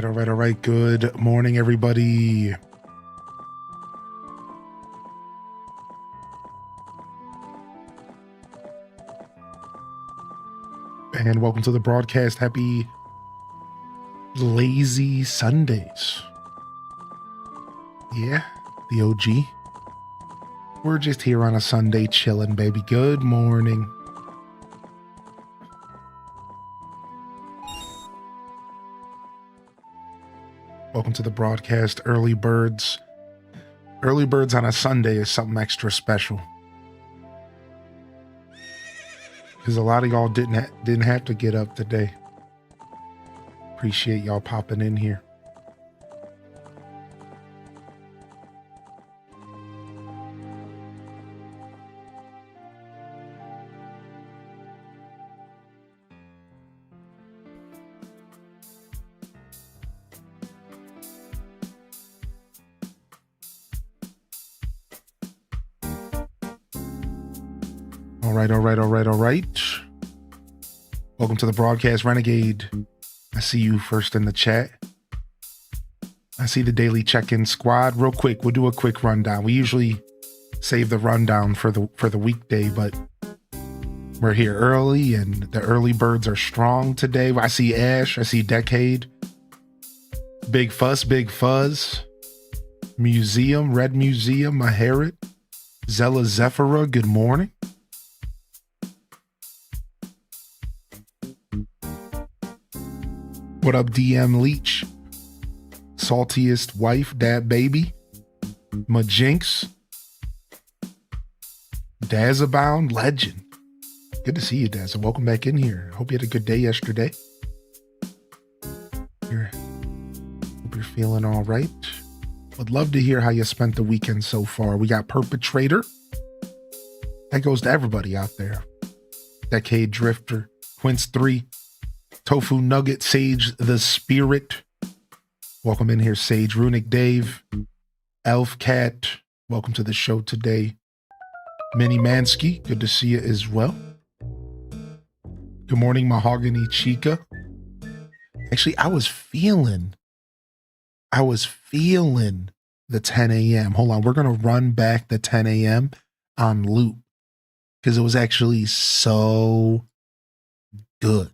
All right. Good morning, everybody. And welcome to the broadcast. Happy lazy Sundays. Yeah, the OG. We're just here on a Sunday chilling, baby. Good morning. Welcome to the broadcast. Early birds. Early birds on a Sunday is something extra special. Because a lot of y'all didn't have to get up today. Appreciate y'all popping in here. All right. Welcome to the broadcast, Renegade. I see you first in the chat. I see the daily check-in squad. Real quick, we'll do a quick rundown. We usually save the rundown for the weekday, but we're here early and the early birds are strong today. I see Ash, I see Decade, Big Fuzz, Museum, Red Museum, Maharit, Zella Zephira, good morning. What up, DM Leech? Saltiest Wife, Dad Baby, Majinx, Dazabound, Legend. Good to see you, Daz. Welcome back in here. Hope you had a good day yesterday. Hope you're feeling all right. Would love to hear how you spent the weekend so far. We got Perpetrator. That goes to everybody out there. Decade Drifter, Quince 3, Tofu Nugget, Sage the Spirit. Welcome in here, Sage. Runic Dave, Elf Cat. Welcome to the show today. Minnie Mansky, good to see you as well. Good morning, Mahogany Chica. Actually, I was feeling the 10 a.m. Hold on, we're going to run back the 10 a.m. on loop because it was actually so good.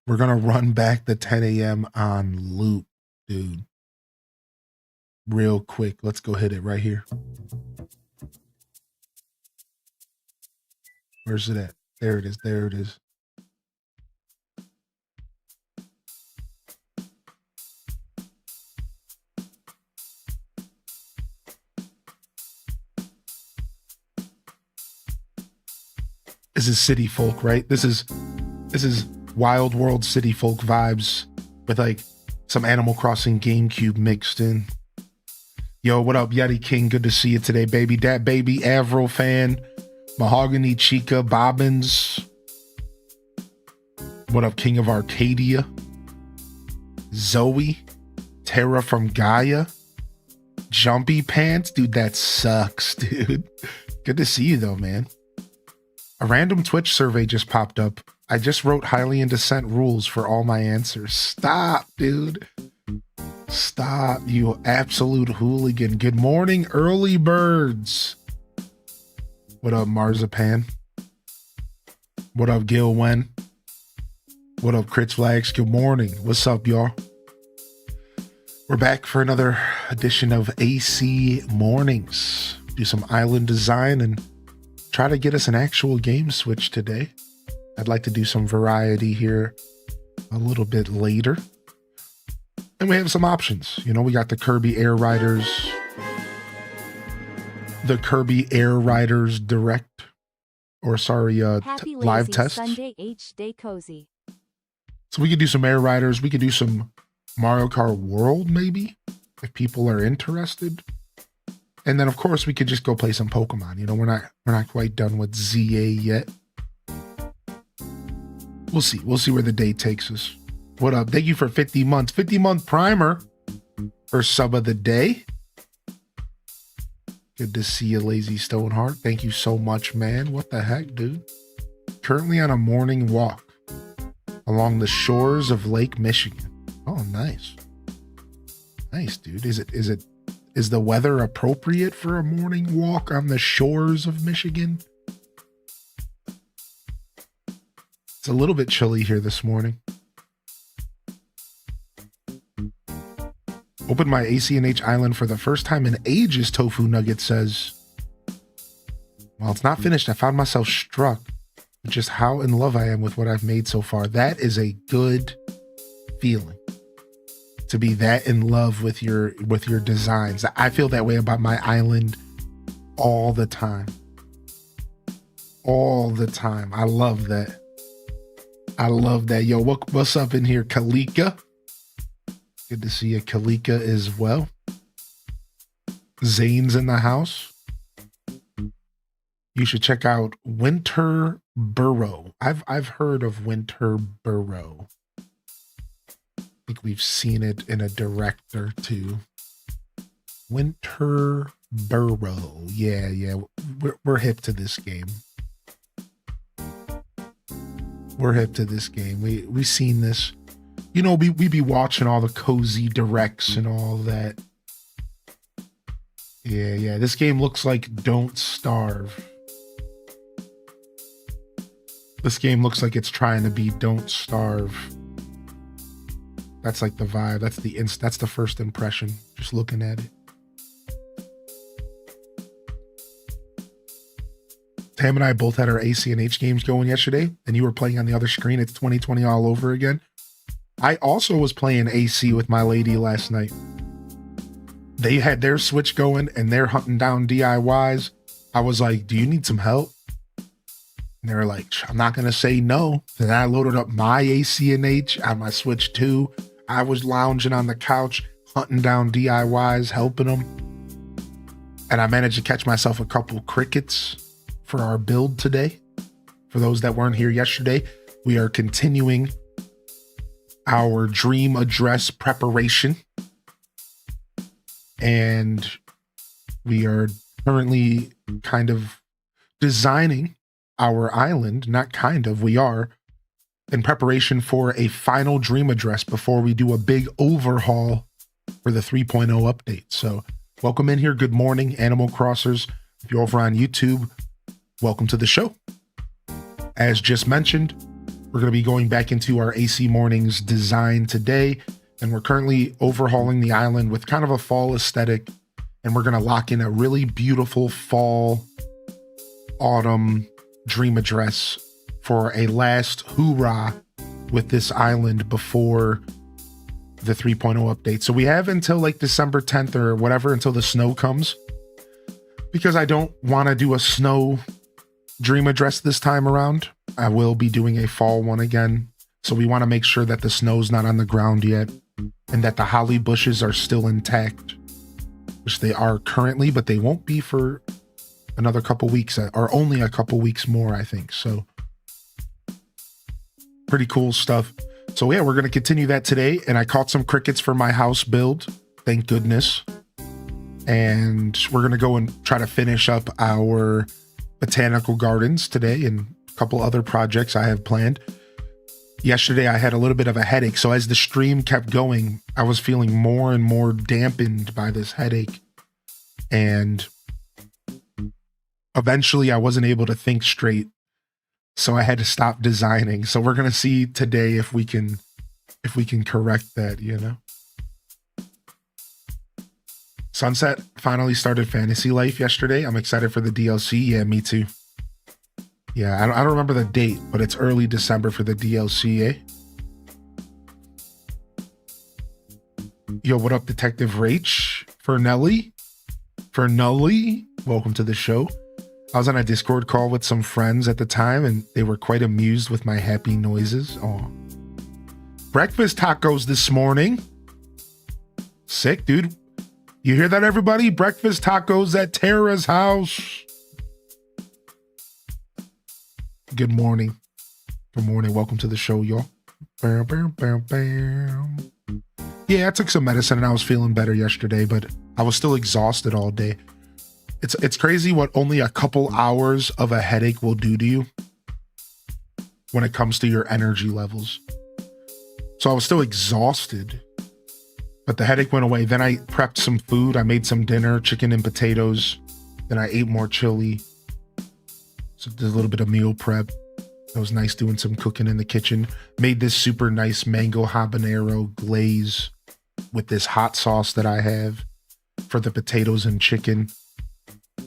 We're going to run back the 10 a.m. on loop, dude. Real quick. Let's go hit it right here. Where's it at? There it is. There it is. This is City Folk, right? This is Wild World City Folk vibes with like some Animal Crossing GameCube mixed in. Yo, what up, Yeti King? Good to see you today, baby. Dat Baby, Avril fan, Mahogany Chica, Bobbins. What up, King of Arcadia? Zoe, Tara from Gaia, Jumpy Pants. Dude, that sucks, dude. Good to see you though, man. A random Twitch survey just popped up. I just wrote Hylian Descent rules for all my answers. Stop, dude. Stop, you absolute hooligan. Good morning, early birds. What up, Marzipan? What up, Gil Wen? What up, Crits Flags? Good morning. What's up, y'all? We're back for another edition of AC Mornings. Do some island design and try to get us an actual game switch today. I'd like to do some variety here a little bit later. And we have some options. You know, we got the Kirby Air Riders. The Kirby Air Riders Direct. Or sorry, live test. Sunday H Day Cozy. So we could do some Air Riders. We could do some Mario Kart World, maybe, if people are interested. And then, of course, we could just go play some Pokemon. You know, we're not quite done with ZA yet. We'll see. We'll see where the day takes us. What up? Thank you for 50 months. 50-month primer for sub of the day. Good to see you, Lazy Stoneheart. Thank you so much, man. What the heck, dude? Currently on a morning walk along the shores of Lake Michigan. Oh, nice. Nice, dude. Is the weather appropriate for a morning walk on the shores of Michigan? It's a little bit chilly here this morning. Opened my ACNH island for the first time in ages, Tofu Nugget says. While it's not finished, I found myself struck with just how in love I am with what I've made so far. That is a good feeling, to be that in love with your designs. I feel that way about my island all the time. All the time. I love that. I love that. Yo, what's up in here, Kalika? Good to see you, Kalika, as well. Zane's in the house. You should check out Winter Burrow. I've heard of Winter Burrow. I think we've seen it in a direct or two. Winter Burrow. Yeah. We're hip to this game. We're hip to this game. We've seen this. You know, we be watching all the cozy directs and all that. Yeah. This game looks like Don't Starve. This game looks like it's trying to be Don't Starve. That's like the vibe. That's the first impression, just looking at it. Tam and I both had our ACNH games going yesterday, and you were playing on the other screen. It's 2020 all over again. I also was playing AC with my lady last night. They had their Switch going, and they're hunting down DIYs. I was like, do you need some help? And they were like, I'm not going to say no. Then I loaded up my ACNH on my Switch 2. I was lounging on the couch, hunting down DIYs, helping them. And I managed to catch myself a couple crickets for our build today. For those that weren't here yesterday, we are continuing our dream address preparation. And we are currently kind of designing our island, not kind of, we are, in preparation for a final dream address before we do a big overhaul for the 3.0 update. So welcome in here. Good morning, Animal Crossers. If you're over on YouTube, welcome to the show. As just mentioned, we're going to be going back into our AC Mornings design today, and we're currently overhauling the island with kind of a fall aesthetic, and we're going to lock in a really beautiful fall, autumn dream address for a last hoorah with this island before the 3.0 update. So we have until like December 10th or whatever, until the snow comes, because I don't want to do a snow dream address this time around. I will be doing a fall one again. So we want to make sure that the snow's not on the ground yet and that the holly bushes are still intact, which they are currently, but they won't be for another couple weeks, or only a couple weeks more, I think. So pretty cool stuff. So yeah, we're going to continue that today. And I caught some crickets for my house build. Thank goodness. And we're going to go and try to finish up our botanical gardens today and a couple other projects I have planned. Yesterday, I had a little bit of a headache. So as the stream kept going, I was feeling more and more dampened by this headache. And eventually I wasn't able to think straight. So I had to stop designing. So we're going to see today if we can correct that, you know. Sunset finally started Fantasy Life yesterday. I'm excited for the DLC. Yeah, me too. Yeah, I don't remember the date, but it's early December for the DLC, eh? Yo, what up, Detective Rach? Fernelli? Welcome to the show. I was on a Discord call with some friends at the time, and they were quite amused with my happy noises. Oh, breakfast tacos this morning. Sick, dude. You hear that, everybody? Breakfast tacos at Tara's house. Good morning. Good morning. Welcome to the show, y'all. Bam, bam, bam, bam. Yeah, I took some medicine and I was feeling better yesterday, but I was still exhausted all day. It's crazy what only a couple hours of a headache will do to you when it comes to your energy levels. So I was still exhausted, But the headache went away. Then I prepped some food. I made some dinner, chicken and potatoes. Then I ate more chili. So did a little bit of meal prep. It was nice doing some cooking in the kitchen. Made this super nice mango habanero glaze with this hot sauce that I have for the potatoes and chicken.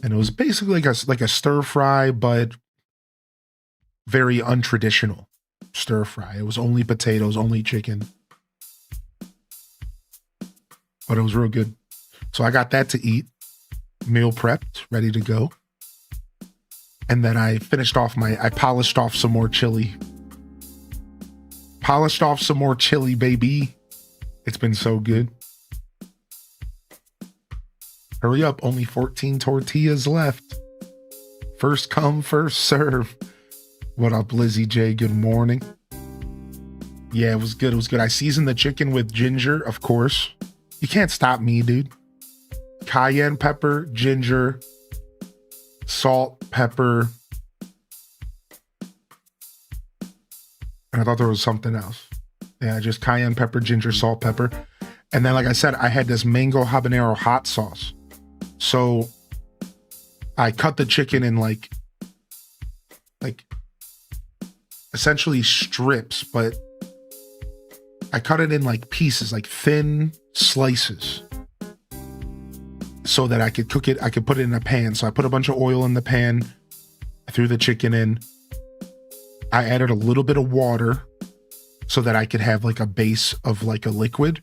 And it was basically like a stir fry, but very untraditional stir fry. It was only potatoes, only chicken. But it was real good. So I got that to eat. Meal prepped, ready to go. And then I polished off some more chili. Polished off some more chili, baby. It's been so good. Hurry up, only 14 tortillas left. First come, first serve. What up, Lizzie J? Good morning. Yeah, it was good. It was good. I seasoned the chicken with ginger, of course. You can't stop me, dude. Cayenne pepper, ginger, salt, pepper. And I thought there was something else. Yeah, just cayenne pepper, ginger, salt, pepper. And then, like I said, I had this mango habanero hot sauce. So I cut the chicken in like essentially strips, but I cut it in like pieces, like thin slices, so that I could cook it. I could put it in a pan. So I put a bunch of oil in the pan. I threw the chicken in. I added a little bit of water so that I could have like a base of like a liquid.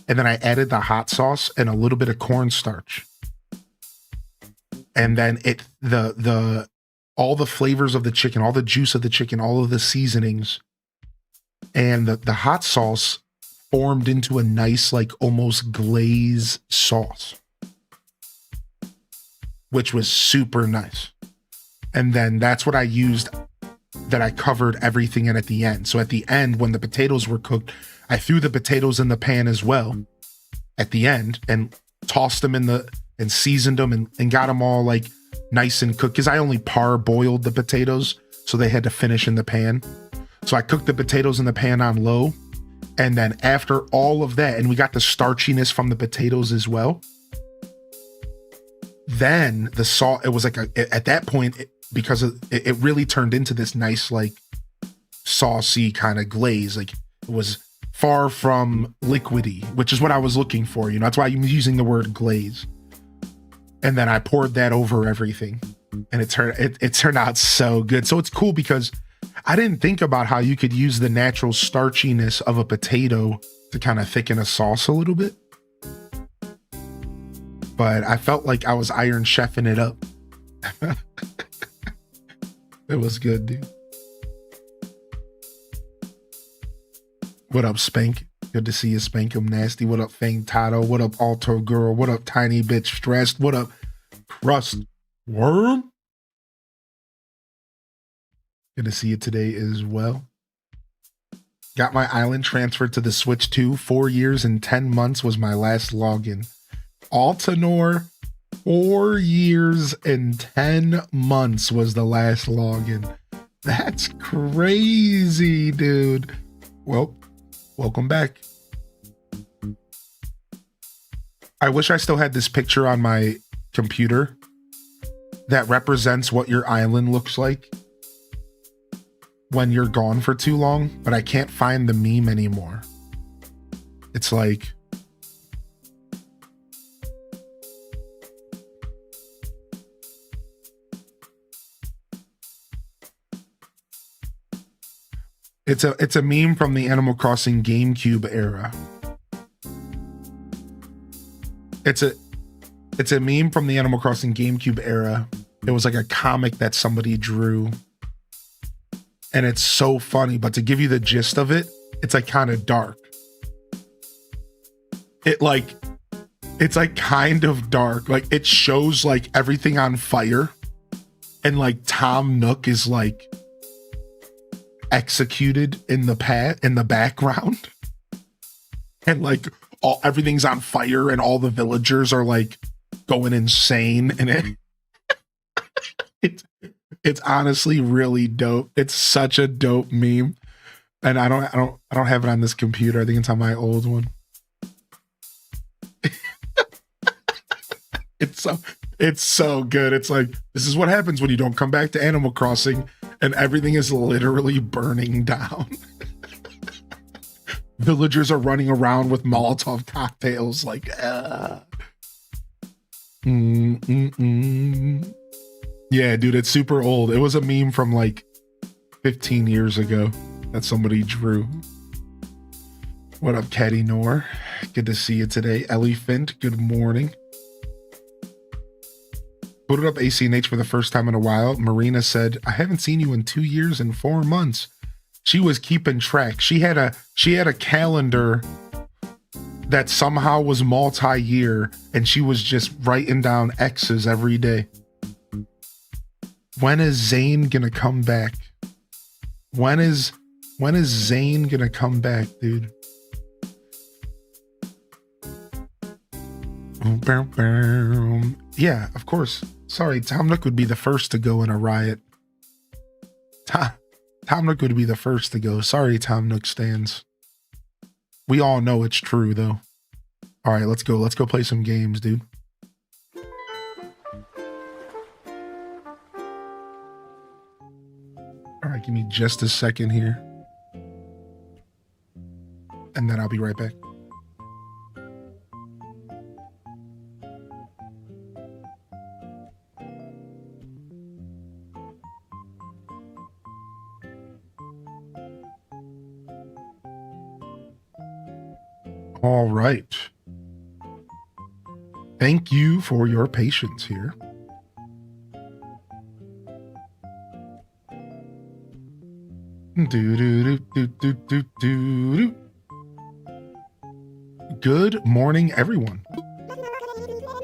And then I added the hot sauce and a little bit of cornstarch. And then all the flavors of the chicken, all the juice of the chicken, all of the seasonings, and the hot sauce formed into a nice, like almost glaze sauce, which was super nice. And then that's what I used, that I covered everything in at the end. So at the end, when the potatoes were cooked, I threw the potatoes in the pan as well at the end and tossed them and seasoned them and got them all like nice and cooked, because I only parboiled the potatoes, so they had to finish in the pan. So I cooked the potatoes in the pan on low. And then after all of that, and we got the starchiness from the potatoes as well, then the salt, it was like at that point, because it really turned into this nice, like saucy kind of glaze. Like it was far from liquidy, which is what I was looking for. You know, that's why I'm using the word glaze. And then I poured that over everything, and it turned out so good. So it's cool because I didn't think about how you could use the natural starchiness of a potato to kind of thicken a sauce a little bit. But I felt like I was Iron Chefing it up. It was good, dude. What up, Spank? Good to see you, Spank. I'm nasty. What up, Fang Tato? What up, Alto Girl? What up, Tiny Bitch Stressed? What up, Crust Worm? Good to see you today as well. Got my island transferred to the Switch 2. 4 years and 10 months was my last login. Altanor, 4 years and 10 months was the last login. That's crazy, dude. Well, welcome back. I wish I still had this picture on my computer that represents what your island looks like when you're gone for too long, but I can't find the meme anymore. It's like, it's a meme from the Animal Crossing GameCube era. It's a meme from the Animal Crossing GameCube era. It was like a comic that somebody drew. And it's so funny, but to give you the gist of it, it's like kind of dark. It's like kind of dark. Like it shows like everything on fire. And like Tom Nook is like executed in the background. And like everything's on fire and all the villagers are like going insane. And it's honestly really dope. It's such a dope meme. And I don't have it on this computer. I think it's on my old one. It's so good. It's like, this is what happens when you don't come back to Animal Crossing and everything is literally burning down. Villagers are running around with Molotov cocktails like, Yeah, dude, it's super old. It was a meme from like 15 years ago that somebody drew. What up, Caddy Nor? Good to see you today. Ellie Fint, good morning. Booted up ACNH for the first time in a while. Marina said, I haven't seen you in 2 years and 4 months. She was keeping track. She had a calendar that somehow was multi-year, and she was just writing down X's every day. When is Zane gonna come back? When is Zane gonna come back, dude? Yeah, of course. Sorry, Tom Nook would be the first to go in a riot. Tom Nook would be the first to go. Sorry, Tom Nook stands. We all know it's true, though. All right, let's go. Let's go play some games, dude. All right, give me just a second here. And then I'll be right back. All right. Thank you for your patience here. Good morning, everyone.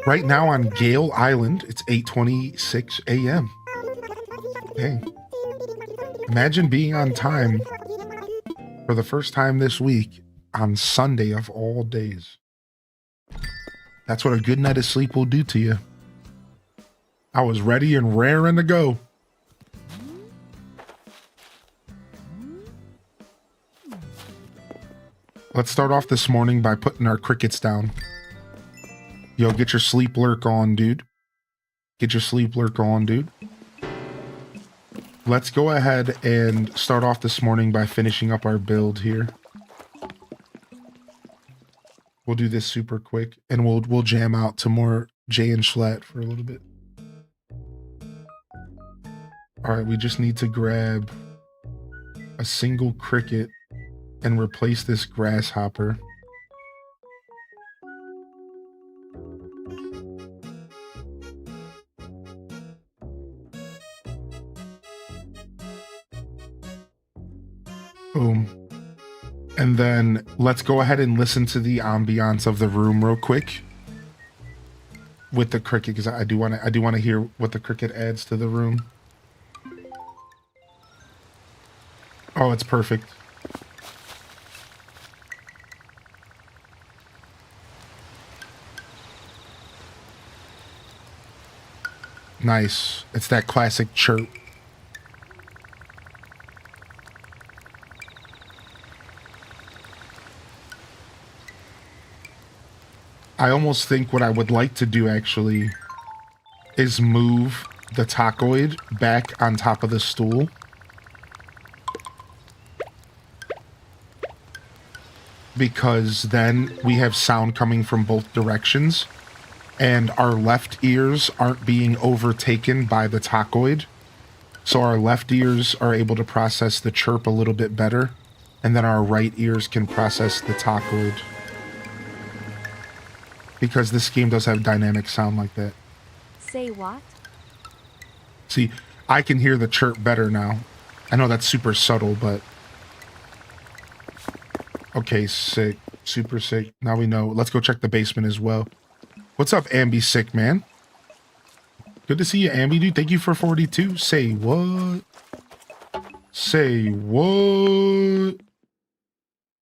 Right now on Gale Island, it's 8:26 a.m. Hey, imagine being on time for the first time this week on Sunday of all days. That's what a good night of sleep will do to you. I was ready and raring to go. Let's start off this morning by putting our crickets down. Yo, get your sleep lurk on, dude. Get your sleep lurk on, dude. Let's go ahead and start off this morning by finishing up our build here. We'll do this super quick, and we'll jam out to more Jay and Schlatt for a little bit. All right, we just need to grab a single cricket and replace this grasshopper. Boom. And then let's go ahead and listen to the ambiance of the room real quick with the cricket, because I do want to hear what the cricket adds to the room. Oh, it's perfect. Nice. It's that classic chirp. I almost think what I would like to do actually is move the tacoid back on top of the stool. Because then we have sound coming from both directions and our left ears aren't being overtaken by the tacoid. So our left ears are able to process the chirp a little bit better, and then our right ears can process the tacoid. Because this game does have dynamic sound like that. Say what? See, I can hear the chirp better now. I know that's super subtle, but... Okay, sick. Super sick. Now we know. Let's go check the basement as well. What's up, Ambi Sick, man? Good to see you, Ambi, dude. Thank you for 42. Say what? Say what?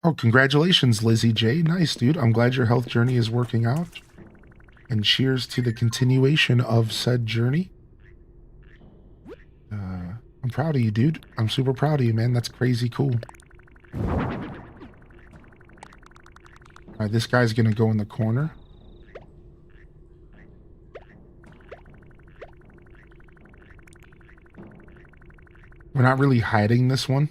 Oh, congratulations, Lizzie J. Nice, dude. I'm glad your health journey is working out. And cheers to the continuation of said journey. I'm proud of you, dude. I'm super proud of you, man. That's crazy cool. Alright, this guy's gonna go in the corner. We're not really hiding this one.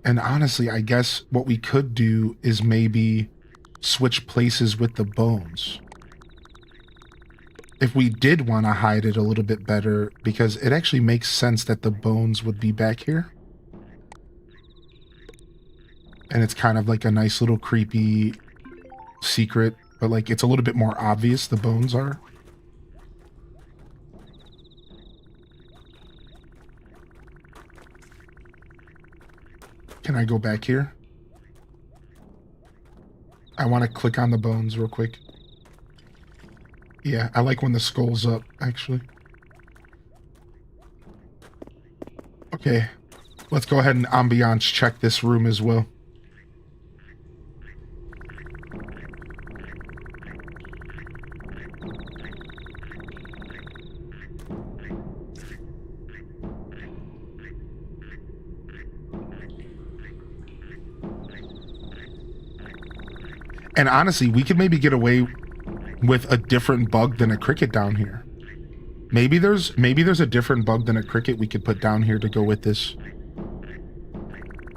And honestly, I guess what we could do is maybe switch places with the bones. If we did want to hide it a little bit better, because it actually makes sense that the bones would be back here. And it's kind of like a nice little creepy secret, but like it's a little bit more obvious the bones are. Can I go back here? I want to click on the bones real quick. Yeah, I like when the skull's up, actually. Okay, let's go ahead and ambiance check this room as well. And honestly, we could maybe get away with a different bug than a cricket down here. Maybe there's a different bug than a cricket we could put down here to go with this.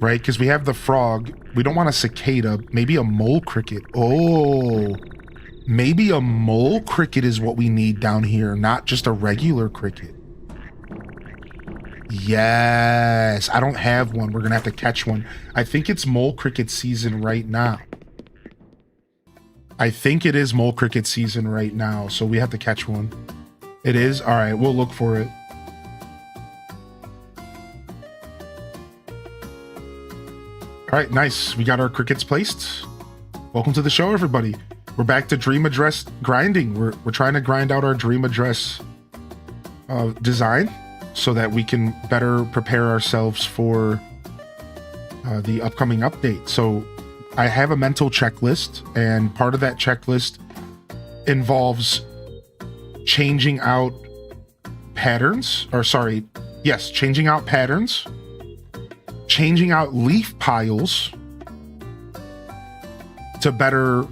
Right? Because we have the frog. We don't want a cicada. Maybe a mole cricket. Oh, maybe a mole cricket is what we need down here, not just a regular cricket. Yes. I don't have one. We're going to have to catch one. I think it's mole cricket season right now. I think it is mole cricket season right now, so we have to catch one. It is? All right, we'll look for it. All right, nice. We got our crickets placed. Welcome to the show, everybody. We're back to dream address grinding. We're trying to grind out our dream address design so that we can better prepare ourselves for the upcoming update. So I have a mental checklist, and part of that checklist involves changing out patterns, changing out patterns, changing out leaf piles to better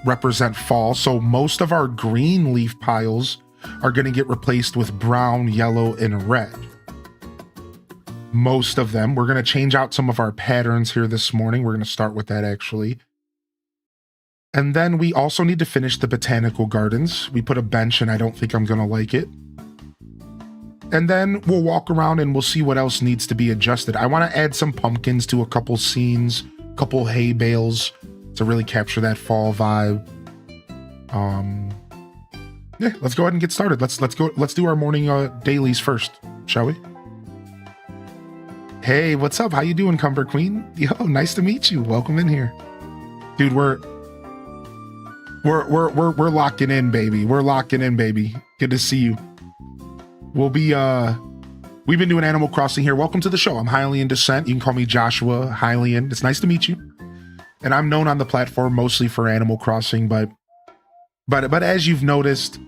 represent fall. So most of our green leaf piles are going to get replaced with brown, yellow, and red. Most of them. We're going to change out some of our patterns here this morning. We're going to start with that, actually. And then we also need to finish the botanical gardens. We put a bench, and I don't think I'm going to like it. And then we'll walk around and we'll see what else needs to be adjusted. I want to add some pumpkins to a couple scenes, a couple hay bales to really capture that fall vibe. Yeah, let's go ahead and get started. Let's do our morning dailies first, shall we? Hey, what's up? How you doing, Cumber Queen? Yo, nice to meet you. Welcome in here. Dude, we're locking in, baby. We're locking in, baby. Good to see you. We've been doing Animal Crossing here. Welcome to the show. I'm Hylian Descent. You can call me Joshua Hylian. It's nice to meet you. And I'm known on the platform mostly for Animal Crossing, but as you've noticed,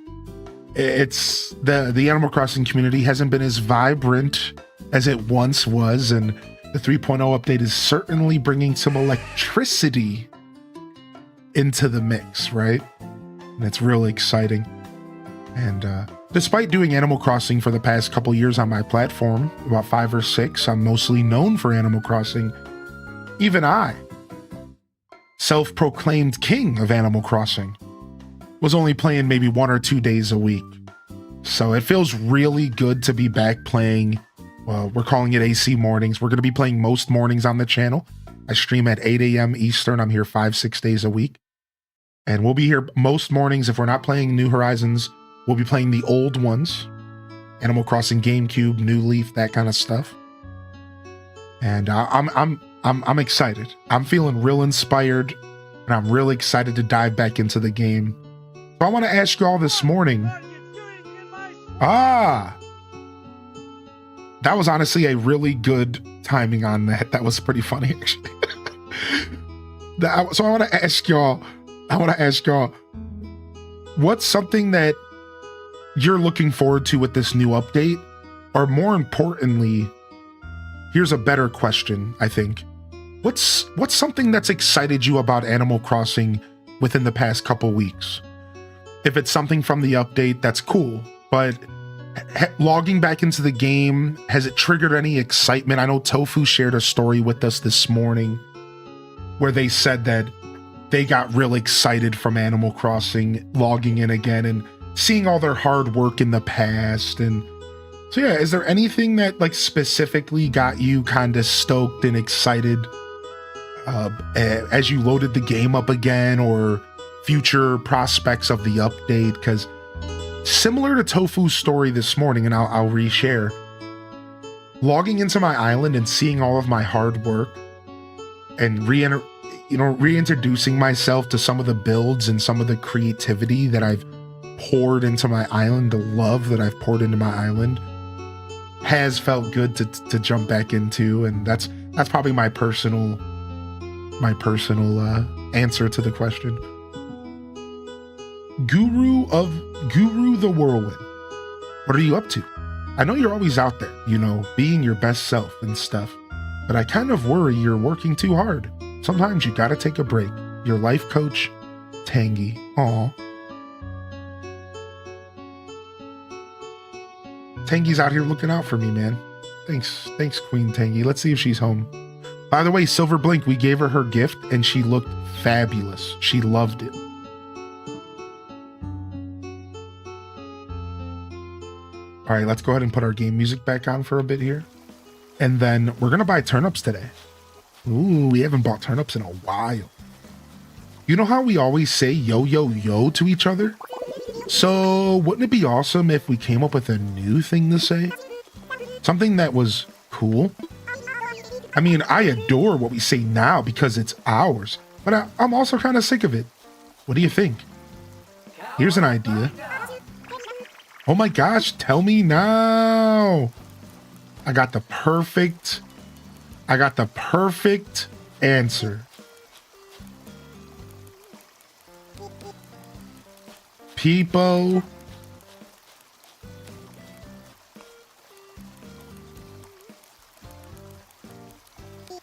it's the Animal Crossing community hasn't been as vibrant as it once was, and the 3.0 update is certainly bringing some electricity into the mix, right? And it's really exciting. And despite doing Animal Crossing for the past couple years on my platform, about 5 or 6, I'm mostly known for Animal Crossing. Even I, self-proclaimed king of Animal Crossing, was only playing maybe 1 or 2 days a week. So it feels really good to be back playing. Well, we're calling it AC mornings. We're going to be playing most mornings on the channel. I stream at 8 a.m. Eastern. I'm here 5-6 days a week. And we'll be here most mornings. If we're not playing New Horizons, we'll be playing the old ones. Animal Crossing GameCube, New Leaf, that kind of stuff. And I'm excited. I'm feeling real inspired, and I'm really excited to dive back into the game. So I want to ask you all this morning. That was honestly a really good timing on that. That was pretty funny, actually. So I want to ask y'all, what's something that you're looking forward to with this new update? Or more importantly, here's a better question, I think. What's something that's excited you about Animal Crossing within the past couple weeks? if it's something from the update, that's cool. But logging back into the game, has it triggered any excitement? I know Tofu shared a story with us this morning where they said that they got real excited from Animal Crossing logging in again and seeing all their hard work in the past. And so yeah, is there anything that like specifically got you kind of stoked and excited as you loaded the game up again, or future prospects of the update? Because similar to Tofu's story this morning, and I'll reshare, logging into my island and seeing all of my hard work and reintroducing myself to some of the builds and some of the creativity that I've poured into my island, the love that I've poured into my island, has felt good to jump back into. And that's probably my personal answer to the question. Guru the Whirlwind, what are you up to? I know you're always out there, being your best self and stuff, but I kind of worry you're working too hard. Sometimes you gotta take a break. Your life coach, Tangy. Aw. Tangy's out here looking out for me, man. Thanks, Queen Tangy. Let's see if she's home. By the way, Silver Blink, we gave her gift and she looked fabulous. She loved it. All right, let's go ahead and put our game music back on for a bit here. And then we're going to buy turnips today. Ooh, we haven't bought turnips in a while. You know how we always say yo, yo, yo to each other? So wouldn't it be awesome if we came up with a new thing to say? Something that was cool? I mean, I adore what we say now because it's ours, but I'm also kind of sick of it. What do you think? Here's an idea. Oh my gosh, tell me now. I got the perfect answer. Peepo.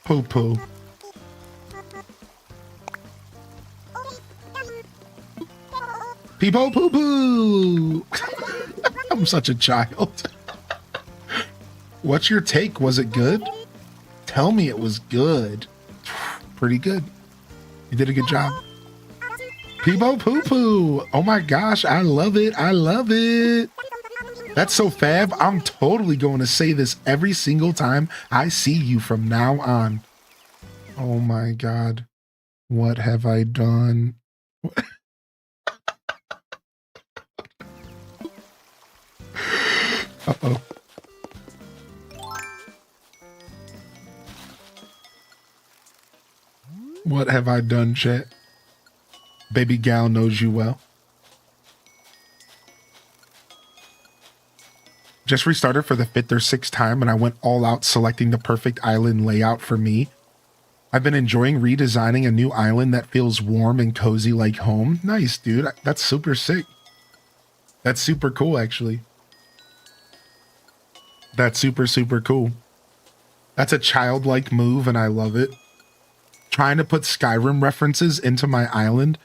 Poo-poo. Peepo poo-poo. I'm such a child. What's your take? Was it good? Tell me it was good. Pretty good. You did a good job. Peepo poo-poo. Oh my gosh, I love it. I love it. That's so fab. I'm totally going to say this every single time I see you from now on. Oh my God. What have I done? Uh-oh. What have I done, chat? Baby gal knows you well. Just restarted for the 5th or 6th time and I went all out selecting the perfect island layout for me. I've been enjoying redesigning a new island that feels warm and cozy like home. Nice, dude. That's super sick. That's super cool, actually. That's super, super cool. That's a childlike move and I love it. Trying to put Skyrim references into my island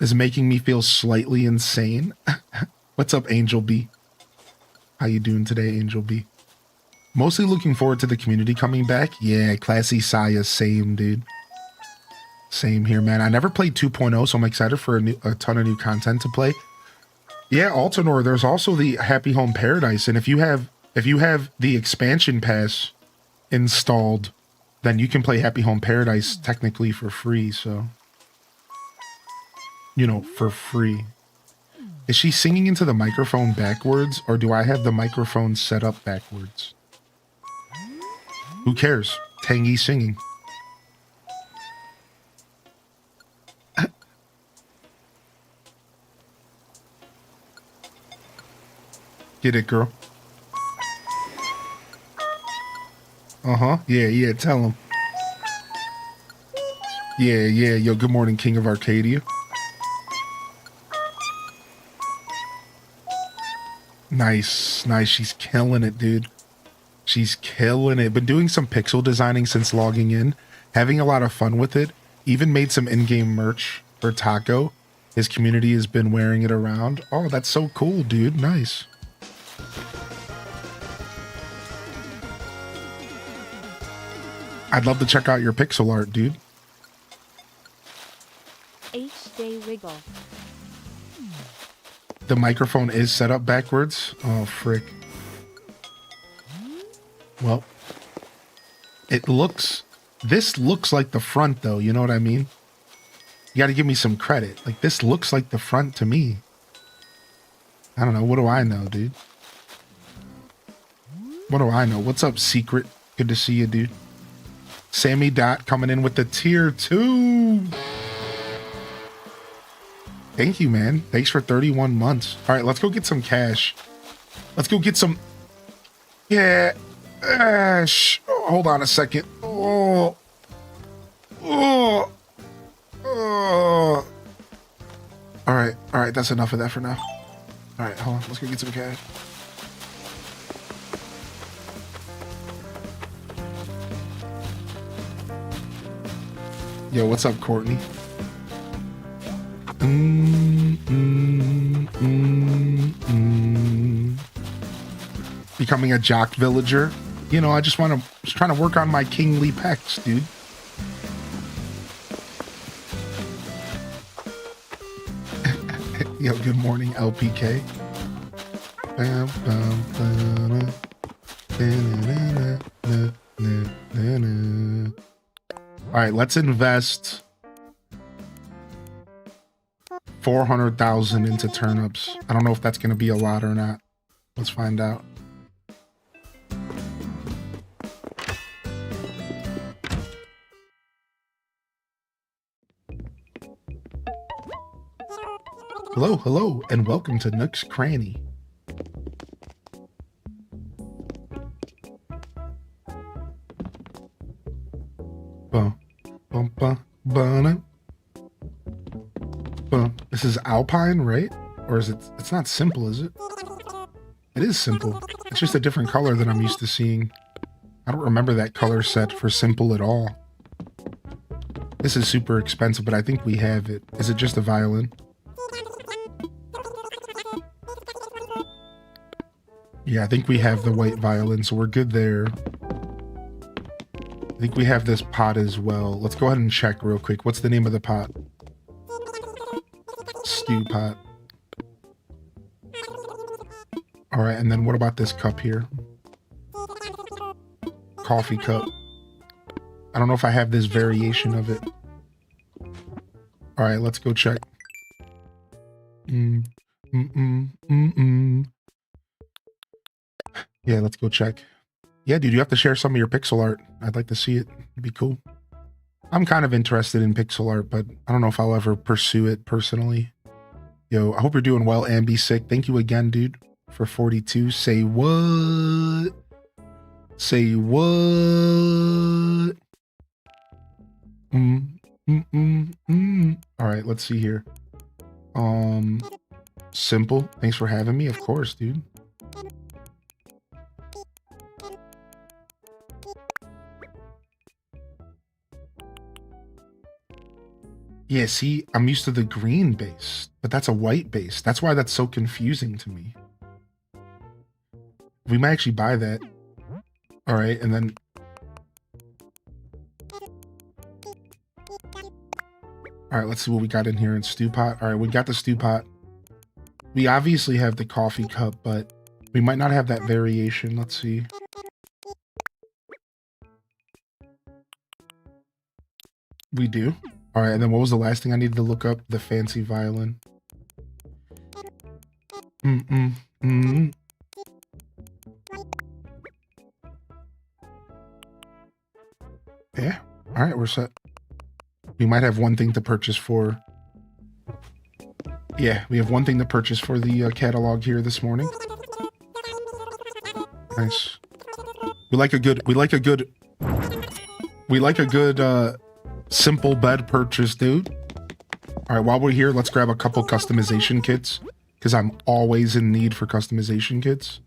is making me feel slightly insane. What's up, Angel B? How you doing today, Angel B? Mostly looking forward to the community coming back. Yeah, Classy Saya, same, dude. Same here, man. I never played 2.0, so I'm excited for a ton of new content to play. Yeah, Altanor, there's also the Happy Home Paradise, and if you have the expansion pass installed, then you can play Happy Home Paradise technically for free, so for free. Is she singing into the microphone backwards, or do I have the microphone set up backwards? Who cares? Tangy singing. Get it, girl. Uh-huh. Yeah, tell him. Yeah. Yo, good morning, King of Arcadia. Nice. She's killing it, dude. She's killing it. Been doing some pixel designing since logging in. Having a lot of fun with it. Even made some in-game merch for Taco. His community has been wearing it around. Oh, that's so cool, dude. Nice. I'd love to check out your pixel art, dude. H-Day Wriggle. The microphone is set up backwards. Oh, frick. Well, this looks like the front, though. You know what I mean? You got to give me some credit. Like, this looks like the front to me. I don't know. What do I know, dude? What do I know? What's up, Secret? Good to see you, dude. Sammy Dot coming in with the tier 2. Thank you, man. Thanks for 31 months. All right, let's go get some cash. Let's go get some... Yeah. Hold on a second. Oh. All right. That's enough of that for now. All right, hold on. Let's go get some cash. Yo, what's up, Courtney? Becoming a jock villager. You know, I just trying to work on my kingly pecs, dude. Yo, good morning, LPK. All right, let's invest 400,000 into turnips. I don't know if that's going to be a lot or not. Let's find out. Hello, and welcome to Nook's Cranny. This is Alpine, right? Or is it? It's not simple, is it? It is simple. It's just a different color than I'm used to seeing. I don't remember that color set for simple at all. This is super expensive, but I think we have it. Is it just a violin? Yeah, I think we have the white violin, so we're good there. I think we have this pot as well. Let's go ahead and check real quick. What's the name of the pot? Stew pot. All right, and then what about this cup here? Coffee cup. I don't know if I have this variation of it. All right, let's go check. Yeah, let's go check. Yeah, dude, you have to share some of your pixel art. I'd like to see it. It'd be cool. I'm kind of interested in pixel art, but I don't know if I'll ever pursue it personally. Yo, I hope you're doing well, Ambi Sick. Thank you again, dude, for 42. Say what? Say what? All right, let's see here. Simple. Thanks for having me. Of course, dude. Yeah, see, I'm used to the green base, but that's a white base. That's why that's so confusing to me. We might actually buy that. All right, and then... All right, let's see what we got in here in stew pot. All right, we got the stew pot. We obviously have the coffee cup, but we might not have that variation. Let's see. We do. All right, and then what was the last thing I needed to look up? The fancy violin. Yeah. All right, we're set. We might have one thing to purchase for... Yeah, we have one thing to purchase for the catalog here this morning. Nice. We like a good simple bed purchase, dude. All right, while we're here, let's grab a couple customization kits, because I'm always in need for customization kits.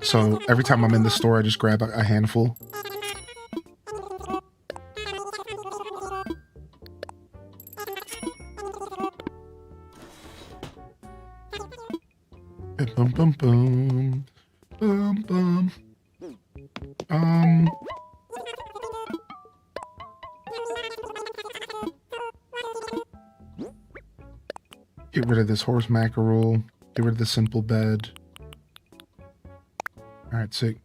So every time I'm in the store, I just grab a handful. Boom, boom, boom. Boom, boom. Get rid of this horse mackerel. Get rid of the simple bed. All right, sick.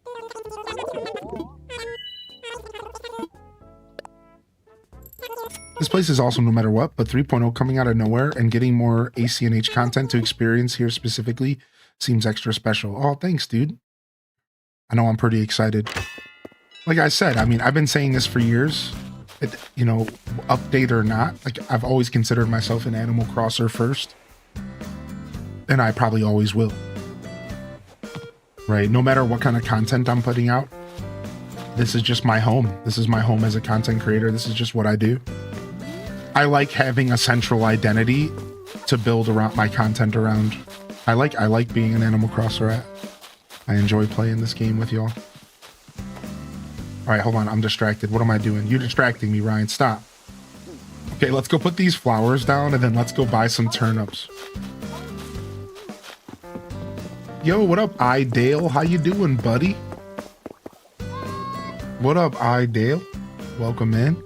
This place is awesome no matter what, but 3.0 coming out of nowhere and getting more ACNH content to experience here specifically seems extra special. Oh, thanks, dude. I know I'm pretty excited. Like I said, I mean, I've been saying this for years. You know, update or not, like I've always considered myself an Animal Crosser first. And I probably always will. Right? No matter what kind of content I'm putting out, this is just my home. This is my home as a content creator. This is just what I do. I like having a central identity to build around my content around. I like being an Animal Crosser at. I enjoy playing this game with y'all. All right, hold on. I'm distracted. What am I doing? You're distracting me, Ryan. Stop. Okay, let's go put these flowers down and then let's go buy some turnips. Yo, what up, Idale? How you doing, buddy? What up, Idale? Welcome in.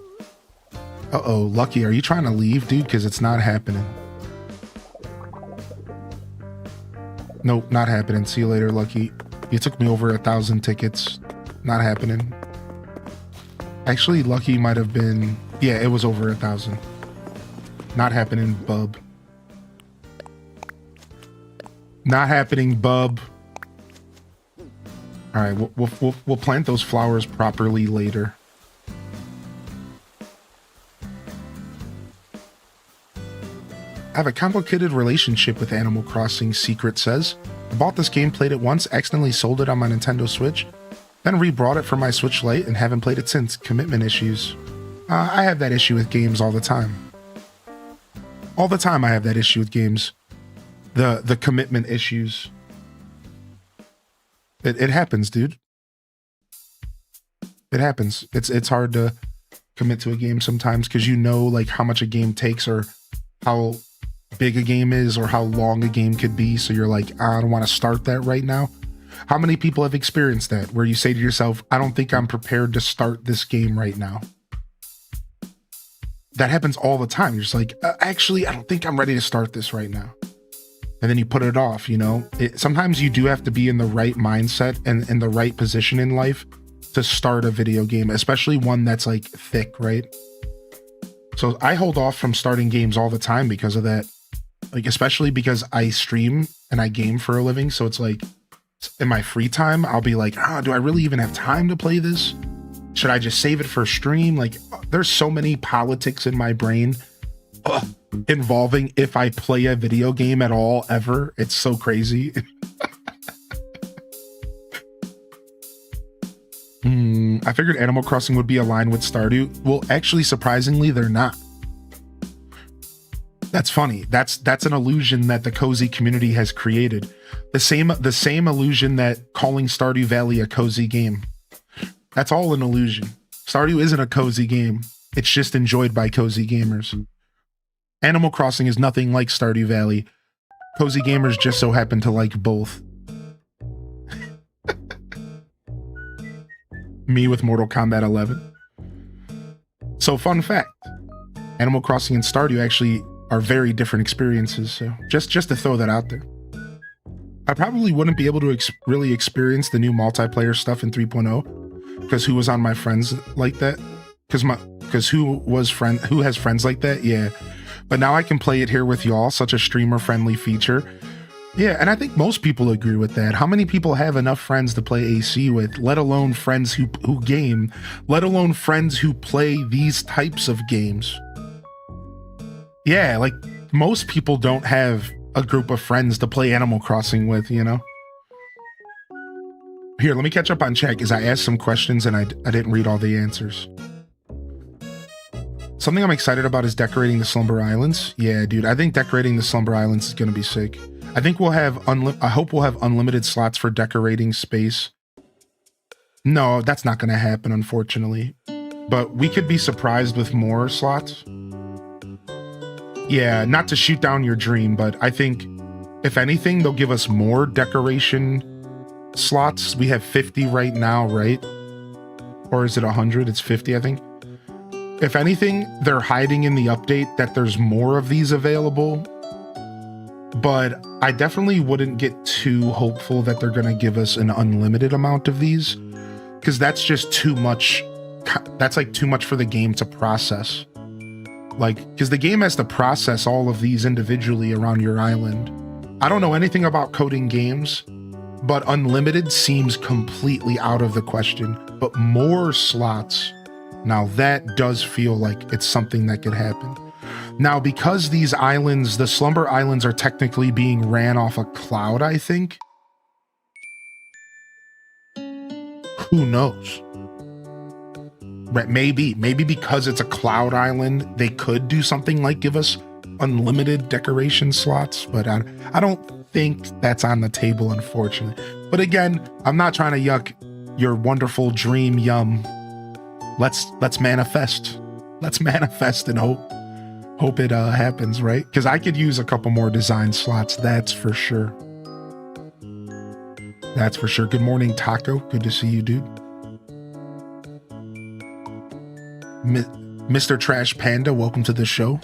Uh-oh, Lucky, are you trying to leave, dude? Because it's not happening. Nope, not happening. See you later, Lucky. You took me over 1,000 tickets. Not happening. Actually, Lucky might have been... Yeah, it was over 1,000. Not happening, bub. Not happening, bub. All right, we'll plant those flowers properly later. I have a complicated relationship with Animal Crossing, Secret says. I bought this game, played it once, accidentally sold it on my Nintendo Switch, then re-brought it for my Switch Lite and haven't played it since. Commitment issues. I have that issue with games all the time. All the time I have that issue with games. The commitment issues. It happens, dude. It happens. It's hard to commit to a game sometimes because you know like how much a game takes or how big a game is or how long a game could be. So you're like, I don't want to start that right now. How many people have experienced that where you say to yourself, I don't think I'm prepared to start this game right now? That happens all the time. You're just like, actually, I don't think I'm ready to start this right now. And then you put it off, you know? Sometimes you do have to be in the right mindset and in the right position in life to start a video game, especially one that's like thick, right? So I hold off from starting games all the time because of that. Like, especially because I stream and I game for a living. So it's like, in my free time, I'll be like, do I really even have time to play this? Should I just save it for stream? Like, there's so many politics in my brain involving if I play a video game at all, ever. It's so crazy. I figured Animal Crossing would be aligned with Stardew. Well, actually, surprisingly, they're not. That's funny. That's an illusion that the cozy community has created. The same illusion that calling Stardew Valley a cozy game. That's all an illusion. Stardew isn't a cozy game. It's just enjoyed by cozy gamers. Animal Crossing is nothing like Stardew Valley. Cozy gamers just so happen to like both. Me with Mortal Kombat 11. So, fun fact. Animal Crossing and Stardew actually are very different experiences. So, just to throw that out there. I probably wouldn't be able to really experience the new multiplayer stuff in 3.0 because who was on my friends like that? Because who has friends like that? Yeah. But now I can play it here with y'all, such a streamer-friendly feature. Yeah, and I think most people agree with that. How many people have enough friends to play AC with, let alone friends who game, let alone friends who play these types of games? Yeah, like most people don't have a group of friends to play Animal Crossing with, you know? Here, let me catch up on chat because I asked some questions and I didn't read all the answers. Something I'm excited about is decorating the Slumber Islands. Yeah, dude, I think decorating the Slumber Islands is going to be sick. I think we'll have I hope we'll have unlimited slots for decorating space. No, that's not going to happen, unfortunately. But we could be surprised with more slots. Yeah, not to shoot down your dream, but I think If anything, they'll give us more decoration slots. We have 50 right now, right? Or is it 100? It's 50, I think. If anything, they're hiding in the update that there's more of these available. But I definitely wouldn't get too hopeful that they're going to give us an unlimited amount of these, because that's just too much. That's like too much for the game to process. Like, because the game has to process all of these individually around your island. I don't know anything about coding games, but unlimited seems completely out of the question. But more slots, now that does feel like it's something that could happen. Now, because these islands, the Slumber Islands, are technically being ran off a cloud, I think. Who knows? Right, maybe because it's a cloud island, they could do something like give us unlimited decoration slots, but I don't think that's on the table, unfortunately. But again, I'm not trying to yuck your wonderful dream yum. Let's manifest. Let's manifest and hope it happens, right? Because I could use a couple more design slots, that's for sure. That's for sure. Good morning, Taco. Good to see you, dude. Mr. Trash Panda, welcome to the show.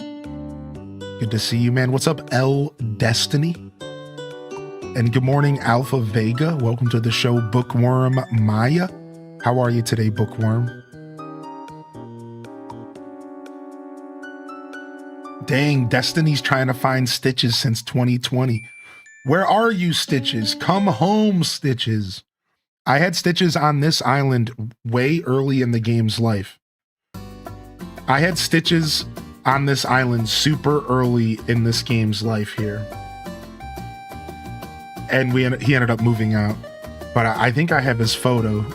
Good to see you, man. What's up, L Destiny? And good morning, Alpha Vega. Welcome to the show, Bookworm Maya. How are you today, Bookworm? Dang, Destiny's trying to find Stitches since 2020. Where are you, Stitches? Come home, Stitches. I had Stitches on this island way early in the game's life. I had Stitches on this island super early in this game's life here. And he ended up moving out. But I think I have his photo.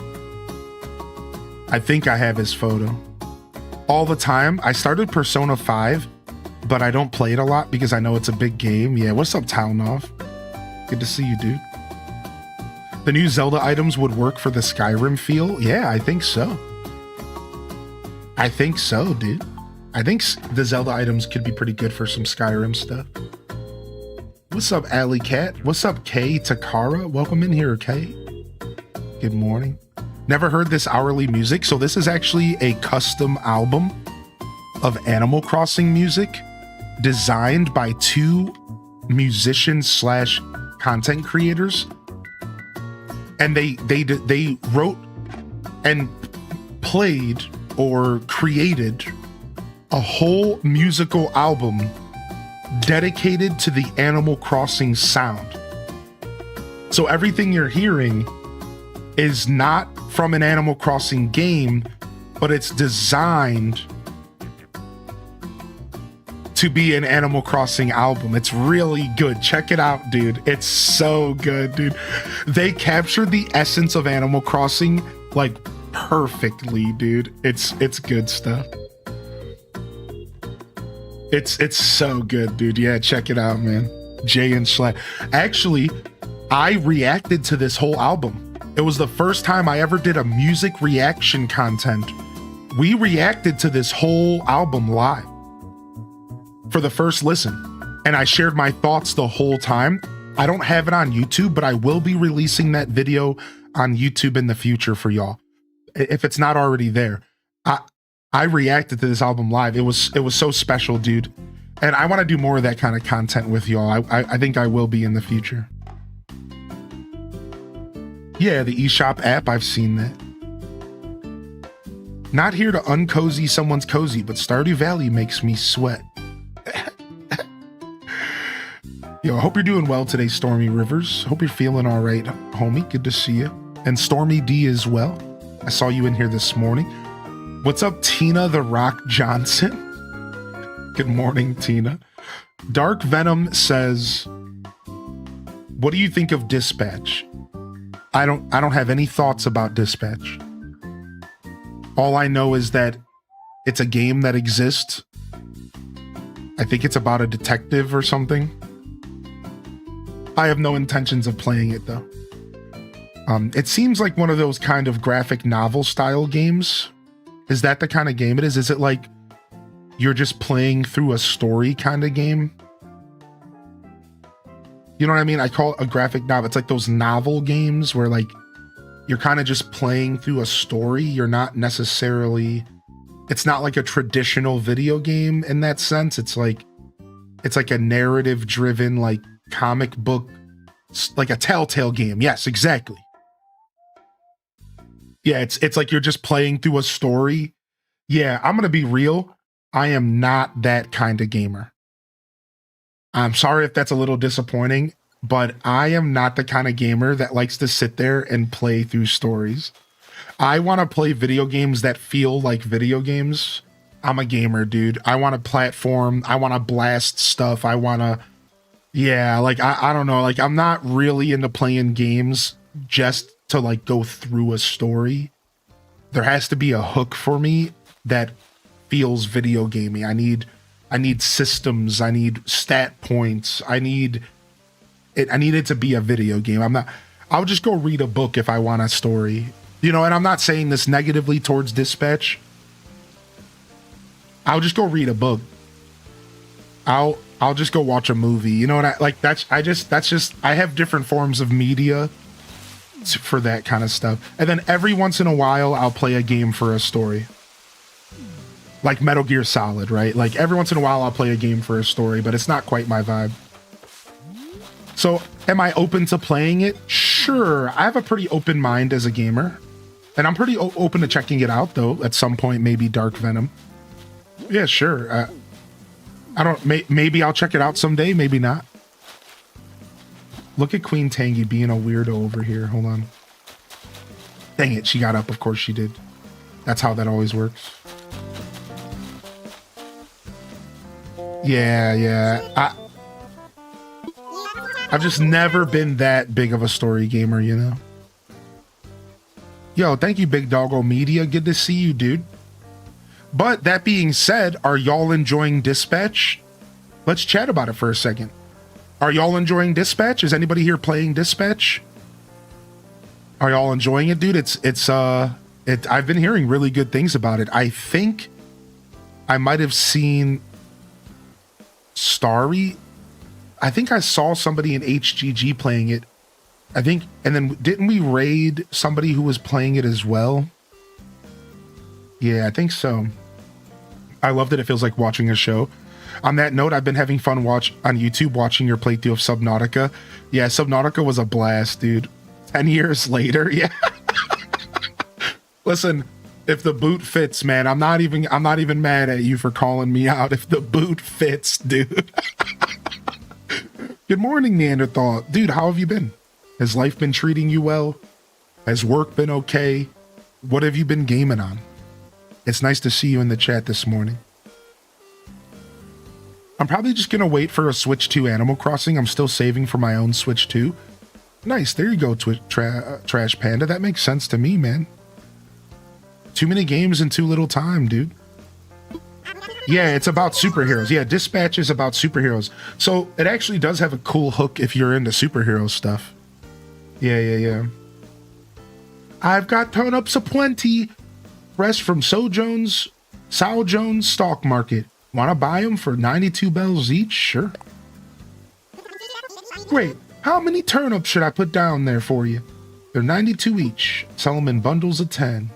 All the time. I started Persona 5, but I don't play it a lot because I know it's a big game. Yeah, what's up, Talnoff? Good to see you, dude. The new Zelda items would work for the Skyrim feel? Yeah, I think so. I think so, dude. I think the Zelda items could be pretty good for some Skyrim stuff. What's up, Alley Cat? What's up, Kay Takara? Welcome in here, Kay. Good morning. Never heard this hourly music. So this is actually a custom album of Animal Crossing music designed by two musicians slash content creators. And they wrote and played or created a whole musical album dedicated to the Animal Crossing sound. So everything you're hearing is not from an Animal Crossing game, but it's designed to be an Animal Crossing album. It's really good. Check it out, dude. It's so good, dude. They captured the essence of Animal Crossing like perfectly, dude. It's good stuff. It's so good, dude. Yeah, check it out, man. Jay and Schlatt. Actually, I reacted to this whole album. It was the first time I ever did a music reaction content. We reacted to this whole album live for the first listen, and I shared my thoughts the whole time. I don't have it on YouTube, but I will be releasing that video on YouTube in the future for y'all, if it's not already there. I reacted to this album live. It was so special, dude. And I want to do more of that kind of content with y'all. I think I will be in the future. Yeah, the eShop app, I've seen that. Not here to uncozy someone's cozy, but Stardew Valley makes me sweat. Yo, I hope you're doing well today, Stormy Rivers. Hope you're feeling all right, homie. Good to see you. And Stormy D as well. I saw you in here this morning. What's up, Tina the Rock Johnson? Good morning, Tina. Dark Venom says, what do you think of Dispatch? I don't have any thoughts about Dispatch. All I know is that it's a game that exists. I think it's about a detective or something. I have no intentions of playing it though. It seems like one of those kind of graphic novel style games. Is that the kind of game it is? Is it like you're just playing through a story kind of game? You know what I mean? I call it a graphic novel. It's like those novel games where like you're kind of just playing through a story. You're not necessarily, it's not like a traditional video game in that sense. It's like a narrative driven, like comic book, like a Telltale game. Yes, exactly. Yeah, it's like you're just playing through a story. Yeah, I'm gonna be real. I am not that kind of gamer. I'm sorry if that's a little disappointing, but I am not the kind of gamer that likes to sit there and play through stories. I want to play video games that feel like video games. I'm a gamer, dude. I want to platform. I want to blast stuff. I want to, yeah, like, I don't know. Like, I'm not really into playing games just to like go through a story. There has to be a hook for me that feels video gamey. I need systems. I need stat points. I need it to be a video game. I'll just go read a book if I want a story. You know, and I'm not saying this negatively towards Dispatch. I'll just go read a book. I'll just go watch a movie. You know what I have different forms of media for that kind of stuff. And then every once in a while I'll play a game for a story. Like Metal Gear Solid, right? Like every once in a while I'll play a game for a story, but it's not quite my vibe. So am I open to playing it? Sure. I have a pretty open mind as a gamer. And I'm pretty open to checking it out though. At some point, maybe Dark Venom. Yeah, sure. I don't, maybe I'll check it out someday. Maybe not. Look at Queen Tangy being a weirdo over here. Hold on. Dang it. She got up. Of course she did. That's how that always works. Yeah. I've just never been that big of a story gamer, you know? Yo, thank you, Big Doggo Media. Good to see you, dude. But that being said, are y'all enjoying Dispatch? Let's chat about it for a second. Are y'all enjoying Dispatch? Is anybody here playing Dispatch? Are y'all enjoying it, dude? I've been hearing really good things about it. I think I might have seen Starry. I think I saw somebody in HGG playing it. I think, and then didn't we raid somebody who was playing it as well? Yeah, I think so. I love that it feels like watching a show. On that note, I've been having fun on YouTube watching your playthrough of Subnautica. Yeah, Subnautica was a blast, dude. 10 years later, yeah. Listen, if the boot fits, man, I'm not even mad at you for calling me out. If the boot fits, dude. Good morning, Neanderthal. Dude, how have you been? Has life been treating you well? Has work been okay? What have you been gaming on? It's nice to see you in the chat this morning. I'm probably just going to wait for a Switch 2 Animal Crossing. I'm still saving for my own Switch 2. Nice. There you go, Trash Panda. That makes sense to me, man. Too many games in too little time, dude. Yeah, it's about superheroes. Yeah, Dispatch is about superheroes. So it actually does have a cool hook if you're into superhero stuff. Yeah. I've got turnips aplenty. Fresh from Sow Jones Stock Market. Want to buy them for 92 bells each? Sure. Great. How many turnips should I put down there for you? They're 92 each. Sell them in bundles of 10.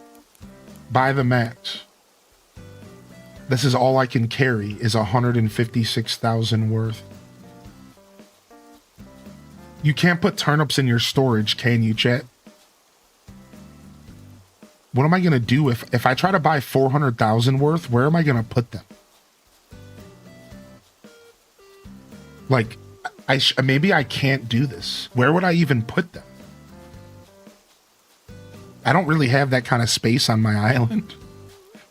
Buy the max. This is all I can carry is 156,000 worth. You can't put turnips in your storage, can you, chat? What am I going to do if I try to buy 400,000 worth? Where am I going to put them? Like, maybe I can't do this. Where would I even put them? I don't really have that kind of space on my island.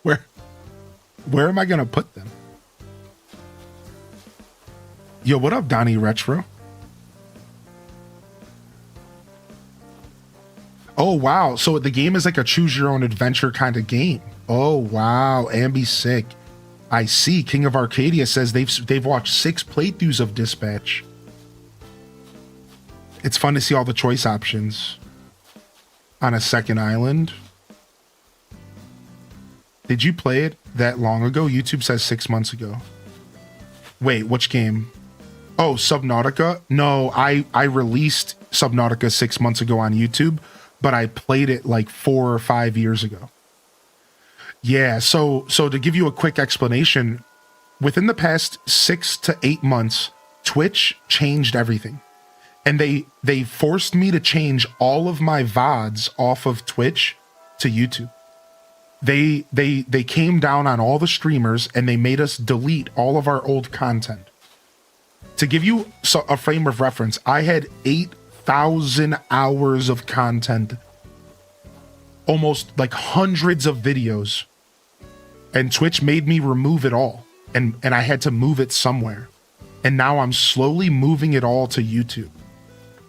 Where am I going to put them? Yo, what up, Donnie Retro? Oh, wow. So the game is like a choose your own adventure kind of game. Oh, wow. Ambi sick. I see. King of Arcadia says they've watched 6 playthroughs of Dispatch. It's fun to see all the choice options on a second island. Did you play it that long ago? YouTube says 6 months ago. Wait, which game? Oh, Subnautica? No, I released Subnautica 6 months ago on YouTube, but I played it like 4 or 5 years ago. Yeah, so to give you a quick explanation, within the past 6 to 8 months, Twitch changed everything. And they forced me to change all of my VODs off of Twitch to YouTube. They came down on all the streamers and they made us delete all of our old content. To give you a frame of reference, I had 8,000 hours of content, almost like hundreds of videos, and Twitch made me remove it all, and I had to move it somewhere. And now I'm slowly moving it all to YouTube.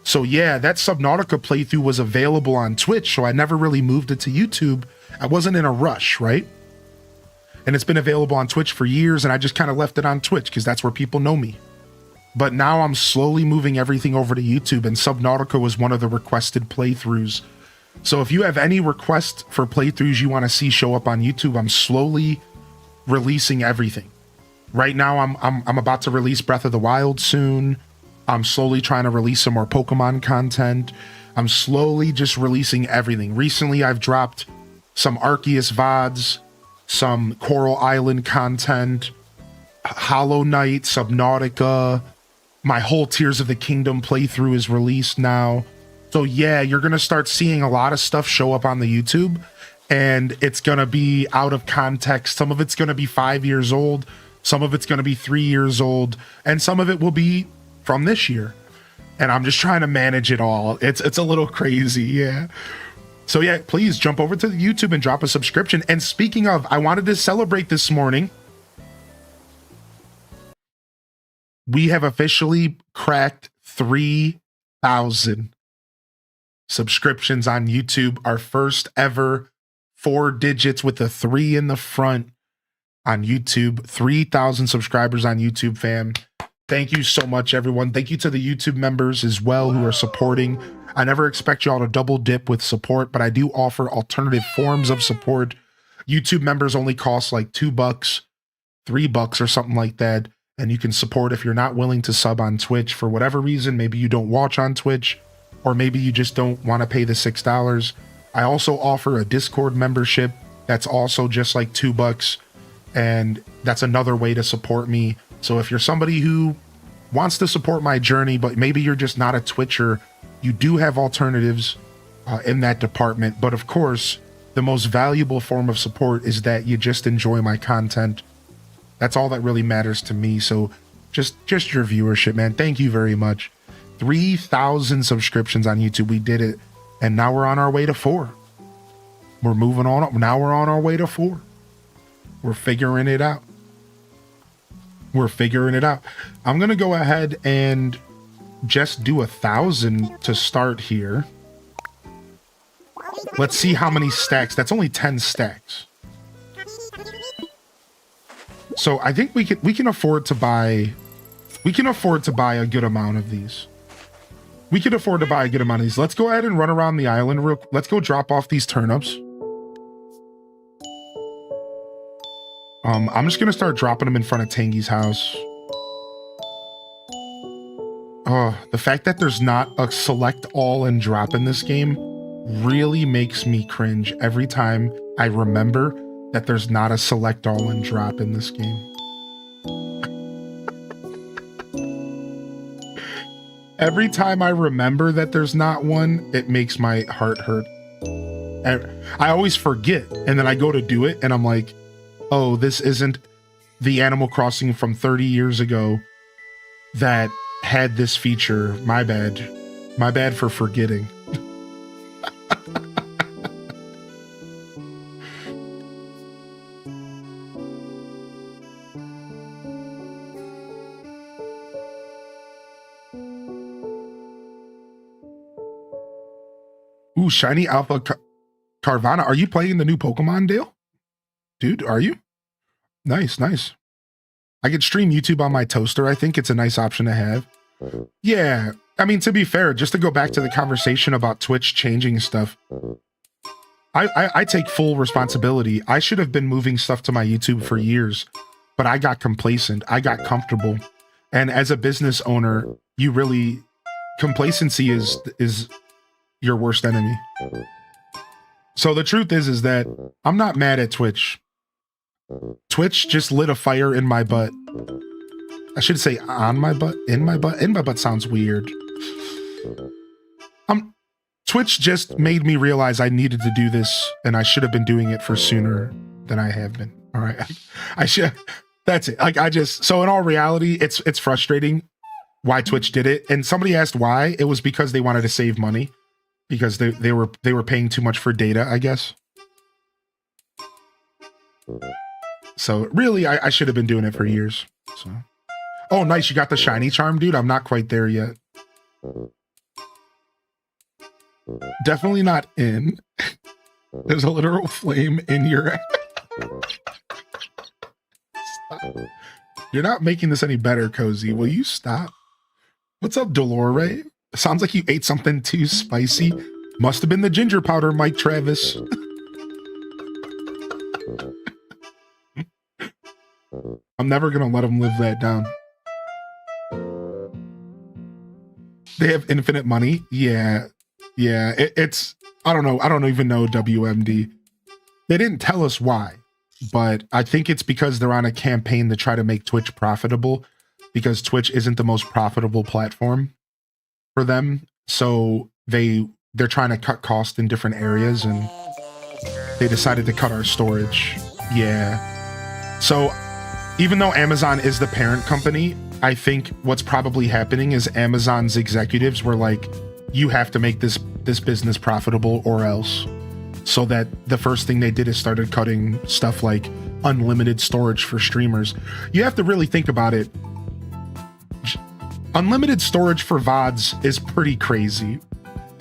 So yeah, that Subnautica playthrough was available on Twitch, so I never really moved it to YouTube. I wasn't in a rush, right? And it's been available on Twitch for years, and I just kind of left it on Twitch because that's where people know me. But now I'm slowly moving everything over to YouTube, and Subnautica was one of the requested playthroughs. So if you have any requests for playthroughs you want to see show up on YouTube, I'm slowly releasing everything. Right now, I'm about to release Breath of the Wild soon. I'm slowly trying to release some more Pokemon content. I'm slowly just releasing everything. Recently, I've dropped some Arceus VODs, some Coral Island content, Hollow Knight, Subnautica. My whole Tears of the Kingdom playthrough is released now. So yeah, you're going to start seeing a lot of stuff show up on the YouTube, and it's going to be out of context. Some of it's going to be 5 years old. Some of it's going to be 3 years old, and some of it will be from this year. And I'm just trying to manage it all. It's a little crazy, yeah. So yeah, please jump over to the YouTube and drop a subscription. And speaking of, I wanted to celebrate this morning. We have officially cracked 3,000 subscriptions on YouTube. Our first ever 4 digits with a 3 in the front on YouTube. 3,000 subscribers on YouTube, fam. Thank you so much, everyone. Thank you to the YouTube members as well who are supporting. I never expect y'all to double dip with support, but I do offer alternative forms of support. YouTube members only cost like $2, $3 or something like that. And you can support if you're not willing to sub on Twitch for whatever reason. Maybe you don't watch on Twitch, or maybe you just don't want to pay the $6. I also offer a Discord membership that's also just like $2. And that's another way to support me. So if you're somebody who wants to support my journey, but maybe you're just not a Twitcher, you do have alternatives in that department. But of course, the most valuable form of support is that you just enjoy my content. That's all that really matters to me. So just your viewership, man. Thank you very much. 3,000 subscriptions on YouTube. We did it. And now we're on our way to 4. We're moving on up. Now we're on our way to 4. We're figuring it out. We're figuring it out. I'm going to go ahead and just do 1,000 to start here. Let's see how many stacks. That's only 10 stacks. So I think we can afford to buy a good amount of these. We can afford to buy a good amount of these. Let's go ahead and run around the island real. Let's go drop off these turnips. I'm just gonna start dropping them in front of Tangy's house. Oh, the fact that there's not a select all and drop in this game really makes me cringe every time I remember that there's not a select all and drop in this game. Every time I remember that there's not one, it makes my heart hurt. I always forget, and then I go to do it, and I'm like, oh, this isn't the Animal Crossing from 30 years ago that had this feature. My bad. My bad for forgetting. Ooh, Shiny Alpha Carvana. Are you playing the new Pokemon, Dale? Dude, are you? Nice, nice. I could stream YouTube on my toaster. I think it's a nice option to have. Yeah, I mean, to be fair, just to go back to the conversation about Twitch changing stuff, I take full responsibility. I should have been moving stuff to my YouTube for years, but I got complacent. I got comfortable. And as a business owner, you really, complacency is your worst enemy. So the truth is that I'm not mad at Twitch. Twitch just lit a fire in my butt. I should say on my butt, in my butt. In my butt sounds weird. Twitch just made me realize I needed to do this, and I should have been doing it for sooner than I have been. All right, I should. That's it. Like so in all reality, it's frustrating why Twitch did it. And somebody asked why. It was because they wanted to save money because they were paying too much for data, I guess. So really, I should have been doing it for years. So, oh, nice. You got the shiny charm, dude. I'm not quite there yet. Definitely not in. There's a literal flame in your. Stop. You're not making this any better, Cozy. Will you stop? What's up, Dolore? Sounds like you ate something too spicy. Must have been the ginger powder, Mike Travis. I'm never gonna let him live that down. They have infinite money. Yeah. It's I don't know. I don't even know WMD. They didn't tell us why, but I think it's because they're on a campaign to try to make Twitch profitable, because Twitch isn't the most profitable platform for them. So they're trying to cut costs in different areas, and they decided to cut our storage. Yeah. So even though Amazon is the parent company, I think what's probably happening is Amazon's executives were like, you have to make this business profitable or else. So that the first thing they did is started cutting stuff like unlimited storage for streamers. You have to really think about it. Unlimited storage for VODs is pretty crazy.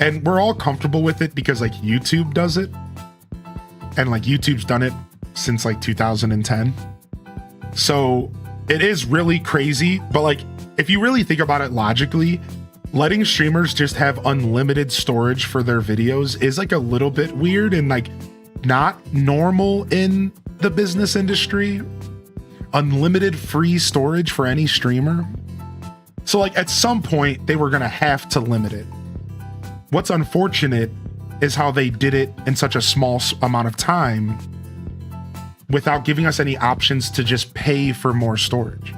And we're all comfortable with it because like YouTube does it. And like YouTube's done it since like 2010. So it is really crazy. But like, if you really think about it logically, letting streamers just have unlimited storage for their videos is like a little bit weird and like not normal in the business industry. Unlimited free storage for any streamer. So like at some point they were gonna have to limit it. What's unfortunate is how they did it in such a small amount of time without giving us any options to just pay for more storage.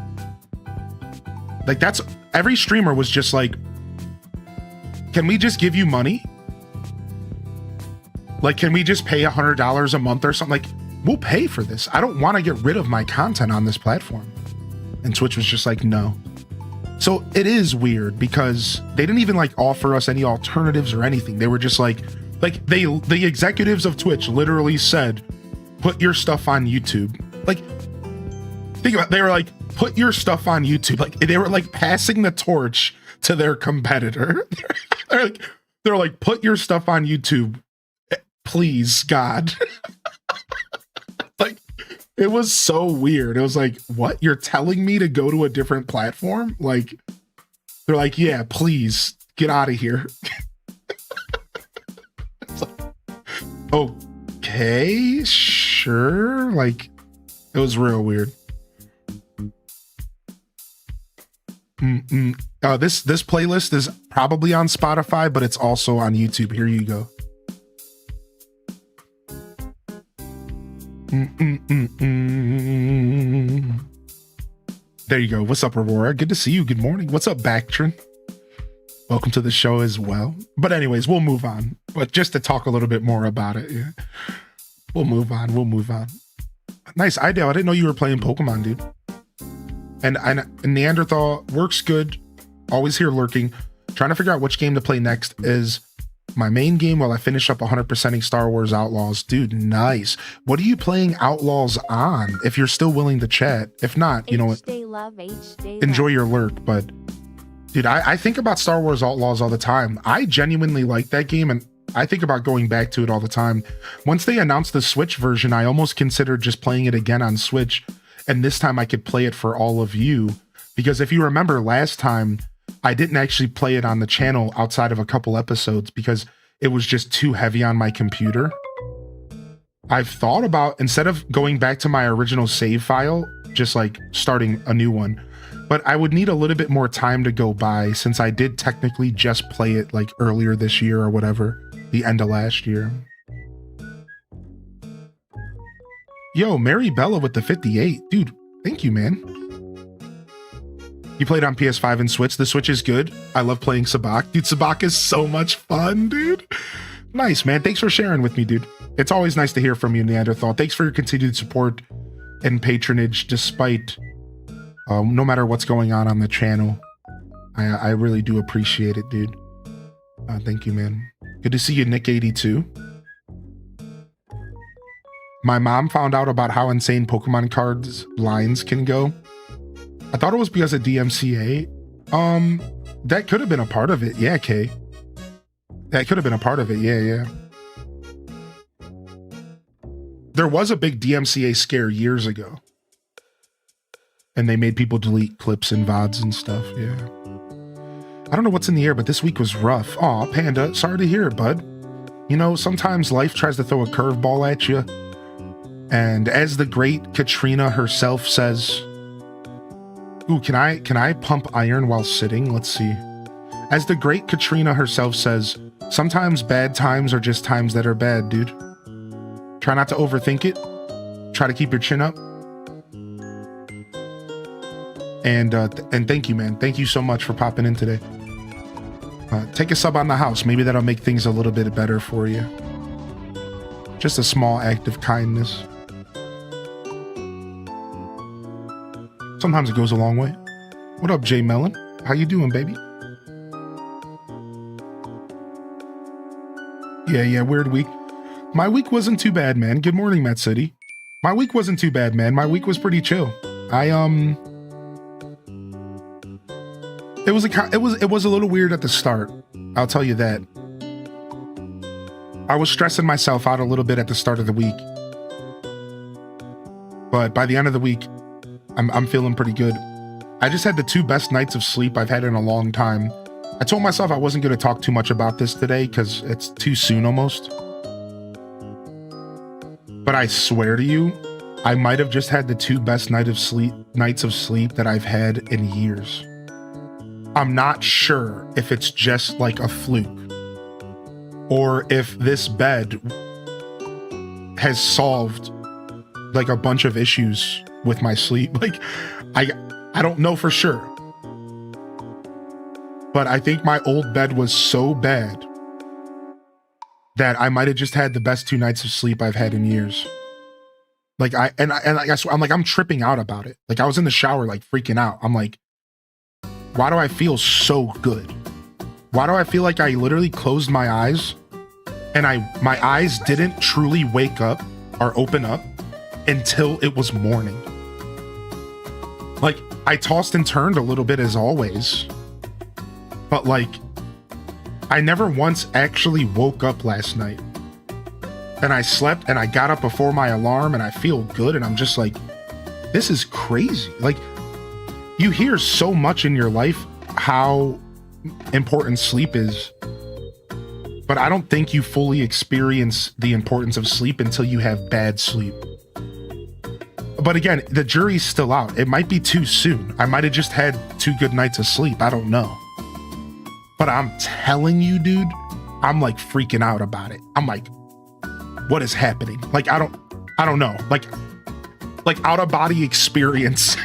Like that's, every streamer was just like, can we just give you money? Like, can we just pay $100 a month or something? Like, we'll pay for this. I don't want to get rid of my content on this platform. And Twitch was just like, no. So it is weird because they didn't even like offer us any alternatives or anything. They were just like the executives of Twitch literally said, put your stuff on YouTube. Like, think about it, they were like, put your stuff on YouTube. Like, they were like passing the torch to their competitor. they're like, put your stuff on YouTube, please, God. Like, it was so weird. It was like, what? You're telling me to go to a different platform? Like, they're like, yeah, please get out of here. It's like, okay, sure. Like, it was real weird. This playlist is probably on Spotify, but it's also on YouTube. Here you go. There you go. What's up, Aurora? Good to see you. Good morning. What's up, Bactrin? Welcome to the show as well. But anyways, we'll move on. But just to talk a little bit more about it, yeah. We'll move on. Nice idea. I didn't know you were playing Pokemon, dude. And Neanderthal works good. Always here lurking. Trying to figure out which game to play next is my main game while I finish up 100%ing Star Wars Outlaws. Dude, nice. What are you playing Outlaws on? If you're still willing to chat. If not, you know what? Enjoy your lurk. But dude, I think about Star Wars Outlaws all the time. I genuinely like that game, and I think about going back to it all the time. Once they announced the Switch version, I almost considered just playing it again on Switch. And this time I could play it for all of you. Because if you remember last time, I didn't actually play it on the channel outside of a couple episodes because it was just too heavy on my computer. I've thought about, instead of going back to my original save file, just like starting a new one, but I would need a little bit more time to go by since I did technically just play it like earlier this year or whatever, the end of last year. Yo, Mary Bella with the 58. Dude, thank you, man. You played on PS5 and Switch. The Switch is good. I love playing Sabak. Dude, Sabak is so much fun, dude. Nice, man. Thanks for sharing with me, dude. It's always nice to hear from you, Neanderthal. Thanks for your continued support and patronage despite no matter what's going on the channel. I really do appreciate it, dude. Thank you, man. Good to see you, Nick82. My mom found out about how insane Pokemon cards lines can go. I thought it was because of DMCA. That could have been a part of it. Yeah, Kay. That could have been a part of it. Yeah. There was a big DMCA scare years ago. And they made people delete clips and VODs and stuff. Yeah. I don't know what's in the air, but this week was rough. Aw, Panda, sorry to hear it, bud. You know, sometimes life tries to throw a curveball at you. And as the great Katrina herself says, ooh, can I pump iron while sitting? Let's see. As the great Katrina herself says, sometimes bad times are just times that are bad, dude. Try not to overthink it. Try to keep your chin up. And thank you, man. Thank you so much for popping in today. Take a sub on the house. Maybe that'll make things a little bit better for you. Just a small act of kindness. Sometimes it goes a long way. What up, Jay Mellon? How you doing, baby? Yeah, weird week. My week wasn't too bad, man. Good morning, Matt City. My week wasn't too bad, man. My week was pretty chill. It was a little weird at the start. I'll tell you that. I was stressing myself out a little bit at the start of the week. But by the end of the week, I'm feeling pretty good. I just had the 2 best nights of sleep I've had in a long time. I told myself I wasn't going to talk too much about this today because it's too soon almost. But I swear to you, I might have just had the 2 best nights of sleep that I've had in years. I'm not sure if it's just like a fluke or if this bed has solved like a bunch of issues with my sleep. Like, I don't know for sure. But I think my old bed was so bad that I might have just had the best 2 nights of sleep I've had in years. Like I'm tripping out about it. Like I was in the shower, like freaking out. I'm like, why do I feel so good? Why do I feel like I literally closed my eyes and my eyes didn't truly wake up or open up until it was morning? Like I tossed and turned a little bit as always, but like I never once actually woke up last night. And I slept and I got up before my alarm and I feel good and I'm just like, this is crazy. Like you hear so much in your life how important sleep is, but I don't think you fully experience the importance of sleep until you have bad sleep. But again, the jury's still out. It might be too soon. I might have just had 2 good nights of sleep. I don't know. But I'm telling you, dude, I'm like freaking out about it. I'm like, what is happening? Like, I don't know. Like out of body experience.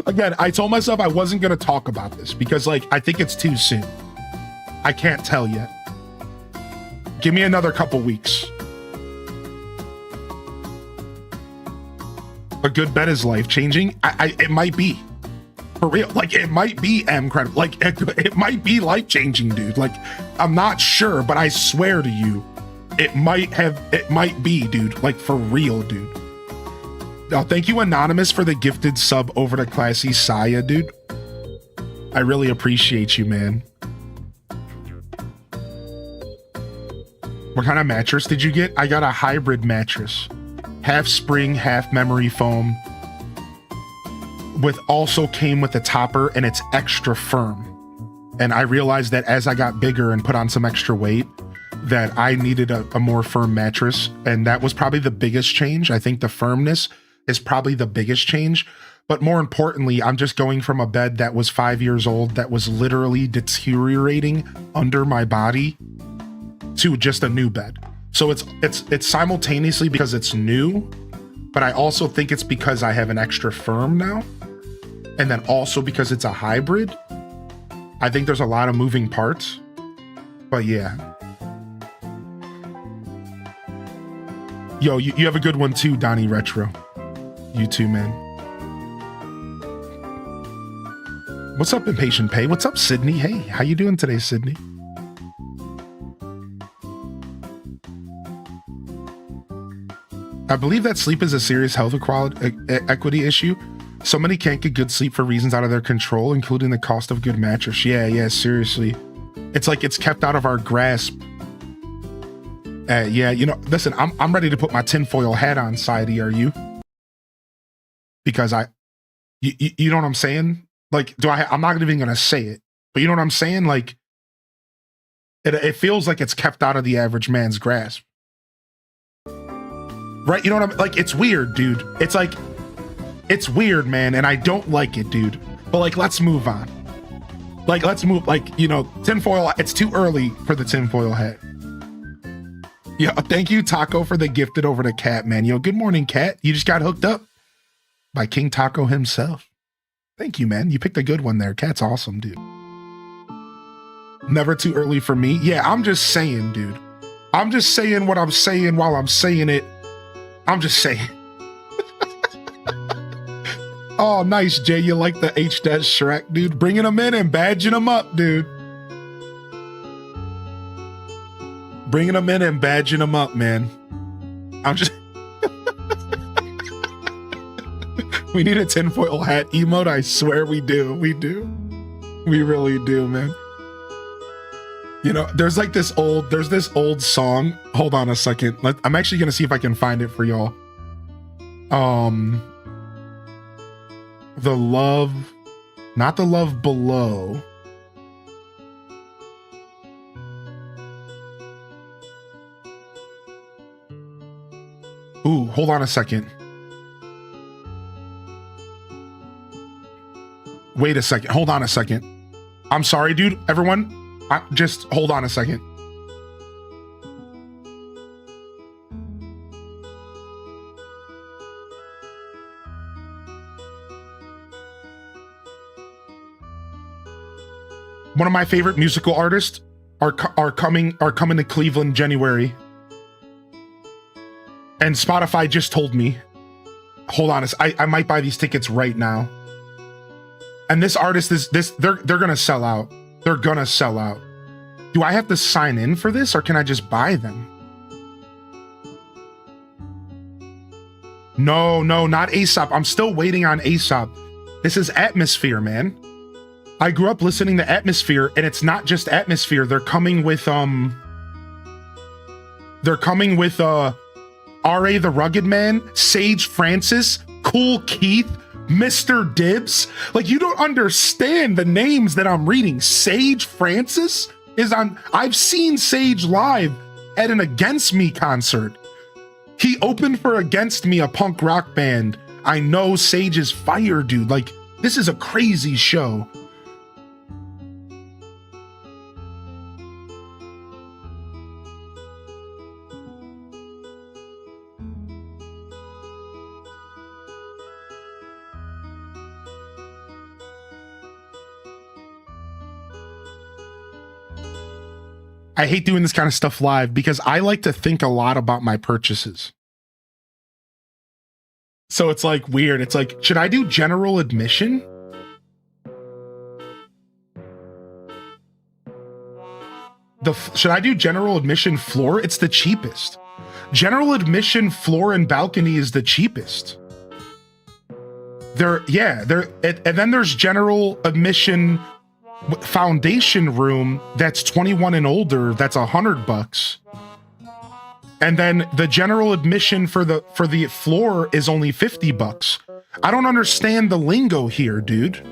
Again, I told myself I wasn't going to talk about this because like, I think it's too soon. I can't tell yet. Give me another couple weeks. A good bed is life-changing. It might be. For real. Like, it might be incredible. Like, it might be life-changing, dude. Like, I'm not sure, but I swear to you, it might be, dude. Like, for real, dude. Thank you, Anonymous, for the gifted sub over to Classy Saya, dude. I really appreciate you, man. What kind of mattress did you get? I got a hybrid mattress. Half spring, half memory foam. Also came with a topper and it's extra firm. And I realized that as I got bigger and put on some extra weight, that I needed a more firm mattress. And that was probably the biggest change. I think the firmness is probably the biggest change. But more importantly, I'm just going from a bed that was 5 years old, that was literally deteriorating under my body, to just a new bed. So it's simultaneously because it's new, but I also think it's because I have an extra firm now. And then also because it's a hybrid. I think there's a lot of moving parts. But yeah. Yo, you have a good one too, Donnie Retro. You too, man. What's up, Impatient Pay? What's up, Sydney? Hey, how you doing today, Sydney? I believe that sleep is a serious health equity issue. So many can't get good sleep for reasons out of their control, including the cost of good mattress. Yeah, seriously. It's like it's kept out of our grasp. Yeah, you know, listen, I'm ready to put my tinfoil hat on, Sidey, are you? Because you know what I'm saying? Like, I'm not even gonna say it, but you know what I'm saying? Like, it feels like it's kept out of the average man's grasp. Right? You know what I'm like? It's weird, dude. It's like, it's weird, man, and I don't like it, dude. But like, let's move on. Like, let's move, like, you know, tinfoil, it's too early for the tinfoil hat. Yeah, thank you, Taco, for the gifted over to Cat, man. Yo, good morning, Cat. You just got hooked up by King Taco himself. Thank you, man. You picked a good one there. Cat's awesome, dude. Never too early for me. Yeah, I'm just saying, dude. I'm just saying what I'm saying while I'm saying it. I'm just saying. Oh, nice, Jay. You like the H-Shrek, dude? Bringing them in and badging them up, dude. Bringing them in and badging them up, man. I'm just... We need a tinfoil hat emote. I swear we do. We do. We really do, man. You know, there's this old song. Hold on a second. I'm actually going to see if I can find it for y'all. The Love, not The Love Below. Ooh, hold on a second. Wait a second. Hold on a second. I'm sorry, dude. Everyone, just hold on a second. One of my favorite musical artists are coming to Cleveland January. And Spotify just told me. Hold on, I might buy these tickets right now. And this artist they're gonna sell out. They're gonna sell out. Do I have to sign in for this or can I just buy them? No, not Aesop. I'm still waiting on Aesop. This is Atmosphere, man. I grew up listening to Atmosphere, and it's not just Atmosphere. They're coming with R.A. the Rugged Man, Sage Francis, Cool Keith, Mr. Dibbs. Like, you don't understand the names that I'm reading. Sage Francis is on. I've seen Sage live at an Against Me concert. He opened for Against Me, a punk rock band. I know Sage is fire, dude. Like, this is a crazy show. I hate doing this kind of stuff live because I like to think a lot about my purchases. So it's like weird. It's like, should I do general admission? Should I do general admission floor? It's the cheapest. General admission floor and balcony is the cheapest. And then there's general admission foundation room that's 21 and older, that's $100. And then the general admission for the floor is only $50. I don't understand the lingo here, dude.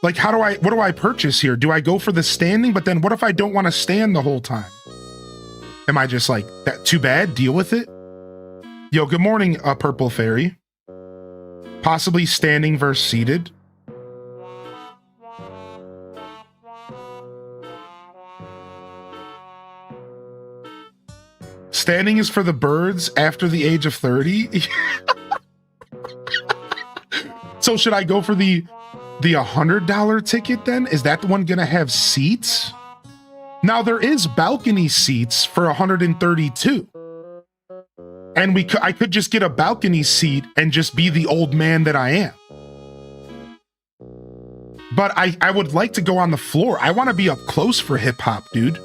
Like, what do I purchase here? Do I go for the standing? But then what if I don't want to stand the whole time? Am I just like, that too bad, deal with it? Yo, good morning, Purple Fairy. Possibly standing versus seated. Standing is for the birds after the age of 30. So should I go for the $100 ticket then? Is that the one gonna have seats? Now there is balcony seats for 132. And I could just get a balcony seat and just be the old man that I am. But I would like to go on the floor. I want to be up close for hip hop, dude.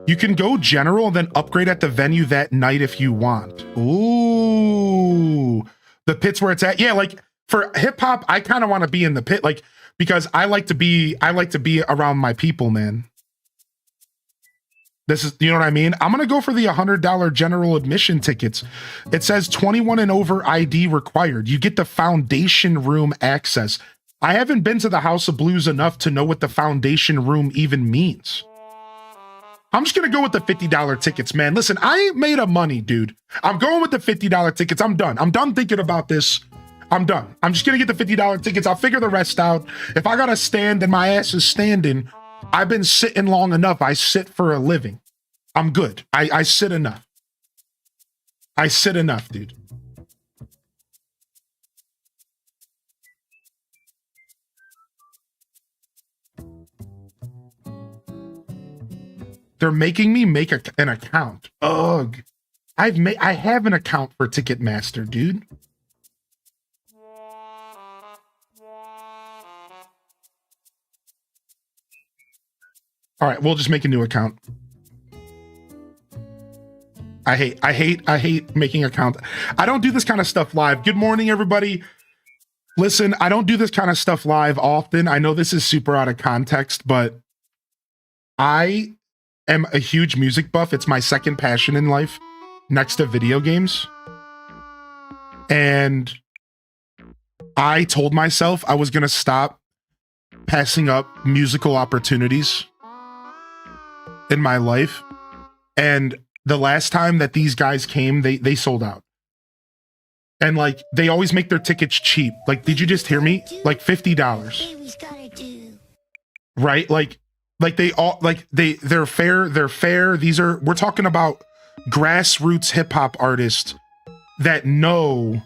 You can go general and then upgrade at the venue that night if you want. Ooh, the pit's where it's at. Yeah, like for hip hop, I kind of want to be in the pit, like, because I like to be around my people, man. This is, you know what I mean? I'm going to go for the $100 general admission tickets. It says 21 and over ID required. You get the foundation room access. I haven't been to the House of Blues enough to know what the foundation room even means. I'm just going to go with the $50 tickets, man. Listen, I ain't made of money, dude. I'm going with the $50 tickets. I'm done. I'm done thinking about this. I'm done. I'm just going to get the $50 tickets. I'll figure the rest out. If I got to stand and my ass is standing, I've been sitting long enough. I sit for a living. I'm good. I sit enough. I sit enough, dude. They're making me make an account. Ugh. I have an account for Ticketmaster, dude. All right, we'll just make a new account. I hate making accounts. I don't do this kind of stuff live. Good morning, everybody. Listen, I don't do this kind of stuff live often. I know this is super out of context, but I am a huge music buff. It's my second passion in life, next to video games. And I told myself I was going to stop passing up musical opportunities in my life. And the last time that these guys came, they sold out. And like, they always make their tickets cheap. Like, did you just hear me? Like $50. Right? Like they all, like they're fair. We're talking about grassroots hip hop artists that know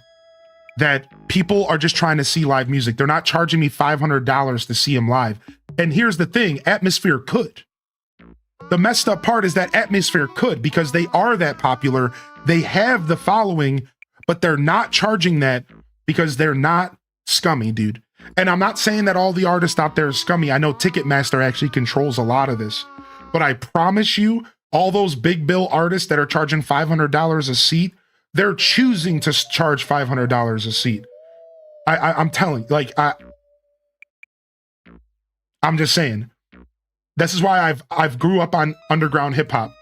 that people are just trying to see live music. They're not charging me $500 to see them live. And here's the thing, Atmosphere could. The messed up part is that Atmosphere could, because they are that popular. They have the following, but they're not charging that because they're not scummy, dude. And I'm not saying that all the artists out there are scummy. I know Ticketmaster actually controls a lot of this, but I promise you, all those big bill artists that are charging $500 a seat, they're choosing to charge $500 a seat. I'm telling, like, I'm just saying. This is why I've grew up on underground hip hop,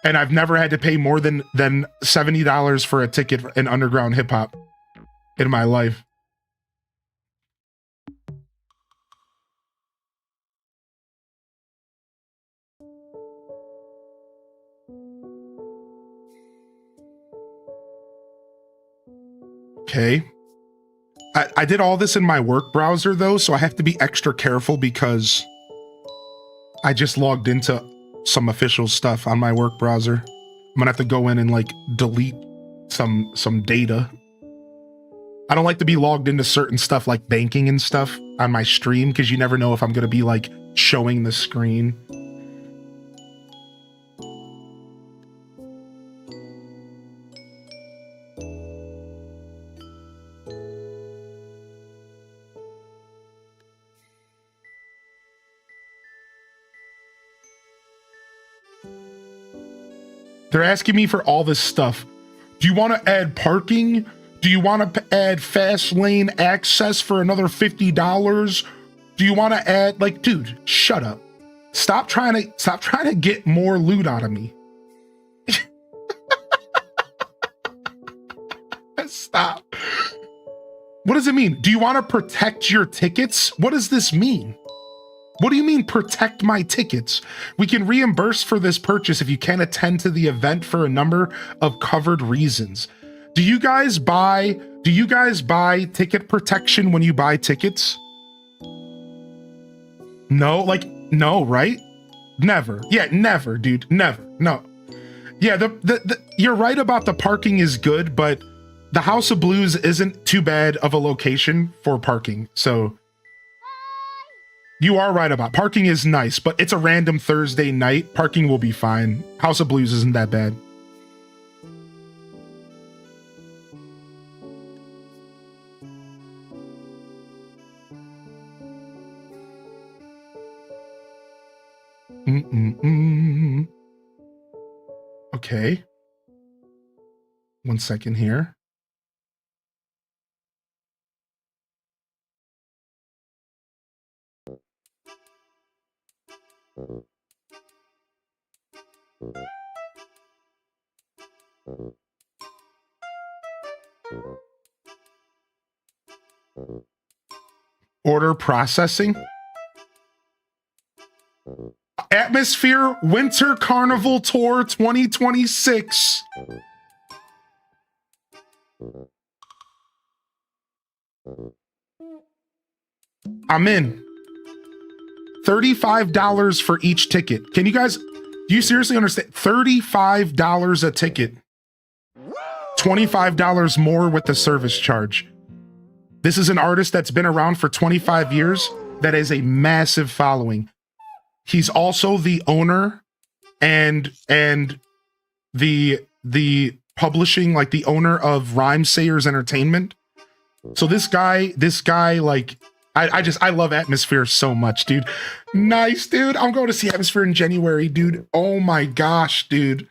and I've never had to pay more than $70 for a ticket in underground hip hop in my life. Okay. I did all this in my work browser though, so I have to be extra careful because I just logged into some official stuff on my work browser. I'm gonna have to go in and like delete some data. I don't like to be logged into certain stuff like banking and stuff on my stream because you never know if I'm gonna be like showing the screen. They're asking me for all this stuff. Do you want to add parking? Do you want to add fast lane access for another $50? Do you want to add, like, dude, shut up. Stop trying to get more loot out of me. Stop. What does it mean? Do you want to protect your tickets? What does this mean? What do you mean protect my tickets? We can reimburse for this purchase if you can't attend to the event for a number of covered reasons. Do you guys buy ticket protection when you buy tickets? No, like, no, right? Never. Yeah, never, dude. Never. No. Yeah, you're right about the parking is good, but the House of Blues isn't too bad of a location for parking. So you are right about parking is nice, but it's a random Thursday night. Parking will be fine. House of Blues isn't that bad. Okay. 1 second here. Order processing. Atmosphere Winter Carnival Tour 2026. I'm in. $35 for each ticket. Can you guys, do you seriously understand? $35 a ticket. $25 more with the service charge. This is an artist that's been around for 25 years that has a massive following. He's also the owner and the publishing, like the owner of Rhymesayers Entertainment. So this guy, like, I love Atmosphere so much, dude. Nice, dude. I'm going to see Atmosphere in January, dude. Oh my gosh, dude.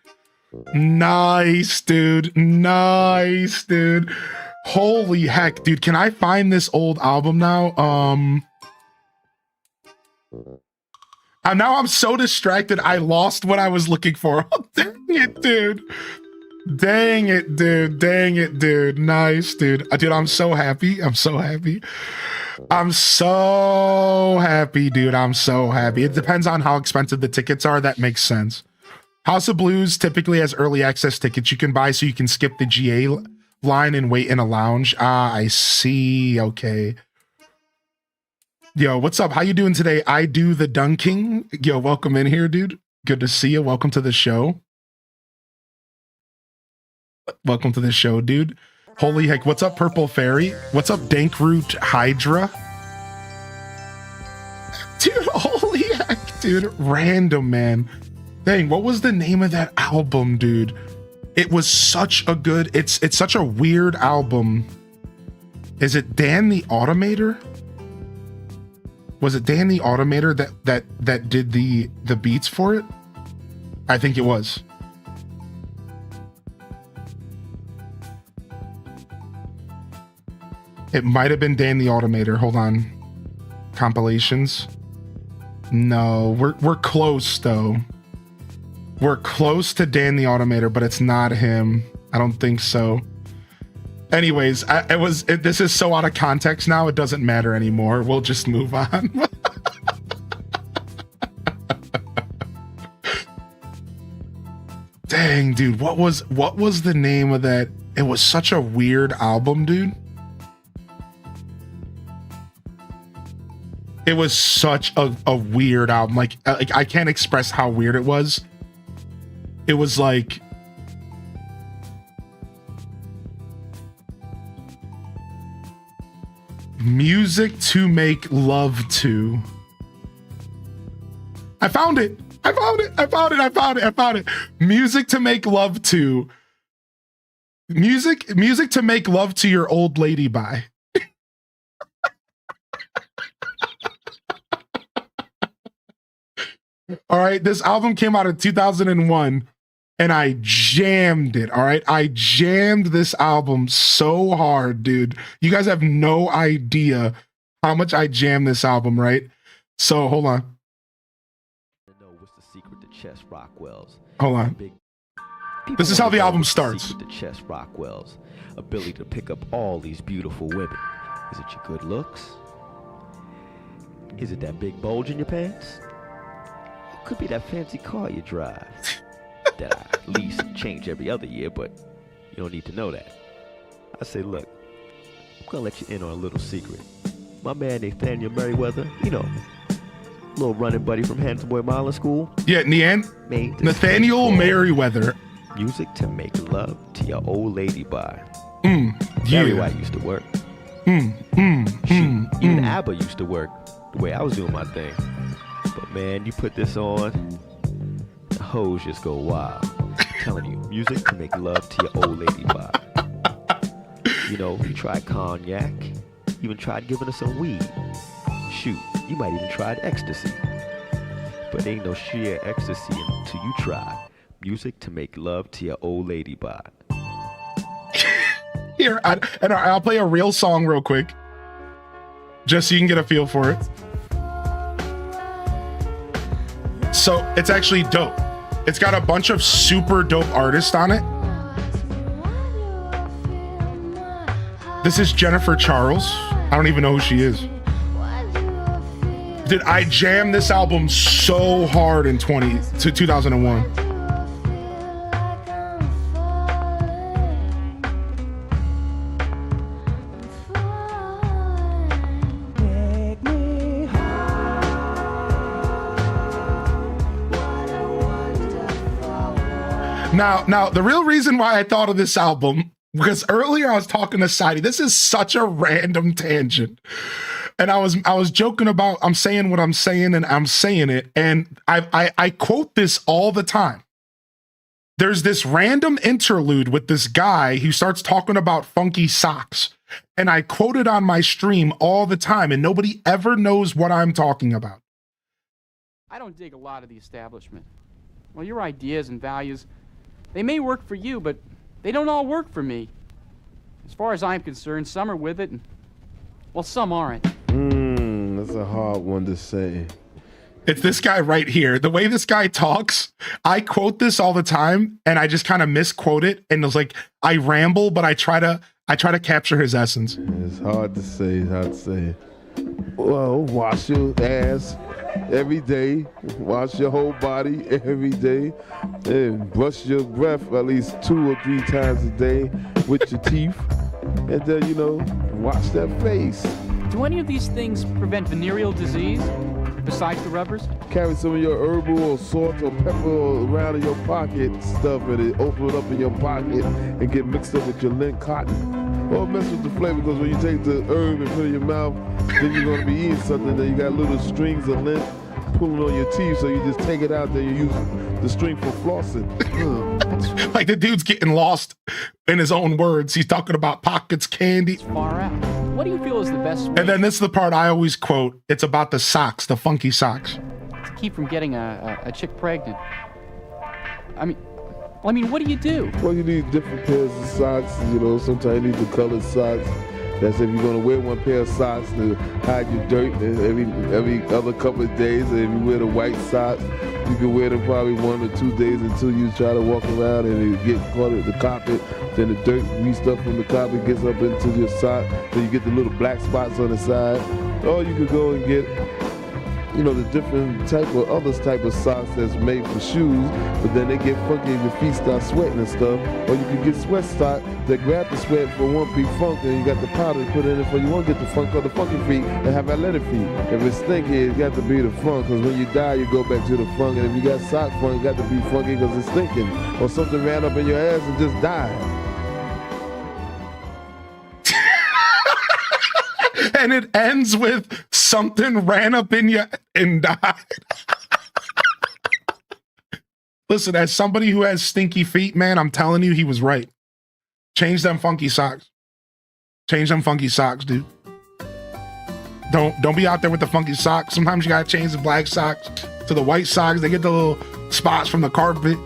Nice, dude. Nice, dude. Holy heck, dude. Can I find this old album now? Now I'm so distracted. I lost what I was looking for. Oh, dang it, dude. Dang it, dude. Dang it, dude. Nice, dude. Dude, I'm so happy. I'm so happy. I'm so happy, dude. I'm so happy. It depends on how expensive the tickets are. That makes sense. House of Blues typically has early access tickets you can buy so you can skip the GA line and wait in a lounge. Ah, I see. Okay. Yo, what's up? How you doing today? I do the Dunking. Yo, welcome in here, dude. Good to see you. Welcome to the show. Welcome to the show, dude. Holy heck. What's up, Purple Fairy? What's up, Dankroot Hydra? Dude, holy heck, dude. Random, man. Dang, what was the name of that album, dude? It was such a good, it's such a weird album. Is it Dan the Automator? Was it Dan the Automator that did the beats for it? I think it was. It might have been Dan the Automator. Hold on. Compilations. No, we're close though. We're close to Dan the Automator, but it's not him. I don't think so. Anyways, this is so out of context now, it doesn't matter anymore. We'll just move on. Dang, dude, what was the name of that? It was such a weird album, dude. It was such a weird album. Like I can't express how weird it was. It was like music to make love to. I found it. Music to make love to. Music to make love to your old lady by. All right, this album came out in 2001 and I jammed it. All right, I jammed this album so hard, dude. You guys have no idea how much I jammed this album, right? So hold on. What's the secret to Chess Rockwell's? Hold on. This is how the album starts. The Chess Rockwell's ability to pick up all these beautiful women. Is it your good looks? Is it that big bulge in your pants? Could be that fancy car you drive that I lease and change every other year, but you don't need to know that. I say, look, I'm gonna let you in on a little secret. My man Nathaniel Merriweather, you know, little running buddy from Handsome Boy Modeling School. Yeah, made this Nathaniel thing called Merriweather. Music to Make Love to Your Old Lady by. Yeah. Barry White used to work. Even ABBA used to work the way I was doing my thing. But man, you put this on, the hoes just go wild. I'm telling you, music to make love to your old lady by. You know, you tried cognac, even tried giving her some weed. Shoot, you might even tried ecstasy. But ain't no sheer ecstasy until you try music to make love to your old lady by. Here, I'll play a real song real quick, just so you can get a feel for it. So it's actually dope. It's got a bunch of super dope artists on it. This is Jennifer Charles. I don't even know who she is. Dude, I jammed this album so hard in 2001. Now, the real reason why I thought of this album, because earlier I was talking to Sadie. This is such a random tangent. And I was joking about I'm saying what I'm saying and I'm saying it. And I quote this all the time. There's this random interlude with this guy who starts talking about funky socks. And I quote it on my stream all the time, and nobody ever knows what I'm talking about. I don't dig a lot of the establishment. Well, your ideas and values, they may work for you, but they don't all work for me. As far as I'm concerned, some are with it, and, well, some aren't. That's a hard one to say. It's this guy right here. The way this guy talks, I quote this all the time, and I just kind of misquote it, and it's like I ramble, but I try to capture his essence. It's hard to say. Well, wash your ass every day, wash your whole body every day, and brush your breath at least 2 or 3 times a day with your teeth, and then, you know, wash that face. Do any of these things prevent venereal disease, besides the rubbers? Carry some of your herbal or salt or pepper around in your pocket stuff, and it open it up in your pocket and get mixed up with your lint cotton. Or mess with the flavor, because when you take the herb and put it in your mouth, then you're going to be eating something, then you got little strings of lint pulling on your teeth, so you just take it out there, you use the string for flossing. Like the dude's getting lost in his own words. He's talking about pockets, candy. It's far out. What do you feel is the best way And then this is the part I always quote. It's about the socks, the funky socks. to keep from getting a chick pregnant? I mean, what do you do? Well, you need different pairs of socks, you know, sometimes you need the colored socks. That's if you're gonna wear one pair of socks to hide your dirt every other couple of days. And if you wear the white socks, you can wear them probably 1 or 2 days until you try to walk around and it get caught in the carpet. Then the dirt greased up from the carpet gets up into your sock. Then you get the little black spots on the side. Or you could go and get, you know, the different type of socks that's made for shoes, but then they get funky and your feet start sweating and stuff. Or you can get sweat socks that grab the sweat for one big funk, and you got the powder to put in it for you won't get the funk or the funky feet and have athletic feet. If it's stinky, it's got to be the funk, because when you die, you go back to the funk. And if you got sock funk, it got to be funky because it's stinking. Or something ran up in your ass and just died. And it ends with something ran up in you and died. Listen, as somebody who has stinky feet, man, I'm telling you, he was right. Change them funky socks. Change them funky socks, dude. Don't be out there with the funky socks. Sometimes you gotta change the black socks to the white socks. They get the little spots from the carpet.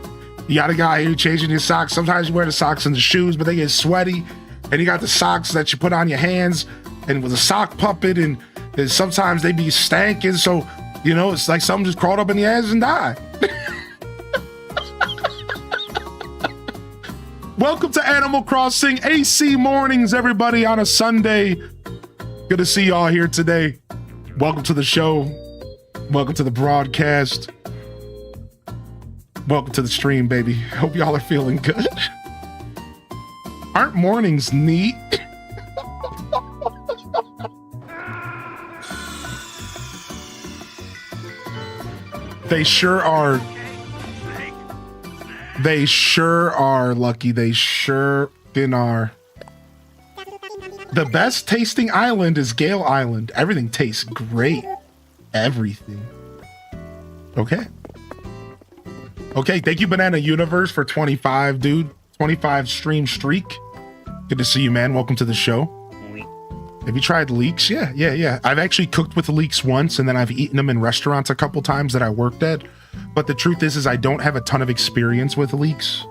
You got a guy here changing your socks. Sometimes you wear the socks in the shoes, but they get sweaty. And you got the socks that you put on your hands and with a sock puppet, and sometimes they be stanking. So, you know, it's like something just crawled up in the ass and died. Welcome to Animal Crossing AC Mornings, everybody, on a Sunday. Good to see y'all here today. Welcome to the show. Welcome to the broadcast. Welcome to the stream, baby. Hope y'all are feeling good. Aren't mornings neat? They sure are. They sure are, Lucky. They sure are. The best tasting island is Gale Island. Everything tastes great. Everything. Okay. Okay, thank you, Banana Universe, for 25, dude. 25 stream streak. Good to see you, man. Welcome to the show. Have you tried leeks? Yeah. I've actually cooked with leeks once, and then I've eaten them in restaurants a couple times that I worked at. But the truth is I don't have a ton of experience with leeks.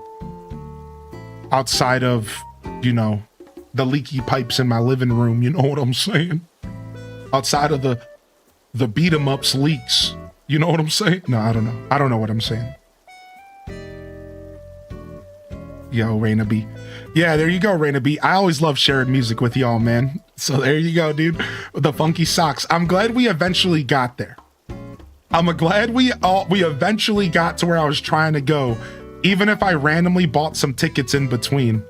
Outside of, you know, the leaky pipes in my living room, you know what I'm saying? Outside of the beat 'em ups leaks. You know what I'm saying? No, I don't know. I don't know what I'm saying. Yo, Raina B. Yeah, there you go, Raina B. I always love sharing music with y'all, man. So there you go, dude. The funky socks. I'm glad we eventually got there. I'm glad we eventually got to where I was trying to go, even if I randomly bought some tickets in between.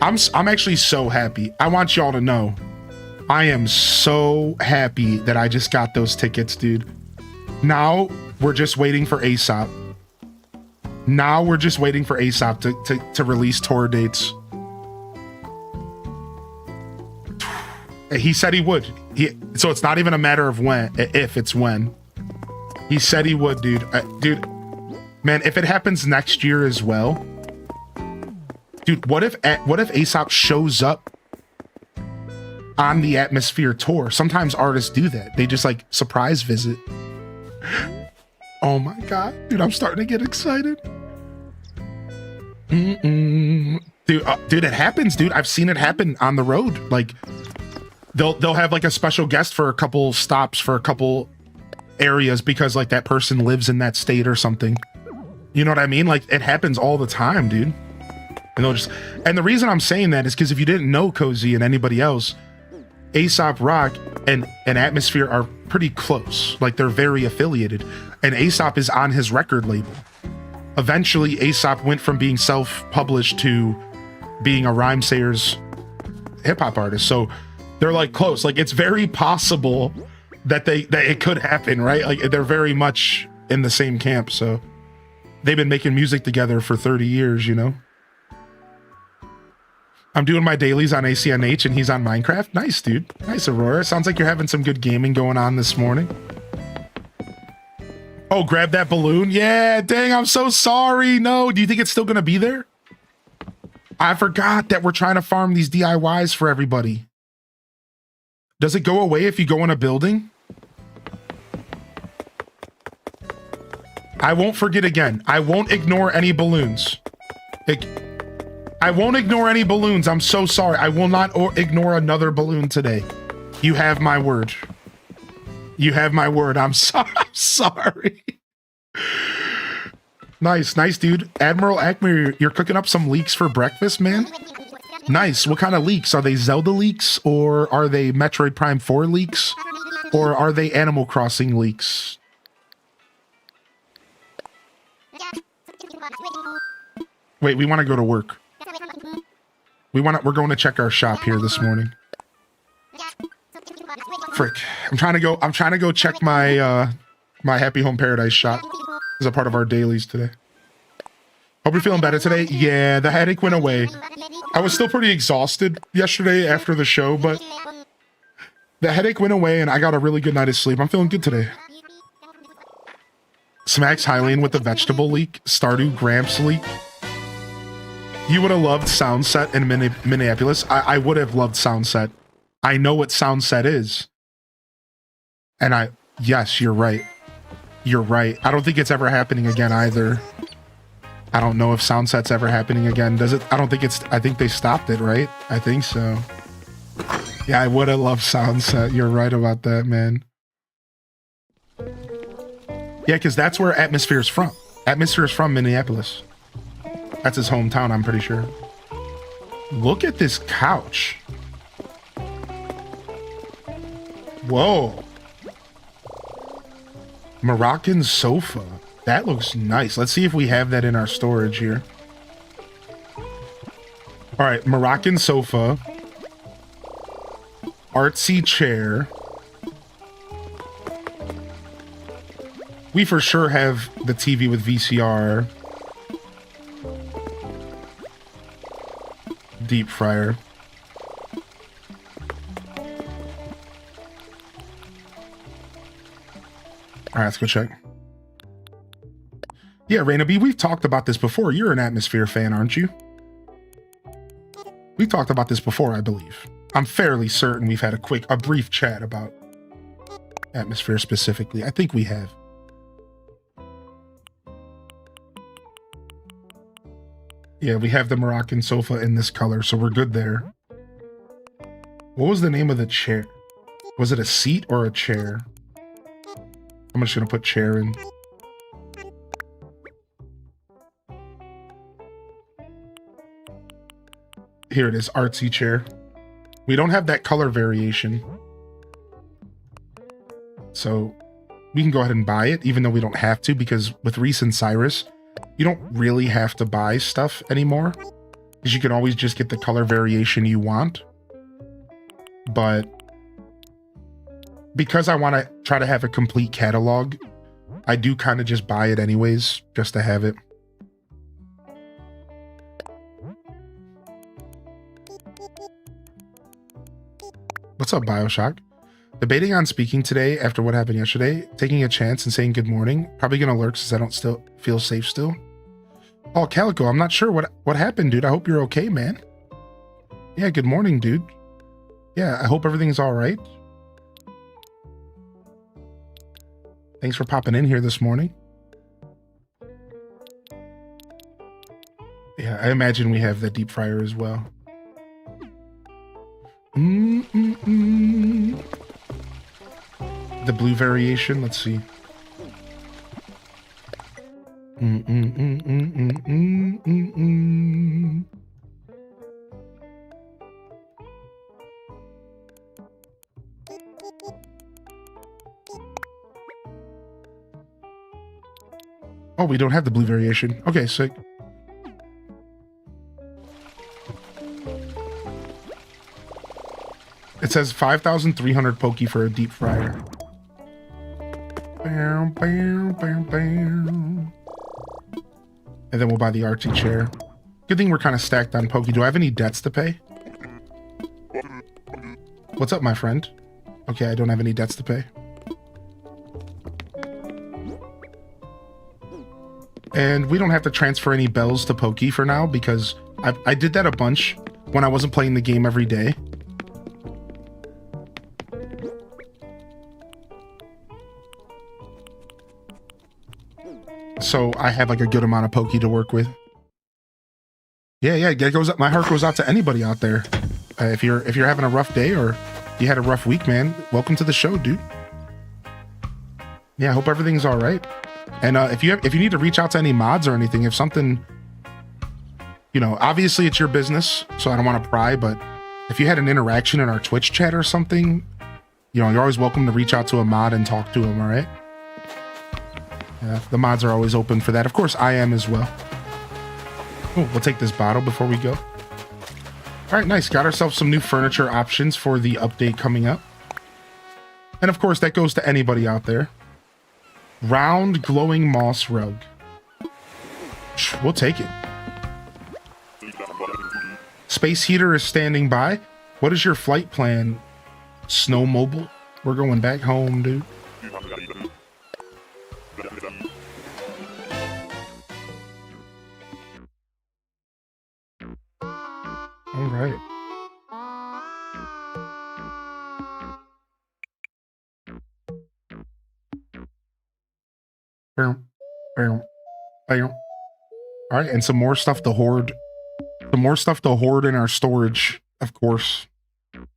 I'm actually so happy. I want y'all to know. I am so happy that I just got those tickets, dude. Now we're just waiting for Aesop. Now we're just waiting for Aesop to release tour dates. He said he would. So it's not even a matter of when, if it's when. He said he would, dude. Dude, man, if it happens next year as well, dude, what if Aesop shows up on the Atmosphere tour? Sometimes artists do that. They just like surprise visit. Oh my God, dude, I'm starting to get excited. Dude, dude, it happens, dude. I've seen it happen on the road. Like, they'll have like a special guest for a couple stops for a couple areas because like that person lives in that state or something. You know what I mean? Like, it happens all the time, dude. And the reason I'm saying that is because if you didn't know, Cozy and anybody else, Aesop Rock and Atmosphere are pretty close. Like, they're very affiliated. And Aesop is on his record label. Eventually, Aesop went from being self-published to being a Rhymesayers hip-hop artist. So they're like close. Like, it's very possible that it could happen, right? Like, they're very much in the same camp. So they've been making music together for 30 years, you know? I'm doing my dailies on ACNH and he's on Minecraft. Nice, dude. Nice, Aurora. Sounds like you're having some good gaming going on this morning. Oh, grab that balloon. Yeah, dang, I'm so sorry. No, do you think it's still going to be there? I forgot that we're trying to farm these DIYs for everybody. Does it go away if you go in a building? I won't forget again. I won't ignore any balloons. I won't ignore any balloons. I'm so sorry. I will not ignore another balloon today. You have my word. You have my word. I'm sorry. Nice, dude. Admiral Acme, you're cooking up some leeks for breakfast, man? Nice. What kind of leeks? Are they Zelda leeks? Or are they Metroid Prime 4 leeks? Or are they Animal Crossing leeks? Wait, we want to go to work. We're going to check our shop here this morning. Frick. I'm trying to go check my my Happy Home Paradise shop as a part of our dailies today. Hope you're feeling better today. Yeah, the headache went away. I was still pretty exhausted yesterday after the show, but the headache went away and I got a really good night of sleep. I'm feeling good today. Smacks Hylian with the vegetable leak. Stardew Gramps leak. You would have loved Soundset in Minneapolis. I would have loved Soundset. I know what Soundset is. And yes, you're right. You're right. I don't think it's ever happening again either. I don't know if Soundset's ever happening again. Does it? I think they stopped it, right? I think so. Yeah, I would have loved Soundset. You're right about that, man. Yeah, because that's where Atmosphere's from. Atmosphere's from Minneapolis. That's his hometown, I'm pretty sure. Look at this couch. Whoa. Moroccan sofa. That looks nice. Let's see if we have that in our storage here. All right, Moroccan sofa, artsy chair. We for sure have the TV with VCR. Deep fryer. All right, let's go check. Yeah, Raina B, we've talked about this before. You're an Atmosphere fan, aren't you? We talked about this before, I believe. I'm fairly certain we've had a brief chat about Atmosphere specifically. I think we have. Yeah, we have the Moroccan sofa in this color, so we're good there. What was the name of the chair? Was it a seat or a chair? I'm just gonna put chair in. Here it is, artsy chair. We don't have that color variation. So we can go ahead and buy it, even though we don't have to, because with Reese and Cyrus, you don't really have to buy stuff anymore, because you can always just get the color variation you want. But because I want to try to have a complete catalog, I do kind of just buy it anyways, just to have it. What's up, Bioshock? Debating on speaking today after what happened yesterday, taking a chance and saying good morning. Probably gonna lurk since I don't still feel safe still. Oh, Calico, I'm not sure what happened, dude. I hope you're okay, man. Yeah, good morning, dude. Yeah, I hope everything's all right. Thanks for popping in here this morning. Yeah, I imagine we have the deep fryer as well. The blue variation, let's see. Oh, we don't have the blue variation. Okay, sick. It says 5,300 Poke for a deep fryer. Bam, bam, bam, bam. And then we'll buy the artsy chair. Good thing we're kind of stacked on Poke. Do I have any debts to pay? What's up, my friend? Okay, I don't have any debts to pay. And we don't have to transfer any bells to Poke for now, because I did that a bunch when I wasn't playing the game every day. So I have like a good amount of Poke to work with. Yeah, that goes up. My heart goes out to anybody out there. If you're having a rough day or you had a rough week, man, welcome to the show, dude. Yeah, I hope everything's all right. And if you need to reach out to any mods or anything, if something, you know, obviously it's your business, so I don't want to pry, but if you had an interaction in our Twitch chat or something, you know, you're always welcome to reach out to a mod and talk to him, all right? Yeah, the mods are always open for that. Of course, I am as well. Oh, we'll take this bottle before we go. All right, nice. Got ourselves some new furniture options for the update coming up. And of course, that goes to anybody out there. Round glowing moss rug. We'll take it. Space heater is standing by. What is your flight plan, Snowmobile? We're going back home, dude. All right. All right, and some more stuff to hoard. Some more stuff to hoard in our storage, of course,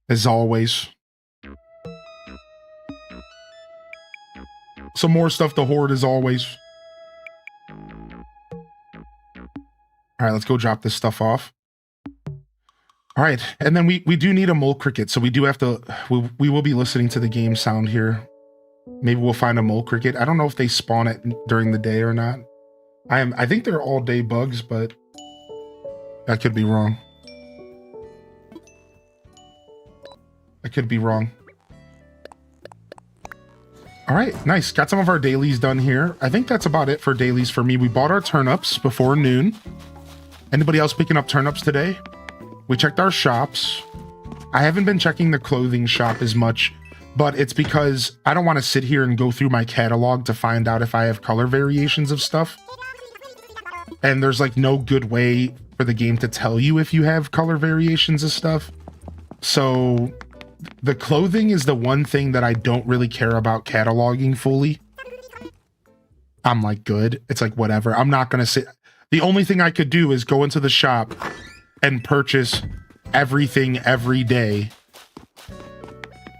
as always. Some more stuff to hoard as always. All right, let's go drop this stuff off. All right, and then we do need a mole cricket, so we do have to, we will be listening to the game sound here. Maybe we'll find a mole cricket. I don't know if they spawn it during the day or not. I think they're all day bugs, but I could be wrong. I could be wrong. All right, nice. Got some of our dailies done here. I think that's about it for dailies for me. We bought our turnips before noon. Anybody else picking up turnips today? We checked our shops. I haven't been checking the clothing shop as much, but it's because I don't want to sit here and go through my catalog to find out if I have color variations of stuff. And there's like no good way for the game to tell you if you have color variations of stuff. So the clothing is the one thing that I don't really care about cataloging fully. I'm like, good. It's like, whatever. I'm not going to sit. The only thing I could do is go into the shop and purchase everything every day.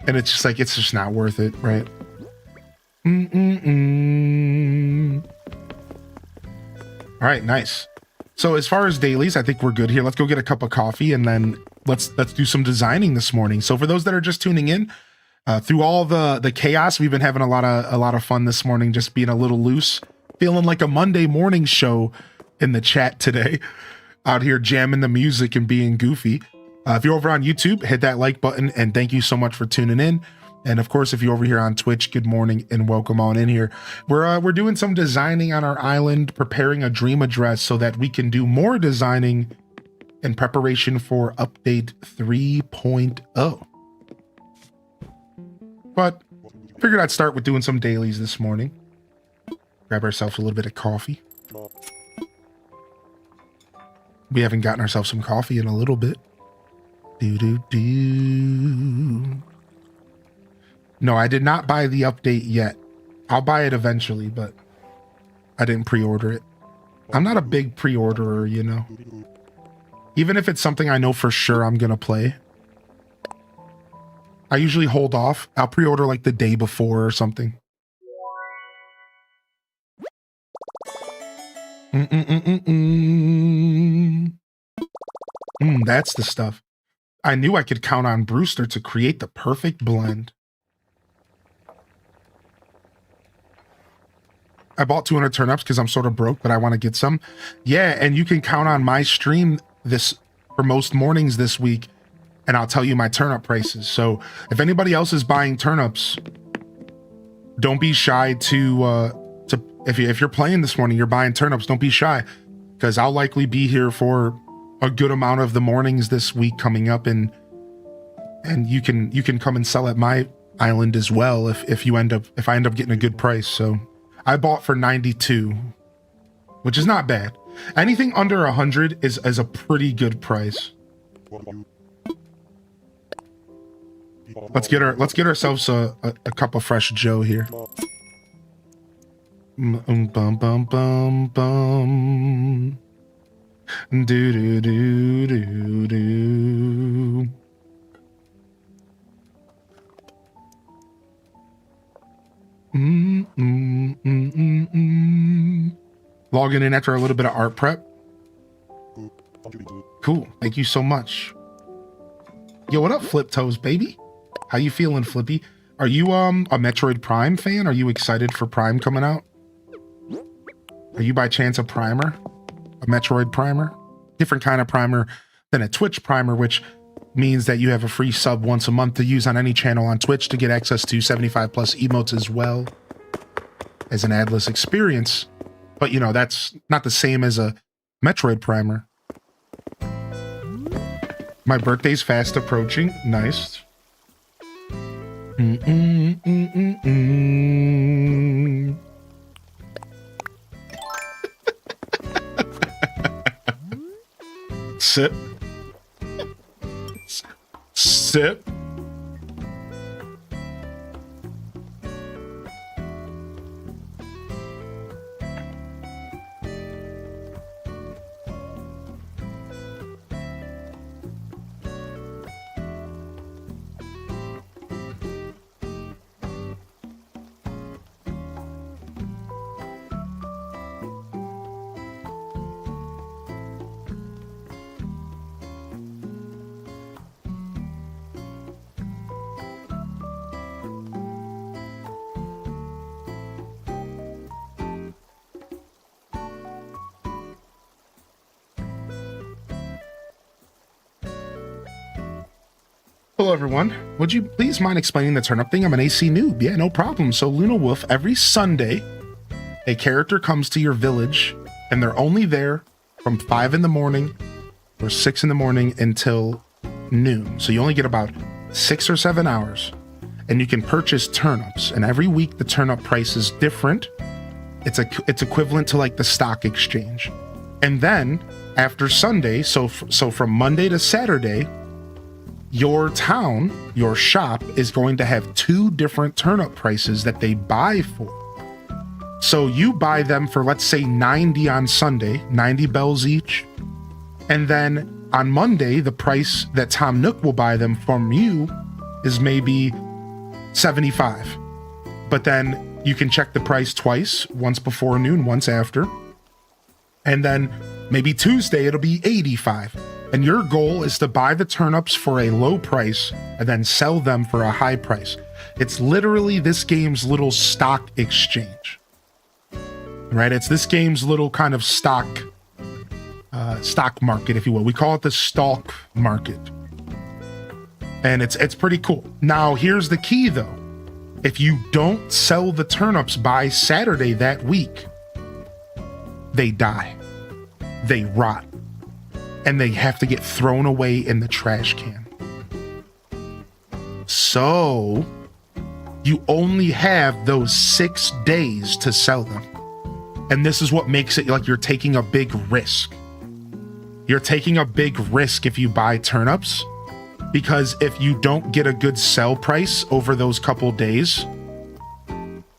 And it's just like, it's just not worth it, right? All right, nice. So as far as dailies, I think we're good here. Let's go get a cup of coffee and then let's do some designing this morning. So for those that are just tuning in, through all the chaos, we've been having a lot of fun this morning, just being a little loose, feeling like a Monday morning show in the chat today, out here jamming the music and being goofy. If you're over on YouTube, hit that like button and thank you so much for tuning in. And of course, if you're over here on Twitch, good morning and welcome on in here. We're doing some designing on our island, preparing a dream address so that we can do more designing in preparation for update 3.0. But figured I'd start with doing some dailies this morning. Grab ourselves a little bit of coffee. We haven't gotten ourselves some coffee in a little bit. No, I did not buy the update yet. I'll buy it eventually, but I didn't pre-order it. I'm not a big pre-orderer, you know. Even if it's something I know for sure I'm gonna play, I usually hold off. I'll pre-order like the day before or something. That's the stuff. I knew I could count on Brewster to create the perfect blend. I bought 200 turnips because I'm sort of broke, but I want to get some. Yeah, and you can count on my stream this for most mornings this week, and I'll tell you my turnip prices. So if anybody else is buying turnips, don't be shy to if you're playing this morning, you're buying turnips, don't be shy, because I'll likely be here for a good amount of the mornings this week coming up, and you can come and sell at my island as well if I end up getting a good price. So I bought for 92, which is not bad. Anything under 100 is a pretty good price. Let's get ourselves a cup of fresh Joe here. Bum bum bum bum. Do do do do do. Logging in after a little bit of art prep. Cool. Thank you so much. Yo, what up, Flip Toes, baby? How you feeling, Flippy? Are you a Metroid Prime fan? Are you excited for Prime coming out? Are you by chance a primer? A Metroid primer? Different kind of primer than a Twitch primer, which means that you have a free sub once a month to use on any channel on Twitch to get access to 75 plus emotes as well as an adless experience. But you know, that's not the same as a Metroid primer. My birthday's fast approaching. Nice. Sip. Sip. Hello, everyone. Would you please mind explaining the turnip thing? I'm an AC noob. Yeah, no problem. So, Luna Wolf, every Sunday, a character comes to your village, and they're only there from 5 in the morning or 6 in the morning until noon. So, you only get about 6 or 7 hours, and you can purchase turnips. And every week, the turnip price is different. It's equivalent to like the stock exchange. And then after Sunday, so from Monday to Saturday, your town, your shop is going to have 2 different turnip prices that they buy for. So you buy them for, let's say, 90 on Sunday, 90 bells each. And then on Monday, the price that Tom Nook will buy them from you is maybe 75. But then you can check the price twice, once before noon, once after. And then maybe Tuesday, it'll be 85. And your goal is to buy the turnips for a low price and then sell them for a high price. It's literally this game's little stock exchange, right? It's this game's little kind of stock market, if you will. We call it the stalk market. And it's pretty cool. Now, here's the key, though. If you don't sell the turnips by Saturday that week, they die. They rot. And they have to get thrown away in the trash can. So, you only have those 6 days to sell them. And this is what makes it like you're taking a big risk. You're taking a big risk if you buy turnips, because if you don't get a good sell price over those couple days,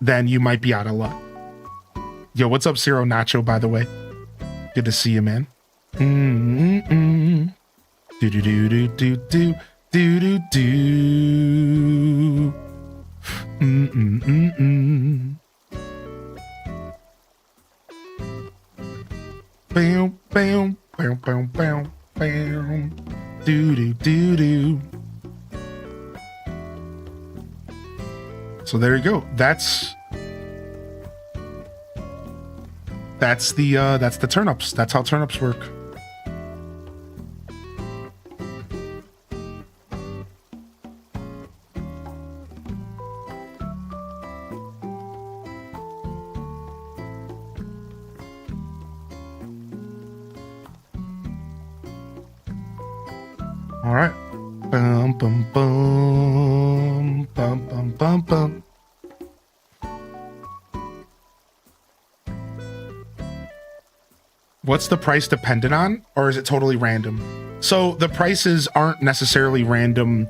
then you might be out of luck. Yo, what's up, Ciro Nacho, by the way? Good to see you, man. Do do do do do do do do do. Bam bam bam bam bam bam. Do do do do. So there you go. That's the turnips. That's how turnips work. All right. Bum bum bum bum bum bum bum. What's the price dependent on, or is it totally random? So the prices aren't necessarily random.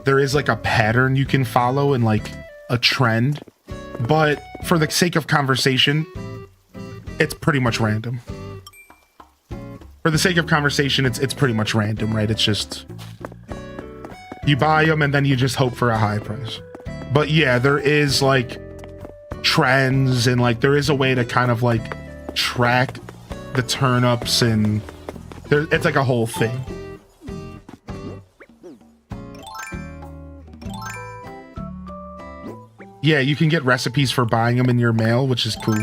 There is like a pattern you can follow and like a trend, but for the sake of conversation, it's pretty much random. For the sake of conversation, it's pretty much random, right? It's just you buy them and then you just hope for a high price. But yeah, there is like trends and like there is a way to kind of like track the turnips, and it's like a whole thing. Yeah, you can get recipes for buying them in your mail, which is cool.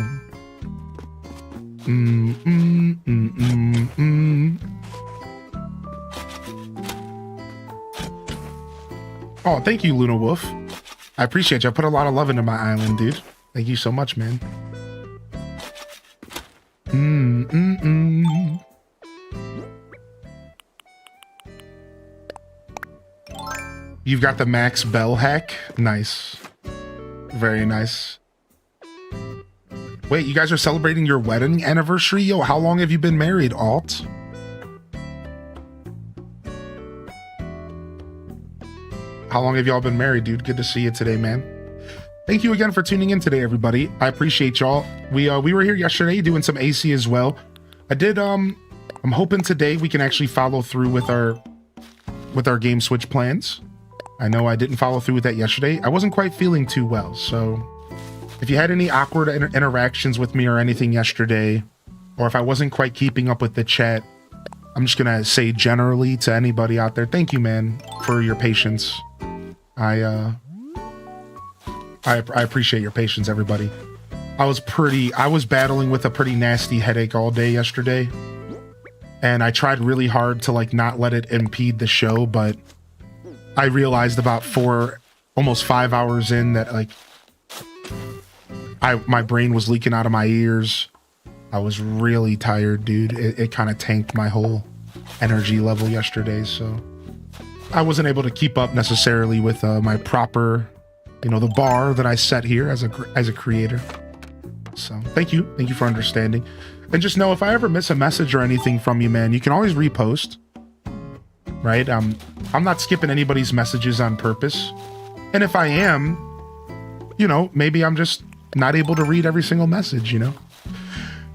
Oh, thank you, Luna Wolf. I appreciate you. I put a lot of love into my island, dude. Thank you so much, man. You've got the Max Bell hack. Nice. Very nice. Wait, you guys are celebrating your wedding anniversary? Yo, how long have you been married, Alt? How long have y'all been married, dude? Good to see you today, man. Thank you again for tuning in today, everybody. I appreciate y'all. We were here yesterday doing some AC as well. I'm hoping today we can actually follow through with our game switch plans. I know I didn't follow through with that yesterday. I wasn't quite feeling too well, so if you had any awkward interactions with me or anything yesterday, or if I wasn't quite keeping up with the chat, I'm just gonna say generally to anybody out there, thank you, man, for your patience. I appreciate your patience, everybody. I was battling with a pretty nasty headache all day yesterday, and I tried really hard to like not let it impede the show, but I realized about almost 5 hours in that like my brain was leaking out of my ears. I was really tired, dude. It kind of tanked my whole energy level yesterday, so I wasn't able to keep up necessarily with my proper, the bar that I set here as a creator. So thank you for understanding. And just know if I ever miss a message or anything from you, man, you can always repost. Right? I'm not skipping anybody's messages on purpose. And if I am, maybe I'm just not able to read every single message,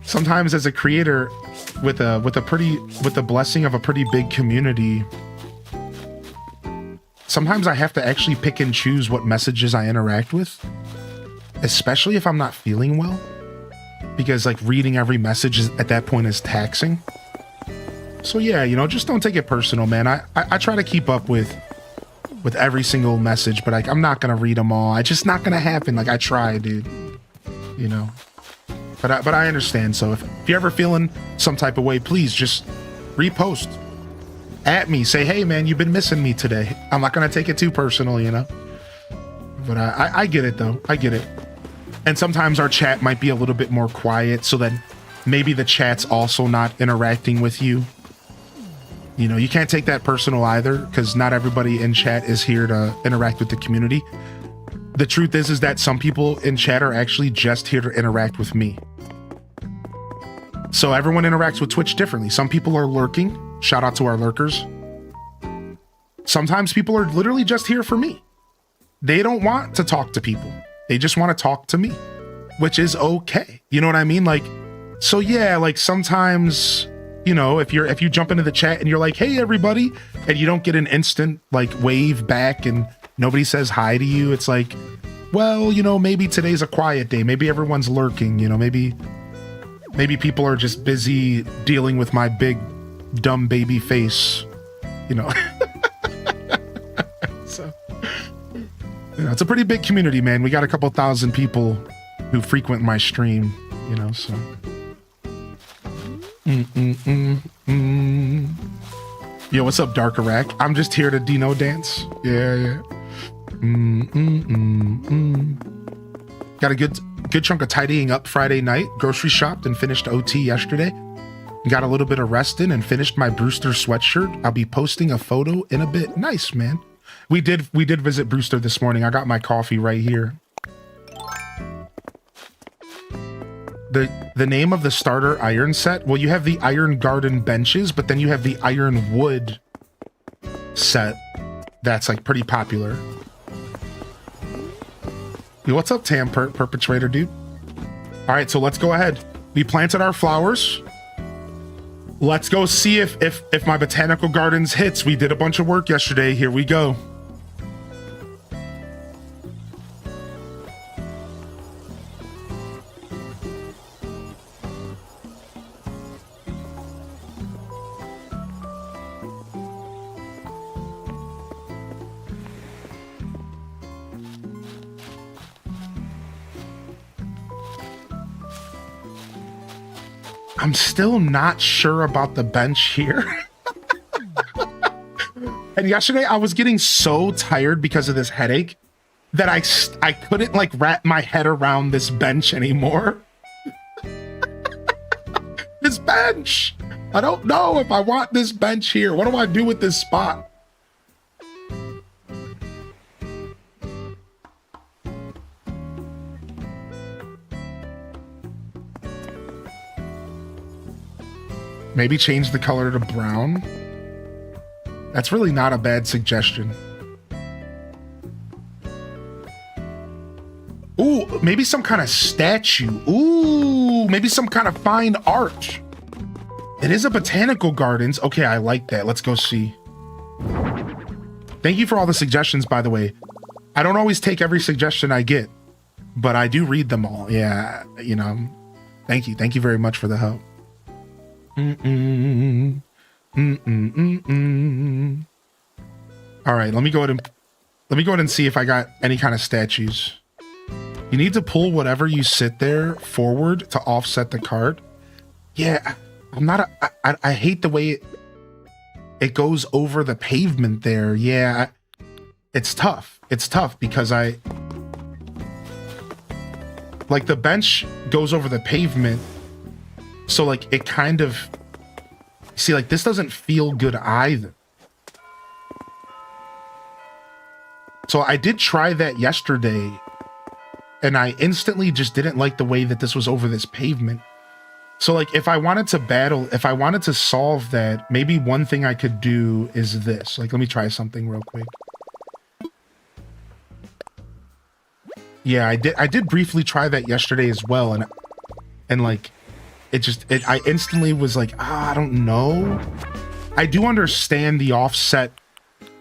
Sometimes as a creator with the blessing of a pretty big community, sometimes I have to actually pick and choose what messages I interact with, especially if I'm not feeling well, because like reading every message at that point is taxing. So yeah, just don't take it personal, man. I try to keep up with every single message, but I'm not gonna read them all. It's just not gonna happen. Like I try, dude. But I understand. So if you're ever feeling some type of way, please just repost at me. Say, hey man, you've been missing me today. I'm not gonna take it too personal, But I get it though. I get it. And sometimes our chat might be a little bit more quiet, so that maybe the chat's also not interacting with you. You can't take that personal either, because not everybody in chat is here to interact with the community. The truth is that some people in chat are actually just here to interact with me. So everyone interacts with Twitch differently. Some people are lurking. Shout out to our lurkers. Sometimes people are literally just here for me. They don't want to talk to people. They just want to talk to me, which is okay. You know what I mean? Like, so yeah, like sometimes, if you jump into the chat and you're like, hey everybody, and you don't get an instant like wave back and nobody says hi to you, it's like, well, maybe today's a quiet day. Maybe everyone's lurking, maybe people are just busy dealing with my big dumb baby face, So, it's a pretty big community, man. We got a couple thousand people who frequent my stream, so. Yo, what's up, Dark Iraq? I'm just here to Dino dance. Yeah. Got a good chunk of tidying up Friday night. Grocery shopped and finished OT yesterday. Got a little bit of rest in and finished my Brewster sweatshirt. I'll be posting a photo in a bit. Nice, man. We did visit Brewster this morning. I got my coffee right here. The name of the starter iron set, well, you have the Iron Garden benches, but then you have the Iron Wood set that's like pretty popular. Yo, what's up, Tam Perpetrator, dude? All right, so let's go ahead. We planted our flowers. Let's go see if my botanical gardens hits. We did a bunch of work yesterday. Here we go. I'm still not sure about the bench here. And yesterday I was getting so tired because of this headache that I couldn't like wrap my head around this bench anymore. This bench. I don't know if I want this bench here. What do I do with this spot? Maybe change the color to brown. That's really not a bad suggestion. Ooh, maybe some kind of statue. Ooh, maybe some kind of fine art. It is a botanical gardens. Okay, I like that. Let's go see. Thank you for all the suggestions, by the way. I don't always take every suggestion I get, but I do read them all. Yeah, you know, thank you. Thank you very much for the help. All right, let me go ahead and see if I got any kind of statues. You need to pull whatever you sit there forward to offset the card. Yeah, I hate the way it goes over the pavement there. Yeah, it's tough. It's tough because like the bench goes over the pavement. So like it kind of, see, like this doesn't feel good either. So I did try that yesterday and I instantly just didn't like the way that this was over this pavement. So like if I wanted to solve that, maybe one thing I could do is this. Like, let me try something real quick. Yeah, I did briefly try that yesterday as well, and like I instantly was like, I don't know. I do understand the offset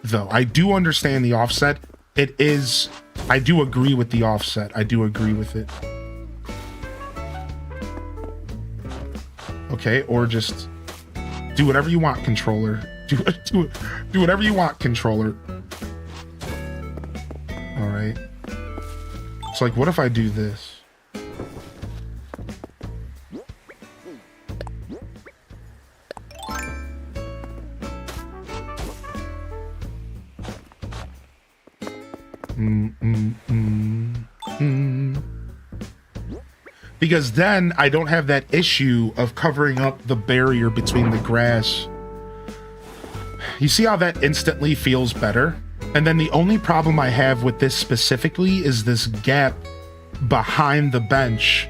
though. I do understand the offset. I do agree with the offset. I do agree with it. Okay, or just do whatever you want, controller. Do whatever you want, controller. All right. So like, what if I do this? Because then I don't have that issue of covering up the barrier between the grass. You see how that instantly feels better? And then the only problem I have with this specifically is this gap behind the bench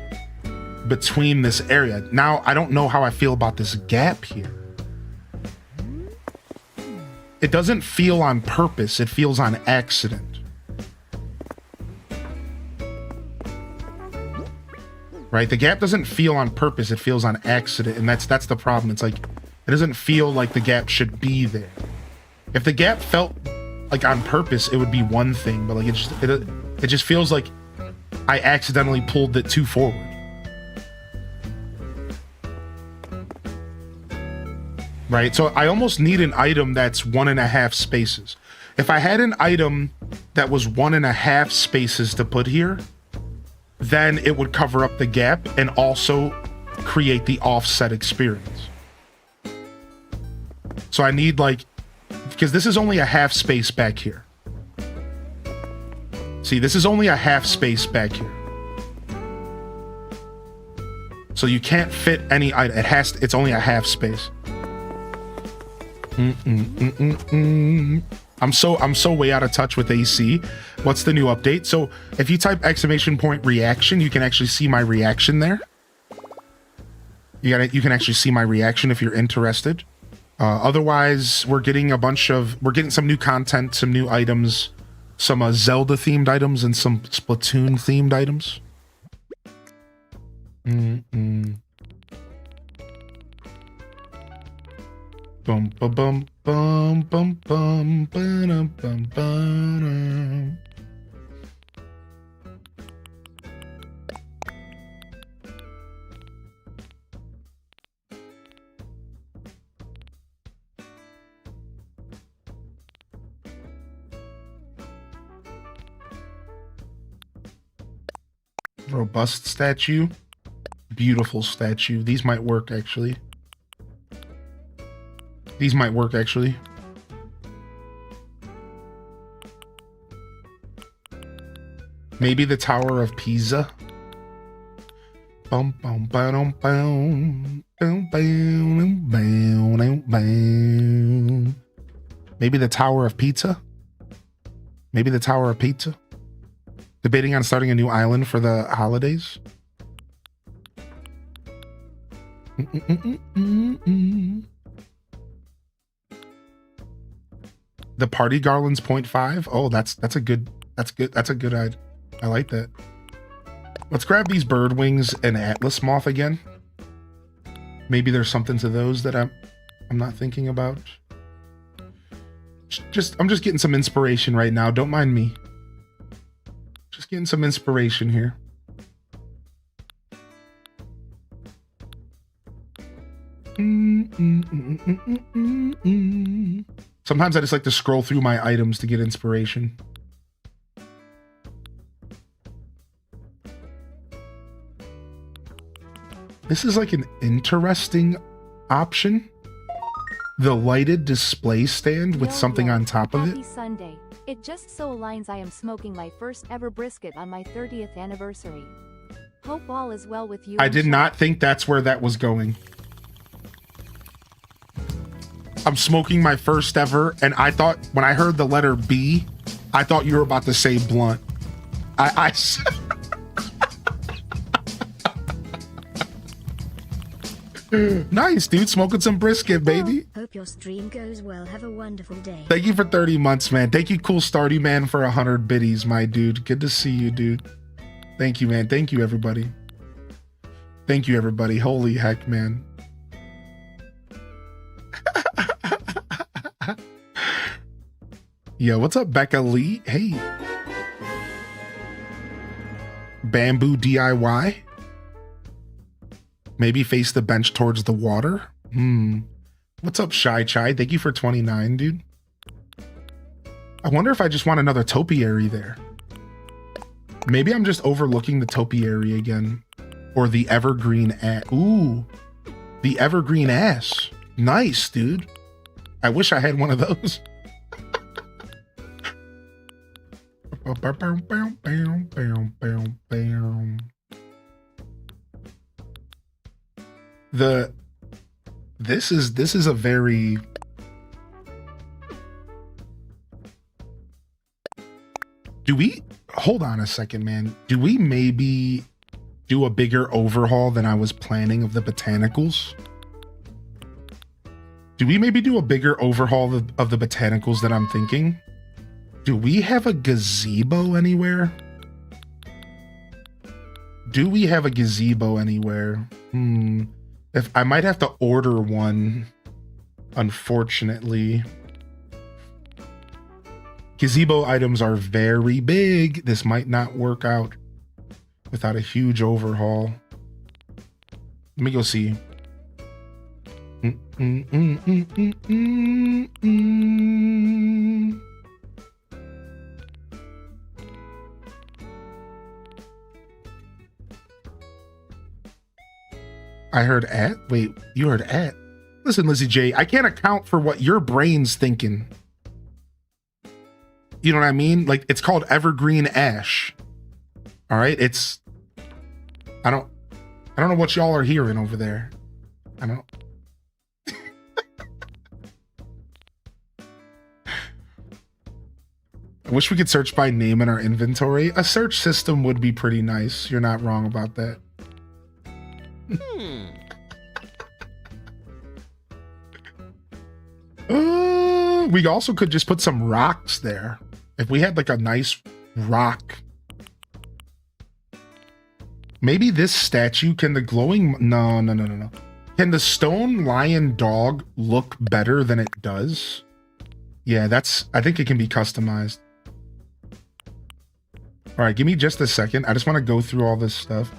between this area. Now, I don't know how I feel about this gap here. It doesn't feel on purpose, it feels on accident. Right? The gap doesn't feel on purpose, it feels on accident, and that's the problem. It's like, it doesn't feel like the gap should be there. If the gap felt like on purpose, it would be one thing, but like it just feels like I accidentally pulled it too forward. Right? So I almost need an item that's 1.5 spaces. If I had an item that was 1.5 spaces to put here, then it would cover up the gap and also create the offset experience. So I need like, because this is only a half space back here. See, this is only a half space back here. So you can't fit any item. It's only a half space. I'm so way out of touch with AC. What's the new update? So if you type !reaction, you can actually see my reaction there. You can actually see my reaction if you're interested. Otherwise, we're getting some new content, some new items, some Zelda themed items and some Splatoon themed items. Bum bum bum bum bum bum bum bum bum. Robust statue, beautiful statue. These might work actually. These might work actually. Maybe the Tower of Pisa. Bum bum bum bum bum bum bum bum. Maybe the Tower of Pizza. Maybe the Tower of Pizza. Debating on starting a new island for the holidays. The party garland's 0.5. Oh, that's a good idea. I like that. Let's grab these bird wings and Atlas moth again. Maybe there's something to those that I'm not thinking about. I'm just getting some inspiration right now. Don't mind me. Just getting some inspiration here. Sometimes I just like to scroll through my items to get inspiration. This is like an interesting option. the lighted display stand with Yo, something yo, on top of Happy it. Sunday. It just so aligns I am smoking my first ever brisket on my 30th anniversary. Hope all is well with you. I and did Sean. not think that's where that was going. I'm smoking my first ever, and I thought when I heard the letter B, I thought you were about to say blunt. I Nice, dude. Smoking some brisket, baby. Hope your stream goes well. Have a wonderful day. Thank you for 30 months, man. Thank you, Cool Starty Man, for 100 biddies, my dude. Good to see you, dude. Thank you, man. Thank you, everybody. Thank you, everybody. Holy heck, man. Yo, what's up, Becca Lee? Hey. Bamboo DIY? Maybe face the bench towards the water? What's up, Shy Chai? Thank you for 29, dude. I wonder if I just want another topiary there. Maybe I'm just overlooking the topiary again. Or the evergreen ass. Ooh. The evergreen ass. Nice, dude. I wish I had one of those. This is a very hold on a second, man. Do we maybe do a bigger overhaul than I was planning of the botanicals? Do we maybe do a bigger overhaul of the botanicals than I'm thinking? Do we have a gazebo anywhere? Do we have a gazebo anywhere? If I might have to order one, unfortunately. Gazebo items are very big. This might not work out without a huge overhaul. Let me go see. I heard at? Wait, you heard at? Listen, Lizzie J, I can't account for what your brain's thinking. You know what I mean? Like, it's called Evergreen Ash. All right, it's... I don't know what y'all are hearing over there. I don't... I wish we could search by name in our inventory. A search system would be pretty nice. You're not wrong about that. We also could just put some rocks there. If we had like a nice rock. Maybe this statue, can the glowing... No. Can the stone lion dog look better than it does? Yeah, I think it can be customized. All right, give me just a second. I just want to go through all this stuff.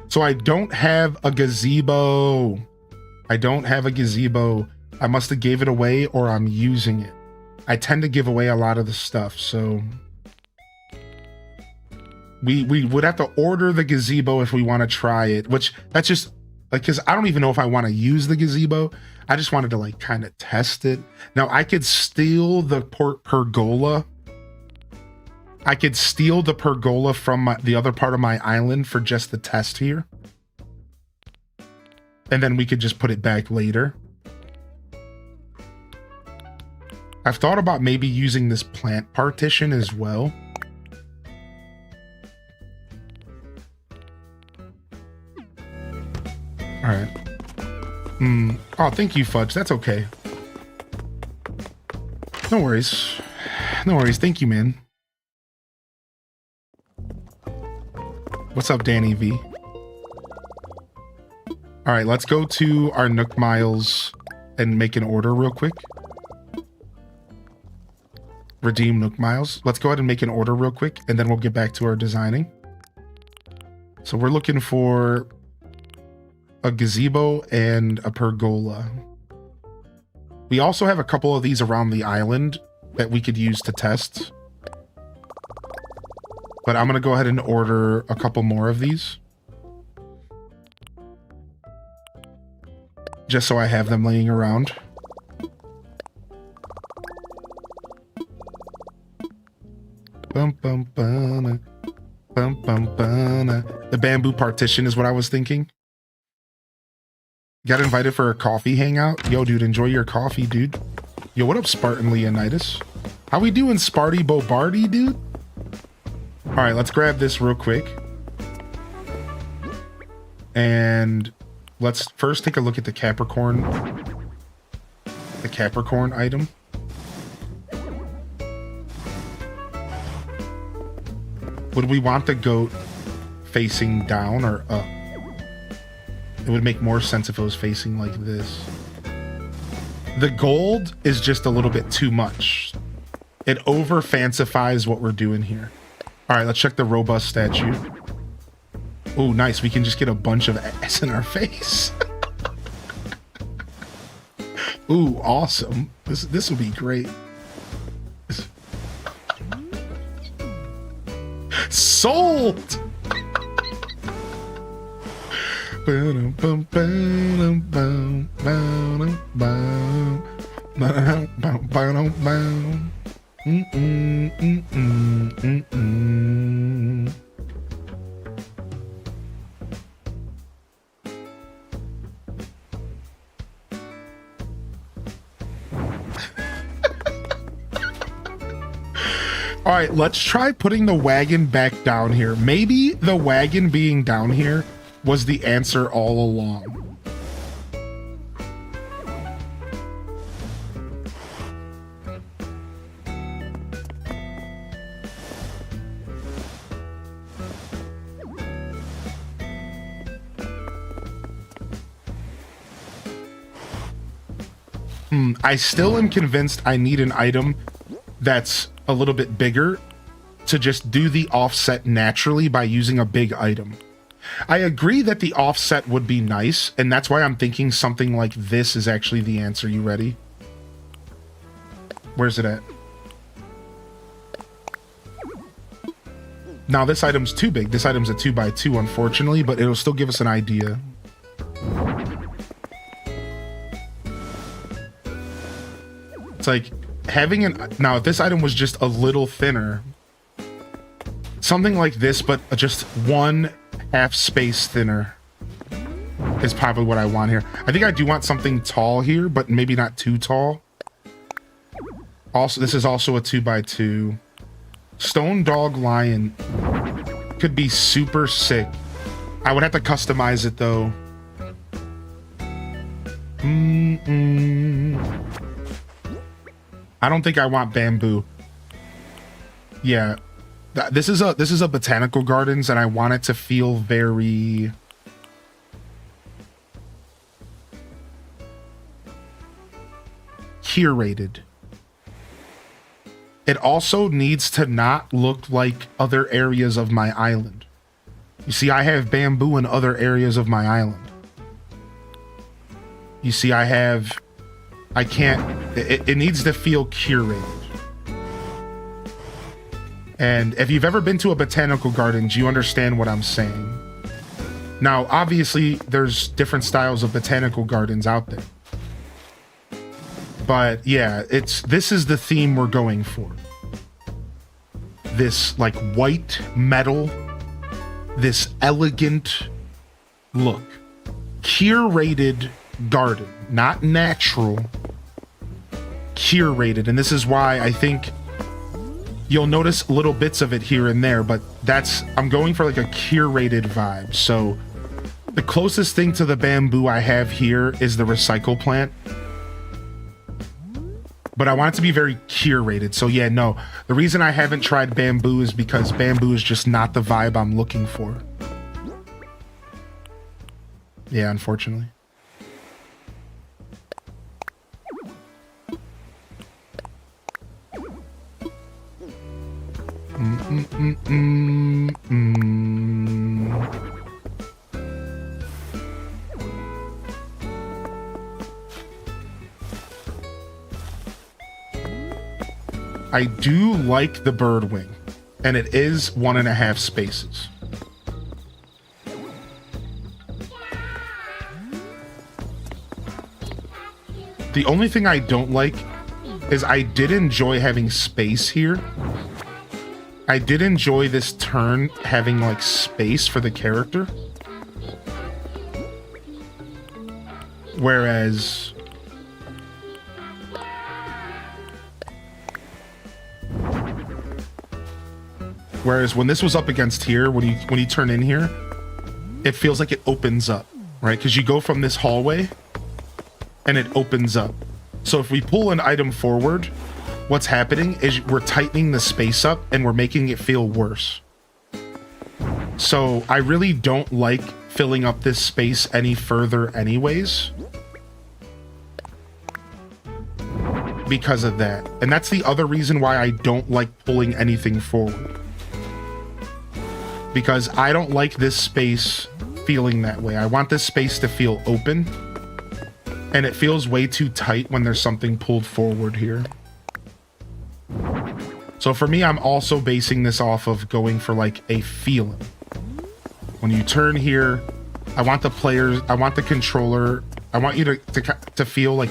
So I don't have a gazebo. I don't have a gazebo. I must have gave it away or I'm using it. I tend to give away a lot of the stuff, so... We would have to order the gazebo if we want to try it, which that's just... Like, because I don't even know if I want to use the gazebo. I just wanted to, like, kind of test it. Now, I could steal the pergola. I could steal the pergola from the other part of my island for just the test here. And then we could just put it back later. I've thought about maybe using this plant partition as well. All right. Oh, thank you, Fudge. That's okay. No worries. No worries. Thank you, man. What's up, Danny V? All right, let's go to our Nook Miles and make an order real quick. Redeem Nook Miles. Let's go ahead and make an order real quick, and then we'll get back to our designing. So we're looking for a gazebo and a pergola. We also have a couple of these around the island that we could use to test. But I'm going to go ahead and order a couple more of these. Just so I have them laying around. The bamboo partition is what I was thinking. Got invited for a coffee hangout. Yo, dude, enjoy your coffee, dude. Yo, what up, Spartan Leonidas? How we doing, Sparty Bobardi, dude? All right, let's grab this real quick. And let's first take a look at the Capricorn. The Capricorn item. Would we want the goat facing down or up? It would make more sense if it was facing like this. The gold is just a little bit too much. It over fancifies what we're doing here. All right, let's check the robust statue. Oh, nice. We can just get a bunch of ass in our face. Ooh, awesome. This will be great. Sold! All right, let's try putting the wagon back down here. Maybe the wagon being down here was the answer all along. I still am convinced I need an item that's a little bit bigger to just do the offset naturally by using a big item. I agree that the offset would be nice, and that's why I'm thinking something like this is actually the answer. You ready? Where's it at? Now this item's too big. This item's a 2x2, unfortunately, but it'll still give us an idea. It's like having an... Now, if this item was just a little thinner, something like this, but just 1/2 space thinner is probably what I want here. I think I do want something tall here, but maybe not too tall. Also, this is also a 2x2. Stone Dog Lion could be super sick. I would have to customize it though. I don't think I want bamboo. Yeah, this is a botanical gardens, and I want it to feel very curated. It also needs to not look like other areas of my island. You see, I have bamboo in other areas of my island. You see, I can't, it needs to feel curated. And if you've ever been to a botanical gardens, you understand what I'm saying. Now, obviously, there's different styles of botanical gardens out there. But yeah, this is the theme we're going for. This like white metal, this elegant look. Curated garden, not natural, curated. And this is why I think you'll notice little bits of it here and there, but I'm going for like a curated vibe. So the closest thing to the bamboo I have here is the recycle plant, but I want it to be very curated. So yeah, no, the reason I haven't tried bamboo is because bamboo is just not the vibe I'm looking for. Yeah, unfortunately. I do like the bird wing, and it is 1.5 spaces. The only thing I don't like is I did enjoy having space here, I did enjoy this turn having like space for the character. Whereas when this was up against here, when you turn in here, it feels like it opens up, right? Because you go from this hallway and it opens up. So if we pull an item forward, what's happening is we're tightening the space up and we're making it feel worse. So I really don't like filling up this space any further anyways, because of that. And that's the other reason why I don't like pulling anything forward, because I don't like this space feeling that way. I want this space to feel open, and it feels way too tight when there's something pulled forward here. So for me, I'm also basing this off of going for like a feeling. When you turn here, I want the players, I want the controller, I want you to feel like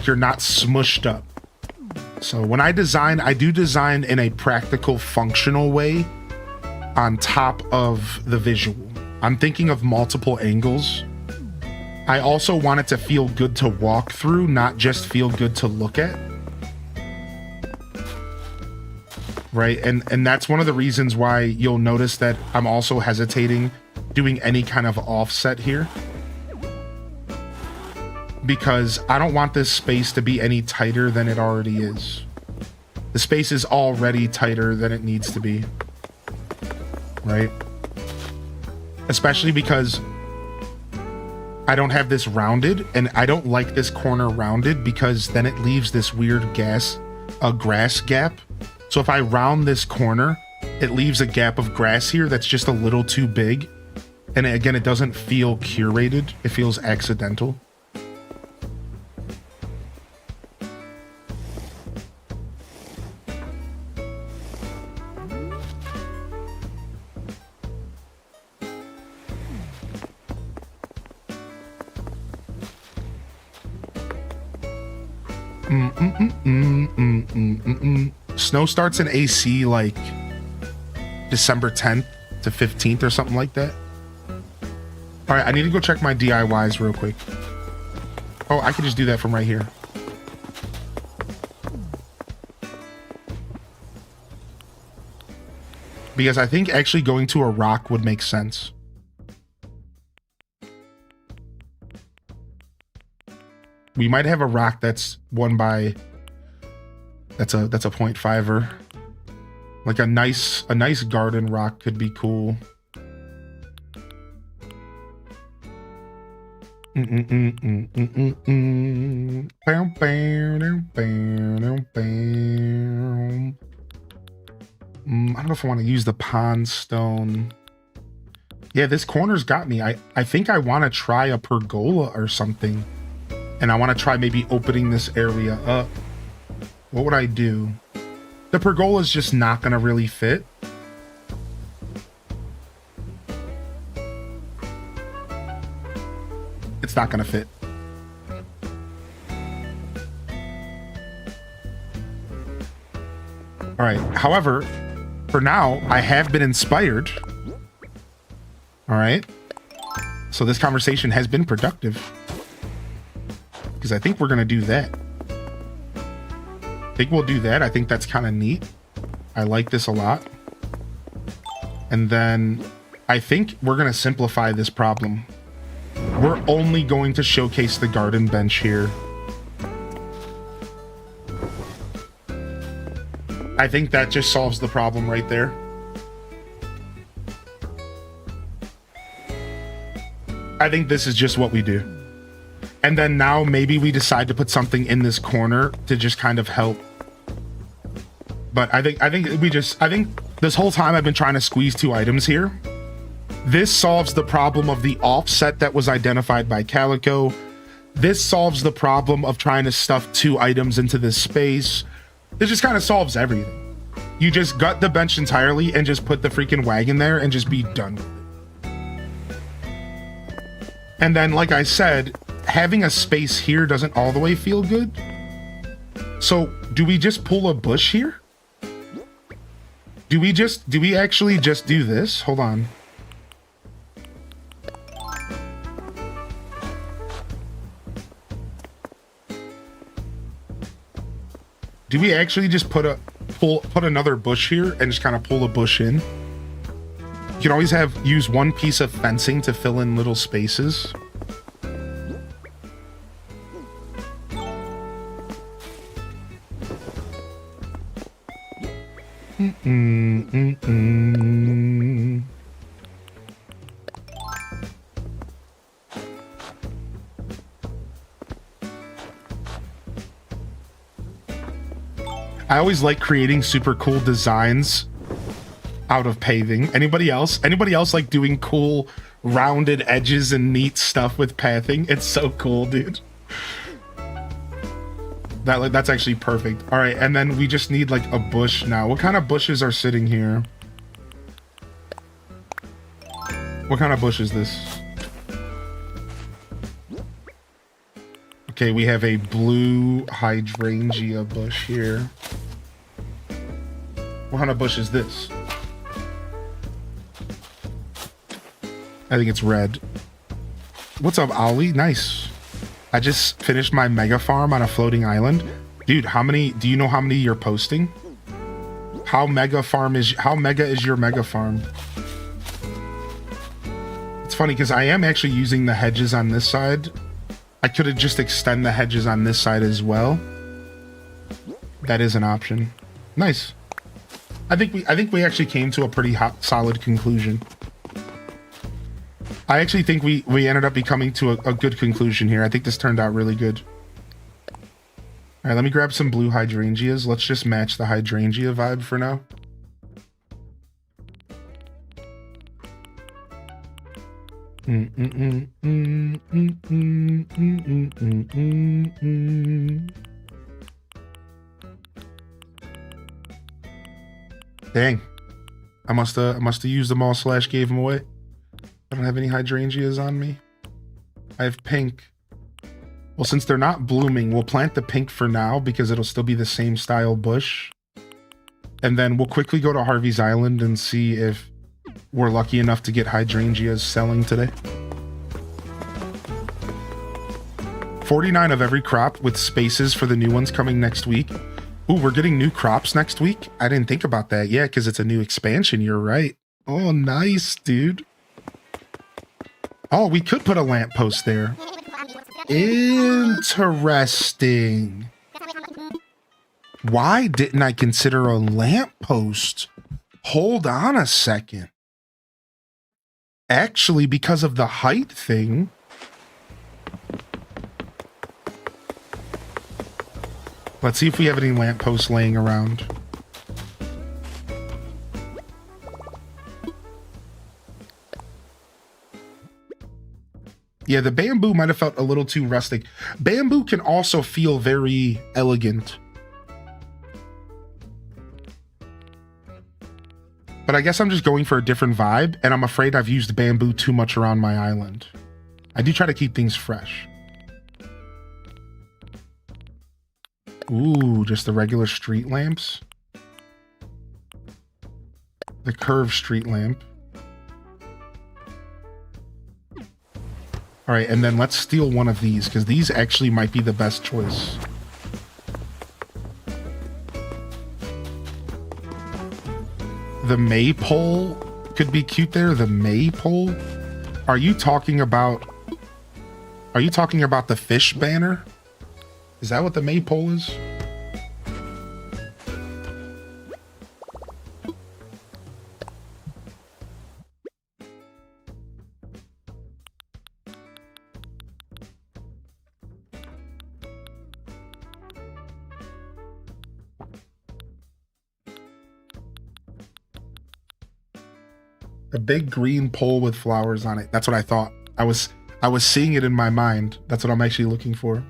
you're not smushed up. So when I design, I do design in a practical, functional way on top of the visual. I'm thinking of multiple angles. I also want it to feel good to walk through, not just feel good to look at. Right, and that's one of the reasons why you'll notice that I'm also hesitating doing any kind of offset here, because I don't want this space to be any tighter than it already is. The space is already tighter than it needs to be, right? Especially because I don't have this rounded, and I don't like this corner rounded because then it leaves this weird grass gap. So if I round this corner, it leaves a gap of grass here that's just a little too big. And again, it doesn't feel curated. It feels accidental. Snow starts in AC like December 10th to 15th or something like that. All right, I need to go check my DIYs real quick. Oh, I could just do that from right here. Because I think actually going to a rock would make sense. We might have a rock that's won by, that's a 0.5er. Like a nice garden rock could be cool. I don't know if I want to use the pond stone. Yeah, this corner's got me. I think I want to try a pergola or something. And I want to try maybe opening this area up. What would I do? The pergola's just not going to really fit. It's not going to fit. All right. However, for now, I have been inspired. All right. So this conversation has been productive. Because I think we're going to do that. I think we'll do that. I think that's kind of neat. I like this a lot. And then I think we're going to simplify this problem. We're only going to showcase the garden bench here. I think that just solves the problem right there. I think this is just what we do. And then now maybe we decide to put something in this corner to just kind of help. But I think this whole time I've been trying to squeeze two items here. This solves the problem of the offset that was identified by Calico. This solves the problem of trying to stuff two items into this space. This just kind of solves everything. You just gut the bench entirely and just put the freaking wagon there and just be done with it. And then, like I said, having a space here doesn't all the way feel good. So do we just pull a bush here? Do we actually just do this? Hold on. Do we actually just put another bush here and just kind of pull a bush in? You can always use one piece of fencing to fill in little spaces. I always like creating super cool designs out of paving. Anybody else like doing cool rounded edges and neat stuff with pathing? It's so cool, dude. That's actually perfect. All right, and then we just need like a bush now. What kind of bushes are sitting here? What kind of bush is this? Okay, we have a blue hydrangea bush here. What kind of bush is this? I think it's red. What's up, Ollie? Nice. I just finished my mega farm on a floating island. Dude, do you know how many you're posting? How mega is your mega farm? It's funny because I am actually using the hedges on this side. I could have just extend the hedges on this side as well. That is an option. Nice. I think we actually came to a pretty solid conclusion. I actually think we ended up coming to a good conclusion here. I think this turned out really good. All right, let me grab some blue hydrangeas. Let's just match the hydrangea vibe for now. Dang, I must have used them all / gave them away. I don't have any hydrangeas on me. I have pink. Well, since they're not blooming, we'll plant the pink for now because it'll still be the same style bush. And then we'll quickly go to Harvey's Island and see if we're lucky enough to get hydrangeas selling today. 49 of every crop with spaces for the new ones coming next week. Ooh, we're getting new crops next week? I didn't think about that. Yeah, because it's a new expansion. You're right. Oh, nice, dude. Oh, we could put a lamppost there. Interesting. Why didn't I consider a lamppost? Hold on a second. Actually, because of the height thing. Let's see if we have any lampposts laying around. Yeah, the bamboo might have felt a little too rustic. Bamboo can also feel very elegant. But I guess I'm just going for a different vibe, and I'm afraid I've used bamboo too much around my island. I do try to keep things fresh. Ooh, just the regular street lamps. The curved street lamp. All right, and then let's steal one of these because these actually might be the best choice. The maypole could be cute there. The maypole. Are you talking about the fish banner? Is that what the maypole is? A big green pole with flowers on it. That's what I thought. I was seeing it in my mind. That's what I'm actually looking for.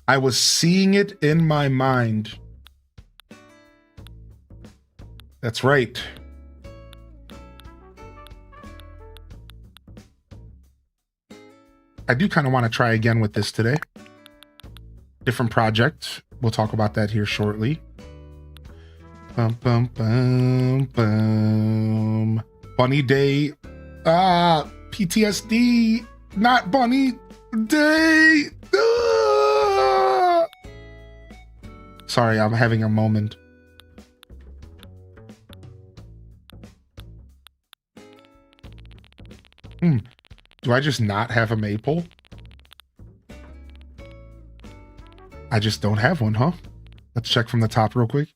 I was seeing it in my mind. That's right. I do kind of want to try again with this today. Different project. We'll talk about that here shortly. Bum, bum, bum, bum. Bunny Day. PTSD. Not Bunny Day. Sorry, I'm having a moment. Do I just not have a maple? I just don't have one, huh? Let's check from the top real quick.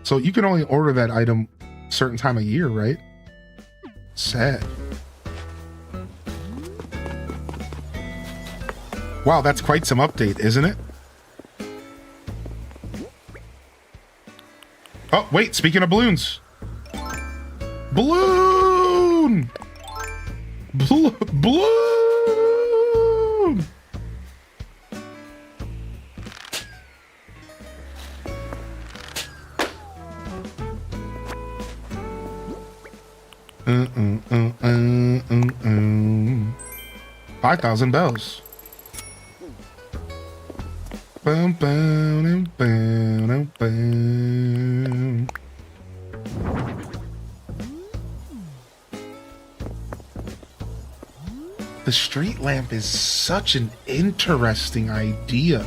So you can only order that item certain time of year, right? Sad. Wow, that's quite some update, isn't it? Oh, wait, speaking of balloons. Balloon! Balloon! Mm, mm, mm, mm, mm, mm. 5,000 bells. Bum, bum, bum, bum. The street lamp is such an interesting idea.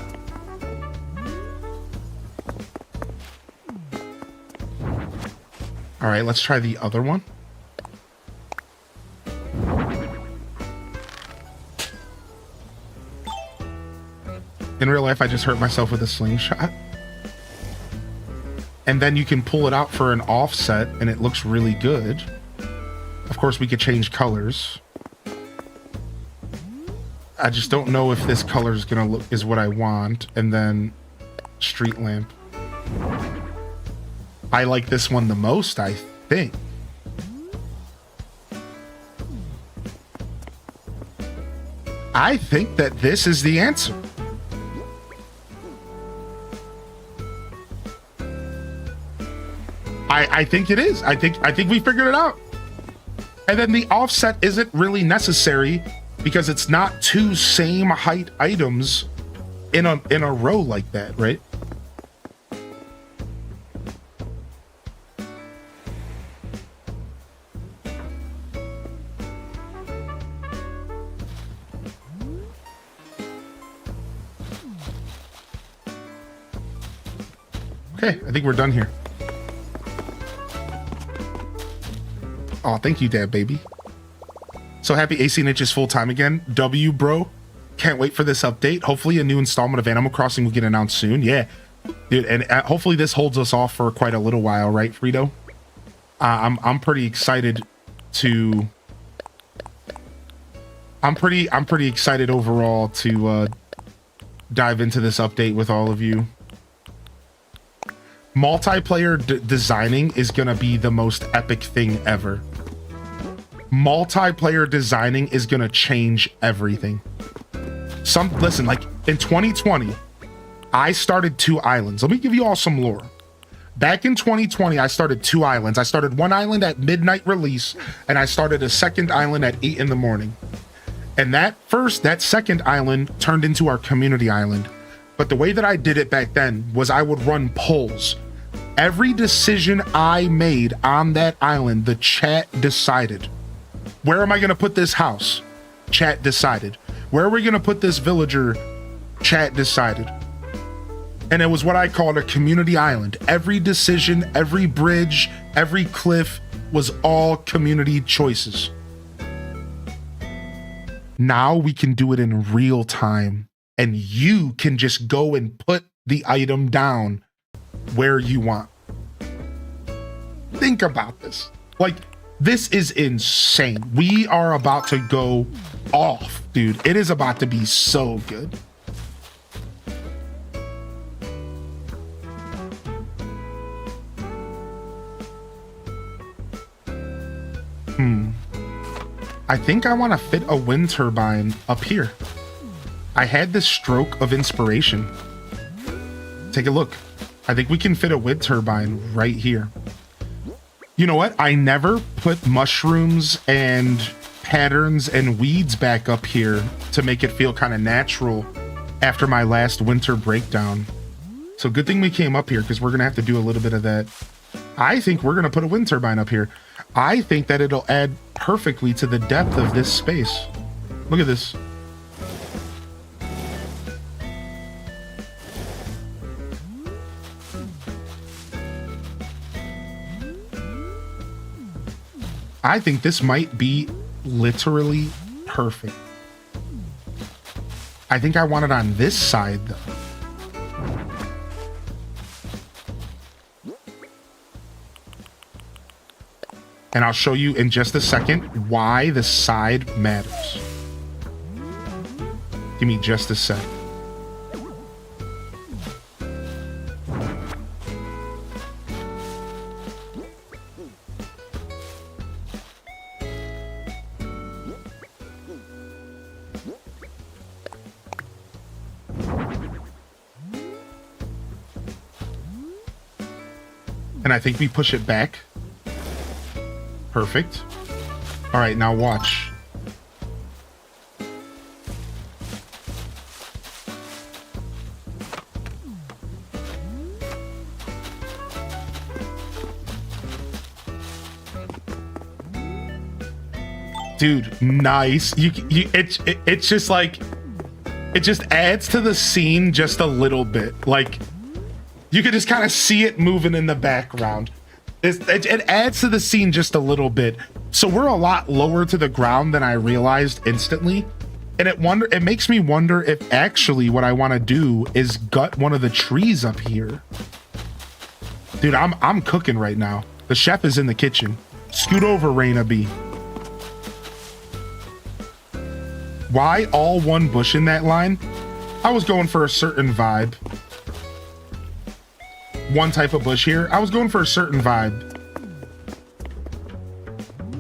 All right, let's try the other one. In real life, I just hurt myself with a slingshot. And then you can pull it out for an offset and it looks really good. Of course, we could change colors. I just don't know if this color is gonna look is what I want. And then street lamp. I like this one the most, I think. I think that this is the answer. I think it is. I think we figured it out. And then the offset isn't really necessary because it's not two same height items in a row like that, right? Okay, I think we're done here. Oh, thank you, Dad, baby. So happy AC Niche is full time again. W, bro. Can't wait for this update. Hopefully a new installment of Animal Crossing will get announced soon. Yeah, dude, and hopefully this holds us off for quite a little while, right, Frito? I'm pretty excited to. I'm pretty excited overall to dive into this update with all of you. Multiplayer designing is gonna be the most epic thing ever. Multiplayer designing is gonna change everything. Listen, like in 2020, I started 2 islands. Let me give you all some lore. Back in 2020, I started 2 islands. I started one island at midnight release, and I started a second island at 8 in the morning. And that second island turned into our community island. But the way that I did it back then was I would run polls. Every decision I made on that island, the chat decided. Where am I going to put this house? Chat decided. Where are we going to put this villager? Chat decided. And it was what I called a community island. Every decision, every bridge, every cliff was all community choices. Now we can do it in real time. And you can just go and put the item down where you want. Think about this. Like, this is insane. We are about to go off, dude. It is about to be so good. I think I want to fit a wind turbine up here. I had this stroke of inspiration. Take a look. I think we can fit a wind turbine right here. You know what? I never put mushrooms and patterns and weeds back up here to make it feel kind of natural after my last winter breakdown. So good thing we came up here because we're going to have to do a little bit of that. I think we're going to put a wind turbine up here. I think that it'll add perfectly to the depth of this space. Look at this. I think this might be literally perfect. I think I want it on this side though. And I'll show you in just a second why the side matters. Give me just a sec. And I think we push it back. Perfect. All right, now watch. Dude, nice. It's just like, it just adds to the scene just a little bit. Like, you can just kind of see it moving in the background. It adds to the scene just a little bit. So we're a lot lower to the ground than I realized instantly. And it makes me wonder if actually what I want to do is gut one of the trees up here. Dude, I'm cooking right now. The chef is in the kitchen. Scoot over, Raina B. Why all one bush in that line? I was going for a certain vibe. One type of bush here. I was going for a certain vibe.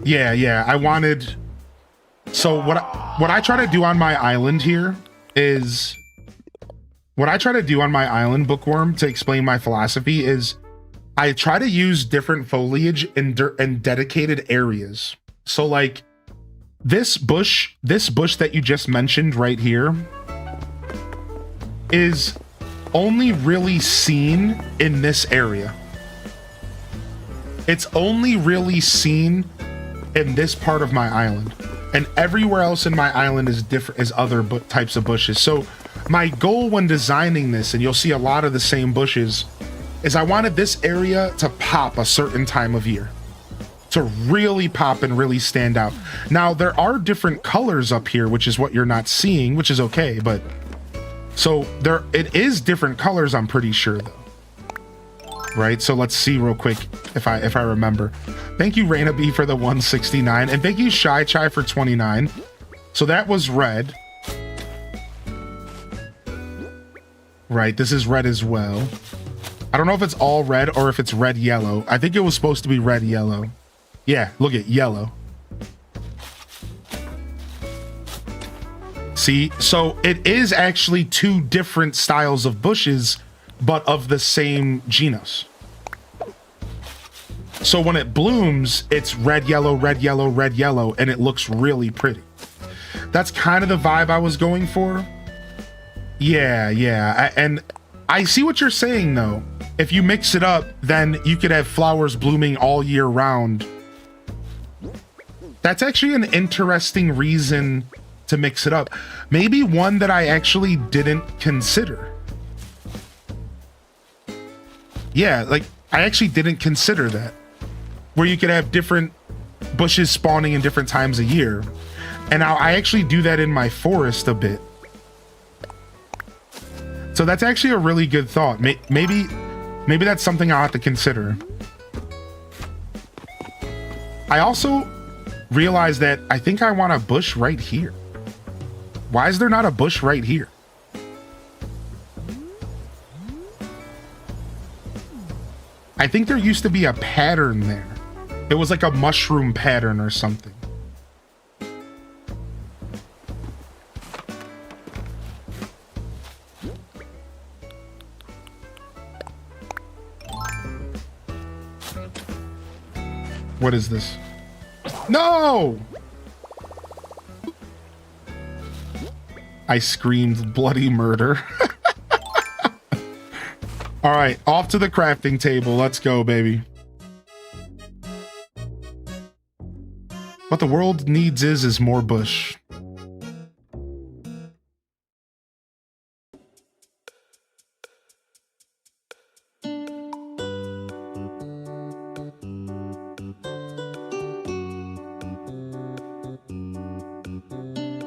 Yeah, I wanted... So what I try to do on my island here is... What I try to do on my island, Bookworm, to explain my philosophy is I try to use different foliage in dedicated areas. So like this bush that you just mentioned right here is only really seen in this area. It's only really seen in this part of my island, and everywhere else in my island is different, is other types of bushes. So my goal when designing this, and you'll see a lot of the same bushes, is I wanted this area to pop a certain time of year, to really pop and really stand out. Now there are different colors up here, which is what you're not seeing, which is okay, but so it is different colors, I'm pretty sure though. Right, so let's see real quick if I remember. Thank you, Raina B, for the 169, and thank you, Shy Chai, for 29. So that was red. Right, this is red as well. I don't know if it's all red or if it's red yellow. I think it was supposed to be red yellow. Yeah, look at yellow. See, so it is actually two different styles of bushes, but of the same genus. So when it blooms, it's red, yellow, red, yellow, red, yellow, and it looks really pretty. That's kind of the vibe I was going for. Yeah. And I see what you're saying, though. If you mix it up, then you could have flowers blooming all year round. That's actually an interesting reason to mix it up. Maybe one that I actually didn't consider. Yeah, like I actually didn't consider that. Where you could have different bushes spawning in different times of year. And I actually do that in my forest a bit. So that's actually a really good thought. Maybe that's something I'll have to consider. I also realized that I think I want a bush right here. Why is there not a bush right here? I think there used to be a pattern there. It was like a mushroom pattern or something. What is this? No! I screamed bloody murder. All right, off to the crafting table. Let's go, baby. What the world needs is more bush.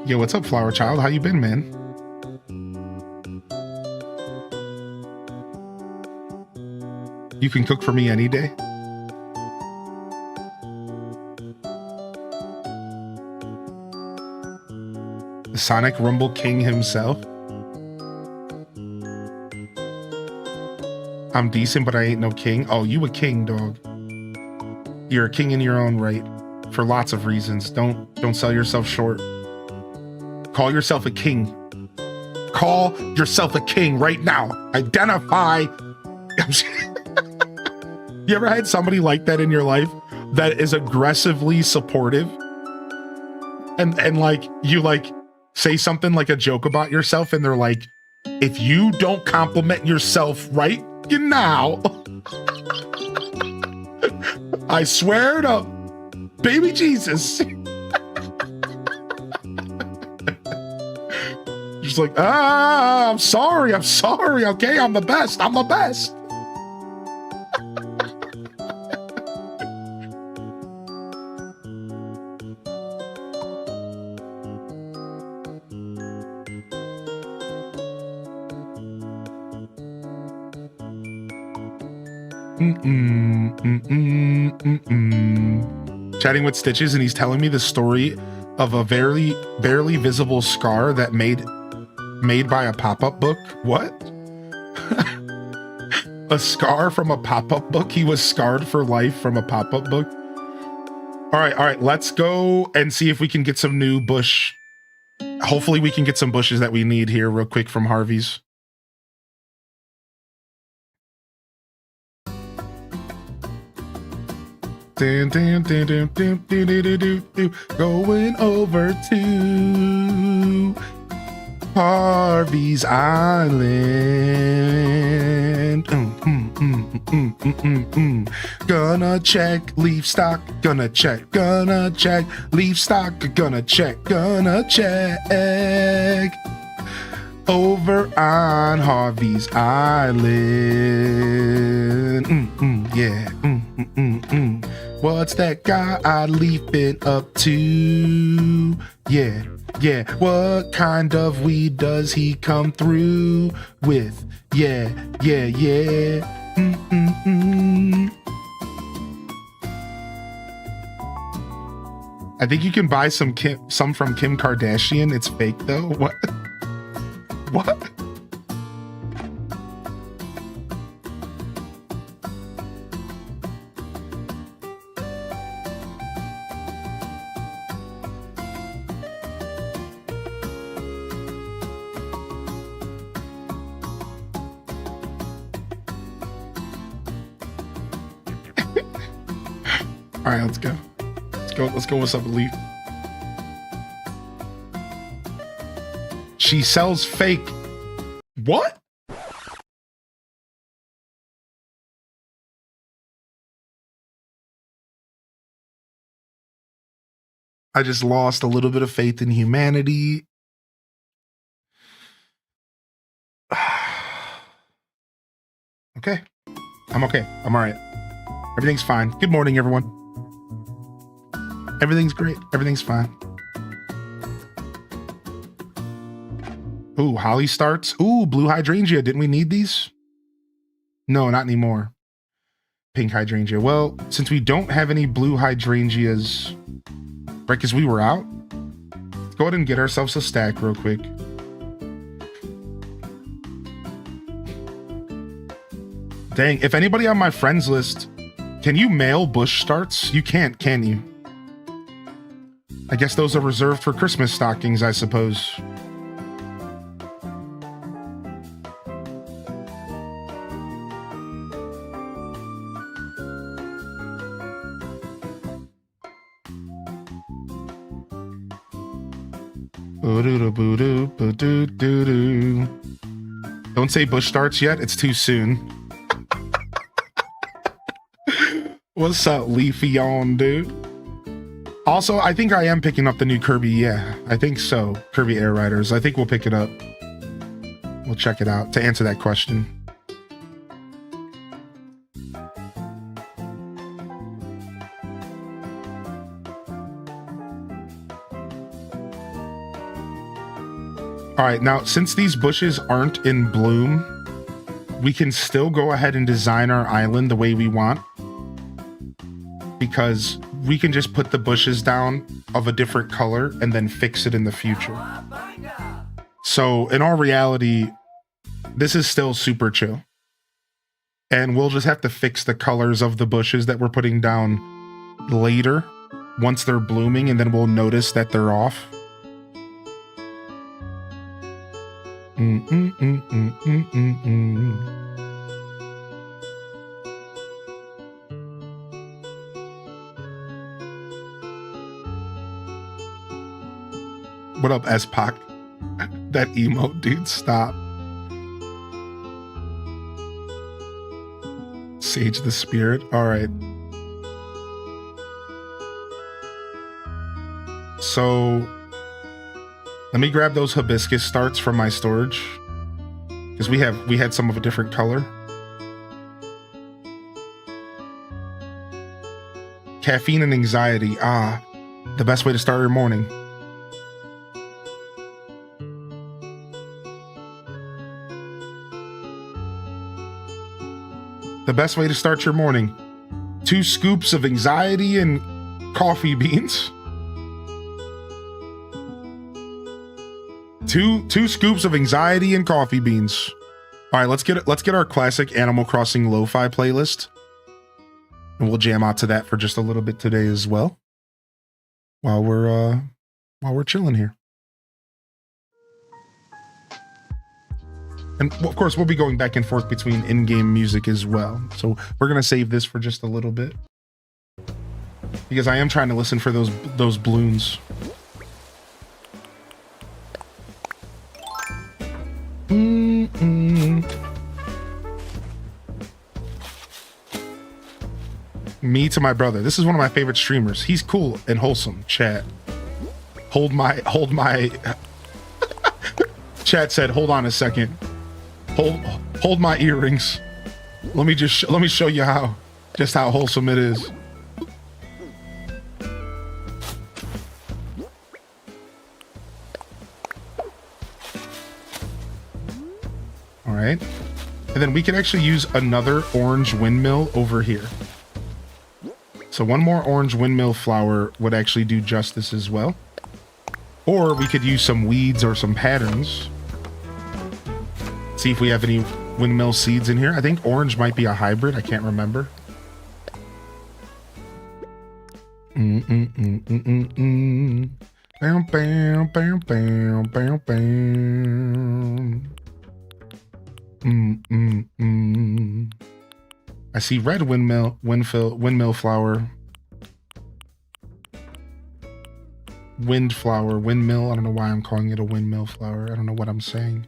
Yo, what's up, Flower Child? How you been, man? You can cook for me any day. The Sonic Rumble King himself. I'm decent, but I ain't no king. Oh, you a king, dog. You're a king in your own right, for lots of reasons. Don't sell yourself short. Call yourself a king. Call yourself a king right now. Identify. You ever had somebody like that in your life that is aggressively supportive? And like, you like say something like a joke about yourself and they're like, if you don't compliment yourself right now, I swear to baby Jesus. Just like, I'm sorry, okay, I'm the best. Chatting with Stitches, and he's telling me the story of a barely visible scar that made by a pop-up book. What? A scar from a pop-up book? He was scarred for life from a pop-up book? All right, let's go and see if we can get some new bush. Hopefully we can get some bushes that we need here real quick from Harvey's. Going over to Harvey's Island. Gonna check leaf stock. Gonna check leaf stock. Gonna check over on Harvey's Island. Yeah. What's that guy leafing up to? Yeah. What kind of weed does he come through with? Yeah. I think you can buy some from Kim Kardashian. It's fake though. What? What? All right, let's go. Let's go with some leaf. She sells fake. What? I just lost a little bit of faith in humanity. Okay. I'm okay. I'm all right. Everything's fine. Good morning, everyone. Everything's great. Everything's fine. Ooh, holly starts. Ooh, blue hydrangea. Didn't we need these? No, not anymore. Pink hydrangea. Well, since we don't have any blue hydrangeas, right, because we were out, let's go ahead and get ourselves a stack real quick. Dang, if anybody on my friends list, can you mail bush starts? You can't, can you? I guess those are reserved for Christmas stockings, I suppose. Boo-doo-doo-boo-doo, boo-doo-doo-doo. Don't say Bush starts yet. It's too soon. What's up, Leafy on, dude? Also, I think I am picking up the new Kirby. Yeah, I think so. Kirby Air Riders. I think we'll pick it up. We'll check it out to answer that question. All right, now since these bushes aren't in bloom, we can still go ahead and design our island the way we want, because we can just put the bushes down of a different color and then fix it in the future. So in all reality, this is still super chill. And we'll just have to fix the colors of the bushes that we're putting down later, once they're blooming, and then we'll notice that they're off. What up, S-Pac? That emote, dude, stop. Sage the Spirit, all right. So let me grab those hibiscus starts from my storage, because we had some of a different color. Caffeine and anxiety. Ah, the best way to start your morning. The best way to start your morning. 2 scoops of anxiety and coffee beans. Two scoops of anxiety and coffee beans. All right, let's get our classic Animal Crossing lo-fi playlist, and we'll jam out to that for just a little bit today as well, while we're chilling here. And of course, we'll be going back and forth between in-game music as well. So we're gonna save this for just a little bit, because I am trying to listen for those balloons. Me to my brother. This is one of my favorite streamers. He's cool and wholesome. Chat. Hold my. Chat said, hold on a second. Hold my earrings. Let me show you how wholesome it is. All right. And then we can actually use another orange windmill over here. So one more orange windmill flower would actually do justice as well. Or we could use some weeds or some patterns. See if we have any windmill seeds in here. I think orange might be a hybrid. I can't remember. Bam, bam, bam, bam, bam, bam. I see red windmill flower. Windflower, windmill. I don't know why I'm calling it a windmill flower. I don't know what I'm saying.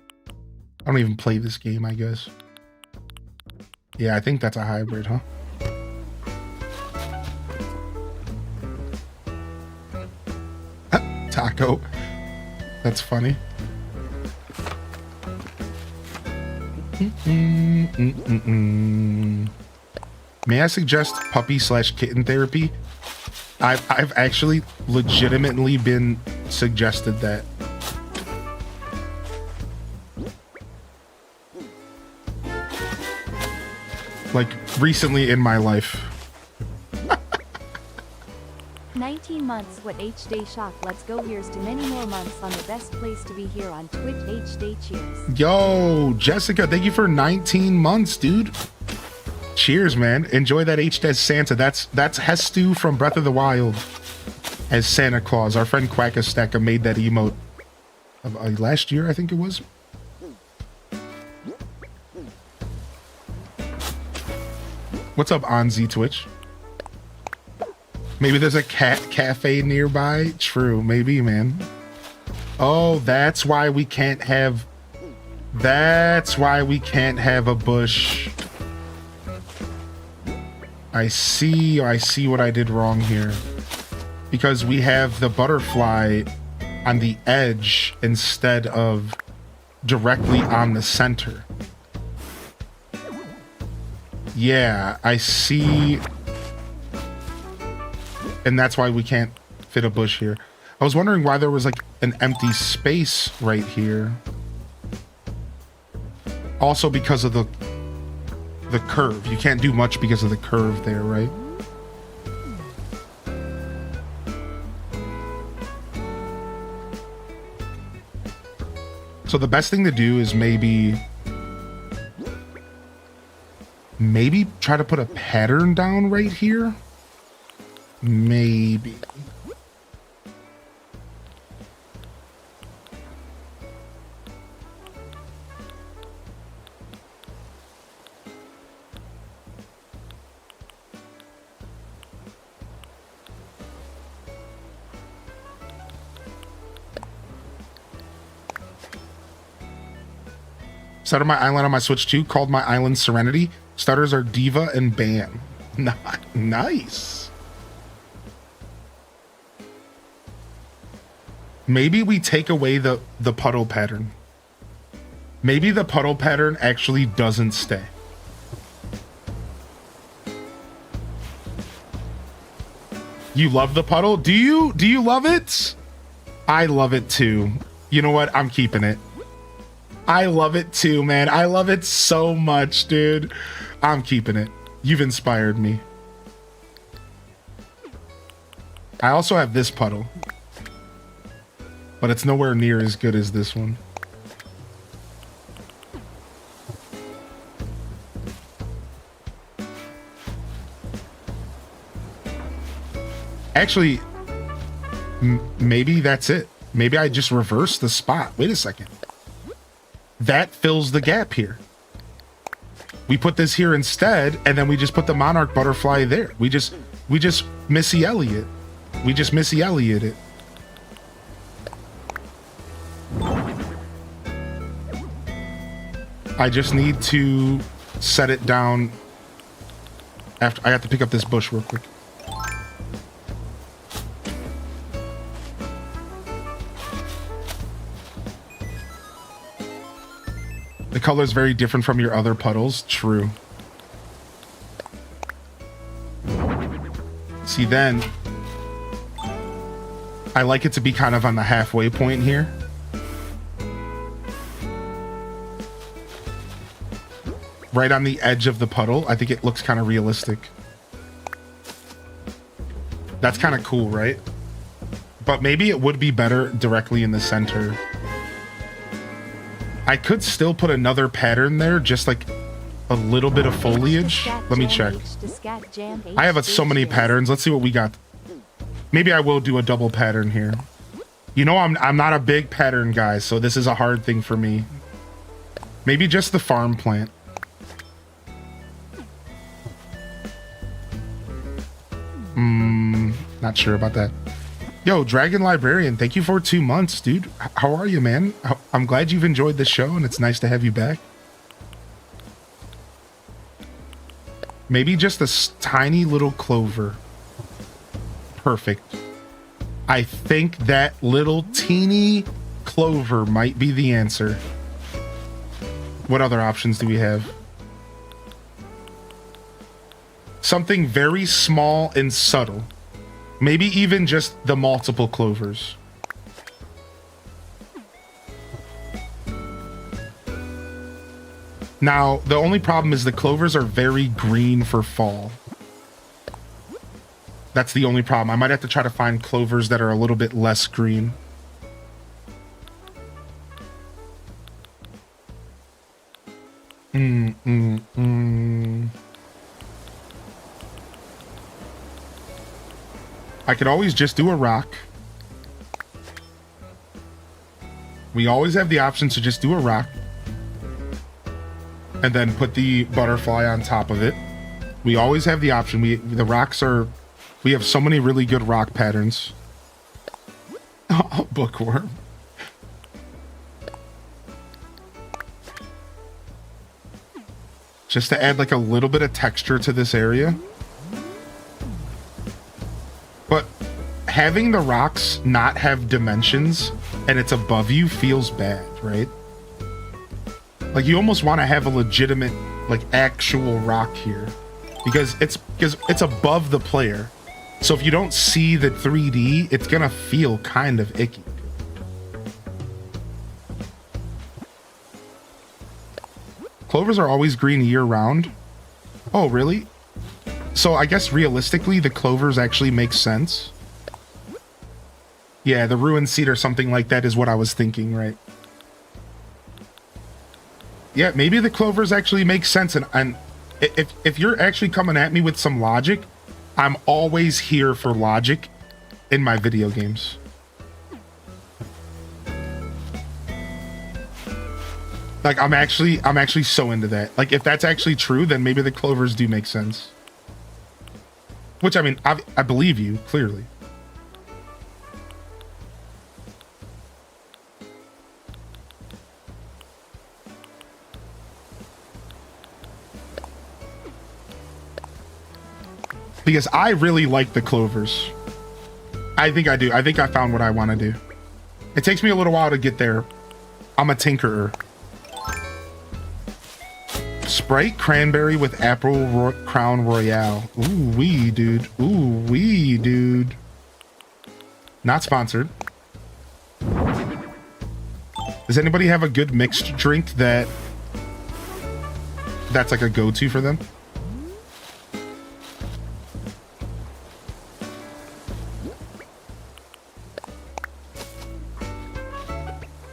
I don't even play this game, I guess. Yeah, I think that's a hybrid, huh? Taco. That's funny. May I suggest puppy/kitten therapy? I've actually legitimately been suggested that. Like recently in my life. 19 months. What H-Day shock. Let's go. Here's to many more months on the best place to be here on Twitch. H-Day cheers. Yo, Jessica, thank you for 19 months, dude. Cheers, man. Enjoy that H-Day Santa. That's Hestu from Breath of the Wild as Santa Claus. Our friend Quackastecka made that emote last year, I think it was. What's up, Onzi Twitch? Maybe there's a cat cafe nearby. True, maybe, man. Oh, that's why we can't have... That's why we can't have a bush. I see what I did wrong here. Because we have the butterfly on the edge instead of directly on the center. Yeah, I see. And that's why we can't fit a bush here. I was wondering why there was like an empty space right here. Also because of the curve. You can't do much because of the curve there, right? So the best thing to do is maybe try to put a pattern down right here. Maybe. Started my island on my Switch 2, called my island Serenity. Starters are Diva and Bam. Nice. Maybe we take away the puddle pattern. Maybe the puddle pattern actually doesn't stay. You love the puddle? Do you love it? I love it too. You know what? I'm keeping it. I love it too, man. I love it so much, dude. I'm keeping it. You've inspired me. I also have this puddle, but it's nowhere near as good as this one. Actually, maybe that's it. Maybe I just reversed the spot. Wait a second. That fills the gap here. We put this here instead, and then we just put the monarch butterfly there. We just Missy Elliott. We just Missy Elliott it. I just need to set it down after I have to pick up this bush real quick. The color is very different from your other puddles. True. See, then I like it to be kind of on the halfway point here. Right on the edge of the puddle. I think it looks kind of realistic. That's kind of cool, right? But maybe it would be better directly in the center. I could still put another pattern there, just like a little bit of foliage. Let me check. I have so many patterns. Let's see what we got. Maybe I will do a double pattern here. You know, I'm not a big pattern guy, so this is a hard thing for me. Maybe just the farm plant. Not sure about that. Yo, Dragon Librarian, thank you for 2 months, dude. How are you, man? I'm glad you've enjoyed the show, and it's nice to have you back. Maybe just a tiny little clover. Perfect. I think that little teeny clover might be the answer. What other options do we have? Something very small and subtle. Maybe even just the multiple clovers. Now, the only problem is the clovers are very green for fall. That's the only problem. I might have to try to find clovers that are a little bit less green. I could always just do a rock. We always have the option to just do a rock. And then put the butterfly on top of it. We always have the option. The rocks are... We have so many really good rock patterns. Oh, bookworm. just to add like a little bit of texture to this area. But having the rocks not have dimensions and it's above you feels bad, right? Like you almost want to have a legitimate, like actual rock here because it's above the player. So if you don't see the 3D, it's gonna feel kind of icky. Clovers are always green year-round. Oh, really? So I guess realistically, the clovers actually make sense. Yeah, the ruined seed or something like that is what I was thinking, right? Yeah, maybe the clovers actually make sense. And if you're actually coming at me with some logic, I'm always here for logic in my video games. Like I'm actually so into that. Like if that's actually true, then maybe the clovers do make sense. Which I mean, I believe you clearly. Because I really like the clovers. I think I do. I think I found what I want to do. It takes me a little while to get there. I'm a tinkerer. Sprite cranberry with apple crown royale. Ooh wee, dude. Ooh wee, dude. Not sponsored. Does anybody have a good mixed drink that's like a go-to for them?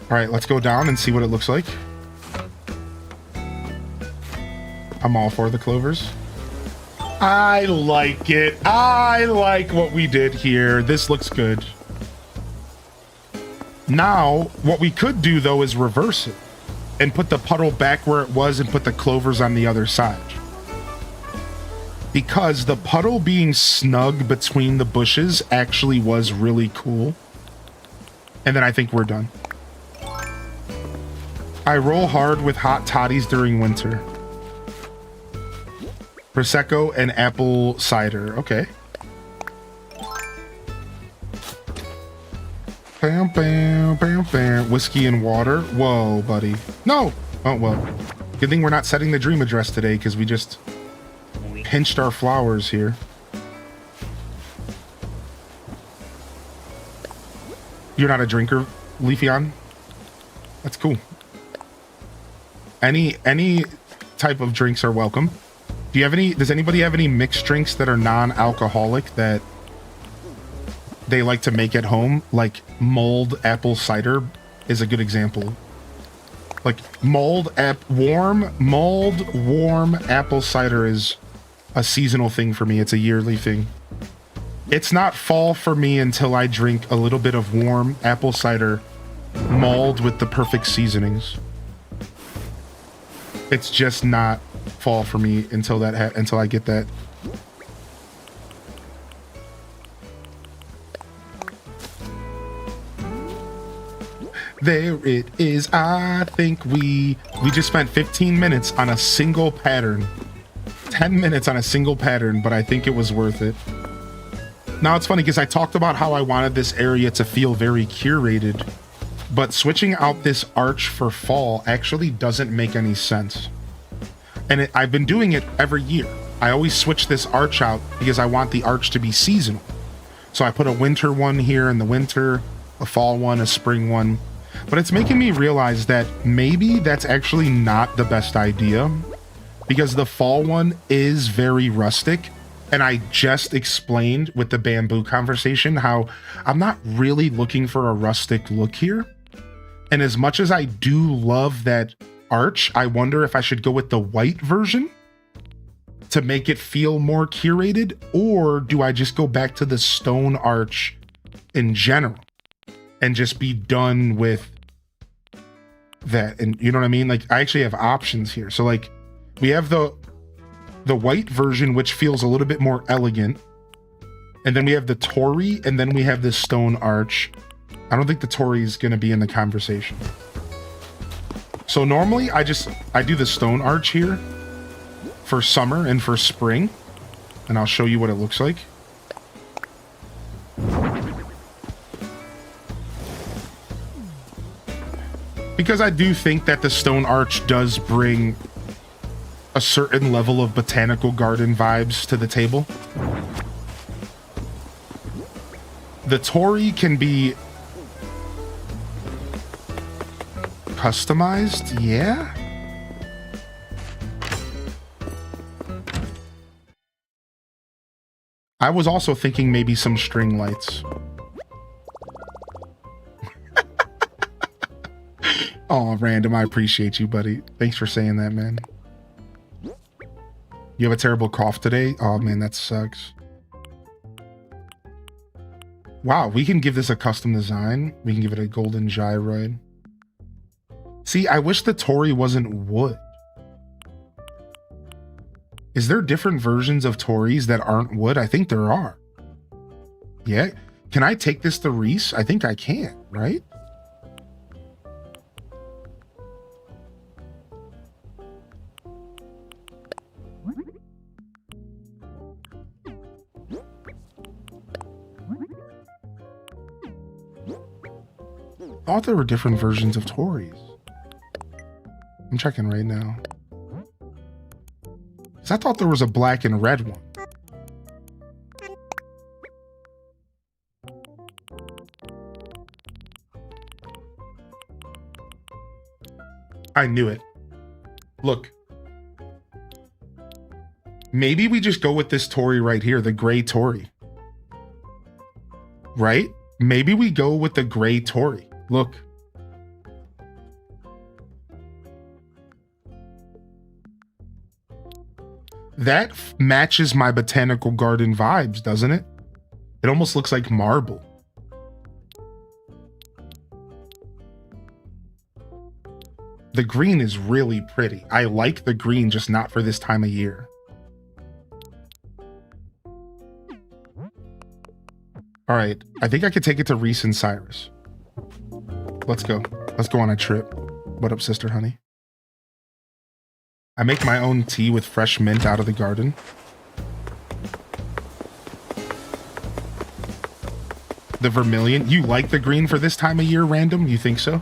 All right, let's go down and see what it looks like. I'm all for the clovers. I like it. I like what we did here. This looks good. Now, what we could do, though, is reverse it and put the puddle back where it was and put the clovers on the other side. Because the puddle being snug between the bushes actually was really cool. And then I think we're done. I roll hard with hot toddies during winter. Prosecco and apple cider. Okay. Bam, bam, bam, bam. Whiskey and water. Whoa, buddy. No! Oh, well. Good thing we're not setting the dream address today because we just pinched our flowers here. You're not a drinker, Leafeon? That's cool. Any type of drinks are welcome. Do you have any? Does anybody have any mixed drinks that are non-alcoholic that they like to make at home? Like mulled apple cider is a good example. Like warm apple cider is a seasonal thing for me. It's a yearly thing. It's not fall for me until I drink a little bit of warm apple cider mulled with the perfect seasonings. It's just not fall for me until until I get that. There it is. I think we just spent 15 minutes on a single pattern. 10 minutes on a single pattern, but I think it was worth it. Now it's funny because I talked about how I wanted this area to feel very curated, but switching out this arch for fall actually doesn't make any sense. And I've been doing it every year. I always switch this arch out because I want the arch to be seasonal. So I put a winter one here in the winter, a fall one, a spring one. But it's making me realize that maybe that's actually not the best idea because the fall one is very rustic. And I just explained with the bamboo conversation how I'm not really looking for a rustic look here. And as much as I do love that arch, I wonder if I should go with the white version to make it feel more curated, or do I just go back to the stone arch in general and just be done with that? And you know what I mean? Like I actually have options here. So like we have the white version, which feels a little bit more elegant. And then we have the Torii, and then we have this stone arch. I don't think the Torii is going to be in the conversation. So normally I do the stone arch here, for summer and for spring, and I'll show you what it looks like. Because I do think that the stone arch does bring a certain level of botanical garden vibes to the table. The torii can be customized, yeah. I was also thinking maybe some string lights. Oh, Random, I appreciate you, buddy. Thanks for saying that, man. You have a terrible cough today? Oh, man, that sucks. Wow, we can give this a custom design. We can give it a golden gyroid. See, I wish the torii wasn't wood. Is there different versions of tories that aren't wood? I think there are. Yeah. Can I take this to Reese? I think I can, right? I thought there were different versions of tories. I'm checking right now. 'Cause I thought there was a black and red one. I knew it. Look. Maybe we just go with this torii right here, the gray torii. Right? Maybe we go with the gray torii. Look. That matches my botanical garden vibes, doesn't it? It almost looks like marble. The green is really pretty. I like the green, just not for this time of year. All right, I think I could take it to Reese and Cyrus. Let's go. Let's go on a trip. What up, sister honey? I make my own tea with fresh mint out of the garden. The vermilion. You like the green for this time of year, Random? You think so?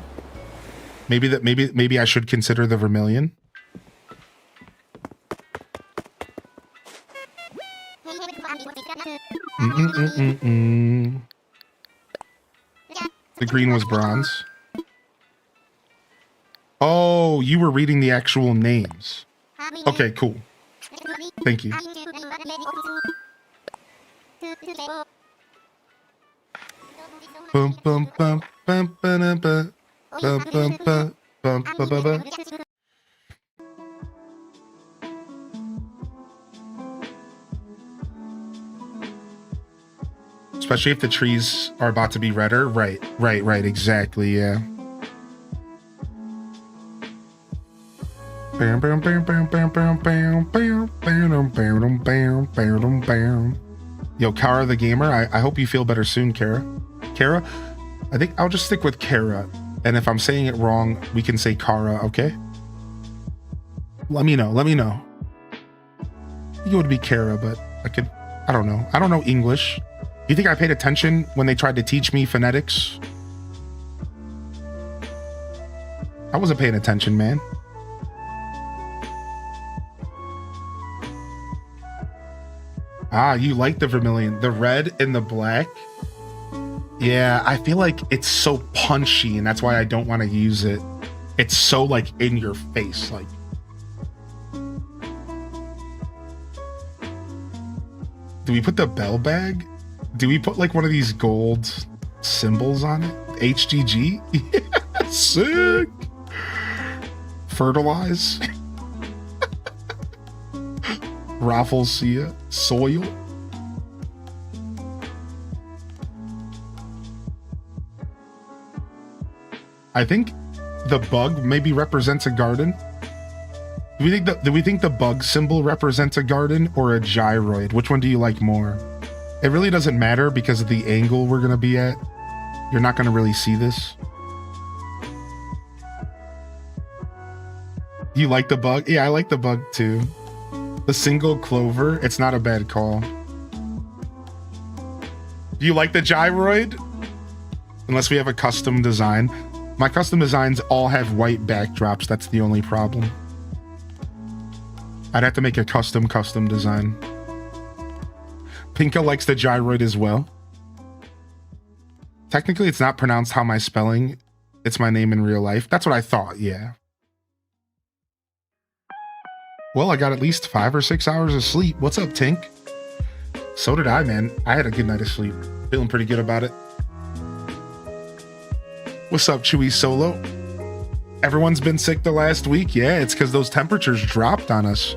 Maybe I should consider the vermilion. The green was bronze. Oh, you were reading the actual names. Okay, cool. Thank you. Bum bum bum bum ba ba bum bum ba bum ba ba ba. Especially if the trees are about to be redder. Right, exactly, yeah. Yo, Kara the gamer, I hope you feel better soon, Kara. Kara, I think I'll just stick with Kara. And if I'm saying it wrong, we can say Kara, okay? Let me know. I think it would be Kara, but I don't know. I don't know English. You think I paid attention when they tried to teach me phonetics? I wasn't paying attention, man. Ah, you like the vermilion. The red and the black. Yeah, I feel like it's so punchy, and that's why I don't want to use it. It's so, like, in your face, like. Do we put the bell bag? Do we put, like, one of these gold symbols on it? HGG? Yeah, sick! Fertilize? Rafflesia soil. I think the bug maybe represents a garden. Do we think the bug symbol represents a garden or a gyroid? Which one do you like more? It really doesn't matter because of the angle we're gonna be at. You're not gonna really see this. You like the bug? Yeah, I like the bug too. The single clover, it's not a bad call. Do you like the gyroid? Unless we have a custom design. My custom designs all have white backdrops. That's the only problem. I'd have to make a custom design. Pinka likes the gyroid as well. Technically, it's not pronounced how my spelling. It's my name in real life. That's what I thought, yeah. Well, I got at least 5 or 6 hours of sleep. What's up, Tink? So did I, man. I had a good night of sleep. Feeling pretty good about it. What's up, Chewy Solo? Everyone's been sick the last week. Yeah, it's because those temperatures dropped on us.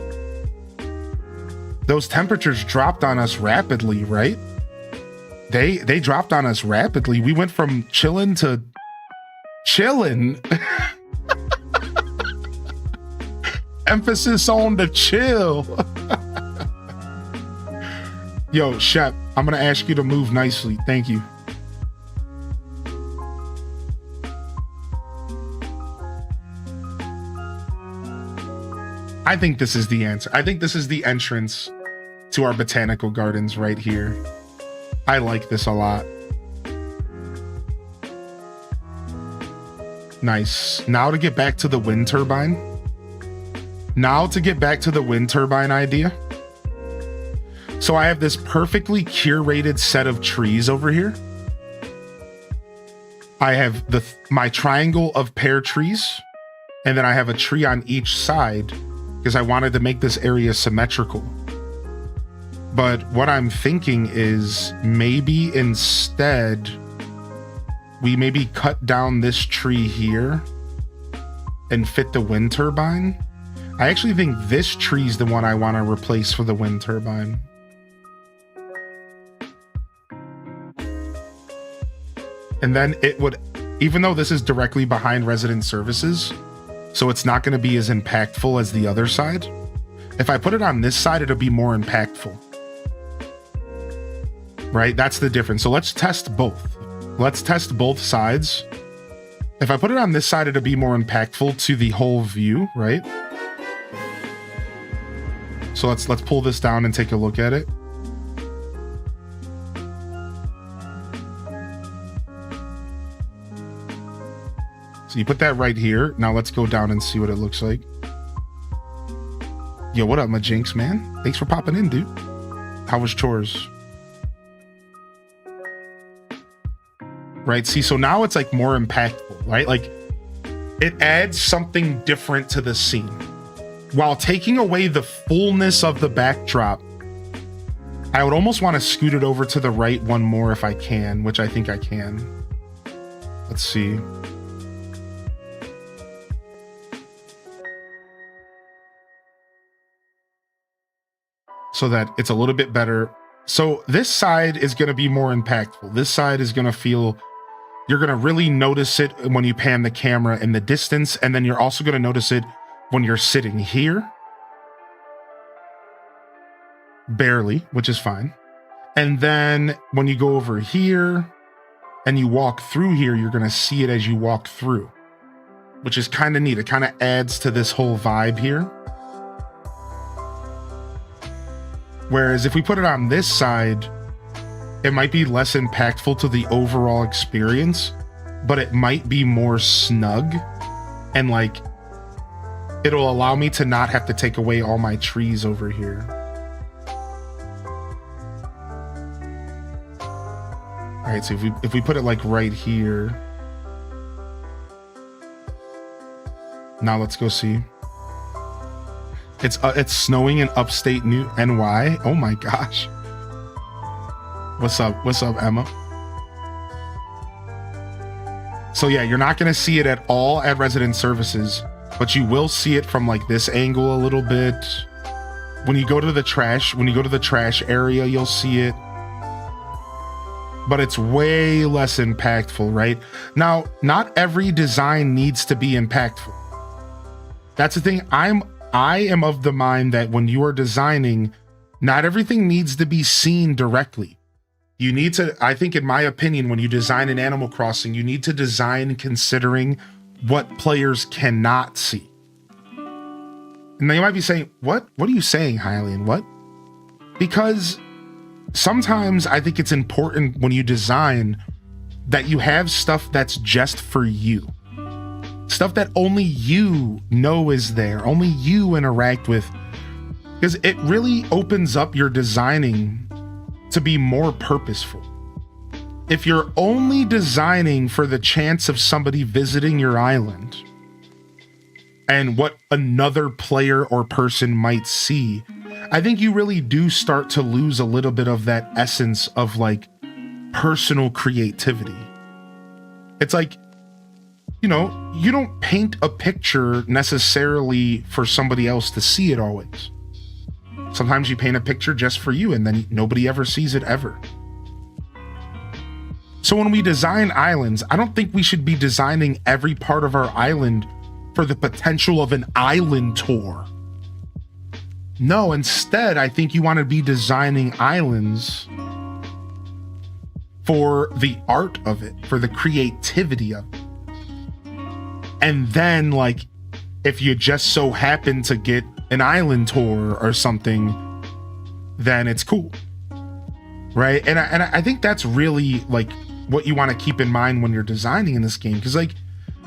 Those temperatures dropped on us rapidly, right? They dropped on us rapidly. We went from chilling to chilling. Emphasis on the chill. Yo, Shep, I'm gonna ask you to move nicely. Thank you. I think this is the answer. I think this is the entrance to our botanical gardens right here. I like this a lot. Nice. Now to get back to the wind turbine. Idea. So I have this perfectly curated set of trees over here. I have my triangle of pear trees, and then I have a tree on each side because I wanted to make this area symmetrical. But what I'm thinking is maybe instead we maybe cut down this tree here and fit the wind turbine. I actually think this tree's the one I want to replace for the wind turbine. And then it would, even though this is directly behind resident services, so it's not going to be as impactful as the other side. If I put it on this side, it'll be more impactful. Right? That's the difference. So let's test both. Let's test both sides. If I put it on this side, it'll be more impactful to the whole view, right? So let's pull this down and take a look at it. So you put that right here. Now let's go down and see what it looks like. Yo, what up, my Jinx, man? Thanks for popping in, dude. How was chores? Right, see, so now it's like more impactful, right? Like it adds something different to the scene while taking away the fullness of the backdrop. I would almost want to scoot it over to the right one more if I can, which I think I can. Let's see. So that it's a little bit better. So this side is going to be more impactful. This side is going to feel, you're going to really notice it when you pan the camera in the distance. And then you're also going to notice it when you're sitting here. Barely, which is fine. And then when you go over here and you walk through here, you're going to see it as you walk through, which is kind of neat. It kind of adds to this whole vibe here. Whereas if we put it on this side, it might be less impactful to the overall experience, but it might be more snug and like it'll allow me to not have to take away all my trees over here. All right, so if we put it like right here. Now let's go see. It's snowing in upstate NY. Oh my gosh. What's up? What's up, Emma? So yeah, you're not going to see it at all at resident services, but you will see it from like this angle a little bit. When you go to the trash area, you'll see it. But it's way less impactful, right? Now, not every design needs to be impactful. That's the thing. I am of the mind that when you are designing, not everything needs to be seen directly. You need to, I think in my opinion, when you design an Animal Crossing, you need to design considering what players cannot see. And now you might be saying, what are you saying, Hylian? What? Because sometimes I think it's important when you design that you have stuff that's just for you. Stuff that only you know is there, only you interact with. Because it really opens up your designing to be more purposeful. If you're only designing for the chance of somebody visiting your island and what another player or person might see, I think you really do start to lose a little bit of that essence of like personal creativity. It's like, you know, you don't paint a picture necessarily for somebody else to see it always. Sometimes you paint a picture just for you and then nobody ever sees it ever. So when we design islands, I don't think we should be designing every part of our island for the potential of an island tour. No, instead, I think you want to be designing islands for the art of it, for the creativity of it. And then, like, if you just so happen to get an island tour or something, then it's cool, right? And I think that's really, like, what you want to keep in mind when you're designing in this game. Because, like,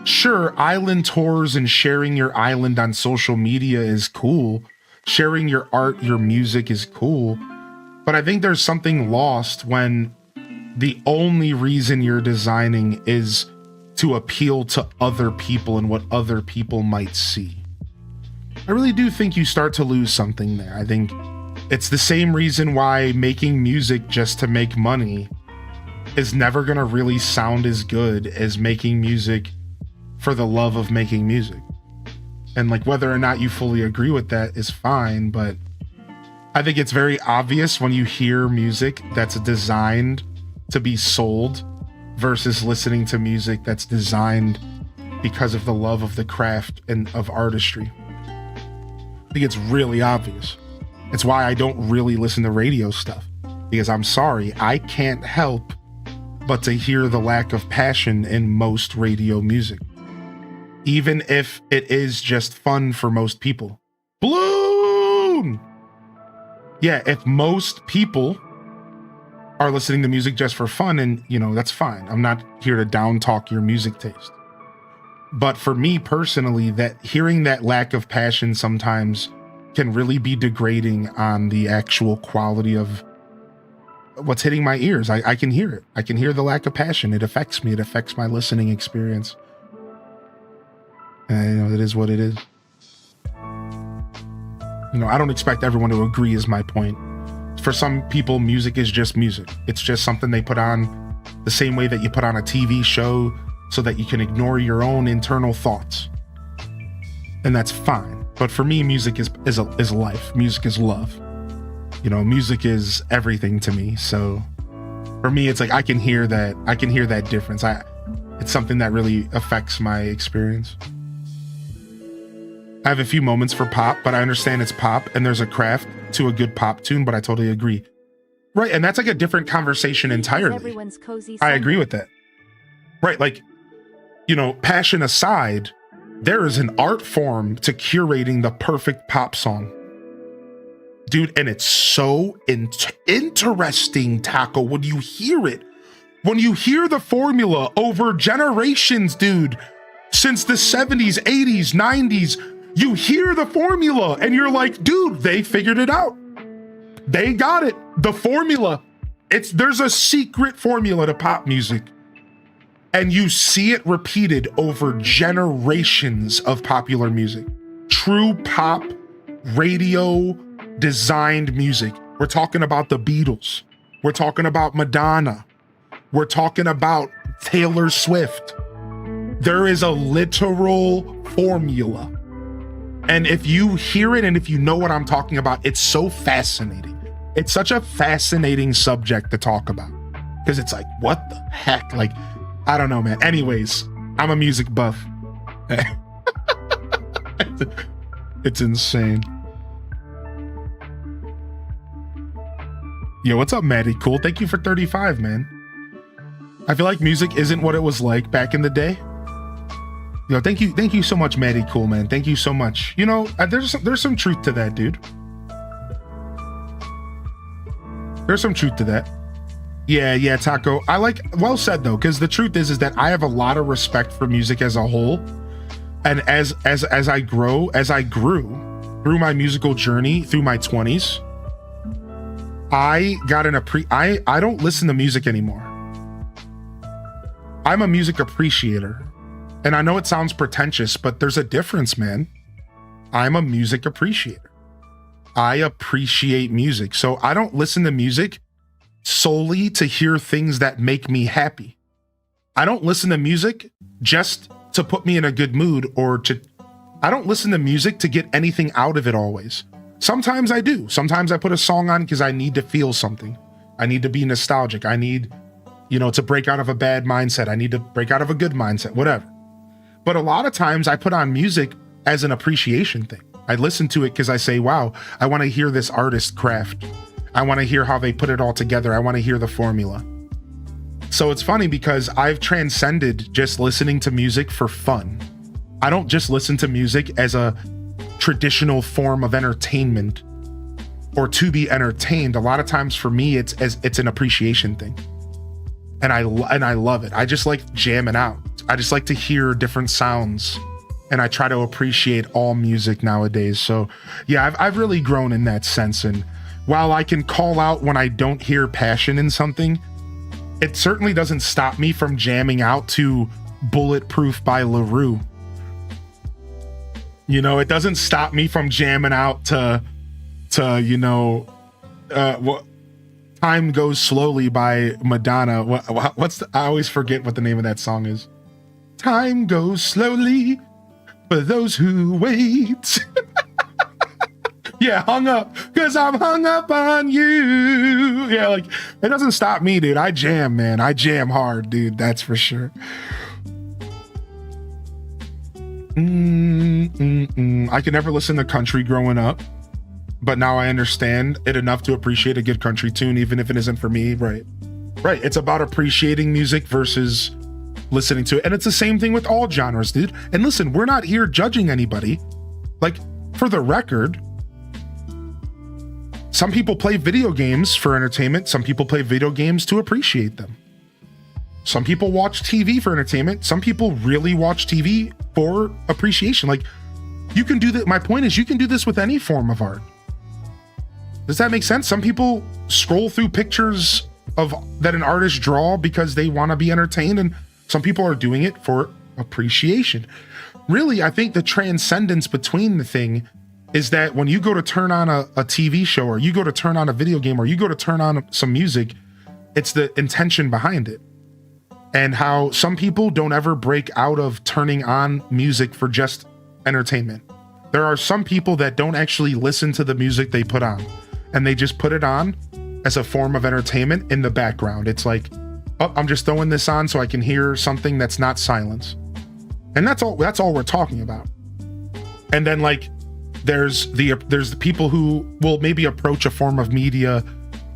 sure, island tours and sharing your island on social media is cool. Sharing your art, your music is cool. But I think there's something lost when the only reason you're designing is to appeal to other people and what other people might see. I really do think you start to lose something there. I think it's the same reason why making music just to make money is never going to really sound as good as making music for the love of making music. And like, whether or not you fully agree with that is fine, but I think it's very obvious when you hear music that's designed to be sold versus listening to music that's designed because of the love of the craft and of artistry. I think it's really obvious. It's why I don't really listen to radio stuff, because I'm sorry, I can't help but to hear the lack of passion in most radio music, even if it is just fun for most people. Bloom! Yeah, if most people are listening to music just for fun, and you know, that's fine. I'm not here to down talk your music taste. But for me personally, that hearing that lack of passion sometimes can really be degrading on the actual quality of what's hitting my ears. I can hear it. I can hear the lack of passion. It affects me. It affects my listening experience. And, you know, it is what it is. You know, I don't expect everyone to agree is my point. For some people, music is just music. It's just something they put on the same way that you put on a TV show so that you can ignore your own internal thoughts. And that's fine. But for me, music is life. Music is love. You know, music is everything to me. So for me, it's like I can hear that difference. It's something that really affects my experience. I have a few moments for pop, but I understand it's pop and there's a craft to a good pop tune, but I totally agree. Right, and that's like a different conversation entirely. Everyone's cozy. I agree with that. Right, like, you know, passion aside, there is an art form to curating the perfect pop song. Dude, and it's so interesting, Taco, when you hear it. When you hear the formula over generations, dude, since the 70s, 80s, 90s, you hear the formula and you're like, dude, they figured it out. They got it. The formula. There's a secret formula to pop music. And you see it repeated over generations of popular music. True pop, radio, designed music. We're talking about the Beatles. We're talking about Madonna. We're talking about Taylor Swift. There is a literal formula. And if you hear it and if you know what I'm talking about, it's so fascinating. It's such a fascinating subject to talk about. Because it's like, what the heck? Like, I don't know, man. Anyways, I'm a music buff. It's insane. Yo, what's up, Maddie? Cool. Thank you for 35, man. I feel like music isn't what it was like back in the day. Yo, thank you so much, Maddie Cool, man. Thank you so much. You know, there's some truth to that, dude. There's some truth to that. Yeah, Taco. I like, well said though, because the truth is that I have a lot of respect for music as a whole, and as I grew through my musical journey through my 20s, I got I don't listen to music anymore. I'm a music appreciator. And I know it sounds pretentious, but there's a difference, man. I'm a music appreciator. I appreciate music. So I don't listen to music solely to hear things that make me happy. I don't listen to music just to put me in a good mood I don't listen to music to get anything out of it always. Sometimes I do. Sometimes I put a song on because I need to feel something. I need to be nostalgic. I need, to break out of a bad mindset. I need to break out of a good mindset, whatever. But a lot of times I put on music as an appreciation thing. I listen to it because I say, wow, I want to hear this artist craft. I want to hear how they put it all together. I want to hear the formula. So it's funny because I've transcended just listening to music for fun. I don't just listen to music as a traditional form of entertainment or to be entertained. A lot of times for me, it's an appreciation thing. And I love it. I just like jamming out. I just like to hear different sounds, and I try to appreciate all music nowadays. So yeah, I've really grown in that sense. And while I can call out when I don't hear passion in something, it certainly doesn't stop me from jamming out to Bulletproof by LaRue. It doesn't stop me from jamming out to what Time Goes Slowly by Madonna. I always forget what the name of that song is. Time goes slowly for those who wait. Yeah, hung up because I'm hung up on you. Yeah, like it doesn't stop me, dude. I jam, man. I jam hard, dude. That's for sure. I could never listen to country growing up, but now I understand it enough to appreciate a good country tune, even if it isn't for me. Right. It's about appreciating music versus listening to it. And it's the same thing with all genres, dude. And listen, we're not here judging anybody. Like, for the record, some people play video games for entertainment. Some people play video games to appreciate them. Some people watch TV for entertainment. Some people really watch TV for appreciation. Like, you can do that. My point is, you can do this with any form of art. Does that make sense? Some people scroll through pictures that an artist draw because they want to be entertained, and some people are doing it for appreciation. Really, I think the transcendence between the thing is that when you go to turn on a TV show, or you go to turn on a video game, or you go to turn on some music, it's the intention behind it. And how some people don't ever break out of turning on music for just entertainment. There are some people that don't actually listen to the music they put on, and they just put it on as a form of entertainment in the background. It's like, oh, I'm just throwing this on so I can hear something that's not silence. And that's all we're talking about. And then like there's the people who will maybe approach a form of media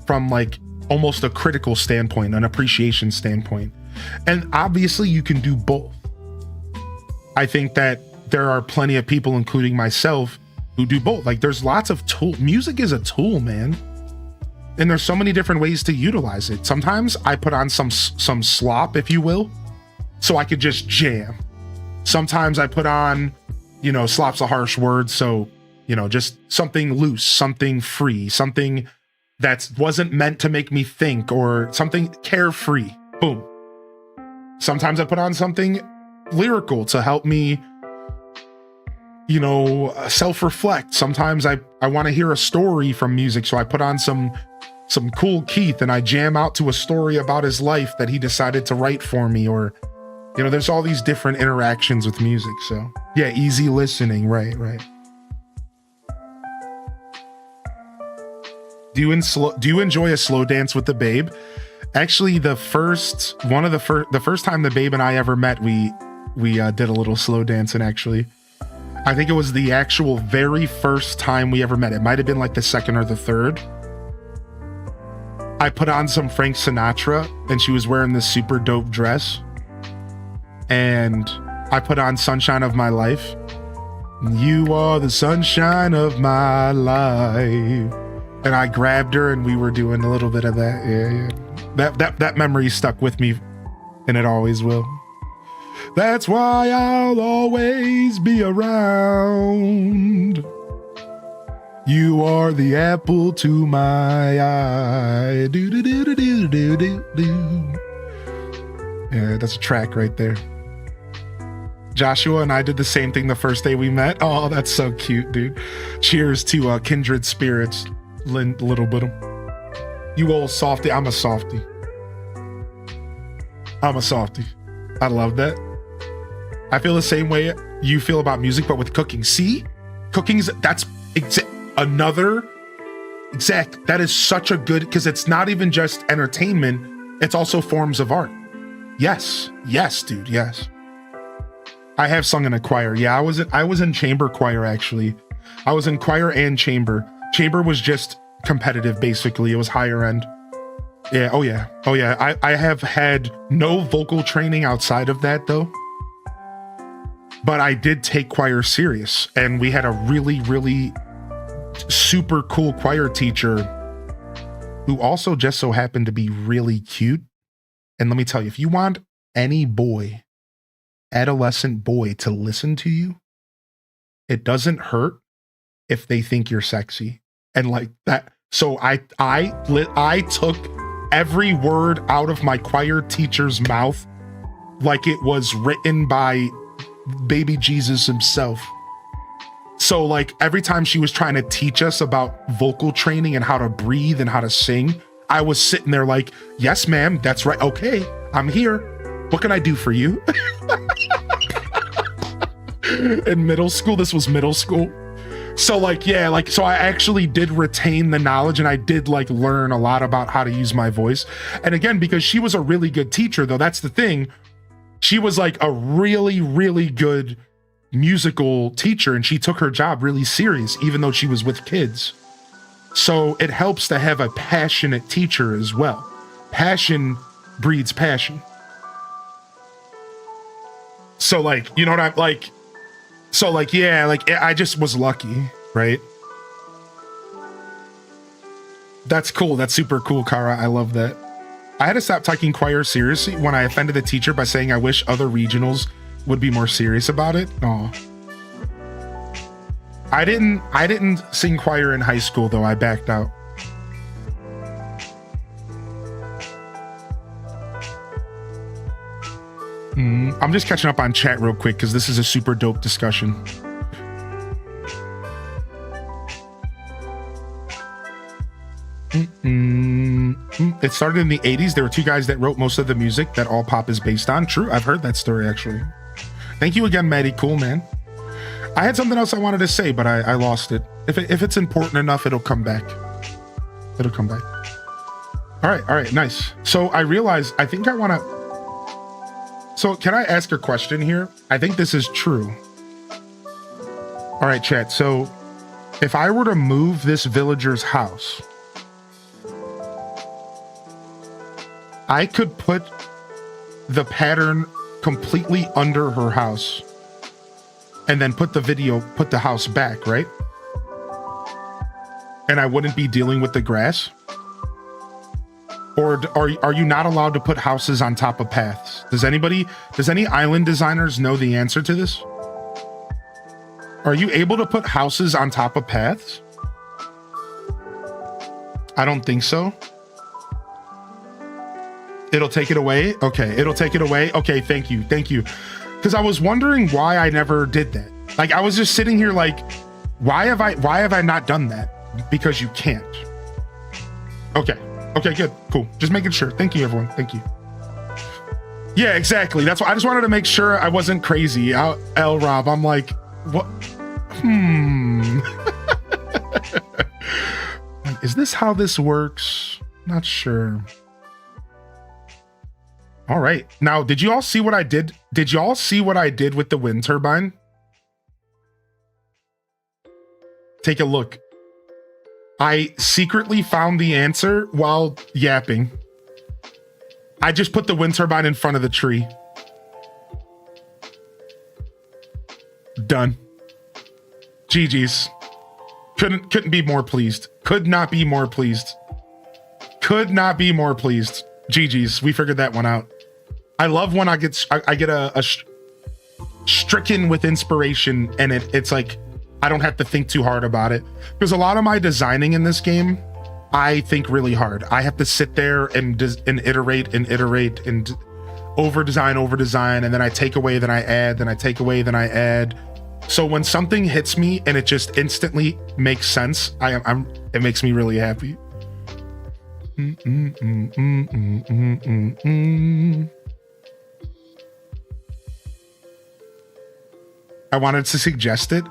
from like almost a critical standpoint, an appreciation standpoint. And obviously you can do both. I think that there are plenty of people, including myself, who do both. Like there's lots of music is a tool, man. And there's so many different ways to utilize it. Sometimes I put on some slop, if you will, so I could just jam. Sometimes I put on, slop's a harsh word, so, just something loose, something free, something that wasn't meant to make me think, or something carefree. Boom. Sometimes I put on something lyrical to help me, self-reflect. Sometimes I want to hear a story from music, so I put on some Cool Keith and I jam out to a story about his life that he decided to write for me. Or, there's all these different interactions with music. So yeah, easy listening. Right. Do you enjoy a slow dance with the Babe? Actually, the first time the Babe and I ever met, we did a little slow dancing. Actually, I think it was the actual very first time we ever met. It might have been like the second or the third. I put on some Frank Sinatra and she was wearing this super dope dress. And I put on Sunshine of My Life. You are the sunshine of my life. And I grabbed her and we were doing a little bit of that. Yeah. That memory stuck with me, and it always will. That's why I'll always be around. You are the apple to my eye. Do do do do do do do do. Yeah, that's a track right there. Joshua and I did the same thing the first day we met. Oh, that's so cute, dude. Cheers to kindred spirits, little bit. You old softy. I'm a softy. I'm a softy. I love that. I feel the same way you feel about music, but with cooking. See? That is such a good, because it's not even just entertainment, it's also forms of art. Yes, dude, yes. I have sung in a choir. Yeah, I was in chamber choir, actually. I was in choir and chamber. Chamber was just competitive, basically. It was higher end. Yeah, oh yeah. I have had no vocal training outside of that, though. But I did take choir serious, and we had a really, really super cool choir teacher who also just so happened to be really cute. And let me tell you, if you want any boy, adolescent boy, to listen to you, it doesn't hurt if they think you're sexy. And like that. So I took every word out of my choir teacher's mouth like it was written by baby Jesus himself. So like every time she was trying to teach us about vocal training and how to breathe and how to sing, I was sitting there like, yes, ma'am, that's right. Okay, I'm here. What can I do for you? In middle school, this was middle school. So like, yeah, like, so I actually did retain the knowledge, and I did like learn a lot about how to use my voice. And again, because she was a really good teacher, though, that's the thing. She was like a really, really good musical teacher, and she took her job really serious, even though she was with kids. So it helps to have a passionate teacher as well. Passion breeds passion. So like, you know what I'm like? So like, yeah, like I just was lucky, right? That's cool. That's super cool, Kara. I love that. I had to stop taking choir seriously when I offended the teacher by saying I wish other regionals would be more serious about it. Oh, I didn't sing choir in high school, though. I backed out. I'm just catching up on chat real quick because this is a super dope discussion. It started in the 80s. There were two guys that wrote most of the music that all pop is based on. True, I've heard that story, actually. Thank you again, Maddie. Cool, man. I had something else I wanted to say, but I lost it. If it's important enough, it'll come back. It'll come back. All right, nice. So I realized, I think I want to... So can I ask a question here? I think this is true. All right, chat. So if I were to move this villager's house, I could put the pattern completely under her house and then put the house back, right? And I wouldn't be dealing with the grass? Or are you not allowed to put houses on top of paths? Does any island designers know the answer to this? Are you able to put houses on top of paths? I don't think so. It'll take it away? Okay, it'll take it away. Okay, thank you. Because I was wondering why I never did that. Like, I was just sitting here like, why have I not done that? Because you can't. Okay, good, cool. Just making sure. Thank you, everyone. Thank you. Yeah, exactly. That's why I just wanted to make sure I wasn't crazy. L Rob, I'm like, what? Is this how this works? Not sure. All right. Now, did you all see what I did? Did you all see what I did with the wind turbine? Take a look. I secretly found the answer while yapping. I just put the wind turbine in front of the tree. Done. GG's. Couldn't be more pleased. Could not be more pleased. Could not be more pleased. GG's. We figured that one out. I love when I get stricken with inspiration and it's like I don't have to think too hard about it, because a lot of my designing in this game, I think really hard. I have to sit there and iterate and over design, and then I take away, then I add, then I take away, then I add. So when something hits me and it just instantly makes sense, it makes me really happy. I wanted to suggest it,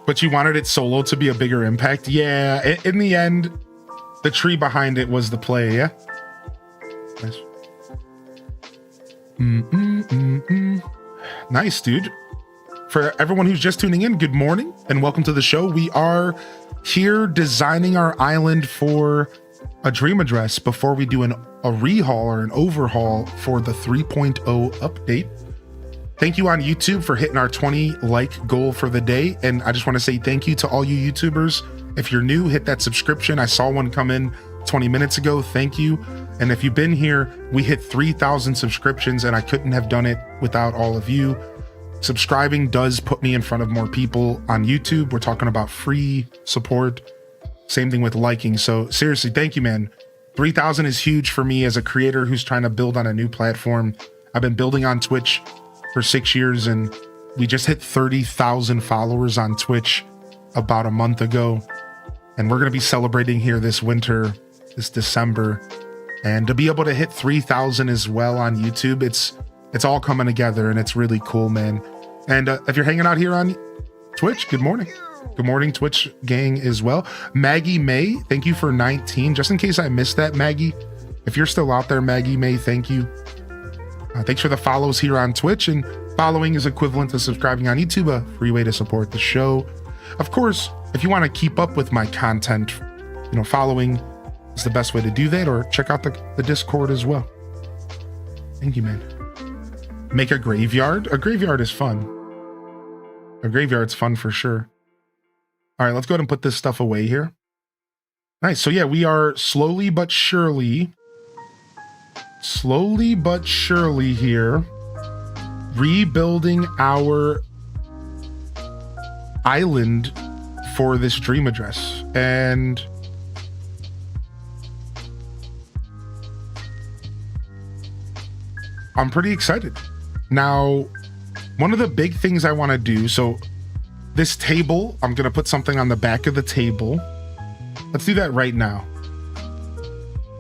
but you wanted it solo to be a bigger impact. Yeah, in the end, the tree behind it was the play, yeah? Nice. Nice, dude. For everyone who's just tuning in, good morning and welcome to the show. We are here designing our island for a dream address before we do a rehaul or an overhaul for the 3.0 update. Thank you on YouTube for hitting our 20 like goal for the day. And I just want to say thank you to all you YouTubers. If you're new, hit that subscription. I saw one come in 20 minutes ago. Thank you. And if you've been here, we hit 3,000 subscriptions and I couldn't have done it without all of you. Subscribing does put me in front of more people on YouTube. We're talking about free support. Same thing with liking. So seriously, thank you, man. 3,000 is huge for me as a creator who's trying to build on a new platform. I've been building on Twitch for 6 years and we just hit 30,000 followers on Twitch about a month ago. And we're going to be celebrating here this winter, this December. And to be able to hit 3,000 as well on YouTube, it's all coming together and it's really cool, man. And if you're hanging out here on Twitch, good morning. Good morning, Twitch gang as well. Maggie May, thank you for 19. Just in case I missed that, Maggie, if you're still out there, Maggie May, thank you. Thanks for the follows here on Twitch, and following is equivalent to subscribing on YouTube, a free way to support the show. Of course, if you want to keep up with my content, following is the best way to do that, or check out the Discord as well. Thank you, man. Make a graveyard. A graveyard is fun. A graveyard's fun for sure. All right, let's go ahead and put this stuff away here. Nice. So yeah, we are slowly but surely here rebuilding our island for this dream address. And I'm pretty excited. Now, one of the big things I want to do, so this table, I'm going to put something on the back of the table. Let's do that right now.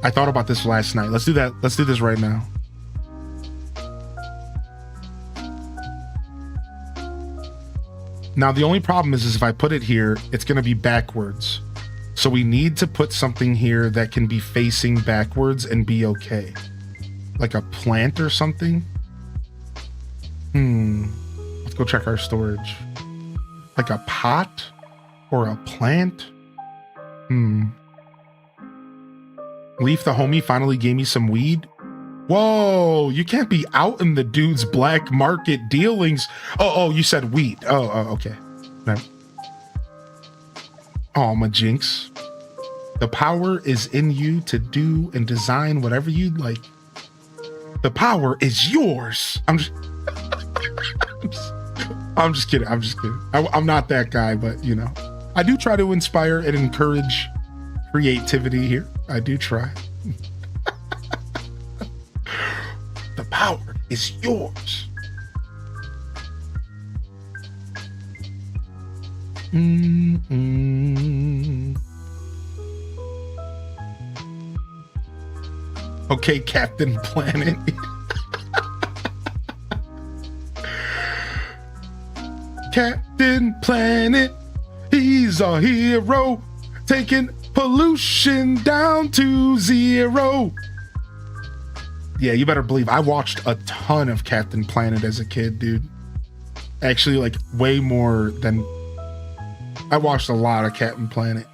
I thought about this last night. Let's do that. Let's do this right now. Now, the only problem is if I put it here, it's going to be backwards. So we need to put something here that can be facing backwards and be okay. Like a plant or something. Let's go check our storage. Like a pot or a plant. Leaf the homie finally gave me some weed. Whoa, you can't be out in the dude's black market dealings. Oh, you said weed. Oh, okay. Oh, my jinx. The power is in you to do and design whatever you'd like. The power is yours. I'm just kidding. I'm not that guy, but I do try to inspire and encourage creativity here. I do try. The power is yours. Okay, Captain Planet. Captain Planet, he's a hero, taking pollution down to zero. Yeah, you better believe I watched a ton of Captain Planet as a kid, dude. Actually, like way more than I watched a lot of Captain Planet.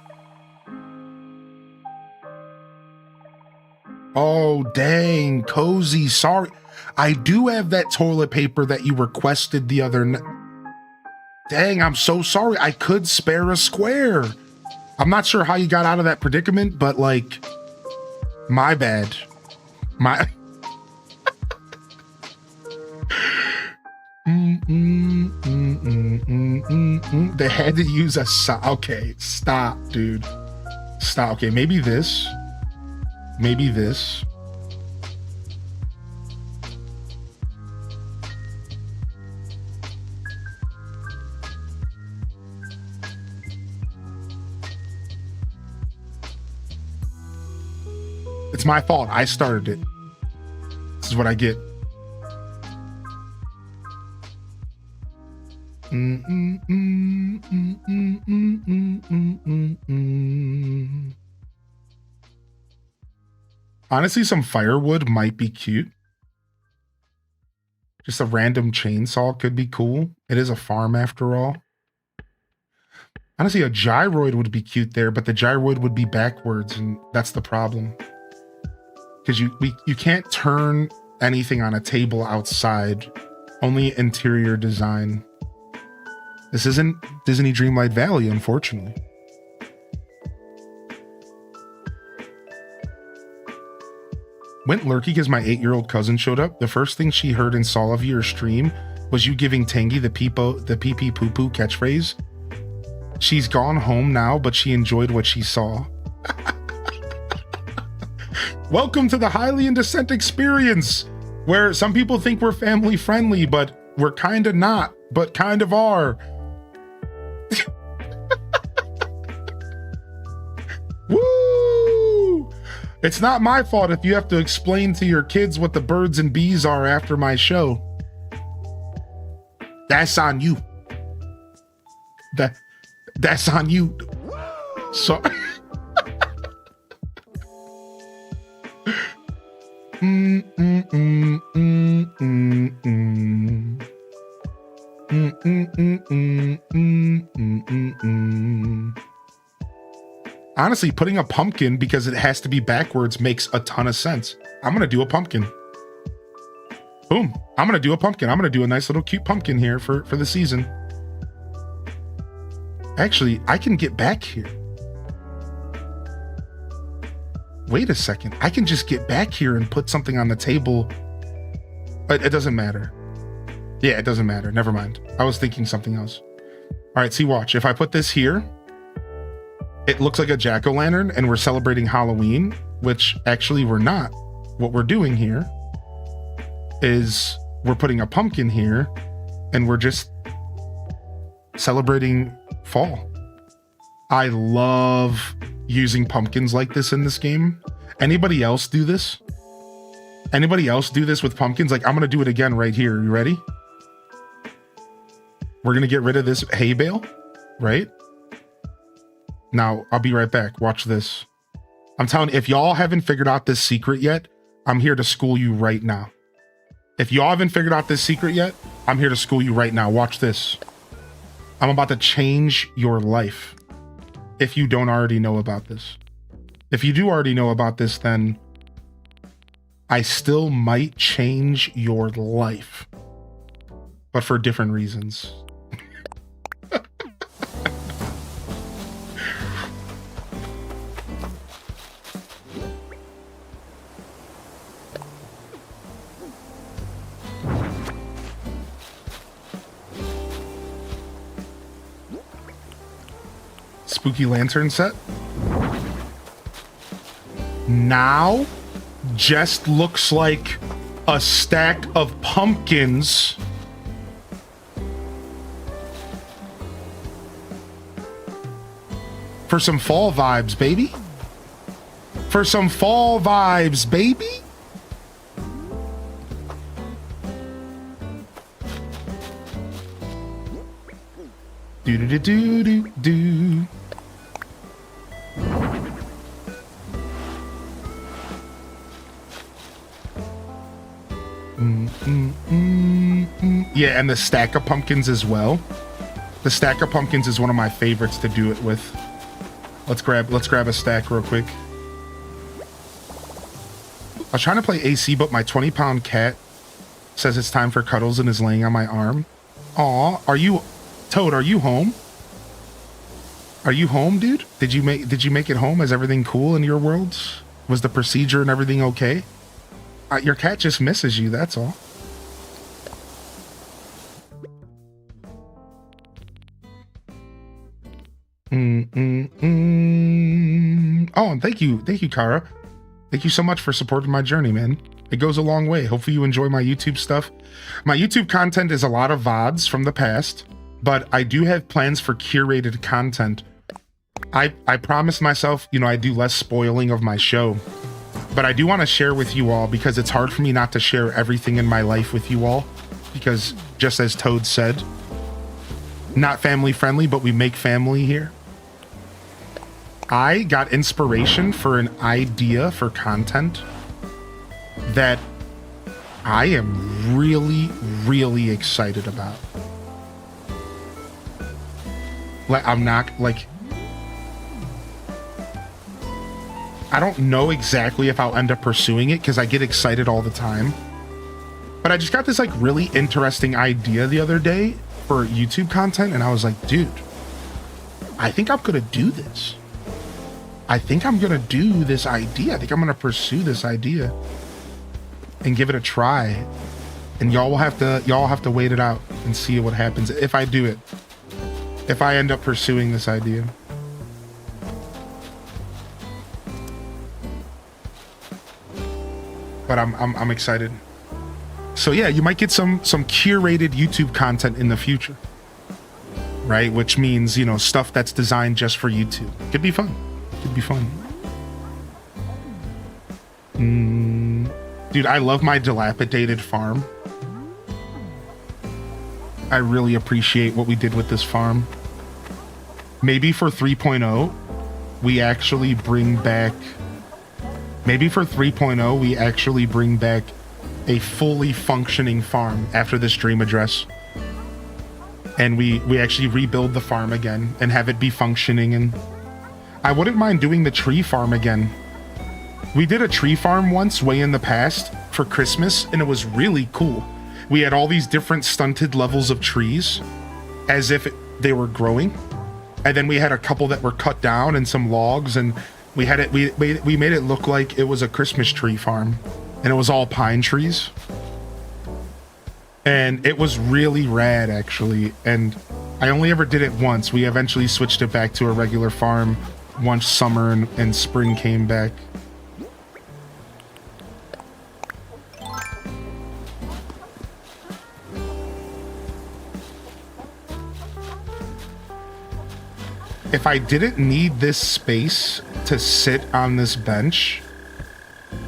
Oh, dang, Cozy, sorry. I do have that toilet paper that you requested the other night. Dang, I'm so sorry. I could spare a square. I'm not sure how you got out of that predicament, but like, my bad. My. They had to use a sock. Okay, stop, dude. Stop. Okay, maybe this. Maybe this. It's my fault. I started it. This is what I get. Honestly, some firewood might be cute. Just a random chainsaw could be cool. It is a farm after all. Honestly, a gyroid would be cute there, but the gyroid would be backwards, and that's the problem. Because you can't turn anything on a table outside. Only interior design. This isn't Disney Dreamlight Valley, unfortunately. Went lurky because my 8-year-old cousin showed up. The first thing she heard and saw of your stream was you giving Tangy the pee pee poo poo catchphrase. She's gone home now, but she enjoyed what she saw. Welcome to the Highly in Descent experience, where some people think we're family friendly, but we're kind of not, but kind of are. Woo! It's not my fault if you have to explain to your kids what the birds and bees are after my show. That's on you. That's on you. So Honestly, putting a pumpkin because it has to be backwards makes a ton of sense. I'm gonna do a pumpkin. Boom. I'm gonna do a pumpkin. I'm gonna do a nice little cute pumpkin here for the season. Actually, I can get back here. Wait a second. I can just get back here and put something on the table. It doesn't matter. Yeah, it doesn't matter. Never mind. I was thinking something else. All right, see, watch. If I put this here, it looks like a jack-o'-lantern and we're celebrating Halloween, which actually we're not. What we're doing here is we're putting a pumpkin here and we're just celebrating fall. I love using pumpkins like this in this game. Anybody else do this? Anybody else do this with pumpkins? Like, I'm gonna do it again right here. You ready? We're gonna get rid of this hay bale, right? Now, I'll be right back. Watch this. I'm telling you, if y'all haven't figured out this secret yet, I'm here to school you right now. If y'all haven't figured out this secret yet, I'm here to school you right now. Watch this. I'm about to change your life. If you don't already know about this. If you do already know about this, then I still might change your life, but for different reasons. Spooky lantern set. Now just looks like a stack of pumpkins for some fall vibes, baby. For some fall vibes, baby. Do do do do do. Yeah, and the stack of pumpkins as well. The stack of pumpkins is one of my favorites to do it with. Let's grab a stack real quick. I was trying to play AC, but my 20-pound cat says it's time for cuddles and is laying on my arm. Aw, are you Toad, are you home? Are you home, dude? Did you make it home? Is everything cool in your worlds? Was the procedure and everything okay? Your cat just misses you, that's all. Oh, and thank you, Kara. Thank you so much for supporting my journey, man. It goes a long way. Hopefully you enjoy my YouTube stuff. My YouTube content is a lot of VODs from the past, but I do have plans for curated content. I promised myself, you know, I do less spoiling of my show, but I do want to share with you all because it's hard for me not to share everything in my life with you all because just as Toad said, not family friendly, but we make family here. I got inspiration for an idea for content that I am really, really excited about. Like, I'm not, like, I don't know exactly if I'll end up pursuing it because I get excited all the time. But I just got this, like, really interesting idea the other day for YouTube content, and I was like, dude, I think I'm gonna do this. I think I'm gonna do this idea. I think I'm gonna pursue this idea and give it a try. And y'all have to wait it out and see what happens if I do it. If I end up pursuing this idea. But I'm excited. So yeah, you might get some curated YouTube content in the future. Right? Which means, you know, stuff that's designed just for YouTube. Could be fun. Could be fun. Dude, I love my dilapidated farm. I really appreciate what we did with this farm. Maybe for 3.0, we actually bring back... Maybe for 3.0, we actually bring back a fully functioning farm after this dream address. And we actually rebuild the farm again and have it be functioning. And I wouldn't mind doing the tree farm again. We did a tree farm once way in the past for Christmas, and it was really cool. We had all these different stunted levels of trees as if they were growing. And then we had a couple that were cut down and some logs, and we had it, we made it look like it was a Christmas tree farm, and it was all pine trees. And it was really rad, actually. And I only ever did it once. We eventually switched it back to a regular farm once summer and spring came back. If I didn't need this space to sit on this bench,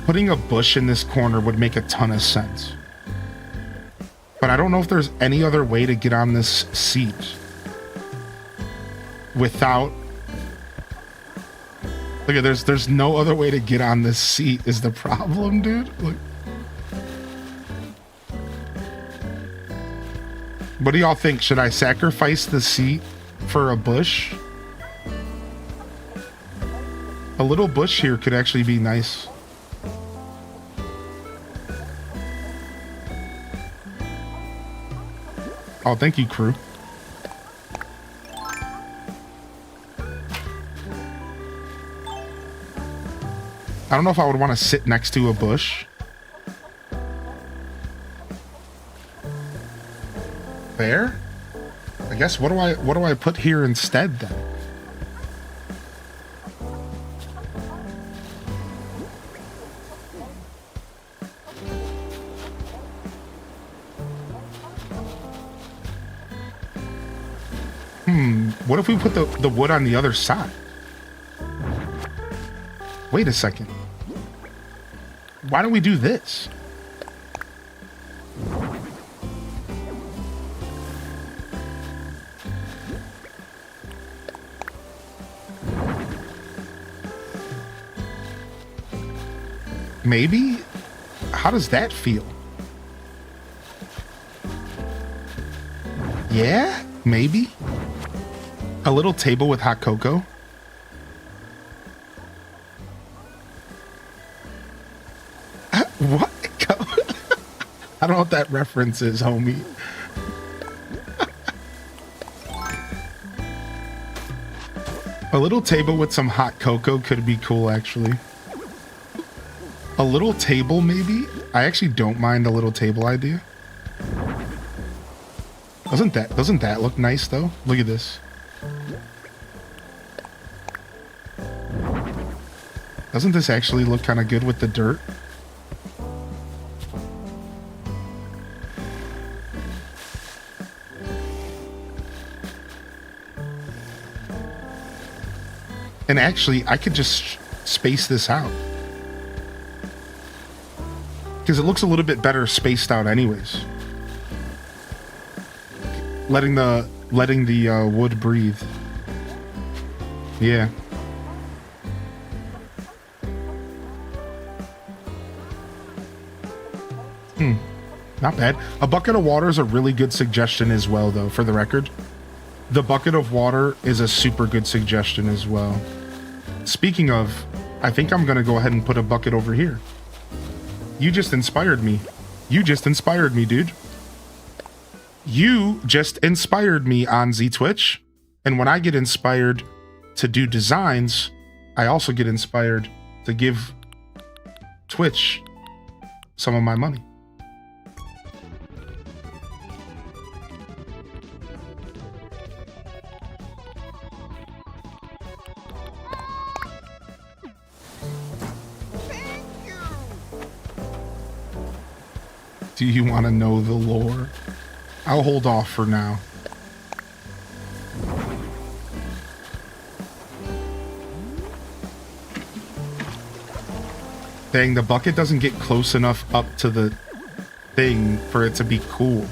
putting a bush in this corner would make a ton of sense. But I don't know if there's any other way to get on this seat without... Look at, there's no other way to get on this seat is the problem, dude. Look. What do y'all think? Should I sacrifice the seat for a bush? A little bush here could actually be nice. Oh, thank you, crew. I don't know if I would want to sit next to a bush. There? I guess what do I put here instead then? What if we put the wood on the other side? Wait a second. Why don't we do this? Maybe? How does that feel? Yeah? Maybe? A little table with hot cocoa? What? I don't know what that reference is, homie. A little table with some hot cocoa could be cool, actually. A little table, maybe? I actually don't mind a little table idea. Doesn't that look nice, though? Look at this. Doesn't this actually look kind of good with the dirt? And actually, I could just space this out. Because it looks a little bit better spaced out anyways. Letting the wood breathe. Yeah. Not bad. A bucket of water is a really good suggestion as well, though, for the record. The bucket of water is a super good suggestion as well. Speaking of, I think I'm going to go ahead and put a bucket over here. You just inspired me. You just inspired me, dude. You just inspired me on Z-Twitch. And when I get inspired to do designs, I also get inspired to give Twitch some of my money. Do you want to know the lore? I'll hold off for now. Dang, the bucket doesn't get close enough up to the thing for it to be cool.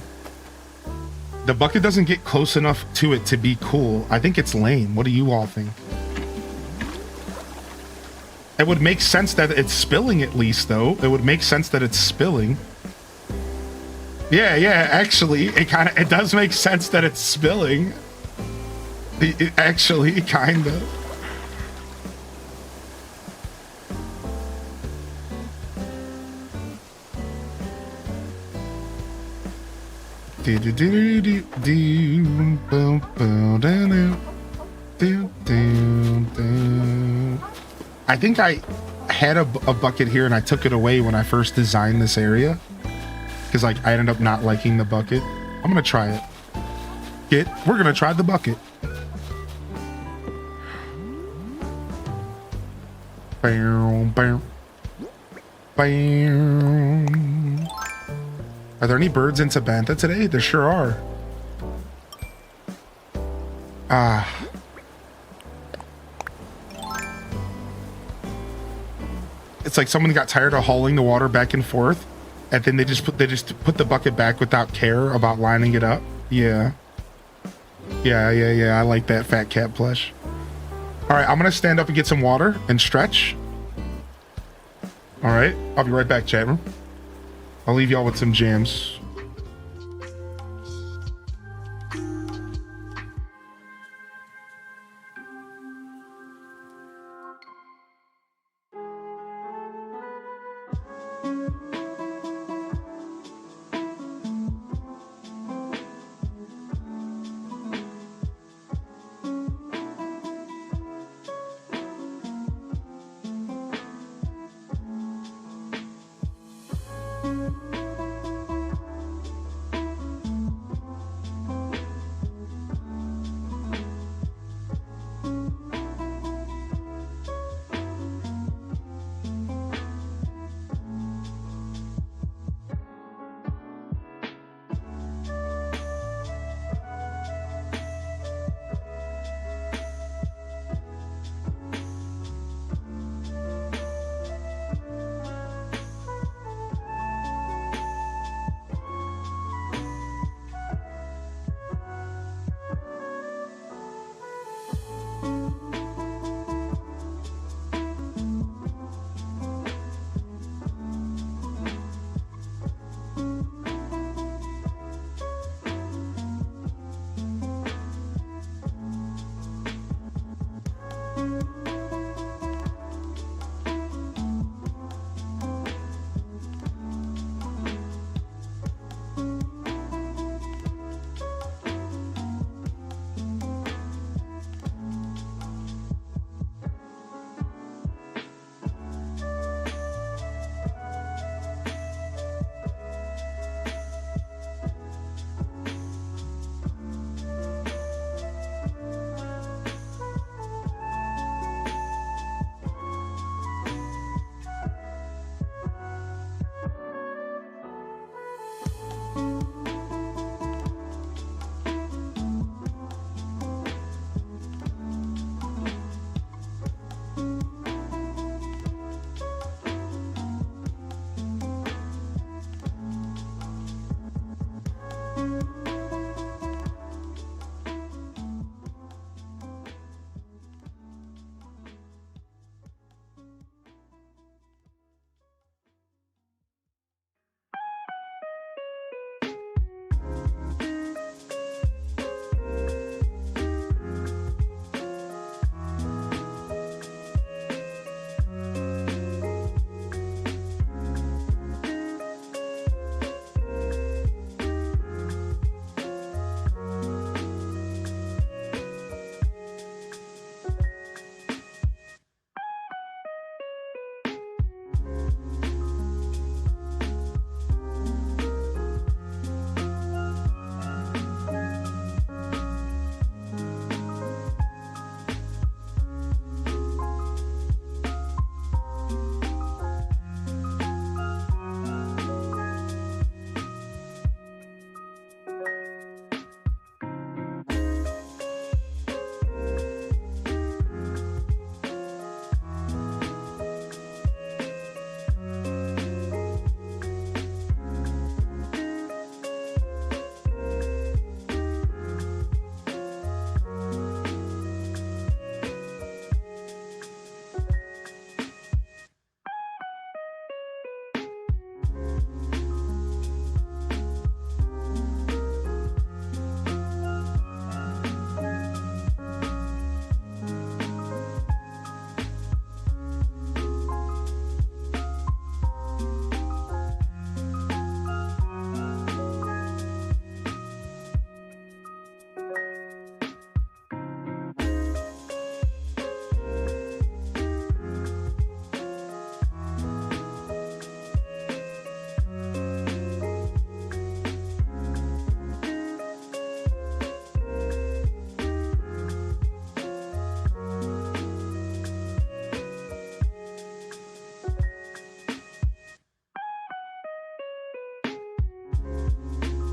The bucket doesn't get close enough to it to be cool. I think it's lame. What do you all think? It would make sense that it's spilling at least, though. It would make sense that it's spilling. Yeah, actually, it does make sense that it's spilling. It actually, kind of. I think I had a bucket here and I took it away when I first designed this area. Because, like, I ended up not liking the bucket. I'm gonna try it. We're gonna try the bucket. Bam, bam, bam. Are there any birds in Tabantha today? There sure are. It's like someone got tired of hauling the water back and forth. And then they just put the bucket back without care about lining it up. Yeah. I like that fat cat plush. All right, I'm gonna stand up and get some water and stretch. All right, I'll be right back, chat room. I'll leave y'all with some jams.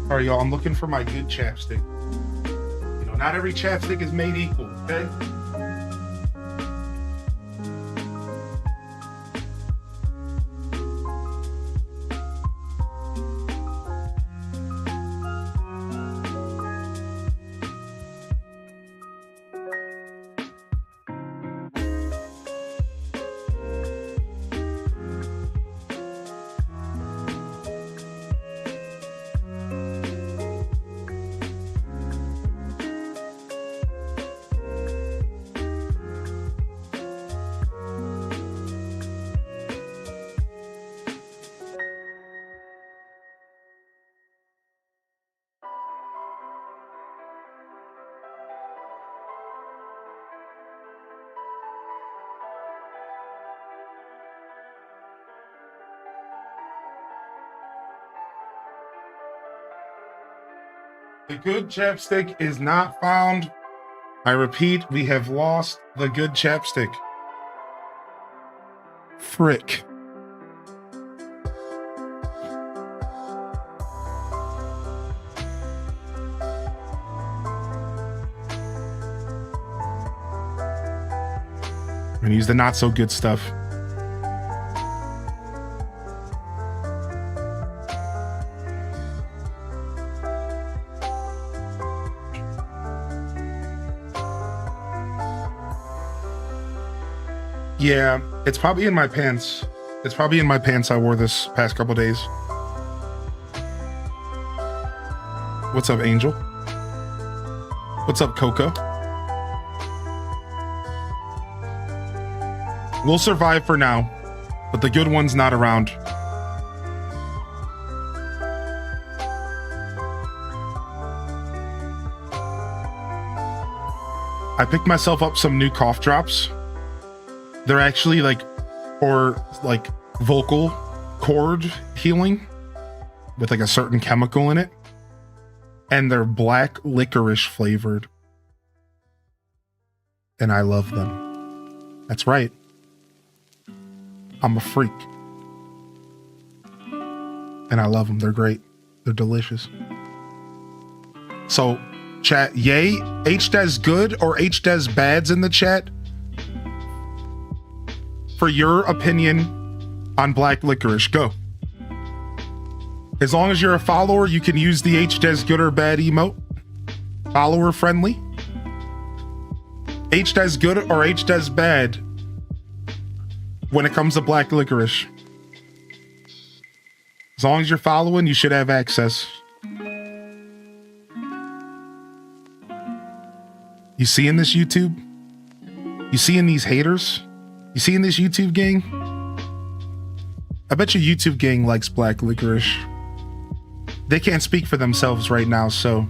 All right, y'all, I'm looking for my good chapstick. You know, not every chapstick is made equal, okay? The good chapstick is not found. I repeat, we have lost the good chapstick. Frick. I'm gonna use the not so good stuff. Yeah, it's probably in my pants. It's probably in my pants I wore this past couple days. What's up, Angel? What's up, Coco? We'll survive for now, but the good one's not around. I picked myself up some new cough drops. They're actually like vocal cord healing with like a certain chemical in it. And they're black licorice flavored. And I love them. That's right. I'm a freak. And I love them. They're great. They're delicious. So, chat, yay, HDES good or HDES bad's in the chat? For your opinion on black licorice, go. As long as you're a follower, you can use the HDES good or bad emote. Follower friendly. HDES good or HDES bad when it comes to black licorice. As long as you're following, you should have access. You seeing this, YouTube? You seeing these haters? You seeing this, YouTube gang? I bet you YouTube gang likes black licorice. They can't speak for themselves right now, so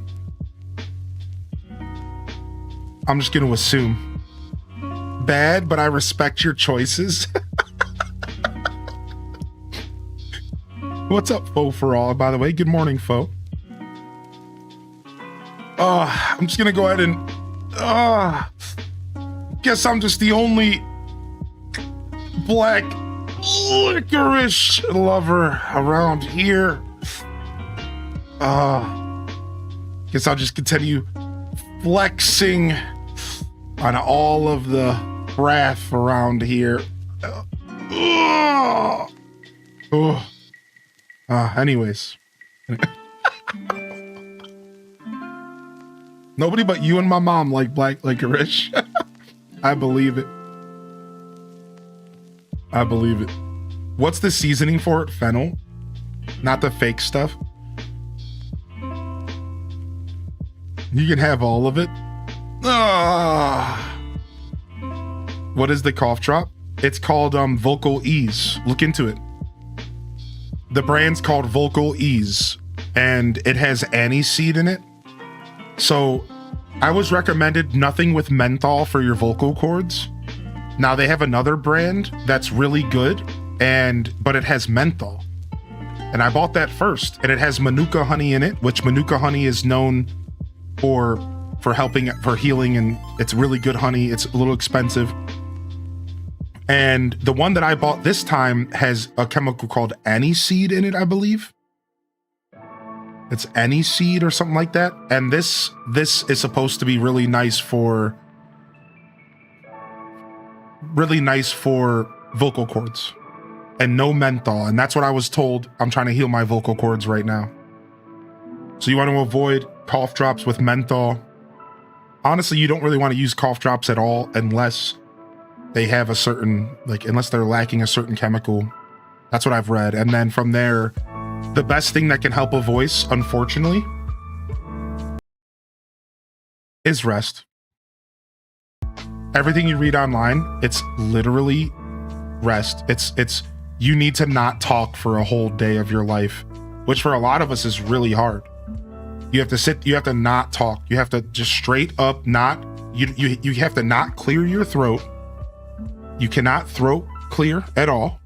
I'm just gonna assume. Bad, but I respect your choices. What's up, Fo for all, by the way? Good morning, Fo. I'm just gonna go ahead and guess I'm just the only black licorice lover around here. Guess I'll just continue flexing on all of the wrath around here. Anyways. Nobody but you and my mom like black licorice. I believe it. I believe it. What's the seasoning for it? Fennel? Not the fake stuff? You can have all of it. What is the cough drop? It's called Vocal Ease. Look into it. The brand's called Vocal Ease, and it has aniseed in it. So I was recommended nothing with menthol for your vocal cords. Now they have another brand that's really good, but it has menthol. And I bought that first, and it has Manuka honey in it, which Manuka honey is known for healing, and it's really good honey. It's a little expensive. And the one that I bought this time has a chemical called aniseed in it, I believe. It's any seed or something like that. And this is supposed to be really nice for vocal cords. And no menthol. And that's what I was told. I'm trying to heal my vocal cords right now. So you want to avoid cough drops with menthol. Honestly, you don't really want to use cough drops at all unless they have a certain, unless they're lacking a certain chemical. That's what I've read. And then from there, the best thing that can help a voice, unfortunately, is rest. Everything you read online, it's literally rest. It's you need to not talk for a whole day of your life, which for a lot of us is really hard. You have to sit, you have to not talk. You have to just straight up you have to not clear your throat. You cannot throat clear at all.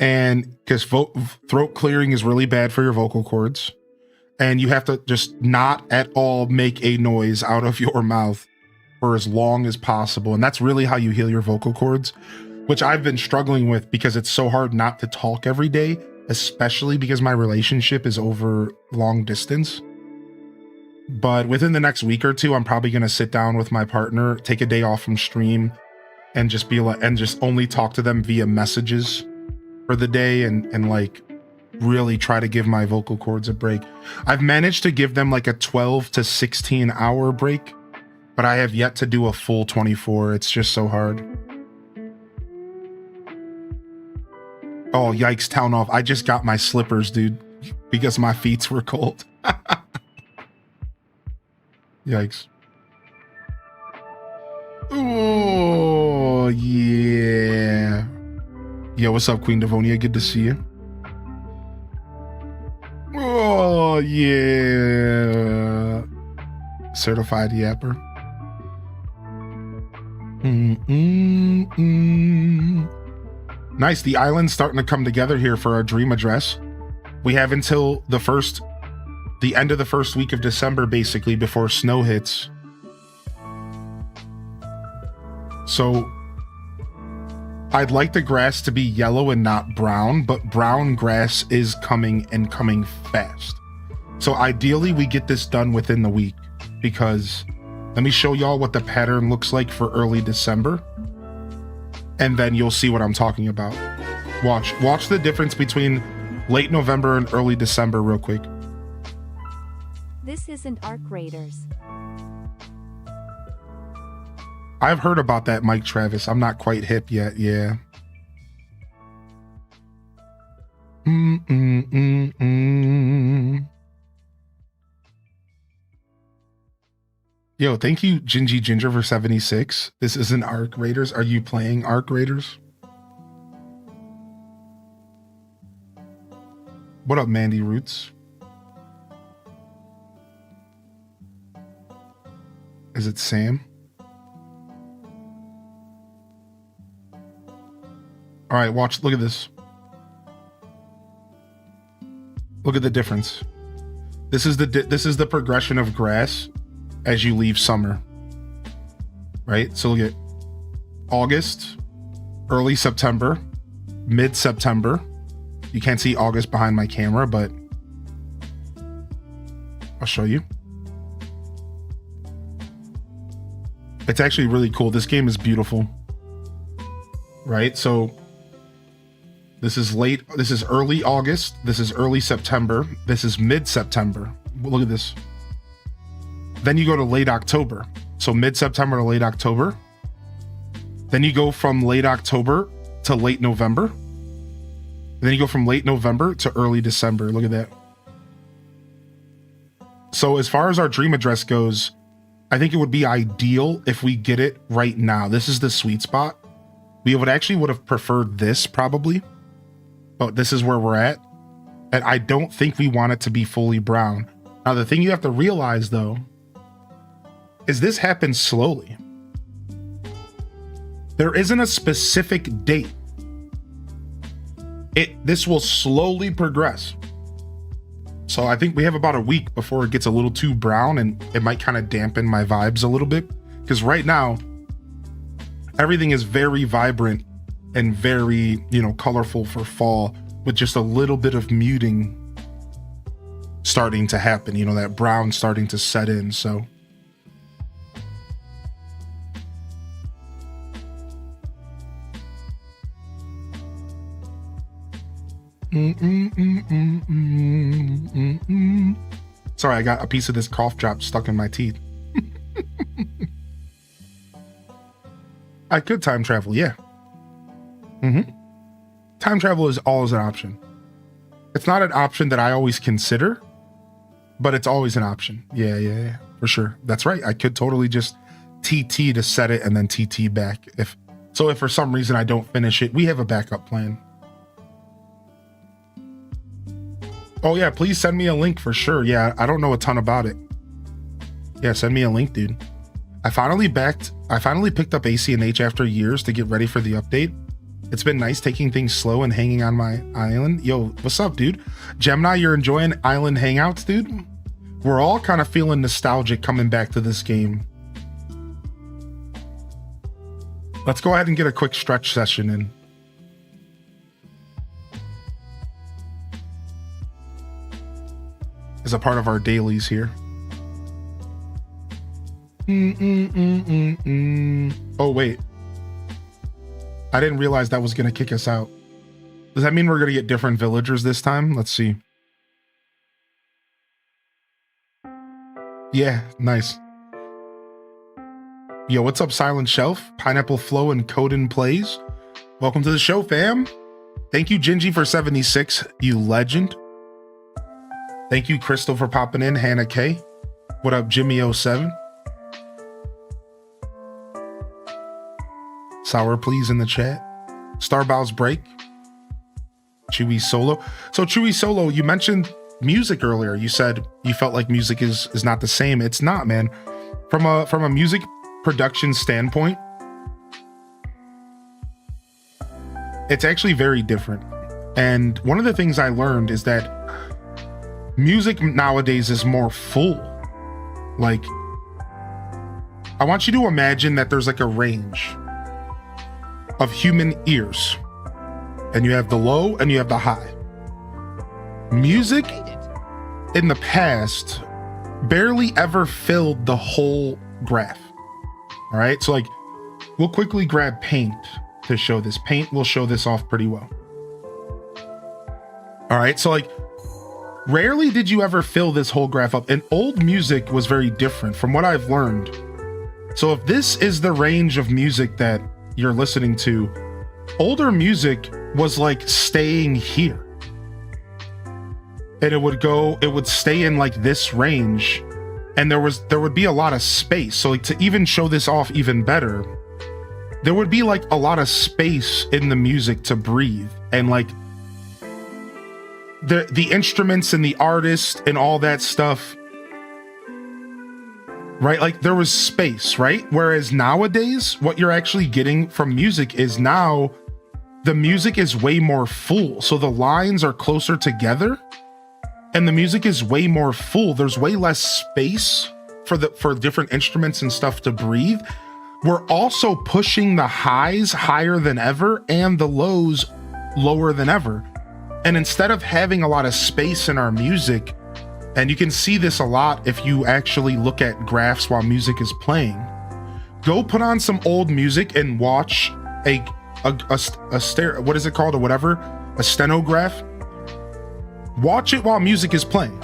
And because throat clearing is really bad for your vocal cords. And you have to just not at all make a noise out of your mouth for as long as possible. And that's really how you heal your vocal cords, which I've been struggling with because it's so hard not to talk every day, especially because my relationship is over long distance. But within the next week or two, I'm probably going to sit down with my partner, take a day off from stream, and just just only talk to them via messages for the day and like really try to give my vocal cords a break. I've managed to give them like a 12 to 16 hour break, but I have yet to do a full 24. It's just so hard. Oh, yikes, town off. I just got my slippers, dude, because my feet were cold. Yikes. Oh, yeah. Yo, what's up, Queen Devonia? Good to see you. Oh, yeah. Certified yapper. Nice. The island's starting to come together here for our dream address. We have until the end of the first week of December, basically, before snow hits. So I'd like the grass to be yellow and not brown, but brown grass is coming and coming fast. So ideally we get this done within the week, because let me show y'all what the pattern looks like for early December. And then you'll see what I'm talking about. Watch the difference between late November and early December real quick. This isn't Arc Raiders. I've heard about that, Mike Travis. I'm not quite hip yet, yeah. Yo, thank you, Gingy Ginger, for 76. This isn't Arc Raiders. Are you playing Arc Raiders? What up, Mandy Roots? Is it Sam? All right, watch. Look at this. Look at the difference. This is the progression of grass as you leave summer. Right? So look at August, early September, mid-September. You can't see August behind my camera, but I'll show you. It's actually really cool. This game is beautiful. Right? So this is early August. This is early September. This is mid-September. Look at this. Then you go to late October. So mid-September to late October. Then you go from late October to late November. Then you go from late November to early December. Look at that. So as far as our dream address goes, I think it would be ideal if we get it right now. This is the sweet spot. We would have preferred this probably, but this is where we're at. And I don't think we want it to be fully brown. Now, the thing you have to realize though, is this happens slowly. There isn't a specific date. This will slowly progress. So I think we have about a week before it gets a little too brown, and it might kind of dampen my vibes a little bit. Because right now, everything is very vibrant and very, colorful for fall. with just a little bit of muting starting to happen, you know, that brown starting to set in. So sorry, I got a piece of this cough drop stuck in my teeth. I could time travel, yeah. Time travel is always an option. It's not an option that I always consider, but it's always an option. Yeah, for sure. That's right. I could totally just TT to set it and then TT back. If for some reason I don't finish it, we have a backup plan. Oh yeah, please send me a link for sure. Yeah, I don't know a ton about it. Yeah, send me a link, dude. I finally picked up ACNH after years to get ready for the update. It's been nice taking things slow and hanging on my island. Yo, what's up, dude? Gemini, you're enjoying island hangouts, dude? We're all kind of feeling nostalgic coming back to this game. Let's go ahead and get a quick stretch session in. As a part of our dailies here. Oh, wait. I didn't realize that was going to kick us out. Does that mean we're going to get different villagers this time? Let's see. Yeah, nice. Yo, what's up, Silent Shelf? Pineapple Flow and Coden Plays. Welcome to the show, fam. Thank you, Gingy, for 76. You legend. Thank you, Crystal, for popping in. Hannah K. What up, Jimmy07? Sour Please in the chat. Starbow's Break. Chewy Solo. So Chewy Solo, you mentioned music earlier. You said you felt like music is not the same. It's not, man. From a music production standpoint, it's actually very different. And one of the things I learned is that music nowadays is more full. Like, I want you to imagine that there's like a range of human ears, and you have the low and you have the high. Music in the past barely ever filled the whole graph. All right, so like, we'll quickly grab Paint to show this. Paint will show this off pretty well. All right, so like, rarely did you ever fill this whole graph up, and old music was very different from what I've learned. So if this is the range of music that you're listening to, older music was like staying here, and it would stay in like this range, and there would be a lot of space. So like, to even show this off even better, there would be like a lot of space in the music to breathe, and like the instruments and the artist and all that stuff, right? Like, there was space, right? Whereas nowadays, what you're actually getting from music is now the music is way more full. So the lines are closer together and the music is way more full. There's way less space for different instruments and stuff to breathe. We're also pushing the highs higher than ever and the lows lower than ever. And instead of having a lot of space in our music, and you can see this a lot if you actually look at graphs while music is playing, go put on some old music and watch a what is it called, or whatever, a stenograph. Watch it while music is playing,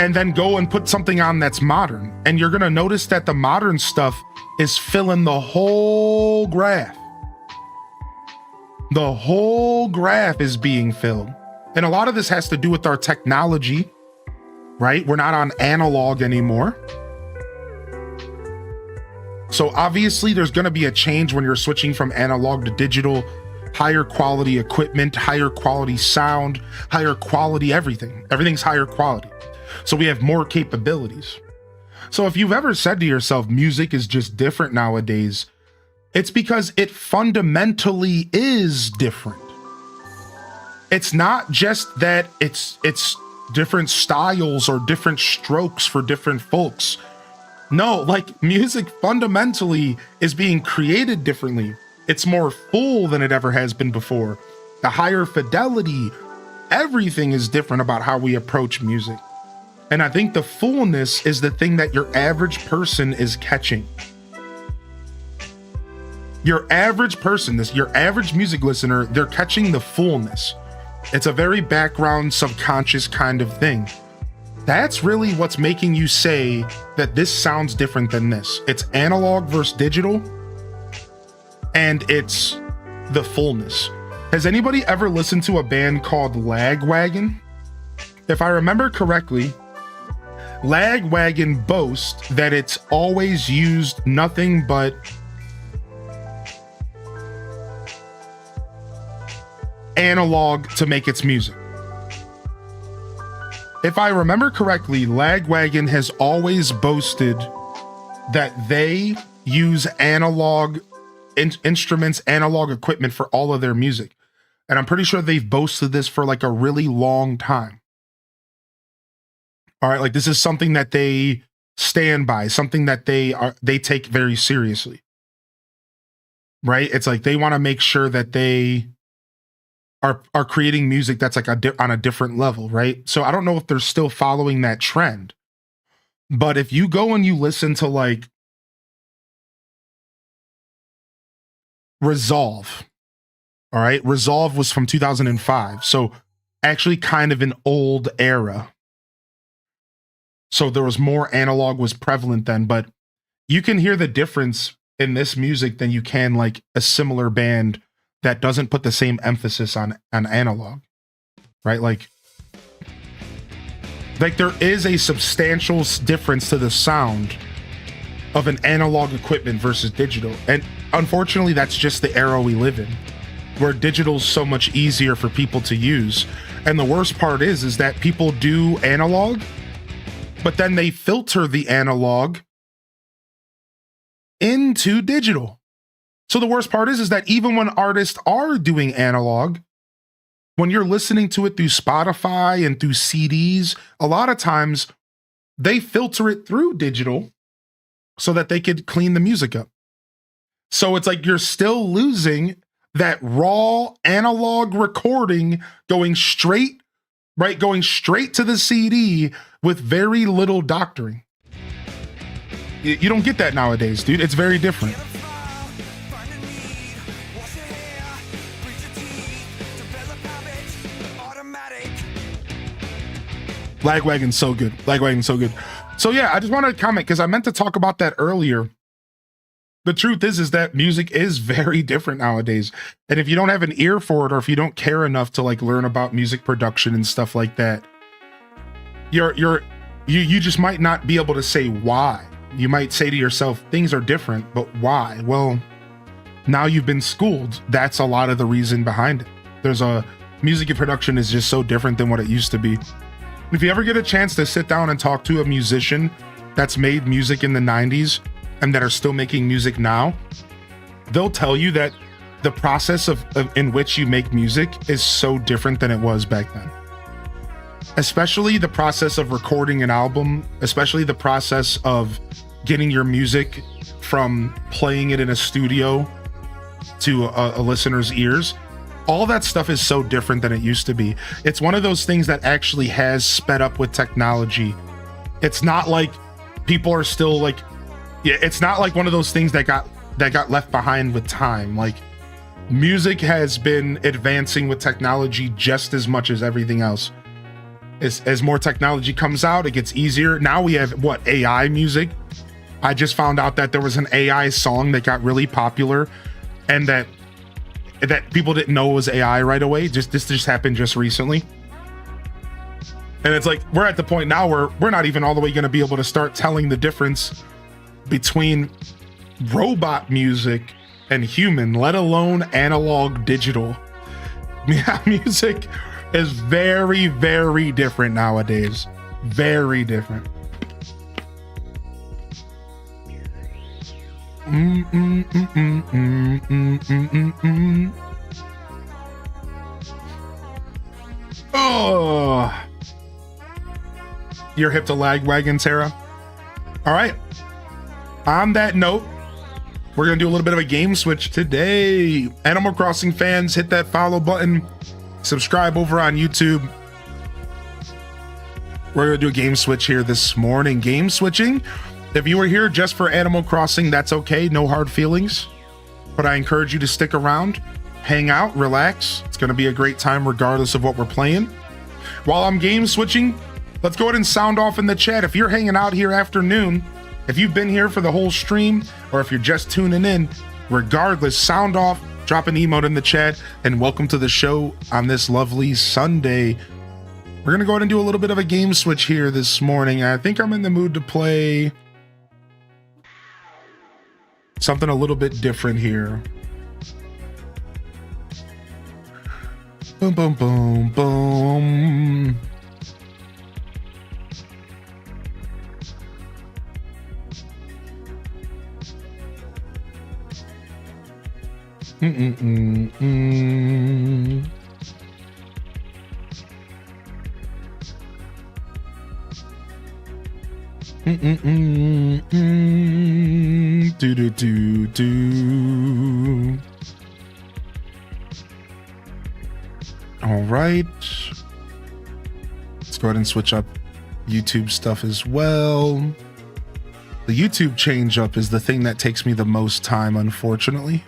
and then go and put something on that's modern, and you're gonna notice that the modern stuff is filling the whole graph. The whole graph is being filled. And a lot of this has to do with our technology, right? We're not on analog anymore. So obviously there's going to be a change when you're switching from analog to digital, higher quality equipment, higher quality sound, higher quality everything. Everything's higher quality. So we have more capabilities. So if you've ever said to yourself, music is just different nowadays, it's because it fundamentally is different. It's not just that it's different styles or different strokes for different folks. No, like, music fundamentally is being created differently. It's more full than it ever has been before. the higher fidelity. Everything is different about how we approach music. And I think the fullness is the thing that your average person is catching. Your average person, your average music listener, they're catching the fullness. It's a very background, subconscious kind of thing. That's really what's making you say that this sounds different than this. It's analog versus digital, and it's the fullness. Has anybody ever listened to a band called Lagwagon? If I remember correctly, Lagwagon boasts that it's always used nothing but analog to make its music. If I remember correctly, Lagwagon has always boasted that they use analog instruments, analog equipment for all of their music. And I'm pretty sure they've boasted this for like a really long time. All right, like this is something that they stand by, something that they take very seriously. Right? It's like they want to make sure that they are creating music that's like on a different level, right? So I don't know if they're still following that trend. But if you go and you listen to like Resolve, all right? Resolve was from 2005. So actually kind of an old era. So there was more analog was prevalent then, but you can hear the difference in this music than you can like a similar band that doesn't put the same emphasis on analog, right? Like there is a substantial difference to the sound of an analog equipment versus digital. And unfortunately, that's just the era we live in, where digital is so much easier for people to use. And the worst part is that people do analog, but then they filter the analog into digital. So the worst part is that even when artists are doing analog, when you're listening to it through Spotify and through CDs, a lot of times they filter it through digital so that they could clean the music up. So it's like you're still losing that raw analog recording going straight to the CD with very little doctoring. You don't get that nowadays, dude. It's very different. Lagwagon's so good. Lagwagon's so good. So yeah, I just wanted to comment because I meant to talk about that earlier. The truth is that music is very different nowadays. And if you don't have an ear for it, or if you don't care enough to like learn about music production and stuff like that, you just might not be able to say why. You might say to yourself, things are different, but why? Well, now you've been schooled. That's a lot of the reason behind it. Music and production is just so different than what it used to be. If you ever get a chance to sit down and talk to a musician that's made music in the 90s and that are still making music now, they'll tell you that the process in which you make music is so different than it was back then. Especially the process of recording an album, especially the process of getting your music from playing it in a studio to a listener's ears. All that stuff is so different than it used to be. It's one of those things that actually has sped up with technology. It's not like people are still like, it's not like one of those things that got left behind with time. Like music has been advancing with technology just as much as everything else. As more technology comes out, it gets easier. Now we have AI music. I just found out that there was an AI song that got really popular and that people didn't know it was AI right away. This just happened just recently. And it's like, we're at the point now where we're not even all the way going to be able to start telling the difference between robot music and human, let alone analog digital. Yeah, music is very, very different nowadays. Very different. Oh, you're hip to Lagwagon, Sarah? All right. On that note, We're going to do a little bit of a game switch today. Animal Crossing fans, hit that follow button. Subscribe over on YouTube. We're going to do a game switch here this morning. Game switching. If you were here just for Animal Crossing, that's okay. No hard feelings. But I encourage you to stick around, hang out, relax. It's going to be a great time regardless of what we're playing. While I'm game switching, let's go ahead and sound off in the chat. If you're hanging out here afternoon, if you've been here for the whole stream, or if you're just tuning in, regardless, sound off, drop an emote in the chat, and welcome to the show on this lovely Sunday. We're going to go ahead and do a little bit of a game switch here this morning. I think I'm in the mood to play something a little bit different here. Boom, boom, boom, boom. Mm-mm-mm-mm. Mm-mm-mm-mm. Do-do-do-do. All right. Let's go ahead and switch up YouTube stuff as well. The YouTube change up is the thing that takes me the most time, unfortunately.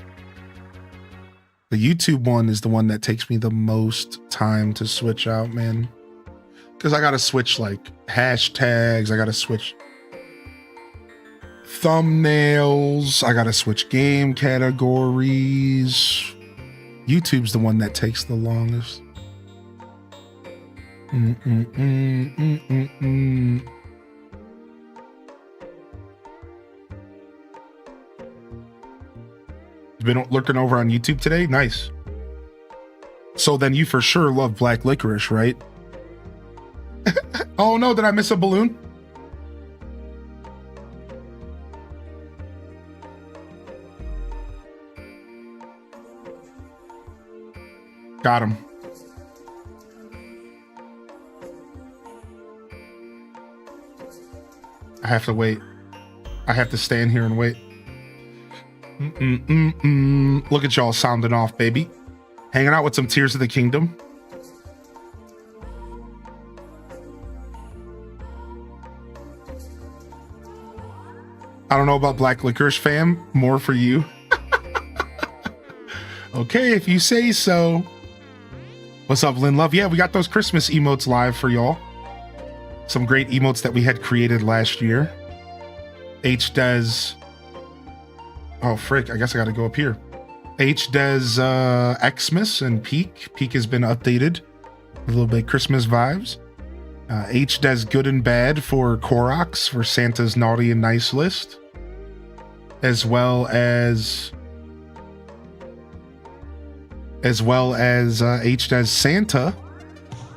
The YouTube one is the one that takes me the most time to switch out, man. Because I got to switch like hashtags. I got to switch thumbnails. I got to switch game categories. YouTube's the one that takes the longest. Been lurking over on YouTube today? Nice. So then you for sure love black licorice, right? Oh no, did I miss a balloon? Got him. I have to wait. I have to stand here and wait. Look at y'all sounding off, baby. Hanging out with some Tears of the Kingdom. I don't know about Black Licorice, fam. More for you. Okay, if you say so. What's up, Lynn Love? Yeah, we got those Christmas emotes live for y'all. Some great emotes that we had created last year. H-Des... Oh, frick. I guess I got to go up here. H-Des Xmas and Peak. Peak has been updated. A little bit Christmas vibes. H-Des Good and Bad for Koroks for Santa's Naughty and Nice list. As well as H-Des Santa.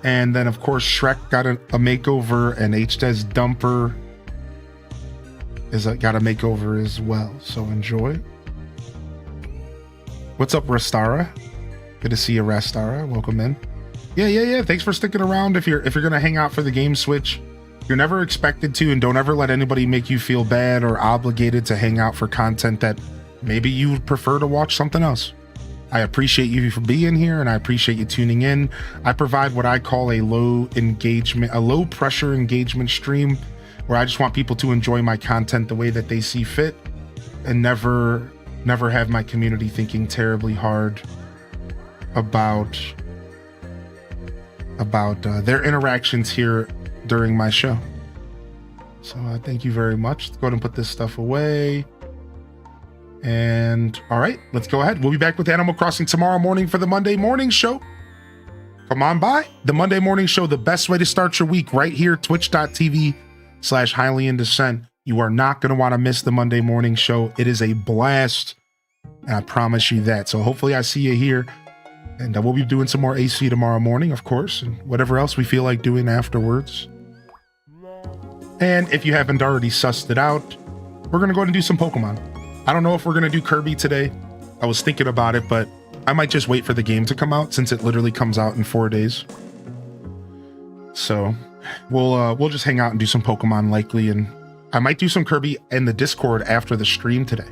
And then, of course, Shrek got a makeover, and H-Des Dumper got a makeover as well, so enjoy. What's up, Rastara? Good to see you, Rastara. Welcome in. Yeah. Thanks for sticking around. If you're gonna hang out for the game switch, you're never expected to, and don't ever let anybody make you feel bad or obligated to hang out for content that maybe you would prefer to watch something else. I appreciate you for being here, and I appreciate you tuning in. I provide what I call a low pressure engagement stream, where I just want people to enjoy my content the way that they see fit, and never have my community thinking terribly hard about their interactions here during my show. So thank you very much. Let's go ahead and put this stuff away. And all right, let's go ahead. We'll be back with Animal Crossing tomorrow morning for the Monday morning show. Come on by. The Monday morning show, the best way to start your week, right here, twitch.tv/HighlyInDescent. You are not going to want to miss the Monday morning show. It is a blast, and I promise you that. So hopefully I see you here, and we'll be doing some more AC tomorrow morning, of course, and whatever else we feel like doing afterwards. And if you haven't already sussed it out, we're going to go ahead and do some Pokemon. I don't know if we're going to do Kirby today. I was thinking about it, but I might just wait for the game to come out, since it literally comes out in 4 days. So we'll just hang out and do some Pokemon likely, and I might do some Kirby in the Discord after the stream today.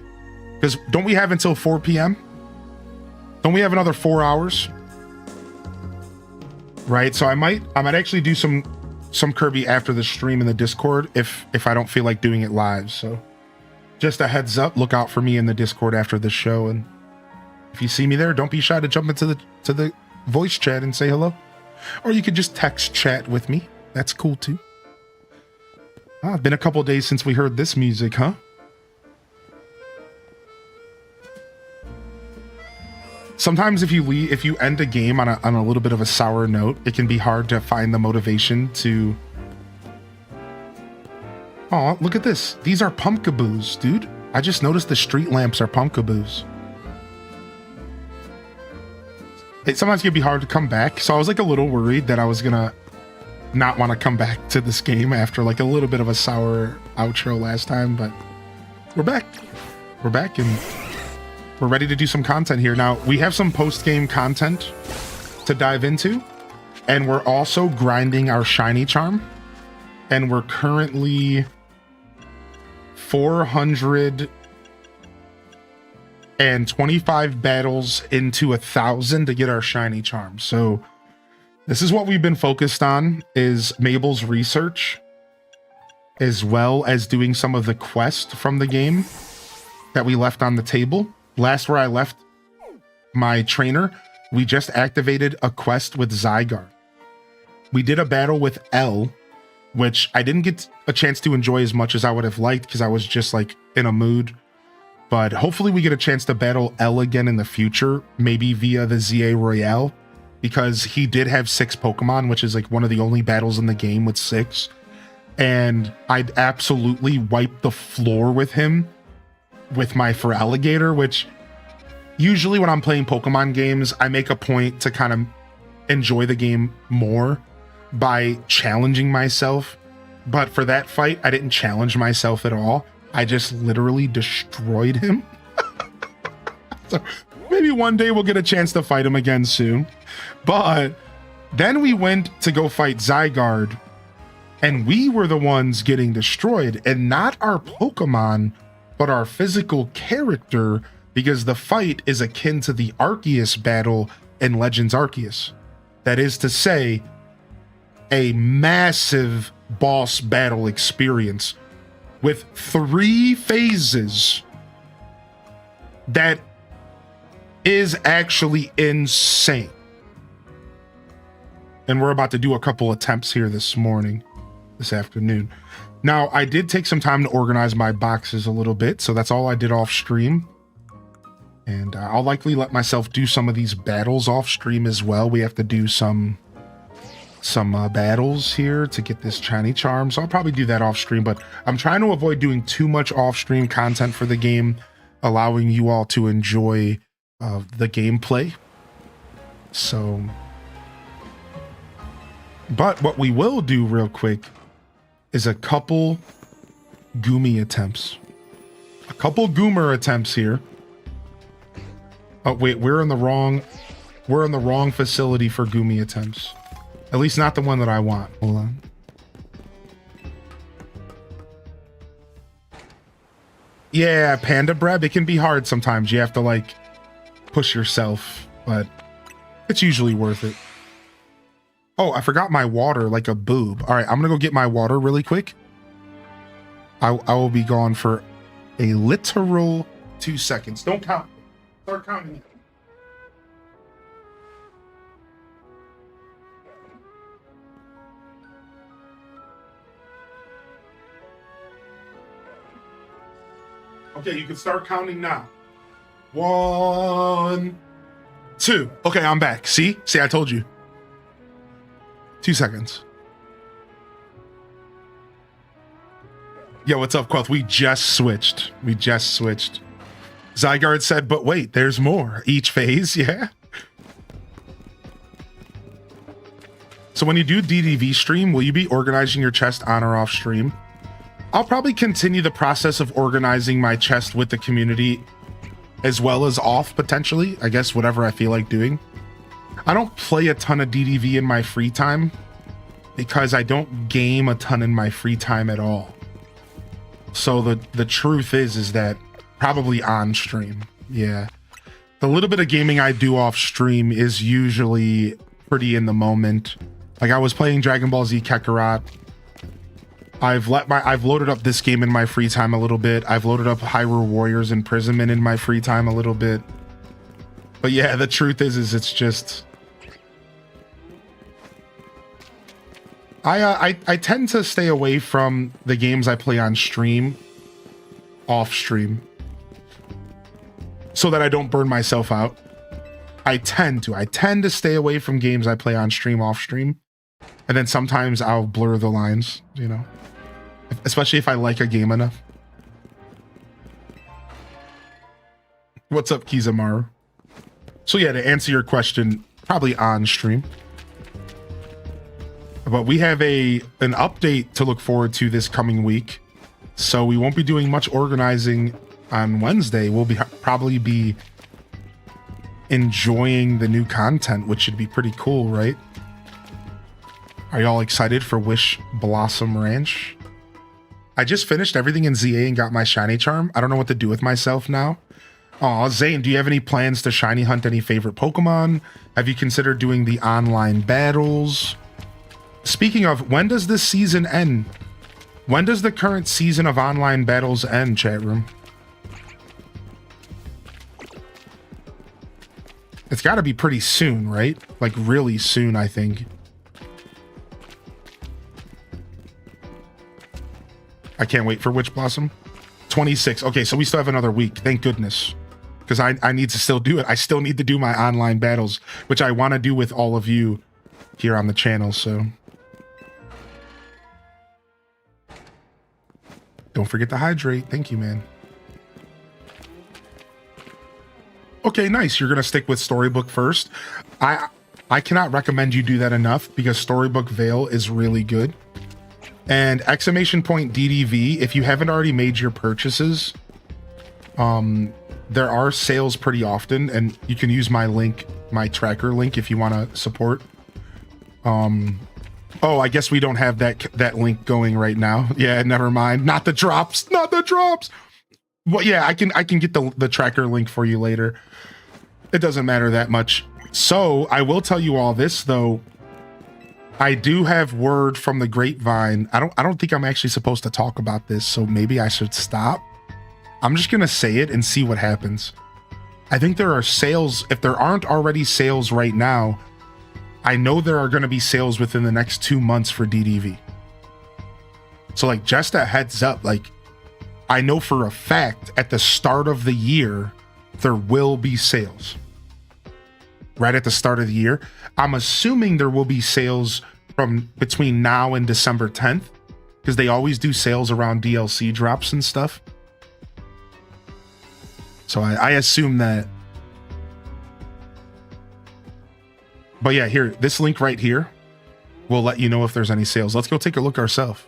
Because don't we have until 4 p.m.? Don't we have another 4 hours? Right, so I might actually do some Kirby after the stream in the Discord if I don't feel like doing it live. So just a heads up, look out for me in the Discord after the show, and if you see me there, don't be shy to jump into the voice chat and say hello. Or you could just text chat with me. That's cool too. It's been a couple days since we heard this music, huh? Sometimes if you end a game on a little bit of a sour note, it can be hard to find the motivation to... Oh, look at this. These are pumpkaboos, dude. I just noticed the street lamps are pumpkaboos. It sometimes can be hard to come back, so I was like a little worried that I was gonna not want to come back to this game after like a little bit of a sour outro last time, but we're back. We're back and... we're ready to do some content here. Now, we have some post-game content to dive into, and we're also grinding our shiny charm, and we're currently 425 battles into 1,000 to get our shiny charm. So this is what we've been focused on, is Mabel's research, as well as doing some of the quest from the game that we left on the table. Last where I left my trainer, we just activated a quest with Zygarde. We did a battle with L, which I didn't get a chance to enjoy as much as I would have liked because I was just like in a mood. But hopefully we get a chance to battle L again in the future, maybe via the ZA Royale, because he did have 6 Pokemon, which is like one of the only battles in the game with 6. And I'd absolutely wipe the floor with him with my Feraligatr, which usually when I'm playing Pokemon games, I make a point to kind of enjoy the game more by challenging myself. But for that fight, I didn't challenge myself at all. I just literally destroyed him. So maybe one day we'll get a chance to fight him again soon. But then we went to go fight Zygarde, and we were the ones getting destroyed, and not our Pokemon, but our physical character, because the fight is akin to the Arceus battle in Legends Arceus. That is to say, a massive boss battle experience with 3 phases that is actually insane. And we're about to do a couple attempts here this afternoon. Now, I did take some time to organize my boxes a little bit, so that's all I did off stream. And I'll likely let myself do some of these battles off stream as well. We have to do some battles here to get this shiny charm, so I'll probably do that off stream, but I'm trying to avoid doing too much off stream content for the game, allowing you all to enjoy the gameplay. So, but what we will do real quick is a couple Goomy attempts. A couple Goomer attempts here. Oh wait, we're in the wrong facility for Goomy attempts. At least not the one that I want. Hold on. Yeah, Panda Breb, it can be hard sometimes. You have to like push yourself, but it's usually worth it. Oh, I forgot my water like a boob. All right, I'm gonna go get my water really quick. I will be gone for a literal 2 seconds. Don't count. Start counting. Okay, you can start counting now. 1, 2. Okay, I'm back. See, I told you. 2 seconds. Yo, what's up, Quelth? We just switched. Zygarde said, but wait, there's more. Each phase, yeah. So when you do DDV stream, will you be organizing your chest on or off stream? I'll probably continue the process of organizing my chest with the community as well as off, potentially. I guess whatever I feel like doing. I don't play a ton of DDV in my free time because I don't game a ton in my free time at all. So the truth is that Probably on stream. Yeah. The little bit of gaming I do off stream is usually pretty in the moment. Like I was playing Dragon Ball Z Kakarot. I've loaded up this game in my free time a little bit. I've loaded up Hyrule Warriors Imprisonment in my free time a little bit. But yeah, the truth is it's just I tend to stay away from the games I play on stream off stream so that I don't burn myself out. I tend to stay away from games I play on stream off stream. And then sometimes I'll blur the lines, you know, especially if I like a game enough. What's up, Kizamaru? So yeah, to answer your question, probably on stream. But we have an update to look forward to this coming week. So we won't be doing much organizing on Wednesday. We'll probably be enjoying the new content, which should be pretty cool, right? Are y'all excited for Wish Blossom Ranch? I just finished everything in ZA and got my shiny charm. I don't know what to do with myself now. Aw, Zane, do you have any plans to shiny hunt any favorite Pokemon? Have you considered doing the online battles? Speaking of, when does this season end? When does the current season of online battles end, chat room? It's got to be pretty soon, right? Like really soon, I think. I can't wait for Witch Blossom. 26. Okay, so we still have another week. Thank goodness. Because I need to still do it. I still need to do my online battles, which I want to do with all of you here on the channel, so. Don't forget to hydrate. Thank you, man. Okay, nice. You're going to stick with Storybook first. I cannot recommend you do that enough because Storybook Veil is really good. And exclamation point DDV, if you haven't already made your purchases, there are sales pretty often, and you can use my link, my tracker link, if you want to support. Oh, I guess we don't have that link going right now. Yeah, never mind. Not the drops. Not the drops. Well, yeah, I can get the tracker link for you later. It doesn't matter that much. So I will tell you all this though. I do have word from the grapevine. I don't think I'm actually supposed to talk about this, so maybe I should stop. I'm just gonna say it and see what happens. I think there are sales. If there aren't already sales right now, I know there are going to be sales within the next 2 months for DDV. So like just a heads up, like I know for a fact at the start of the year, there will be sales. Right at the start of the year. I'm assuming there will be sales from between now and December 10th because they always do sales around DLC drops and stuff. So I assume that. But yeah, here, this link right here will let you know if there's any sales. Let's go take a look ourselves.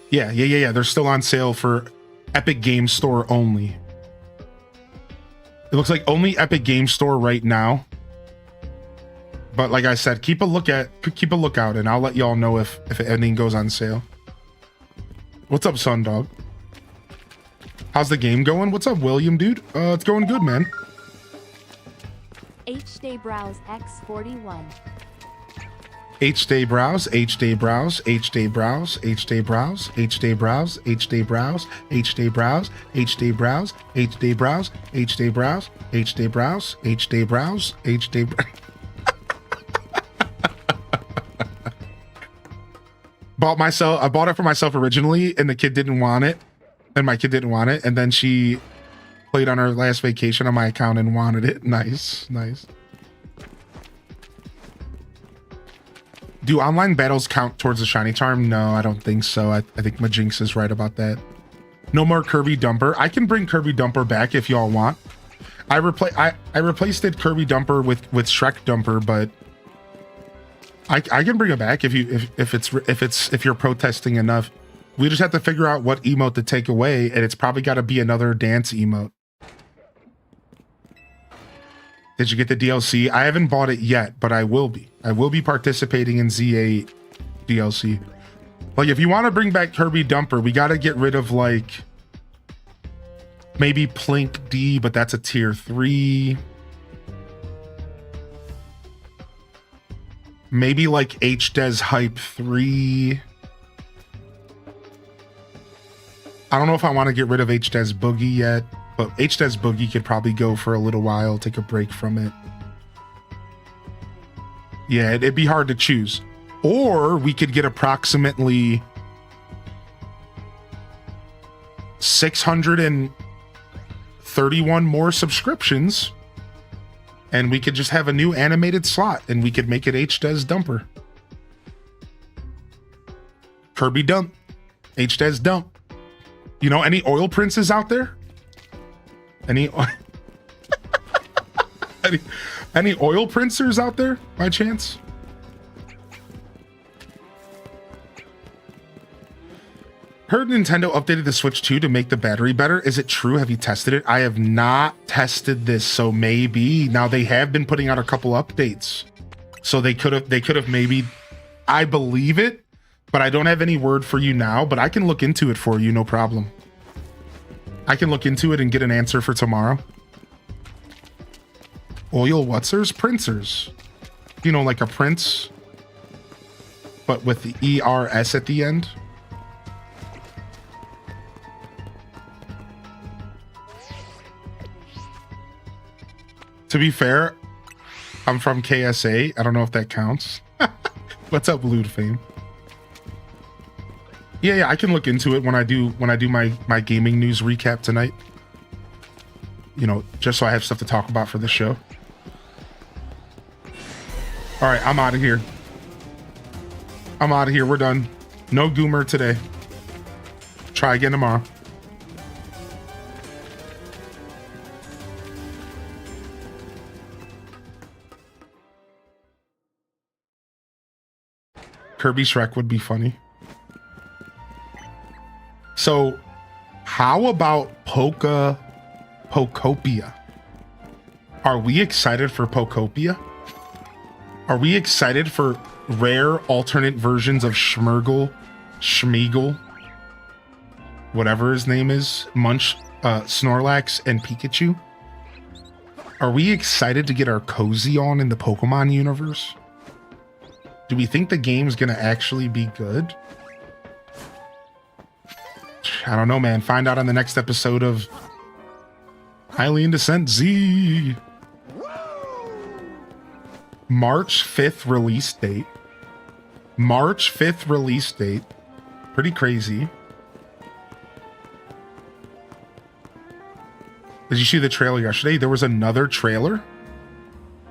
Yeah. They're still on sale for Epic Game Store only. It looks like only Epic Game Store right now. But like I said, keep a lookout, and I'll let y'all know if anything goes on sale. What's up, Sundog? How's the game going? What's up, William, dude? It's going good, man. H-Day Browse X41. H-Day Browse, H-Day Browse, H-Day Browse, H-Day Browse, H-Day Browse, H-Day Browse, H-Day Browse, H-Day Browse, H-Day Browse, H-Day Browse, H-Day Browse, H-Day Browse, H-Day Browse. I bought it for myself originally, and the kid didn't want it. And my kid didn't want it, and then she played on her last vacation on my account and wanted it. Nice. Do online battles count towards the shiny charm? No, I don't think so. I think Majinx is right about that. No more Kirby Dumper. I can bring Kirby Dumper back if y'all want. I replaced it Kirby Dumper with Shrek Dumper, but I can bring it back if you're protesting enough. We just have to figure out what emote to take away, and it's probably got to be another dance emote. Did you get the DLC? I haven't bought it yet, but I will be. I will be participating in ZA DLC. Like, if you want to bring back Kirby Dumper, we got to get rid of, like, maybe Plink D, but that's a tier 3. Maybe, like, HDes Hype 3. I don't know if I want to get rid of HDes Boogie yet, but HDes Boogie could probably go for a little while, take a break from it. Yeah, it'd be hard to choose. Or we could get approximately 631 more subscriptions, and we could just have a new animated slot, and we could make it HDes Dumper. Kirby Dump. HDes Dump. You know, any oil princes out there? Any any oil princers out there by chance? Heard Nintendo updated the Switch 2 to make the battery better. Is it true? Have you tested it? I have not tested this, so maybe. Now they have been putting out a couple updates. So they could have maybe, I believe it, but I don't have any word for you now, but I can look into it for you, no problem. I can look into it and get an answer for tomorrow. Oil whatsers? Princers. You know, like a prince, but with the ERS at the end. To be fair, I'm from KSA. I don't know if that counts. What's up, Lewd Fame? Yeah, I can look into it when I do my gaming news recap tonight. You know, just so I have stuff to talk about for the show. All right, I'm out of here. We're done. No Goomer today. Try again tomorrow. Kirby Shrek would be funny. So, how about Pokopia? Are we excited for Pokopia? Are we excited for rare alternate versions of Schmeagle, whatever his name is, Munch, Snorlax, and Pikachu? Are we excited to get our cozy on in the Pokemon universe? Do we think the game's gonna actually be good? I don't know, man. Find out on the next episode of Hylian Descent Z. March 5th release date. March 5th release date. Pretty crazy. Did you see the trailer yesterday? There was another trailer?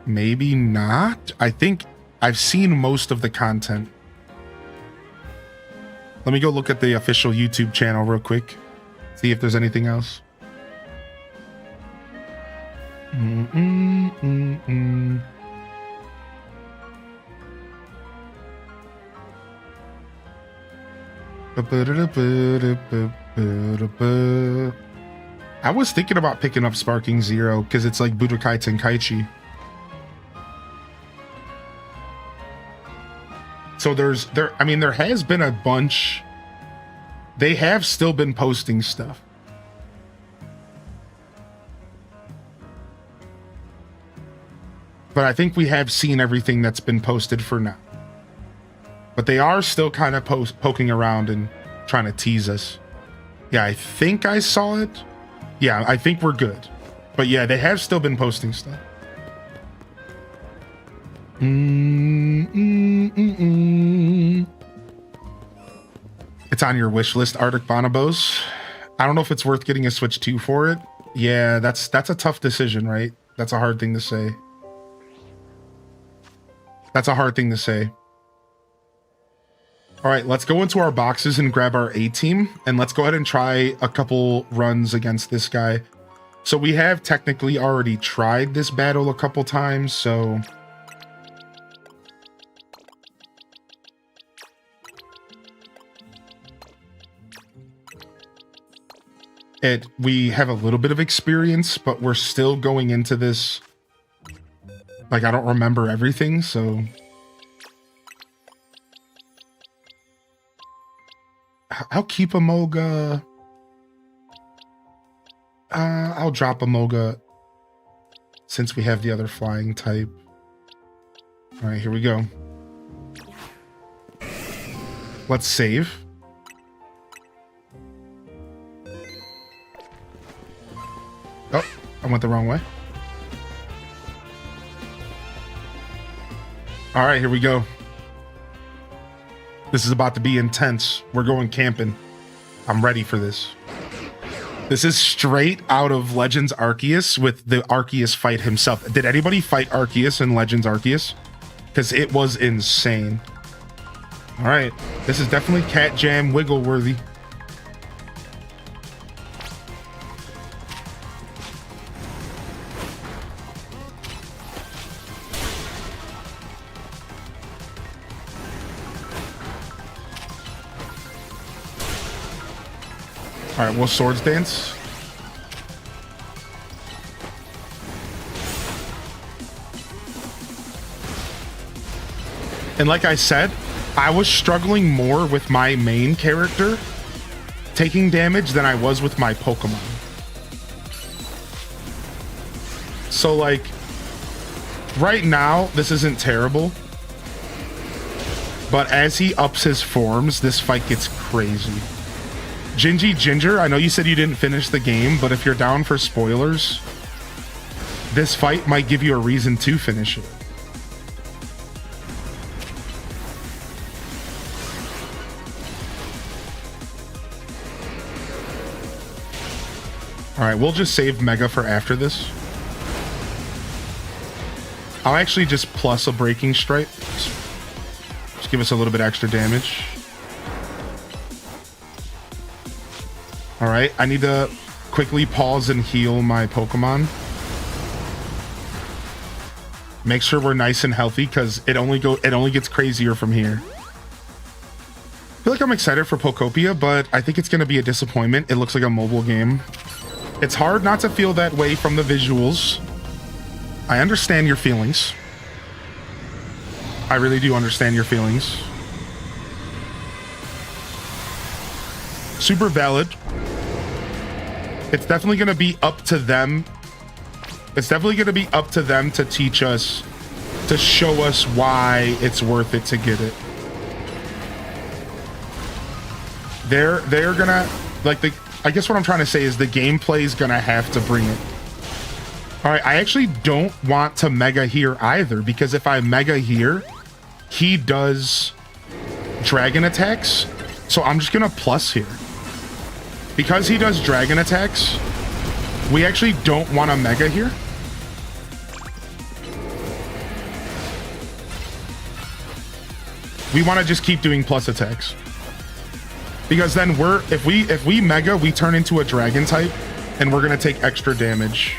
Maybe not. I think I've seen most of the content. Let me go look at the official YouTube channel real quick. See if there's anything else. I was thinking about picking up Sparking Zero because it's like Budokai Tenkaichi. So there has been a bunch. They have still been posting stuff. But I think we have seen everything that's been posted for now. But they are still kind of poking around and trying to tease us. Yeah, I think I saw it. Yeah, I think we're good. But yeah, they have still been posting stuff. It's on your wish list, Arctic Bonobos. I don't know if it's worth getting a Switch 2 for it. Yeah, that's a tough decision, right? That's a hard thing to say. That's a hard thing to say. All right, let's go into our boxes and grab our A-team, and let's go ahead and try a couple runs against this guy. So we have technically already tried this battle a couple times, so we have a little bit of experience, but we're still going into this like I don't remember everything, so I'll keep Amoga. I'll drop Amoga since we have the other flying type. All right, here we go. Let's save. Oh, I went the wrong way. All right, here we go. This is about to be intense. We're going camping. I'm ready for this. This is straight out of Legends Arceus with the Arceus fight himself. Did anybody fight Arceus in Legends Arceus? Because it was insane. All right, this is definitely Cat Jam wiggle worthy. All right, we'll swords dance. And like I said, I was struggling more with my main character taking damage than I was with my Pokemon. So like, right now, this isn't terrible. But as he ups his forms, this fight gets crazy. Gingy Ginger, I know you said you didn't finish the game, but if you're down for spoilers, this fight might give you a reason to finish it. All right, we'll just save Mega for after this. I'll actually just plus a Breaking Strike. Just give us a little bit extra damage. All right, I need to quickly pause and heal my Pokemon. Make sure we're nice and healthy because it only gets crazier from here. I feel like I'm excited for Pokopia, but I think it's going to be a disappointment. It looks like a mobile game. It's hard not to feel that way from the visuals. I understand your feelings. I really do understand your feelings. Super valid. It's definitely going to be up to them. It's definitely going to be up to them to teach us, to show us why it's worth it to get it. They're gonna, like, I guess what I'm trying to say is the gameplay is gonna have to bring it. All right, I actually don't want to Mega here either, because if I Mega here, he does dragon attacks. So I'm just gonna plus here. Because he does dragon attacks, we actually don't want to Mega here. We want to just keep doing plus attacks. Because then if we Mega, we turn into a dragon type and we're going to take extra damage.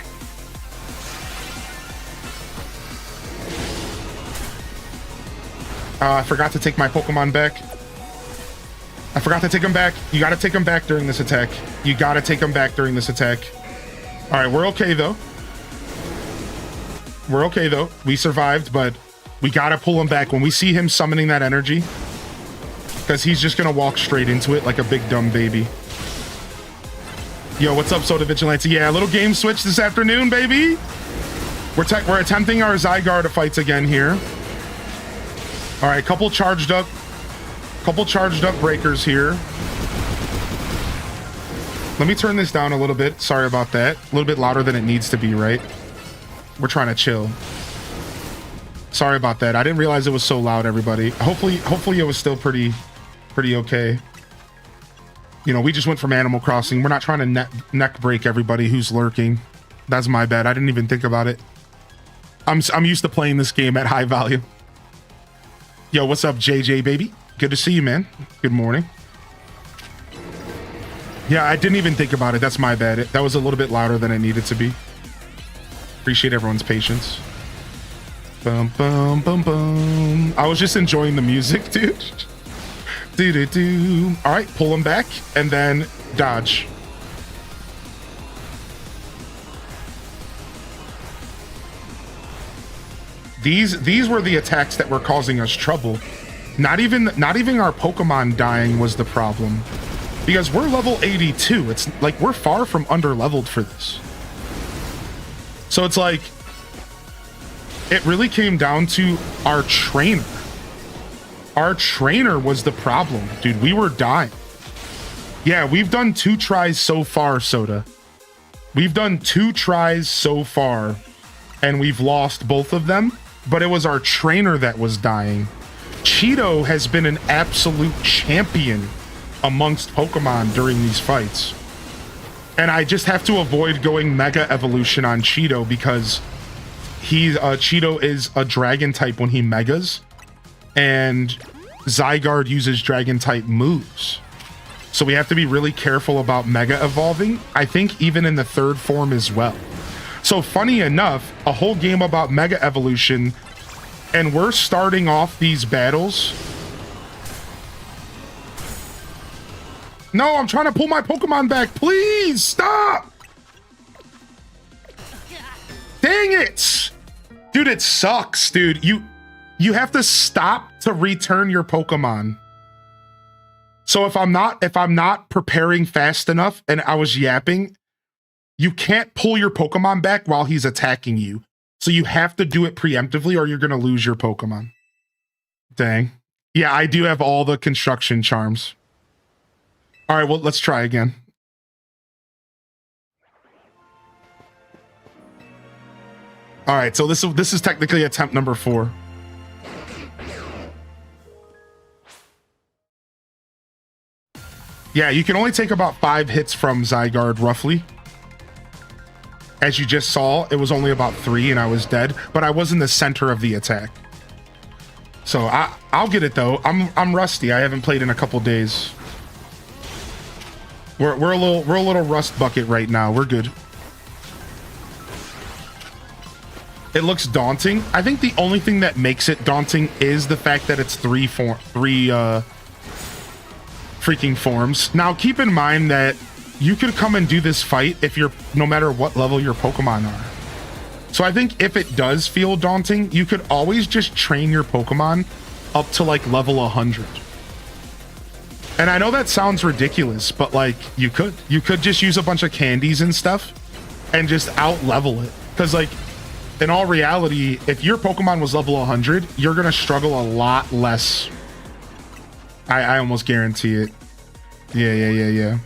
I forgot to take my Pokemon back. I forgot to take him back. You got to take him back during this attack. You got to take him back during this attack. All right, we're okay though. We're okay though. We survived, but we got to pull him back when we see him summoning that energy, because he's just going to walk straight into it like a big dumb baby. Yo, what's up, Soda Vigilante? Yeah, a little game switch this afternoon, baby. We're attempting our Zygarde fights again here. All right, couple charged up breakers here. Let me turn this down a little bit. Sorry about that. A little bit louder than it needs to be, right? We're trying to chill. Sorry about that. I didn't realize it was so loud, everybody. Hopefully it was still pretty okay. You know, we just went from Animal Crossing. We're not trying to neck break everybody who's lurking. That's my bad. I didn't even think about it. I'm used to playing this game at high volume. Yo, what's up, JJ, baby? Good to see you, man. Good morning. Yeah, I didn't even think about it. That's my bad. That was a little bit louder than it needed to be. Appreciate everyone's patience. Bum, bum, bum, bum. I was just enjoying the music, dude. Do. All right, pull him back and then dodge. These were the attacks that were causing us trouble. Not even our Pokemon dying was the problem. because we're level 82. It's like we're far from under-leveled for this. So it's like, it really came down to our trainer. Our trainer was the problem, dude. We were dying. Yeah, we've done 2 tries so far, Soda. We've done 2 tries so far, and we've lost both of them, but it was our trainer that was dying. Cheeto has been an absolute champion amongst Pokemon during these fights. And I just have to avoid going Mega Evolution on Cheeto because Cheeto is a Dragon type when he Megas, and Zygarde uses Dragon type moves. So we have to be really careful about Mega Evolving, I think even in the 3rd form as well. So funny enough, a whole game about Mega Evolution, and we're starting off these battles. No, I'm trying to pull my Pokemon back. Please stop. Dang it. Dude, it sucks, dude. You have to stop to return your Pokemon. So if I'm not preparing fast enough and I was yapping, you can't pull your Pokemon back while he's attacking you. So you have to do it preemptively or you're going to lose your Pokemon. Dang. Yeah, I do have all the construction charms. All right, well, let's try again. All right, so this is technically attempt number 4. Yeah, you can only take about 5 hits from Zygarde, roughly. As you just saw, it was only about 3 and I was dead, but I was in the center of the attack. So I'll get it though. I'm rusty. I haven't played in a couple days. We're a little rust bucket right now. We're good. It looks daunting. I think the only thing that makes it daunting is the fact that it's 3 freaking forms. Now keep in mind that you could come and do this fight if you're no matter what level your Pokemon are. So I think if it does feel daunting, you could always just train your Pokemon up to like level 100. And I know that sounds ridiculous, but like you could just use a bunch of candies and stuff and just out level it. Because like in all reality, if your Pokemon was level 100, you're gonna struggle a lot less. I almost guarantee it. Yeah.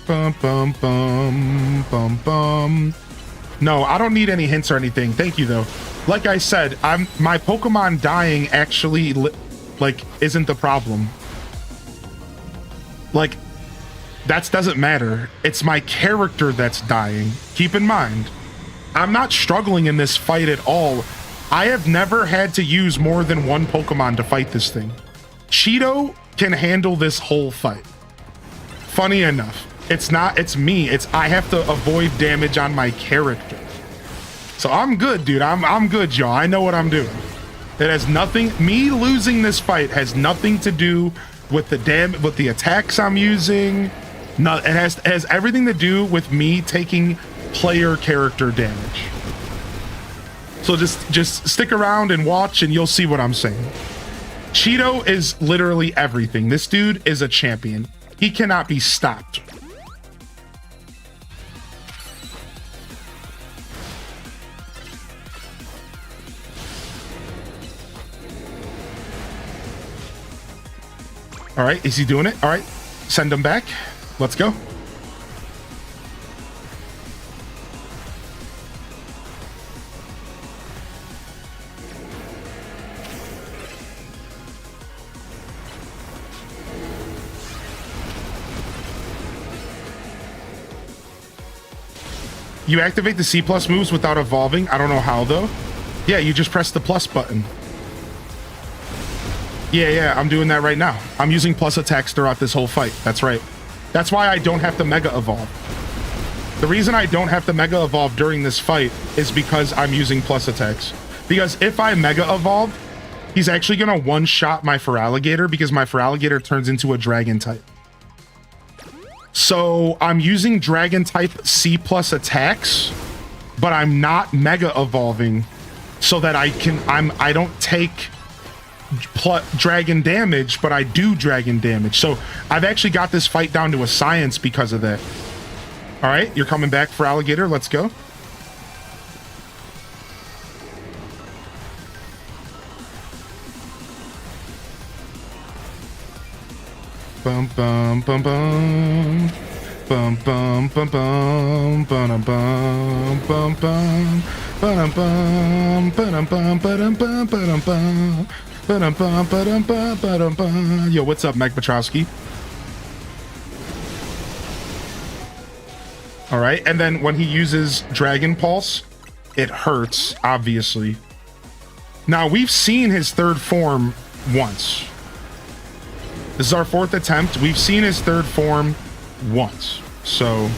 Bum, bum, bum, bum, bum. No, I don't need any hints or anything. Thank you, though. Like I said, my Pokemon dying actually, isn't the problem. Like, that doesn't matter. It's my character that's dying. Keep in mind, I'm not struggling in this fight at all. I have never had to use more than 1 Pokemon to fight this thing. Cheeto can handle this whole fight. Funny enough, it's me. I have to avoid damage on my character. So I'm good, dude. I'm good, y'all. I know what I'm doing. It has nothing, me losing this fight has nothing to do with with the attacks I'm using. No, it has everything to do with me taking player character damage. So just stick around and watch and you'll see what I'm saying. Cheeto is literally everything. This dude is a champion. He cannot be stopped. All right, is he doing it? All right, send him back. Let's go. You activate the C+ moves without evolving. I don't know how though. Yeah, you just press the plus button. Yeah, I'm doing that right now. I'm using plus attacks throughout this whole fight. That's right. That's why I don't have to Mega Evolve. The reason I don't have to Mega Evolve during this fight is because I'm using plus attacks. Because if I Mega Evolve, he's actually gonna one-shot my Feraligatr because my Feraligatr turns into a Dragon type. So I'm using Dragon type C+ attacks, but I'm not Mega Evolving so that I don't take dragon damage, but I do dragon damage. So I've actually got this fight down to a science because of that. All right, you're coming back for alligator. Let's go. Bum bum bum bum. Bum bum bum bum bum bum bum bum bum bum bum bum bum bum bum. Yo, what's up, Mike Petrowski? All right, and then when he uses Dragon Pulse, it hurts, obviously. Now, we've seen his third form once. This is our fourth attempt. We've seen his third form once. So...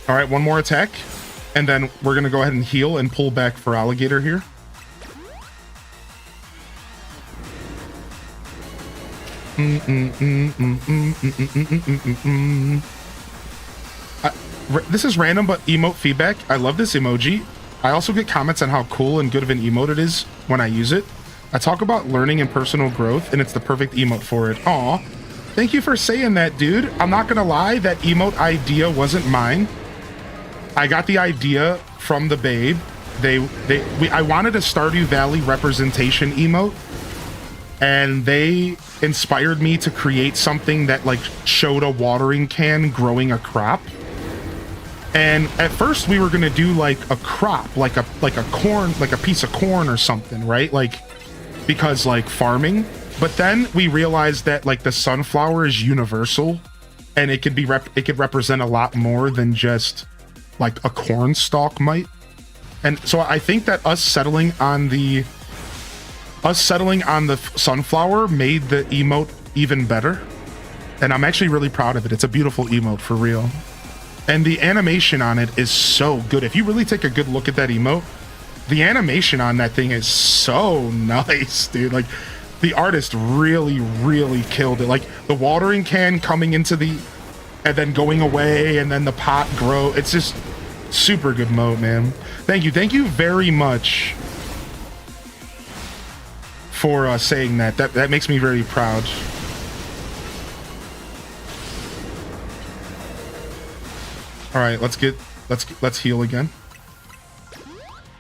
all right, one more attack. And then we're going to go ahead and heal and pull back for alligator here. This is random, but emote feedback. I love this emoji. I also get comments on how cool and good of an emote it is when I use it. I talk about learning and personal growth, and it's the perfect emote for it. Aw, thank you for saying that, dude. I'm not gonna lie, that emote idea wasn't mine. I got the idea from the babe. I wanted a Stardew Valley representation emote, and they inspired me to create something that like showed a watering can growing a crop. And at first we were gonna do like a crop, like a corn, like a piece of corn or something, right? Like, because like farming. But then we realized that like the sunflower is universal, and it could represent a lot more than just like a corn stalk might. And so I think that us settling on the sunflower made the emote even better. And I'm actually really proud of it. It's a beautiful emote for real. And the animation on it is so good. If you really take a good look at that emote, the animation on that thing is so nice, dude. Like, the artist really, really killed it. Like, the watering can coming into the... and then going away, and then the pot grow. It's just super good mode, man. Thank you. Thank you very much for saying that. That makes me very proud. All right, let's heal again.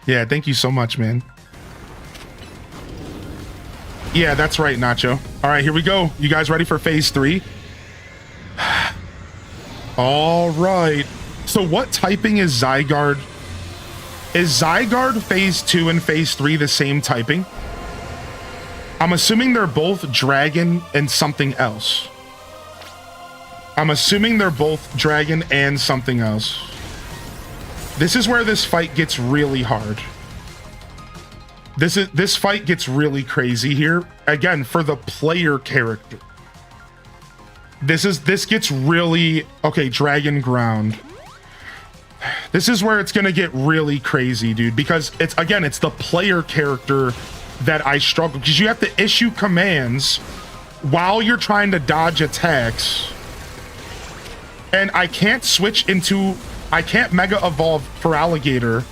Yeah, thank you so much, man. Yeah, that's right, Nacho. All right, here we go. You guys ready for phase 3? All right. So what typing is Zygarde? Is Zygarde phase 2 and phase 3 the same typing? I'm assuming they're both dragon and something else. I'm assuming they're both dragon and something else. This is where this fight gets really hard. This fight gets really crazy here. Again, for the player character. This gets really... okay, Dragon Ground. This is where it's gonna get really crazy, dude, because it's the player character that I struggle, because you have to issue commands while you're trying to dodge attacks. And I can't I can't Mega Evolve for Alligator,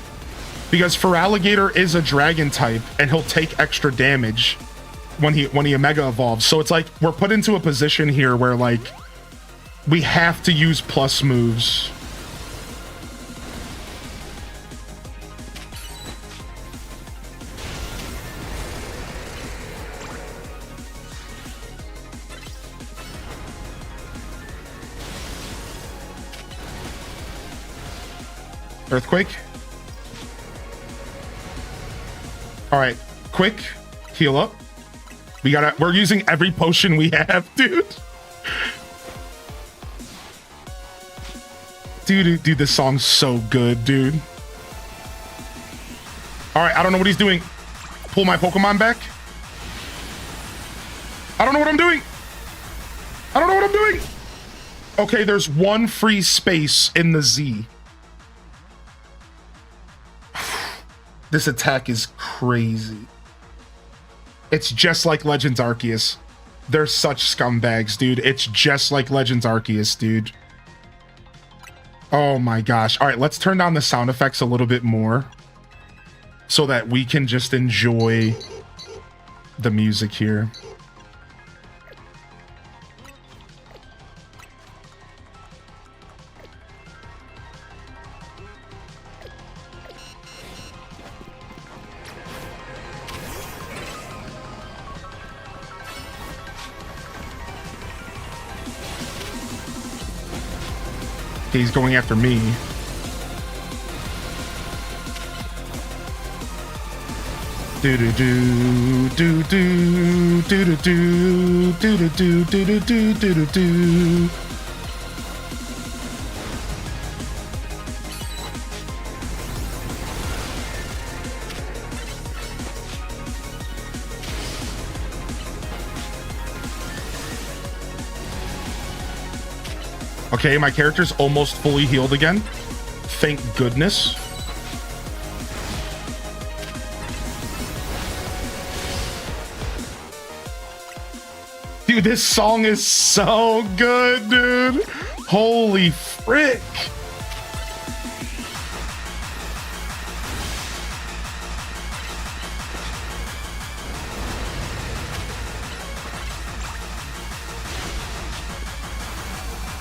because Feraligatr is a dragon type, and he'll take extra damage when he Mega Evolves. So it's like, we're put into a position here where, like, we have to use plus moves. Earthquake. All right, quick heal up. We're using every potion we have, dude. Dude, this song's so good, dude. All right, I don't know what he's doing. Pull my Pokemon back. I don't know what I'm doing. Okay, there's one free space in the Z. This attack is crazy. It's just like Legends Arceus. They're such scumbags, dude. It's just like Legends Arceus, dude. Oh my gosh. All right, let's turn down the sound effects a little bit more so that we can just enjoy the music here. Okay, he's going after me. Do do do do do do do do do do do do do do do. Okay, my character's almost fully healed again. Thank goodness. Dude, this song is so good, dude. Holy frick.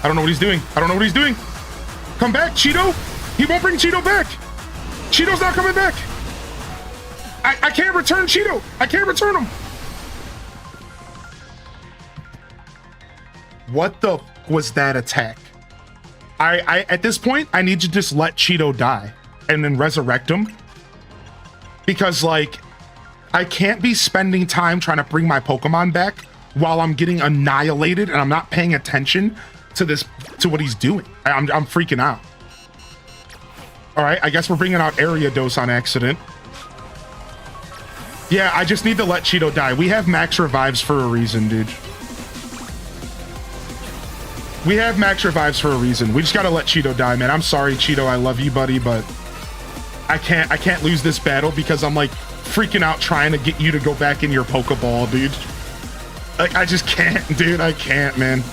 I don't know what he's doing. I don't know what he's doing. Come back, Cheeto. He won't bring Cheeto back. Cheeto's not coming back. I can't return Cheeto. I can't return him. What the was that attack? I at this point, I need to just let Cheeto die and then resurrect him. Because, like, I can't be spending time trying to bring my Pokemon back while I'm getting annihilated and I'm not paying attention to what he's doing. I'm freaking out. All right, I guess we're bringing out Ariados on accident. Yeah, I just need to let Cheeto die. We have max revives for a reason, dude. We have max revives for a reason. We just gotta let Cheeto die, man. I'm sorry, Cheeto. I love you, buddy, but I can't lose this battle because I'm like freaking out trying to get you to go back in your Pokeball, dude. Like, I just can't, dude. I can't, man.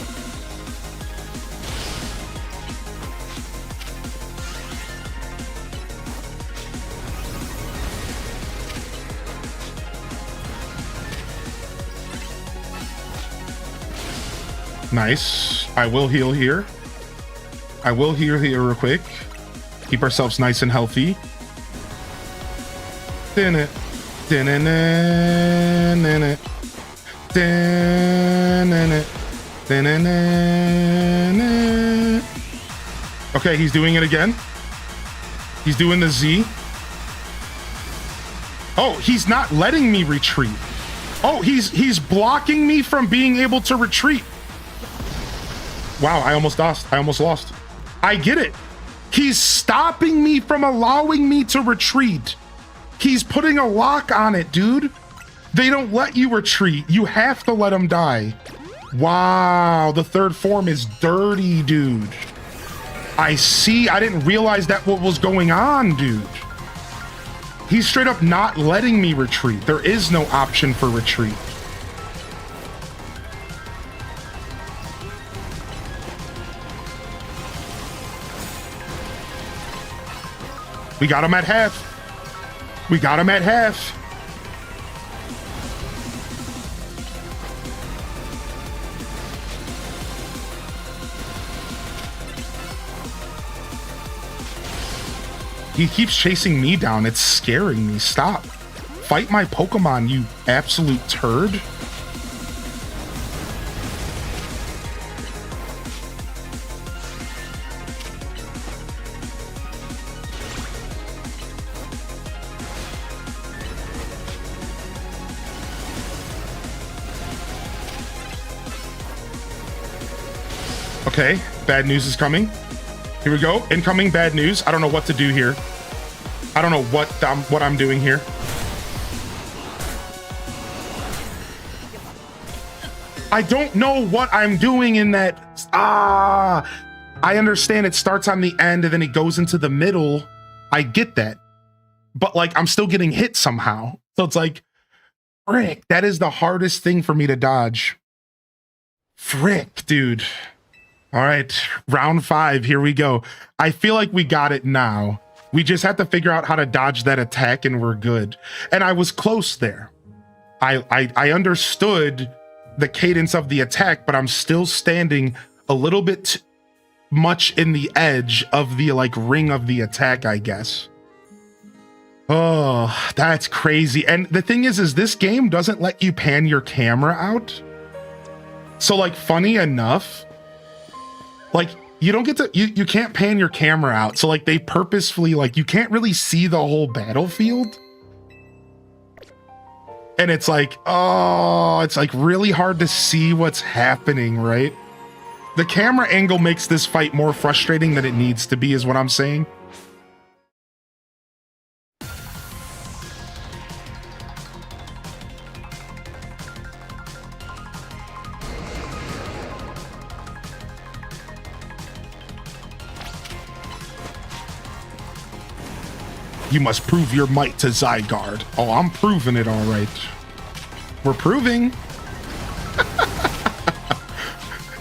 Nice. I will heal here. I will heal here real quick. Keep ourselves nice and healthy. Din it. Din it. Din it. Din it. Din it. Okay, he's doing it again. He's doing the Z. Oh, he's not letting me retreat. Oh, he's blocking me from being able to retreat. Wow, I almost lost. I get it. He's stopping me from allowing me to retreat. He's putting a lock on it, dude. They don't let you retreat. You have to let him die. Wow, the third form is dirty, dude. I see. I didn't realize that what was going on, dude. He's straight up not letting me retreat. There is no option for retreat. We got him at half. We got him at half. He keeps chasing me down. It's scaring me. Stop. Fight my Pokemon, you absolute turd. Okay, bad news is coming. Here we go. Incoming bad news. I don't know what to do here. I don't know what I'm doing here. I don't know what I'm doing in that. I understand it starts on the end and then it goes into the middle. I get that. But like, I'm still getting hit somehow. So it's like, frick, that is the hardest thing for me to dodge. Frick, dude. All right, round 5. Here we go. I feel like we got it now. We just have to figure out how to dodge that attack and we're good. And I was close there. I understood the cadence of the attack, but I'm still standing a little bit much in the edge of the like ring of the attack, I guess. Oh, that's crazy. And the thing is this game doesn't let you pan your camera out. So like, funny enough, like you don't get to, you can't pan your camera out. So like they purposefully, like you can't really see the whole battlefield. And it's like, oh, it's like really hard to see what's happening, right? The camera angle makes this fight more frustrating than it needs to be, is what I'm saying. You must prove your might to Zygarde. Oh, I'm proving it all right. We're proving.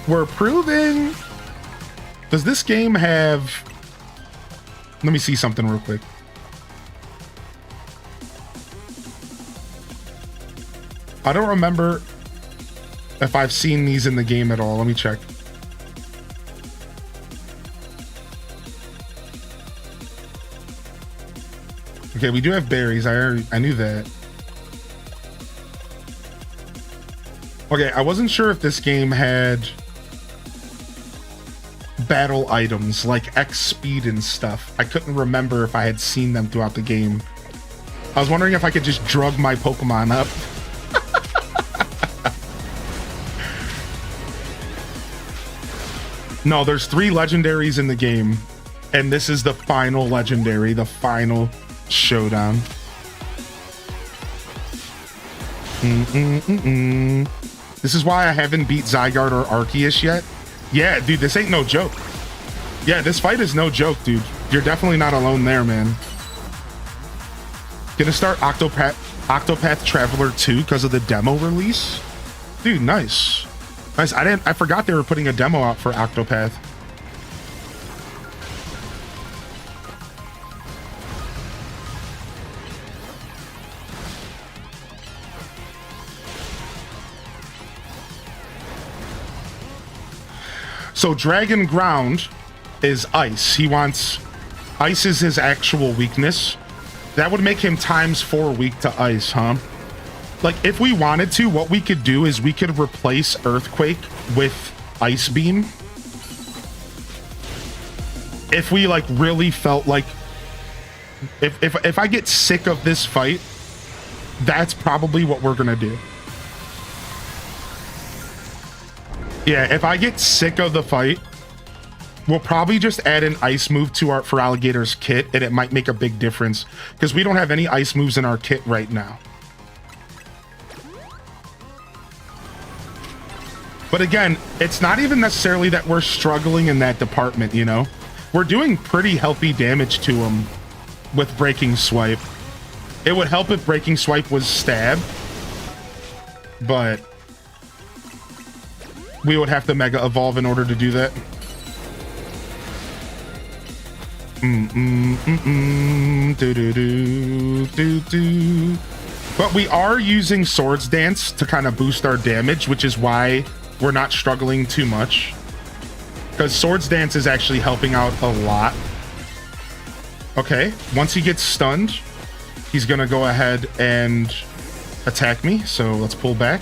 We're proving. Does this game have... Let me see something real quick. I don't remember if I've seen these in the game at all. Let me check. Okay, we do have berries. I knew that. Okay, I wasn't sure if this game had battle items like X speed and stuff. I couldn't remember if I had seen them throughout the game. I was wondering if I could just drug my Pokemon up. No, there's 3 legendaries in the game, and this is the final legendary, the final showdown. This is why I haven't beat Zygarde or Arceus yet. Yeah, dude, this ain't no joke. Yeah, this fight is no joke, dude. You're definitely not alone there, man. Gonna start Octopath Traveler 2 because of the demo release. Dude, nice. Nice. I forgot they were putting a demo out for Octopath. So Dragon Ground is ice. He wants... Ice is his actual weakness. That would make him ×4 weak to ice, huh? Like, if we wanted to, what we could do is we could replace Earthquake with Ice Beam. If we, like, really felt like... If I get sick of this fight, that's probably what we're gonna do. Yeah, if I get sick of the fight, we'll probably just add an ice move to our Feraligator's kit, and it might make a big difference because we don't have any ice moves in our kit right now. But again, it's not even necessarily that we're struggling in that department, you know? We're doing pretty healthy damage to him with Breaking Swipe. It would help if Breaking Swipe was Stab, but we would have to Mega Evolve in order to do that. But we are using Swords Dance to kind of boost our damage, which is why we're not struggling too much. Because Swords Dance is actually helping out a lot. Okay, once he gets stunned, he's gonna go ahead and attack me. So let's pull back.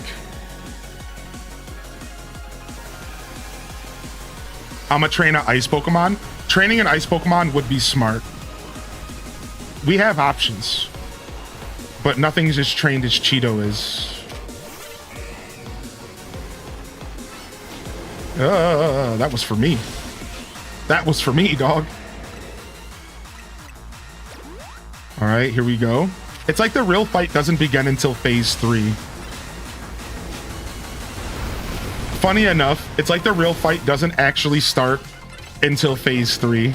I'm gonna train an ice Pokemon. Training an ice Pokemon would be smart. We have options, but nothing's as trained as Cheeto is. That was for me. That was for me, dog. All right, here we go. It's like the real fight doesn't begin until phase 3. Funny enough, it's like the real fight doesn't actually start until phase 3.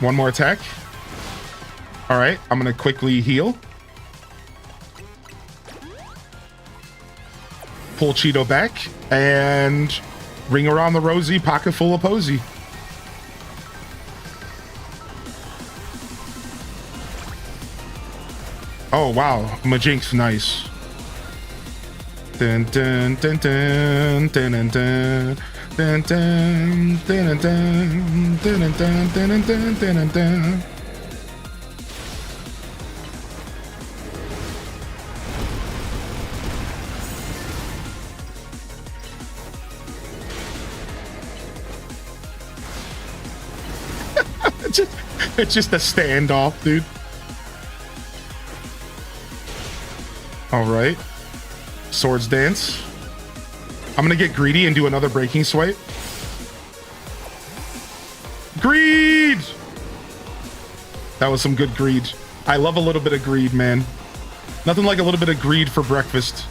One more attack. All right, I'm gonna quickly heal. Pull Cheeto back and ring around the rosy, pocket full of posy. Oh wow, Majinx, nice. Dun dun dun dun dun dun dun dun dun dun dun dun dun dun dun dun dun. It's just a standoff, dude. All right. Swords dance. I'm gonna get greedy and do another breaking swipe. Greed! That was some good greed. I love a little bit of greed, man. Nothing like a little bit of greed for breakfast.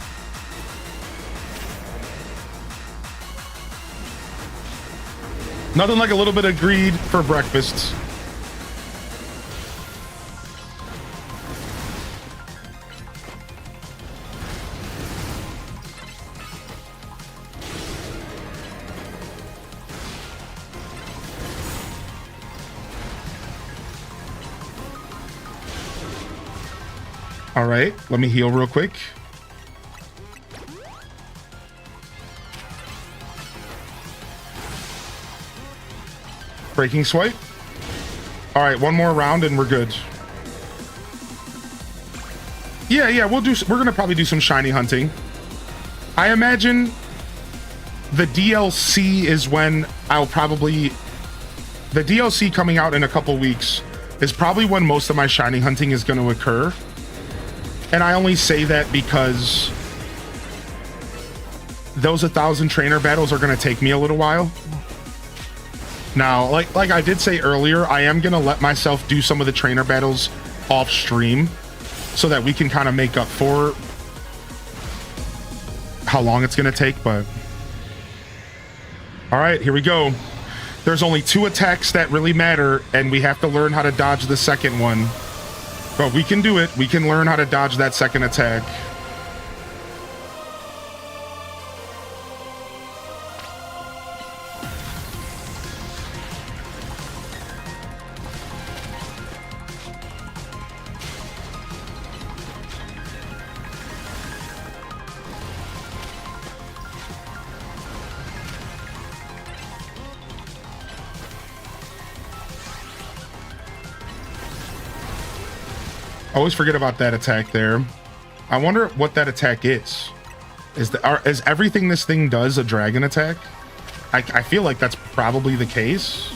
Nothing like a little bit of greed for breakfast. All right, let me heal real quick. Breaking swipe. All right, one more round and we're good. Yeah, we're gonna probably do some shiny hunting. I imagine the DLC is when I'll probably, the DLC coming out in a couple weeks is probably when most of my shiny hunting is going to occur. And I only say that because those 1,000 trainer battles are going to take me a little while. Now, like I did say earlier, I am going to let myself do some of the trainer battles off stream so that we can kind of make up for how long it's going to take, but all right, here we go. There's only 2 attacks that really matter, and we have to learn how to dodge the second one. But we can do it. We can learn how to dodge that second attack. I always forget about that attack there. I wonder what that attack is. Is everything this thing does a dragon attack? I feel like that's probably the case.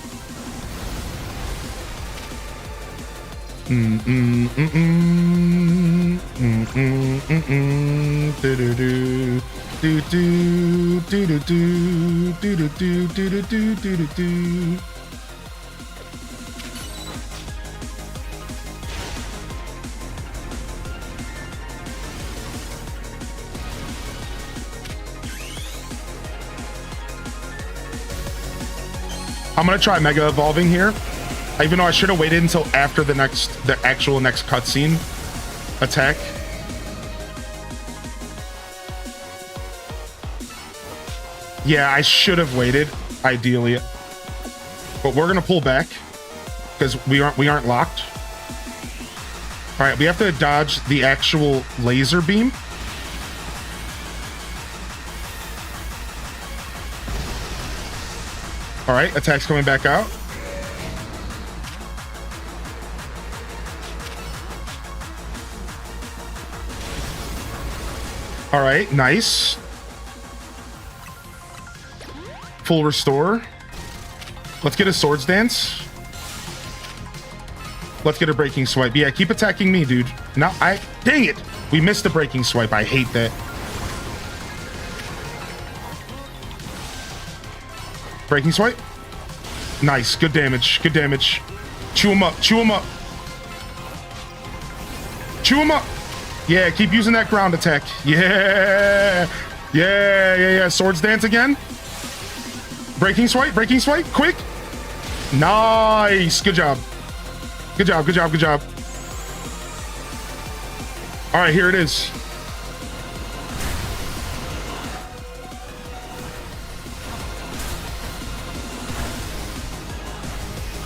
I'm gonna try Mega Evolving here, even though I should have waited until after the actual next cutscene attack. Yeah, I should have waited, ideally, but we're gonna pull back because we aren't locked. All right, we have to dodge the actual laser beam. All right, attack's coming back out. All right, nice. Full restore. Let's get a swords dance. Let's get a breaking swipe. Yeah, keep attacking me, dude. No, dang it. We missed the breaking swipe. I hate that. Breaking swipe. Nice. Good damage. Good damage. Chew him up. Chew him up. Chew him up. Yeah, keep using that ground attack. Yeah. Yeah. Swords dance again. Breaking swipe. Breaking swipe. Quick. Nice. Good job. Good job. Good job. Good job. All right, here it is.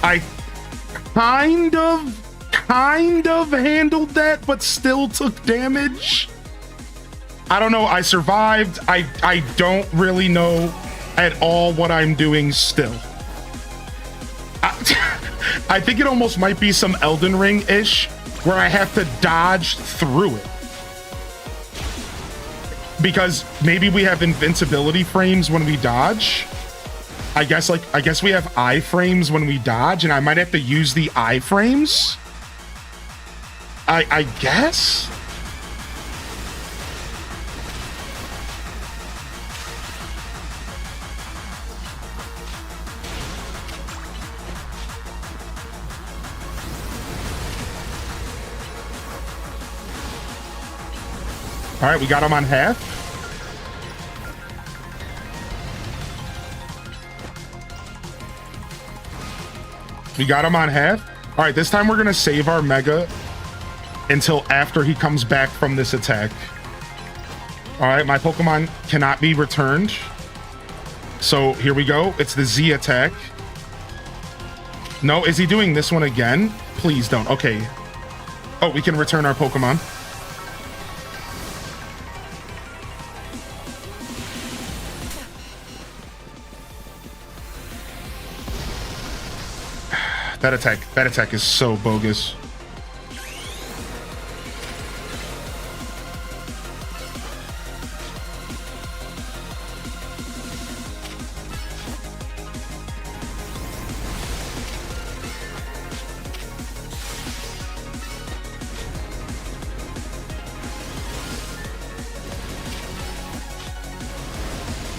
I kind of handled that, but still took damage. I don't know. I survived. I don't really know at all what I'm doing still. I think it almost might be some Elden Ring-ish, where I have to dodge through it. Because maybe we have invincibility frames when we dodge. I guess we have iframes when we dodge, and I might have to use the iframes. I guess. All right, we got him on half. We got him on half. All right, this time we're gonna save our mega until after he comes back from this attack. All right, my Pokemon cannot be returned. So here we go. It's the Z attack. No, is he doing this one again? Please don't. Okay. Oh, we can return our Pokemon. That attack is so bogus.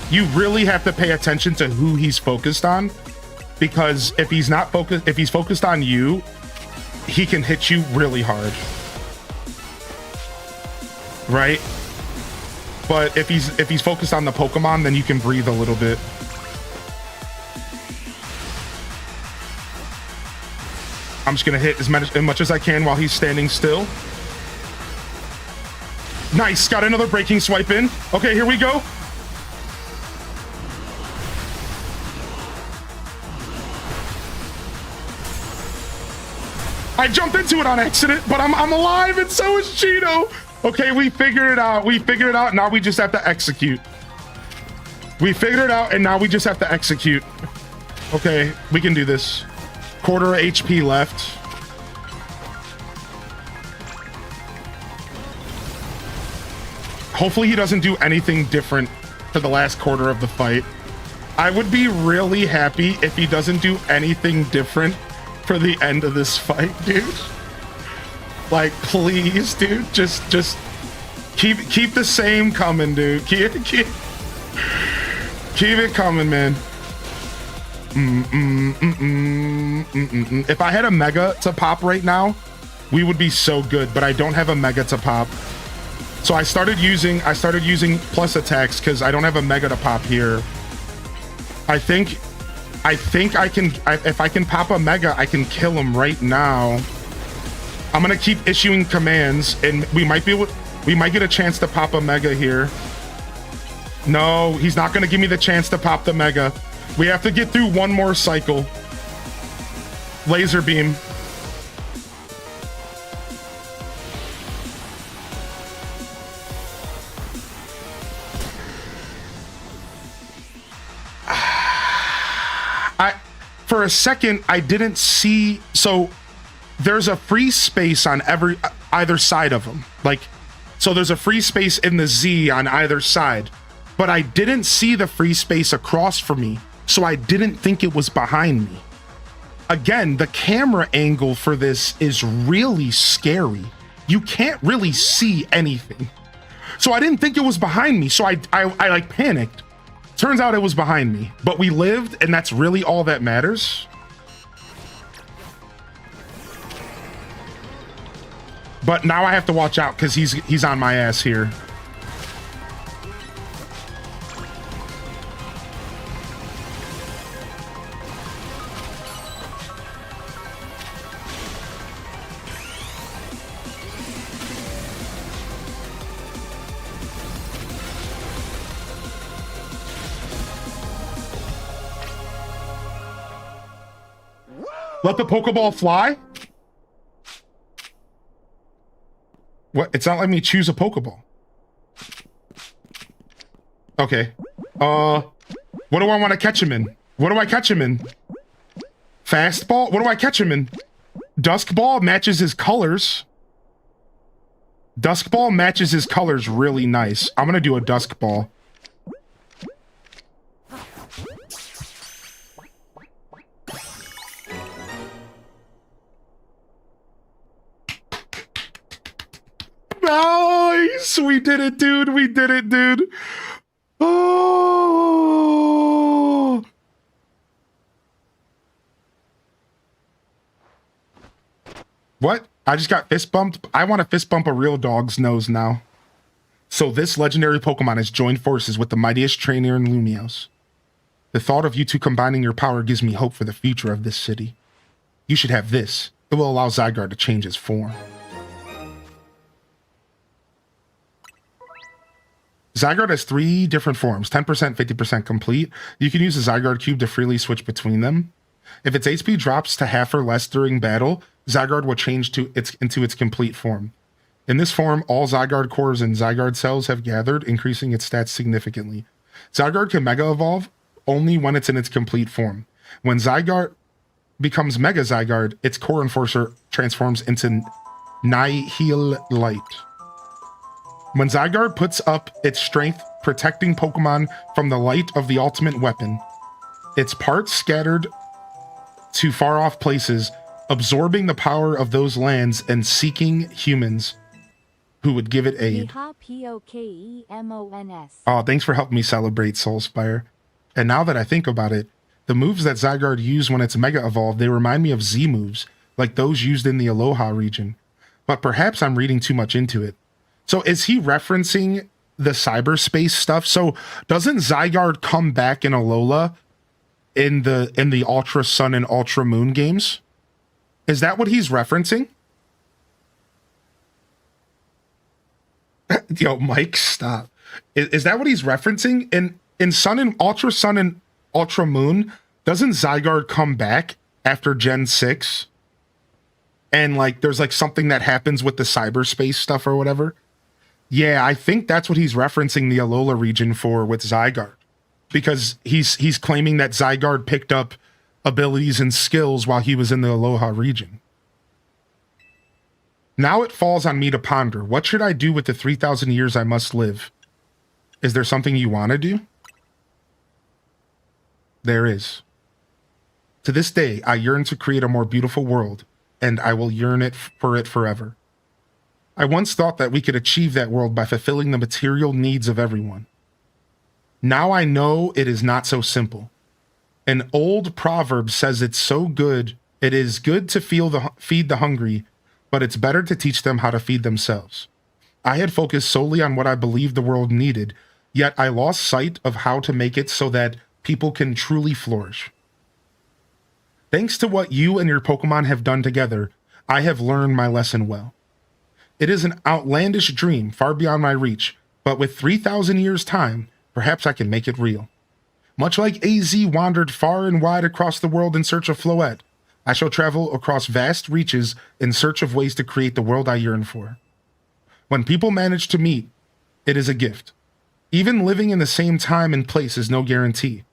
You really have to pay attention to who he's focused on. Because if he's focused on you, he can hit you really hard. Right? But if he's focused on the Pokemon, then you can breathe a little bit. I'm just gonna hit as much as I can while he's standing still. Nice, got another breaking swipe in. Okay, here we go. I jumped into it on accident, but I'm alive, and so is Cheeto. Okay, we figured it out. We figured it out. Now we just have to execute. We figured it out, and now we just have to execute. Okay, we can do this. Quarter HP left. Hopefully he doesn't do anything different for the last quarter of the fight. I would be really happy if he doesn't do anything different for the end of this fight, dude. Like, please, dude, just keep the same coming, dude. Keep it coming, man. If I had a mega to pop right now, we would be so good, but I don't have a mega to pop. So I started using plus attacks because I don't have a mega to pop here. I think I can, if I can pop a mega, I can kill him right now. I'm gonna keep issuing commands, and we might get a chance to pop a mega here. No, he's not gonna give me the chance to pop the mega. We have to get through one more cycle. Laser beam. For a second, I didn't see. So there's a free space on either side of him. Like, so there's a free space in the Z on either side, but I didn't see the free space across from me. So I didn't think it was behind me. Again, the camera angle for this is really scary. You can't really see anything. So I didn't think it was behind me. So I like panicked. Turns out it was behind me, but we lived, and that's really all that matters. But now I have to watch out because he's on my ass here. Let the Pokeball fly? What? It's not letting me choose a Pokeball. Okay. What do I want to catch him in? What do I catch him in? Fastball? What do I catch him in? Dusk Ball matches his colors. Dusk Ball matches his colors really nice. I'm gonna do a Dusk Ball. Nice! We did it, dude. We did it, dude. Oh! What? I just got fist bumped. I want to fist bump a real dog's nose now. So this legendary Pokemon has joined forces with the mightiest trainer in Lumiose. The thought of you two combining your power gives me hope for the future of this city. You should have this. It will allow Zygarde to change his form. Zygarde has 3 different forms, 10%, 50% complete. You can use the Zygarde Cube to freely switch between them. If its HP drops to half or less during battle, Zygarde will change into its complete form. In this form, all Zygarde cores and Zygarde cells have gathered, increasing its stats significantly. Zygarde can Mega Evolve only when it's in its complete form. When Zygarde becomes Mega Zygarde, its Core Enforcer transforms into Nihilite. When Zygarde puts up its strength, protecting Pokemon from the light of the ultimate weapon, its parts scattered to far-off places, absorbing the power of those lands and seeking humans who would give it aid. Pokemons. Oh, thanks for helping me celebrate, Soulspire. And now that I think about it, the moves that Zygarde used when it's Mega Evolved, they remind me of Z moves, like those used in the Aloha region. But perhaps I'm reading too much into it. So is he referencing the cyberspace stuff? So doesn't Zygarde come back in Alola in the Ultra Sun and Ultra Moon games? Is that what he's referencing? Yo, Mike, stop. Is that what he's referencing? In Sun and Ultra Moon, doesn't Zygarde come back after Gen 6? And like there's like something that happens with the cyberspace stuff or whatever? Yeah, I think that's what he's referencing the Alola region for with Zygarde. Because he's claiming that Zygarde picked up abilities and skills while he was in the Aloha region. Now it falls on me to ponder. What should I do with the 3,000 years I must live? Is there something you want to do? There is. To this day, I yearn to create a more beautiful world, and I will yearn for it forever. I once thought that we could achieve that world by fulfilling the material needs of everyone. Now I know it is not so simple. An old proverb says it is good to feed the hungry, but it's better to teach them how to feed themselves. I had focused solely on what I believed the world needed, yet I lost sight of how to make it so that people can truly flourish. Thanks to what you and your Pokemon have done together, I have learned my lesson well. It is an outlandish dream far beyond my reach, but with 3,000 years' time, perhaps I can make it real. Much like AZ wandered far and wide across the world in search of Floette, I shall travel across vast reaches in search of ways to create the world I yearn for. When people manage to meet, it is a gift. Even living in the same time and place is no guarantee.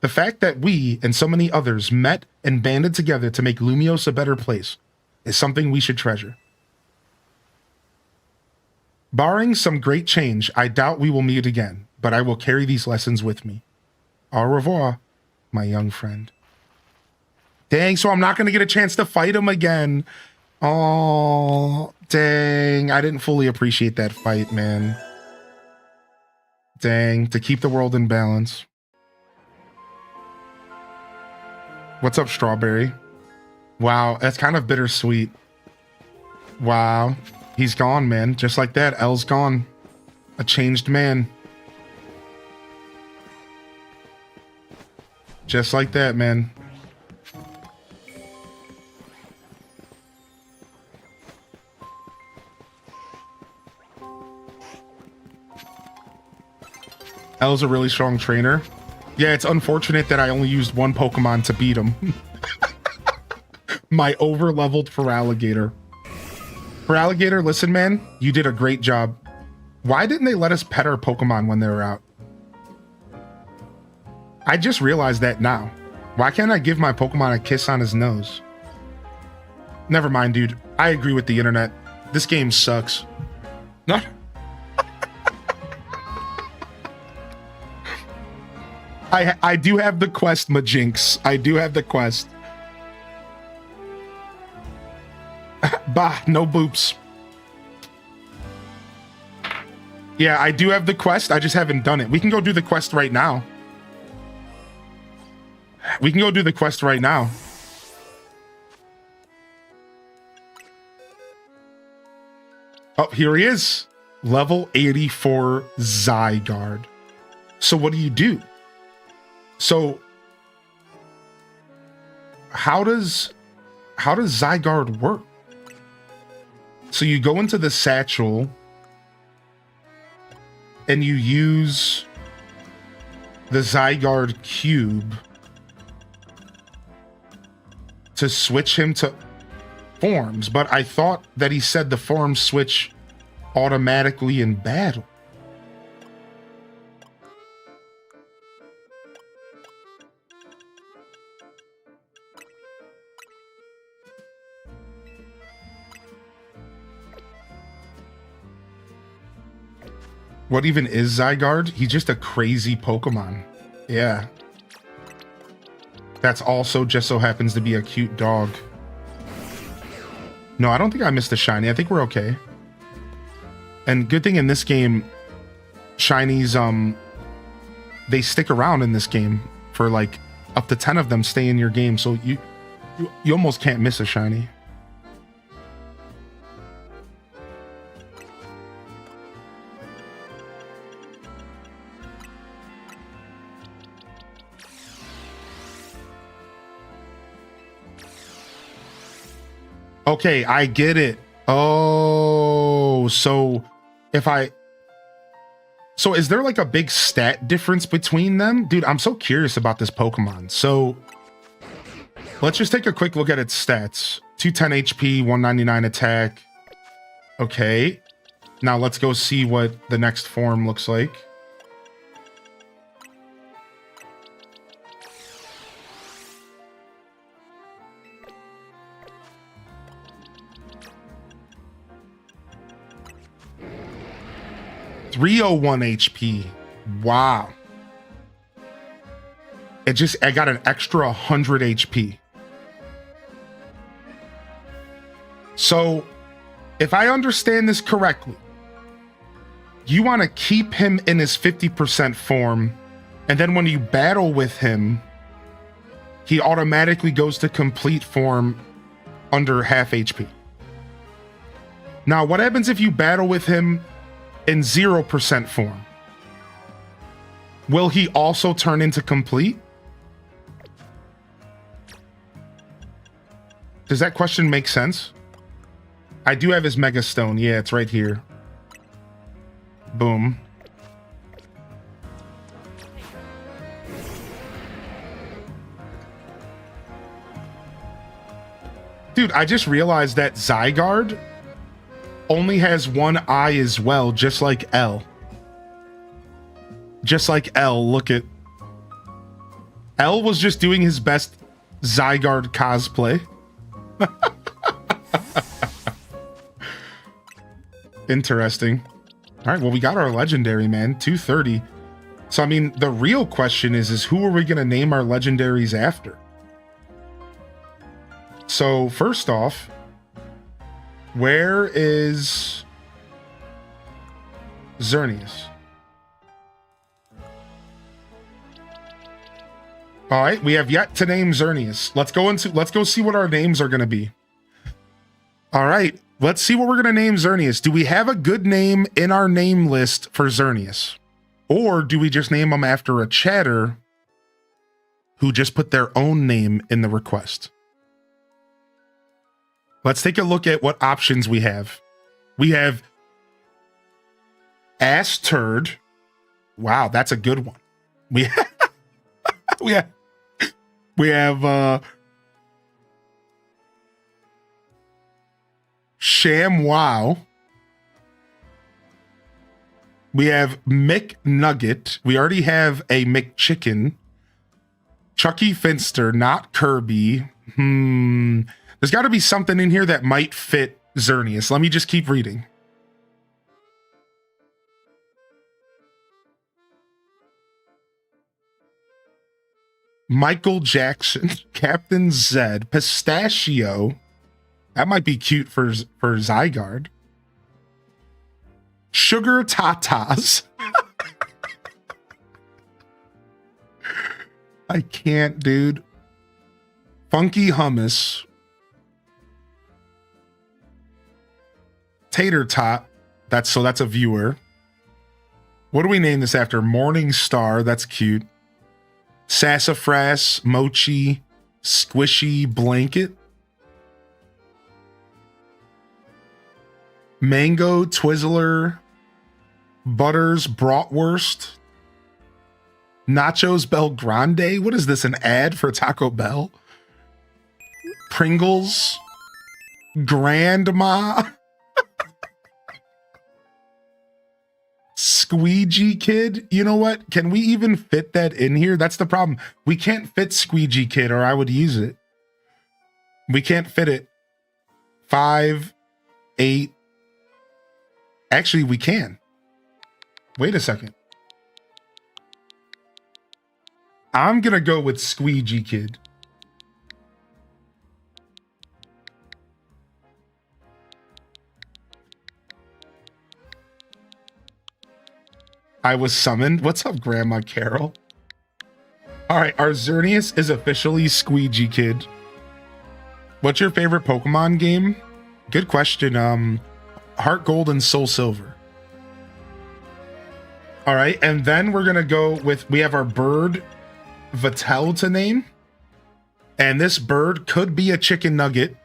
The fact that we and so many others met and banded together to make Lumiose a better place is something we should treasure. Barring some great change, I doubt we will meet again, but I will carry these lessons with me. Au revoir, my young friend. Dang, so I'm not going to get a chance to fight him again. Oh, dang. I didn't fully appreciate that fight, man. Dang, to keep the world in balance. What's up, Strawberry? Wow, that's kind of bittersweet. Wow. He's gone, man. Just like that, L's gone. A changed man. Just like that, man. L's a really strong trainer. Yeah, it's unfortunate that I only used one Pokemon to beat him. My over-leveled Feraligatr. Feraligatr, listen, man, you did a great job. Why didn't they let us pet our Pokemon when they were out? I just realized that now. Why can't I give my Pokemon a kiss on his nose? Never mind, dude. I agree with the internet. This game sucks. No. I do have the quest, Majinx. I do have the quest. Bah, no boops. Yeah, I do have the quest. I just haven't done it. We can go do the quest right now. We can go do the quest right now. Oh, here he is. Level 84 Zygarde. So what do? So how does Zygarde work? So you go into the satchel and you use the Zygarde cube to switch him to forms, but I thought that he said the forms switch automatically in battle. What even is Zygarde? He's just a crazy Pokemon. Yeah. That's also just so happens to be a cute dog. No, I don't think I missed a shiny. I think we're okay. And good thing in this game, shinies, they stick around in this game for like up to 10 of them stay in your game. So you almost can't miss a shiny. Okay, I get it. Oh, so is there like a big stat difference between them? Dude, I'm so curious about this Pokemon. So let's just take a quick look at its stats. 210 HP, 199 attack. Okay. Now let's go see what the next form looks like. .301 HP. Wow. I got an extra 100 HP. So, if I understand this correctly, you want to keep him in his 50% form, and then when you battle with him, he automatically goes to complete form under half HP. Now, what happens if you battle with him in 0% form? Will he also turn into complete? Does that question make sense? I do have his Mega Stone. Yeah, it's right here. Boom. Dude, I just realized that Zygarde only has one eye as well, just like L. Just like L, look at... L was just doing his best Zygarde cosplay. Interesting. All right, well, we got our legendary, man. 230. So, I mean, the real question is who are we going to name our legendaries after? So, first off, where is Xerneas? All right, we have yet to name Xerneas. Let's go see what our names are going to be. All right, let's see what we're going to name Xerneas. Do we have a good name in our name list for Xerneas? Or do we just name him after a chatter who just put their own name in the request? Let's take a look at what options we have. We have Ass Turd. Wow, that's a good one. We have Sham Wow. We have McNugget. We already have a McChicken. Chucky Finster, not Kirby. There's got to be something in here that might fit Xerneas. Let me just keep reading. Michael Jackson, Captain Zed, Pistachio. That might be cute for Zygarde. Sugar Tatas. I can't, dude. Funky Hummus. Tater Tot. That's a viewer. What do we name this after? Morning Star. That's cute. Sassafras, Mochi, Squishy Blanket. Mango Twizzler, Butters Bratwurst, Nachos Bel Grande. What is this, an ad for Taco Bell? Pringles, Grandma, Squeegee Kid. You know what? Can we even fit that in here? That's the problem. We can't fit Squeegee Kid, or I would use it. We can't fit it. 5, 8. Actually, we can. Wait a second. I'm going to go with Squeegee Kid. I was summoned. What's up, Grandma Carol? All right, our Xerneas is officially Squeegee Kid. What's your favorite Pokemon game? Good question. Heart Gold and Soul Silver. All right, and then we're gonna go with, we have our bird Vatel to name, and this bird could be a chicken nugget.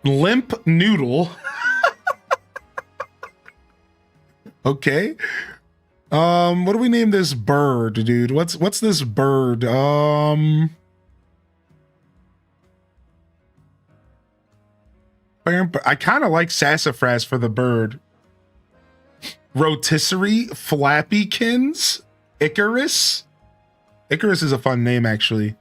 Limp Noodle. Okay. What do we name this bird, dude? What's this bird? I kind of like Sassafras for the bird. Rotisserie, Flappykins, Icarus. Icarus is a fun name, actually.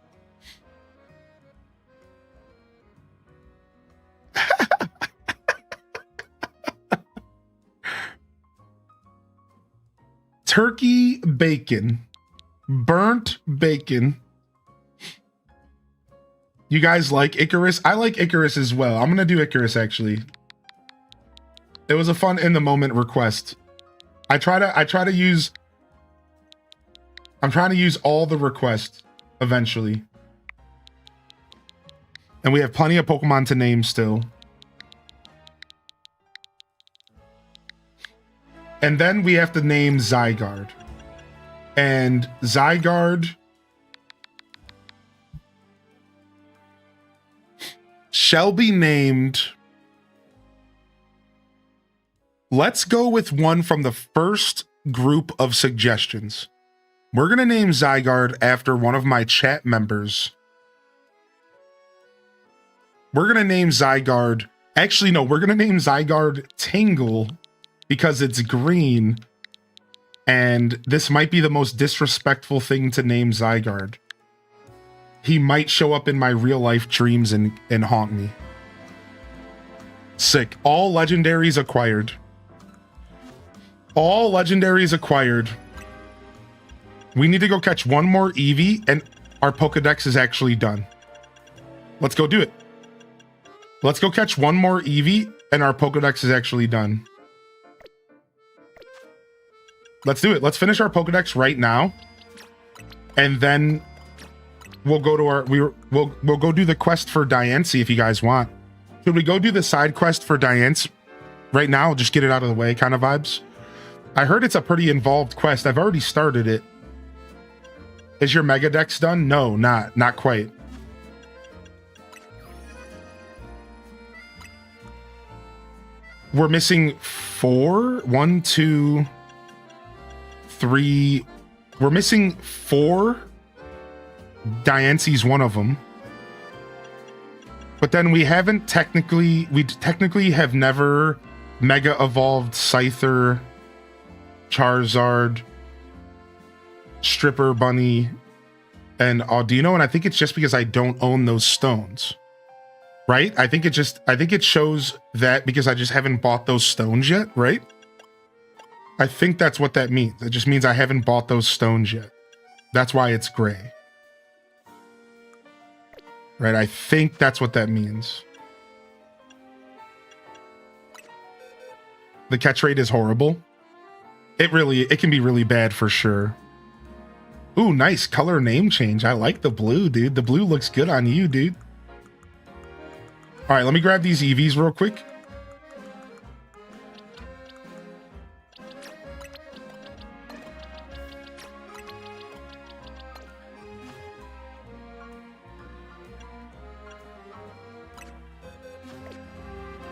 Turkey bacon, burnt bacon. You guys like Icarus? I like Icarus as well. I'm gonna do Icarus, actually. It was a fun in the moment request. I'm trying to use all the requests eventually. And we have plenty of Pokemon to name still. And then we have to name Zygarde. And Zygarde shall be named. Let's go with one from the first group of suggestions. We're going to name Zygarde after one of my chat members. We're going to name Zygarde. Actually, no, we're going to name Zygarde Tingle because it's green. And this might be the most disrespectful thing to name Zygarde. He might show up in my real life dreams and haunt me. Sick. All legendaries acquired. All legendaries acquired. We need to go catch one more Eevee and our Pokedex is actually done. Let's go do it. Let's go catch one more Eevee and our Pokedex is actually done. Let's do it. Let's finish our Pokedex right now. And then we'll go to our we'll go do the quest for Diancie if you guys want. Should we go do the side quest for Diancie right now? Just get it out of the way kind of vibes. I heard it's a pretty involved quest. I've already started it. Is your Mega Dex done? No, not quite. We're missing 4. 1, 2, 3. We're missing 4. Diancie's one of them. But then we technically have never mega evolved Scyther, Charizard, Stripper Bunny, and Audino, and I think it's just because I don't own those stones. Right? I think it shows that because I just haven't bought those stones yet, right? I think that's what that means. It just means I haven't bought those stones yet. That's why it's gray. Right? I think that's what that means. The catch rate is horrible. It can be really bad for sure. Ooh, nice color name change. I like the blue, dude. The blue looks good on you, dude. All right, let me grab these EVs real quick.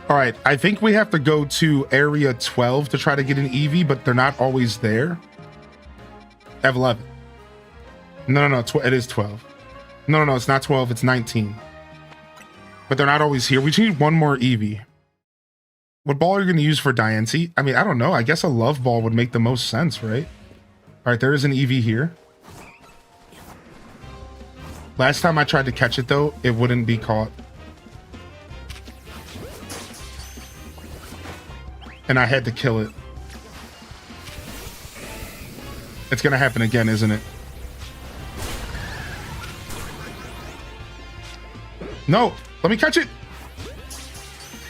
All right, I think we have to go to area 12 to try to get an EV, but they're not always there. I have 11. No, it is 12. No, it's not 12, it's 19. But they're not always here. We just need one more Eevee. What ball are you going to use for Diancie? I mean, I don't know. I guess a love ball would make the most sense, right? All right, there is an Eevee here. Last time I tried to catch it, though, it wouldn't be caught. And I had to kill it. It's going to happen again, isn't it? No! Let me catch it!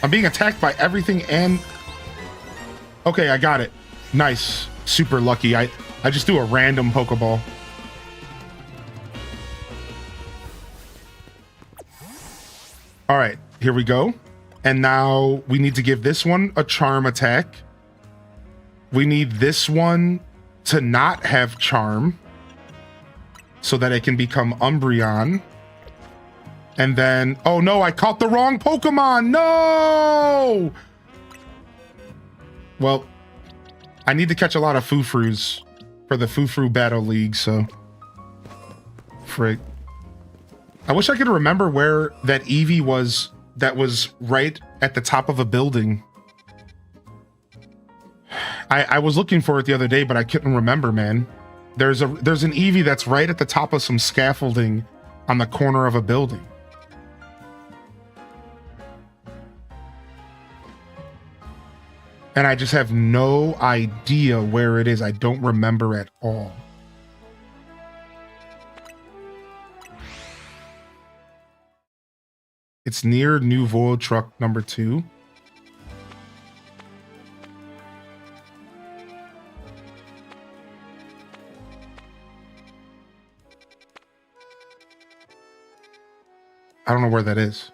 I'm being attacked by everything and... Okay, I got it. Nice. Super lucky. I just do a random Pokeball. Alright, here we go. And now we need to give this one a Charm attack. We need this one to not have Charm, so that it can become Umbreon. And then, oh no, I caught the wrong Pokemon. No! Well, I need to catch a lot of Fufrus for the Fufru Battle League, so. Frick. I wish I could remember where that Eevee was that was right at the top of a building. I was looking for it the other day, but I couldn't remember, man. There's an Eevee that's right at the top of some scaffolding on the corner of a building. And I just have no idea where it is. I don't remember at all. It's near Nouveau Truck number 2. I don't know where that is.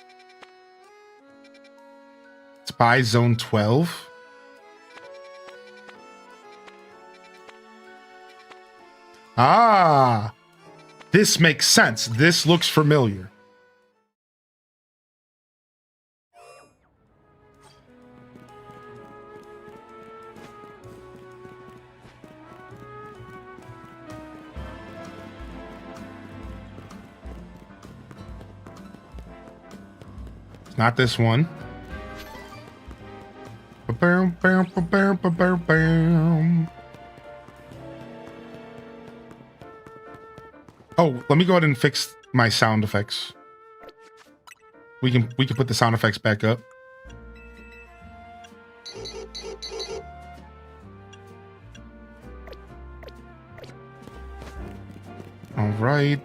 It's by Zone 12. Ah, this makes sense. This looks familiar. It's not this one. Ba-bam, bam, ba-bam, ba-bam, bam. Oh, let me go ahead and fix my sound effects. We can put the sound effects back up. All right.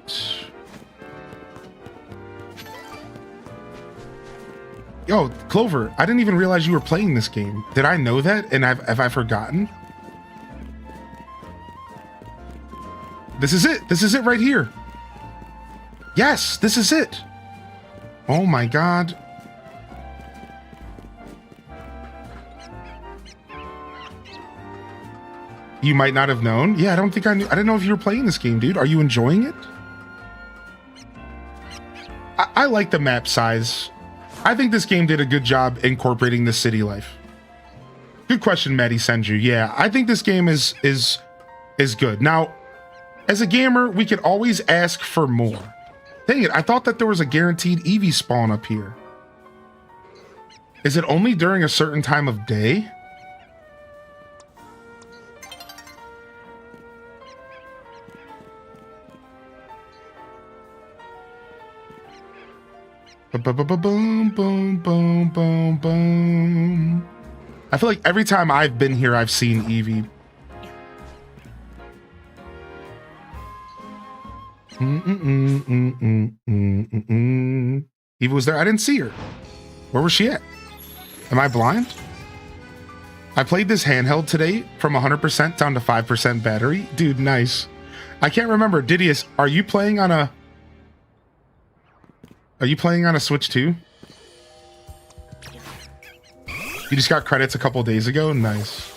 Yo, Clover, I didn't even realize you were playing this game. Did I know that? And have I forgotten? This is it. This is it right here. Yes, this is it. Oh my God. You might not have known. Yeah, I don't think I knew. I didn't know if you were playing this game, dude. Are you enjoying it? I like the map size. I think this game did a good job incorporating the city life. Good question, Maddie Senju. Yeah, I think this game is good. Now, as a gamer, we could always ask for more. Dang it, I thought that there was a guaranteed Eevee spawn up here. Is it only during a certain time of day? Boom, boom, boom, boom, boom. I feel like every time I've been here, I've seen Eevee. Eevee was there. I didn't see her. Where was she at? Am I blind? I played this handheld today from 100% down to 5% battery. Dude, nice. I can't remember. Didius, are you playing on a Switch too? You just got credits a couple days ago? Nice.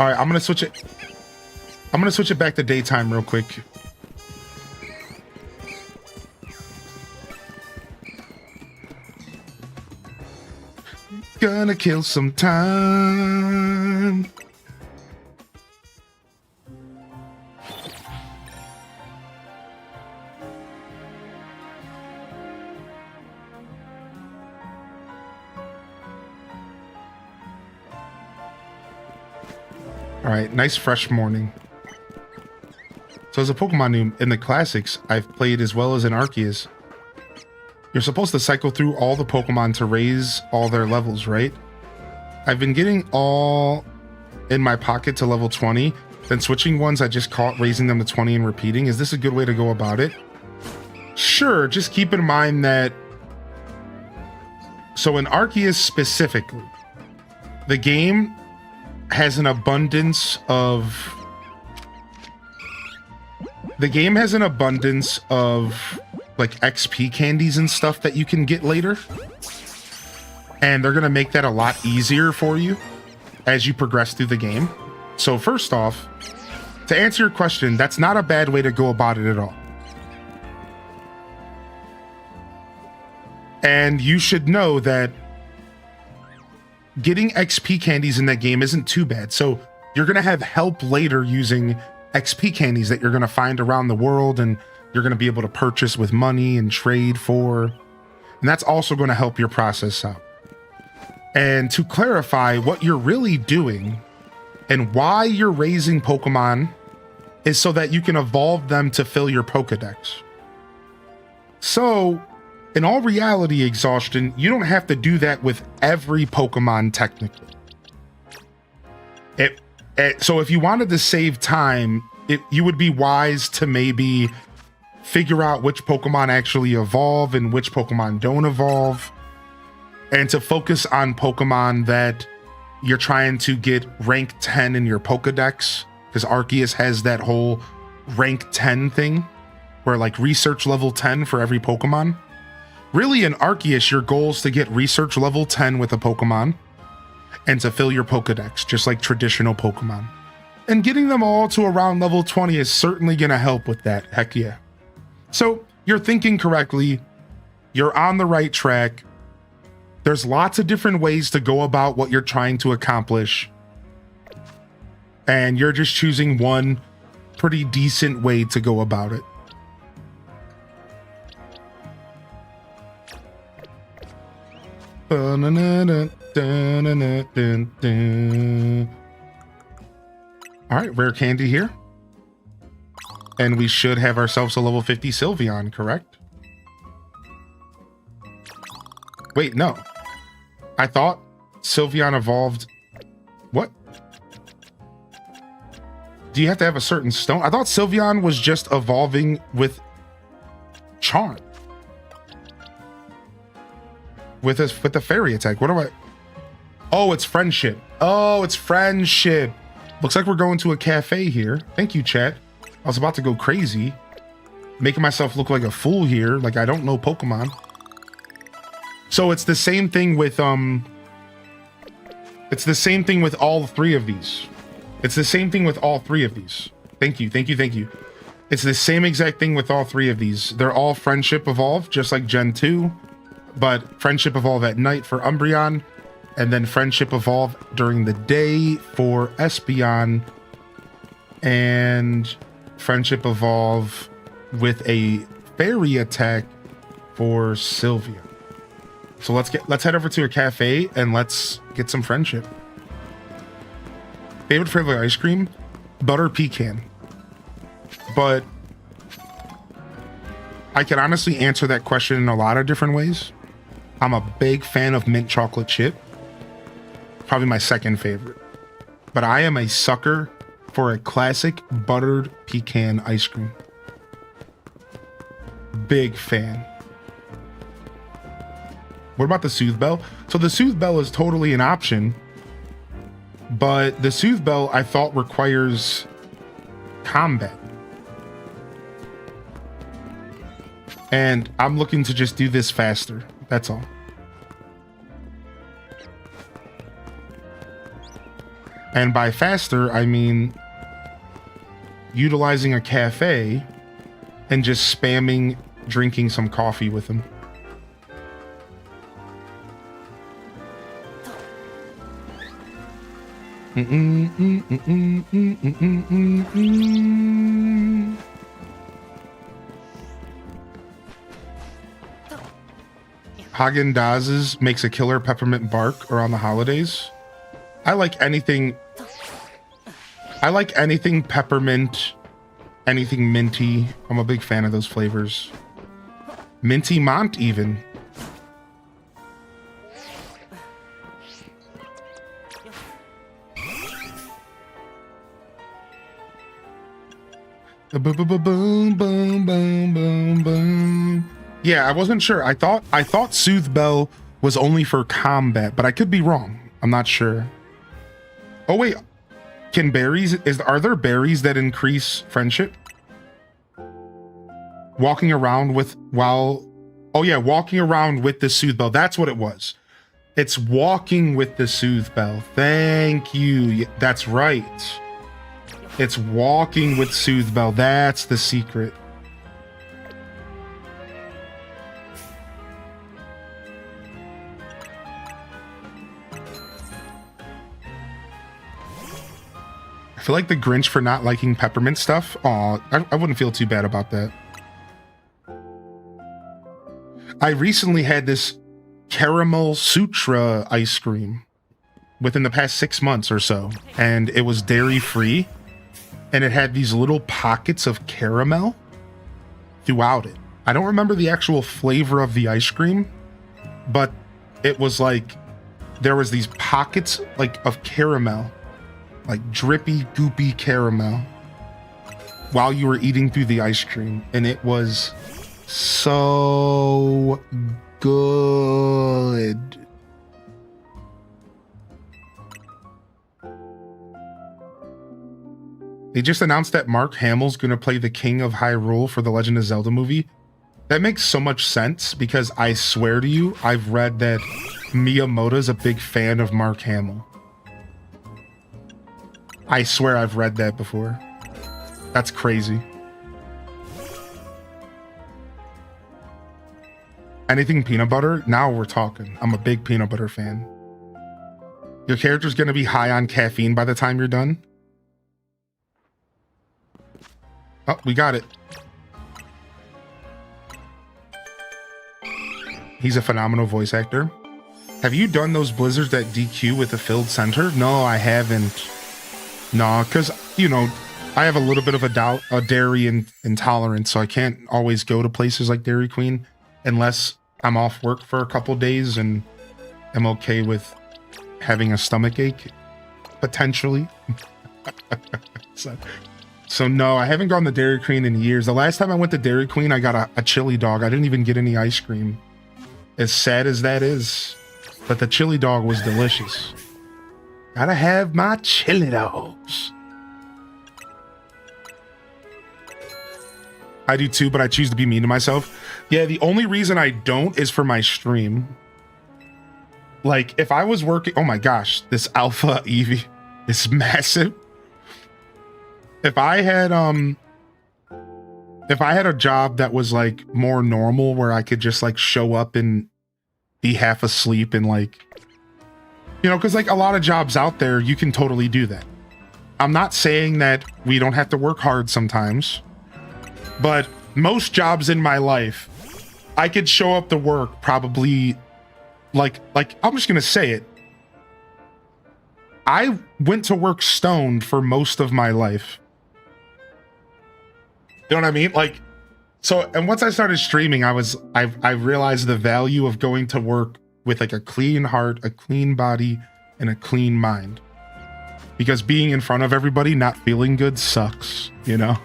Alright, I'm gonna switch it. I'm gonna switch it back to daytime real quick. Gonna kill some time. All right, nice fresh morning. So as a Pokemon noob, in the classics, I've played as well as in Arceus. You're supposed to cycle through all the Pokemon to raise all their levels, right? I've been getting all in my pocket to level 20, then switching ones I just caught, raising them to 20 and repeating. Is this a good way to go about it? Sure, just keep in mind that... So in Arceus specifically, the game has an abundance of... like XP candies and stuff that you can get later. And they're going to make that a lot easier for you as you progress through the game. So first off, to answer your question, that's not a bad way to go about it at all. And you should know that getting XP candies in that game isn't too bad. So you're going to have help later using XP candies that you're going to find around the world, and you're going to be able to purchase with money and trade for. And that's also going to help your process out. And to clarify, what you're really doing and why you're raising Pokemon is so that you can evolve them to fill your Pokedex. So, in all reality, Exhaustion, you don't have to do that with every Pokemon technically. So if you wanted to save time, you would be wise to maybe figure out which Pokemon actually evolve and which Pokemon don't evolve, and to focus on Pokemon that you're trying to get rank 10 in your Pokedex, because Arceus has that whole rank 10 thing, where like research level 10 for every Pokemon. Really, in Arceus, your goal is to get research level 10 with a Pokemon and to fill your Pokedex, just like traditional Pokemon. And getting them all to around level 20 is certainly going to help with that. Heck yeah. So you're thinking correctly. You're on the right track. There's lots of different ways to go about what you're trying to accomplish. And you're just choosing one pretty decent way to go about it. All right, rare candy here. And we should have ourselves a level 50 Sylveon, correct? Wait, no. I thought Sylveon evolved... What? Do you have to have a certain stone? I thought Sylveon was just evolving with Charm. With the fairy attack. What do I... Oh, it's friendship. Oh, it's friendship. Looks like we're going to a cafe here. Thank you, chat. I was about to go crazy, making myself look like a fool here, like I don't know Pokemon. So it's the same thing with it's the same thing with all three of these. It's the same thing with all three of these. Thank you, thank you, thank you. It's the same exact thing with all three of these. They're all Friendship Evolve, just like Gen 2, but Friendship Evolve at night for Umbreon, and then Friendship Evolve during the day for Espeon, and Friendship Evolve with a Fairy attack for Sylvia. So let's head over to a cafe and let's get some friendship. Favorite flavor of ice cream? Butter pecan. But I can honestly answer that question in a lot of different ways. I'm a big fan of mint chocolate chip. Probably my second favorite. But I am a sucker for a classic buttered pecan ice cream. Big fan. What about the Soothe Bell? So the Soothe Bell is totally an option, but the Soothe Bell I thought requires combat. And I'm looking to just do this faster. That's all. And by faster, I mean utilizing a cafe and just spamming drinking some coffee with them. Häagen-Dazs makes a killer peppermint bark around the holidays. I like anything peppermint, anything minty. I'm a big fan of those flavors. Minty Mont even. Boom, boom, boom, boom, boom. Yeah, I wasn't sure. I thought Soothe Bell was only for combat, but I could be wrong. I'm not sure. Oh wait, are there berries that increase friendship? Walking around with the Soothe Bell. That's what it was. It's walking with the Soothe Bell. Thank you. That's right. It's walking with Soothe Bell. That's the secret. I feel like the Grinch for not liking peppermint stuff. Aw, I wouldn't feel too bad about that. I recently had this Caramel Sutra ice cream within the past 6 months or so, and it was dairy free. And it had these little pockets of caramel throughout it. I don't remember the actual flavor of the ice cream, but it was like there was these pockets like of caramel, like drippy, goopy caramel while you were eating through the ice cream. And it was so good. They just announced that Mark Hamill's going to play the King of Hyrule for the Legend of Zelda movie. That makes so much sense because I swear to you, I've read that Miyamoto's a big fan of Mark Hamill. I swear I've read that before. That's crazy. Anything peanut butter? Now we're talking. I'm a big peanut butter fan. Your character's going to be high on caffeine by the time you're done? Oh, we got it. He's a phenomenal voice actor. Have you done those blizzards that DQ with a filled center? No, I haven't. No, because, you know, I have a little bit of a dairy intolerance, so I can't always go to places like Dairy Queen unless I'm off work for a couple days and I'm okay with having a stomach ache, potentially. So no, I haven't gone to Dairy Queen in years. The last time I went to Dairy Queen, I got a chili dog. I didn't even get any ice cream. As sad as that is, but the chili dog was delicious. Gotta have my chili dogs. I do too, but I choose to be mean to myself. Yeah, the only reason I don't is for my stream. Like, if I was working... Oh my gosh, this Alpha Eevee is massive. If I had a job that was like more normal where I could just like show up and be half asleep and like You know, because like a lot of jobs out there, you can totally do that. I'm not saying that we don't have to work hard sometimes, but most jobs in my life, I could show up to work probably like I'm just gonna say it. I went to work stoned for most of my life. You know what I mean? Like, so, and once I started streaming, I realized the value of going to work with like a clean heart, a clean body, and a clean mind. Because being in front of everybody not feeling good sucks, you know?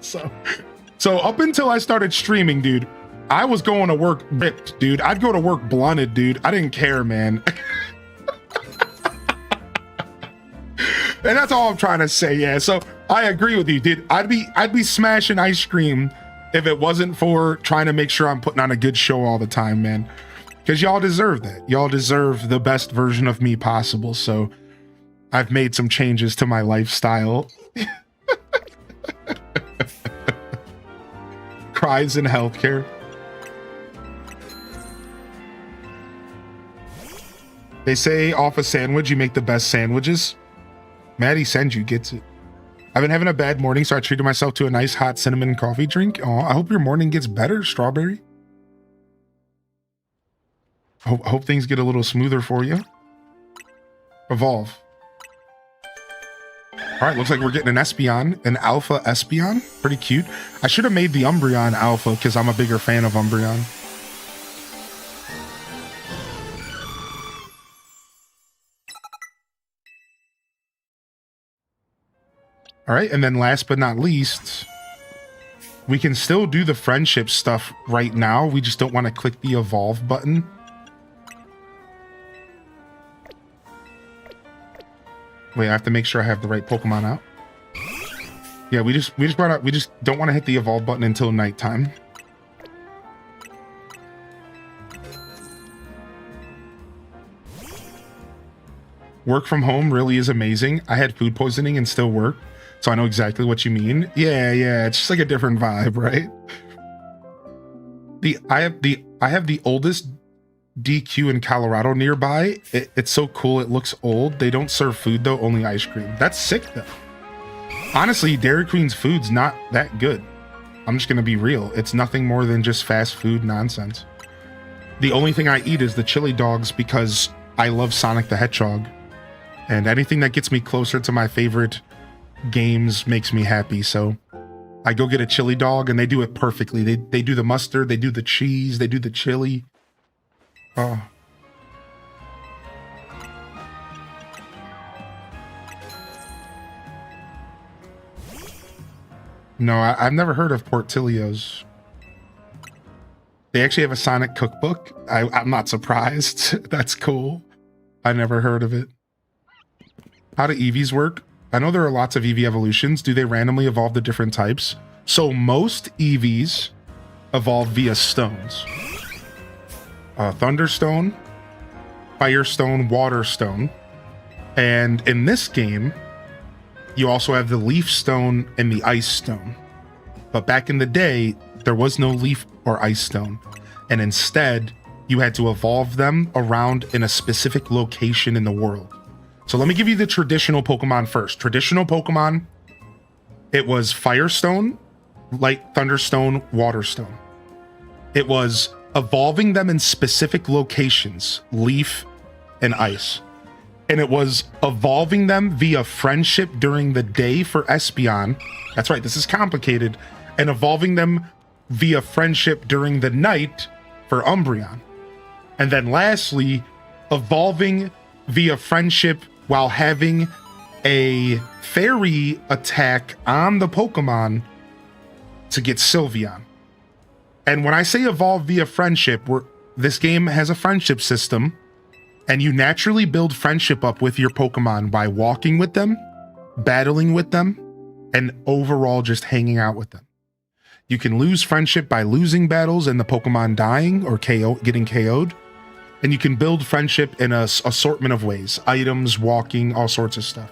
So up until I started streaming, dude, I was going to work ripped, dude. I'd go to work blunted, dude. I didn't care, man. And that's all I'm trying to say, yeah. So I agree with you, dude. I'd be smashing ice cream if it wasn't for trying to make sure I'm putting on a good show all the time, man. Because y'all deserve that. Y'all deserve the best version of me possible. So I've made some changes to my lifestyle. Cries in healthcare. They say off a sandwich, you make the best sandwiches. Maddie Senju gets it. I've been having a bad morning, so I treated myself to a nice hot cinnamon coffee drink. Oh, I hope your morning gets better, Strawberry. I hope things get a little smoother for you. Evolve. All right, looks like we're getting an Espeon, an Alpha Espeon. Pretty cute. I should have made the Umbreon Alpha because I'm a bigger fan of Umbreon. All right, and then last but not least, we can still do the friendship stuff right now. We just don't want to click the evolve button. Wait, I have to make sure I have the right Pokemon out. Yeah, we just don't want to hit the evolve button until nighttime. Work from home really is amazing. I had food poisoning and still work. So I know exactly what you mean. Yeah, it's just like a different vibe, right? I have the oldest DQ in Colorado nearby. It's so cool. It looks old. They don't serve food though, only ice cream. That's sick though. Honestly, Dairy Queen's food's not that good. I'm just gonna be real. It's nothing more than just fast food nonsense. The only thing I eat is the chili dogs because I love Sonic the Hedgehog. And anything that gets me closer to my favorite games makes me happy. So I go get a chili dog and they do it perfectly. They do the mustard, they do the cheese, they do the chili. Oh. No, I've never heard of Portillo's. They actually have a Sonic cookbook. I'm not surprised. That's cool. I never heard of it. How do EVs work? I know there are lots of EV evolutions. Do they randomly evolve the different types? So most EVs evolve via stones. Thunderstone, Firestone, Waterstone. And in this game, you also have the Leaf Stone and the Ice Stone. But back in the day, there was no Leaf or Ice Stone. And instead, you had to evolve them around in a specific location in the world. So let me give you the traditional Pokemon first. Traditional Pokemon, it was Firestone, Light, Thunderstone, Waterstone. It was evolving them in specific locations, Leaf and Ice. And it was evolving them via friendship during the day for Espeon. That's right, this is complicated. And evolving them via friendship during the night for Umbreon. And then lastly, evolving via friendship while having a fairy attack on the Pokemon to get Sylveon. And when I say evolve via friendship, this game has a friendship system, and you naturally build friendship up with your Pokemon by walking with them, battling with them, and overall just hanging out with them. You can lose friendship by losing battles and the Pokemon dying or getting KO'd. And you can build friendship in an assortment of ways, items, walking, all sorts of stuff.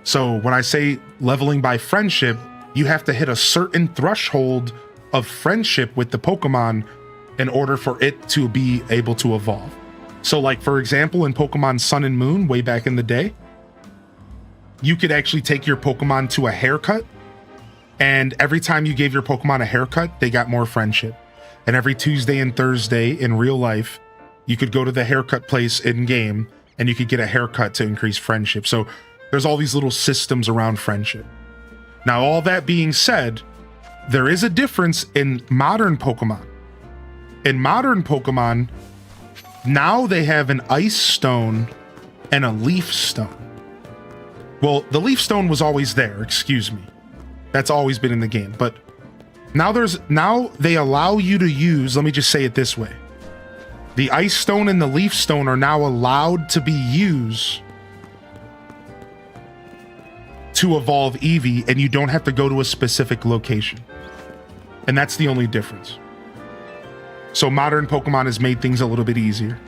So when I say leveling by friendship, you have to hit a certain threshold of friendship with the Pokemon in order for it to be able to evolve. So like, for example, in Pokemon Sun and Moon, way back in the day, you could actually take your Pokemon to a haircut, and every time you gave your Pokemon a haircut, they got more friendship. And every Tuesday and Thursday in real life, you could go to the haircut place in game and you could get a haircut to increase friendship. So there's all these little systems around friendship. Now, all that being said, there is a difference in modern Pokemon. In modern Pokemon, now they have an Ice Stone and a Leaf Stone. Well, the Leaf Stone was always there, excuse me. That's always been in the game, but now they allow you to use, let me just say it this way. The Ice Stone and the Leaf Stone are now allowed to be used to evolve Eevee, and you don't have to go to a specific location. And that's the only difference. So modern Pokemon has made things a little bit easier.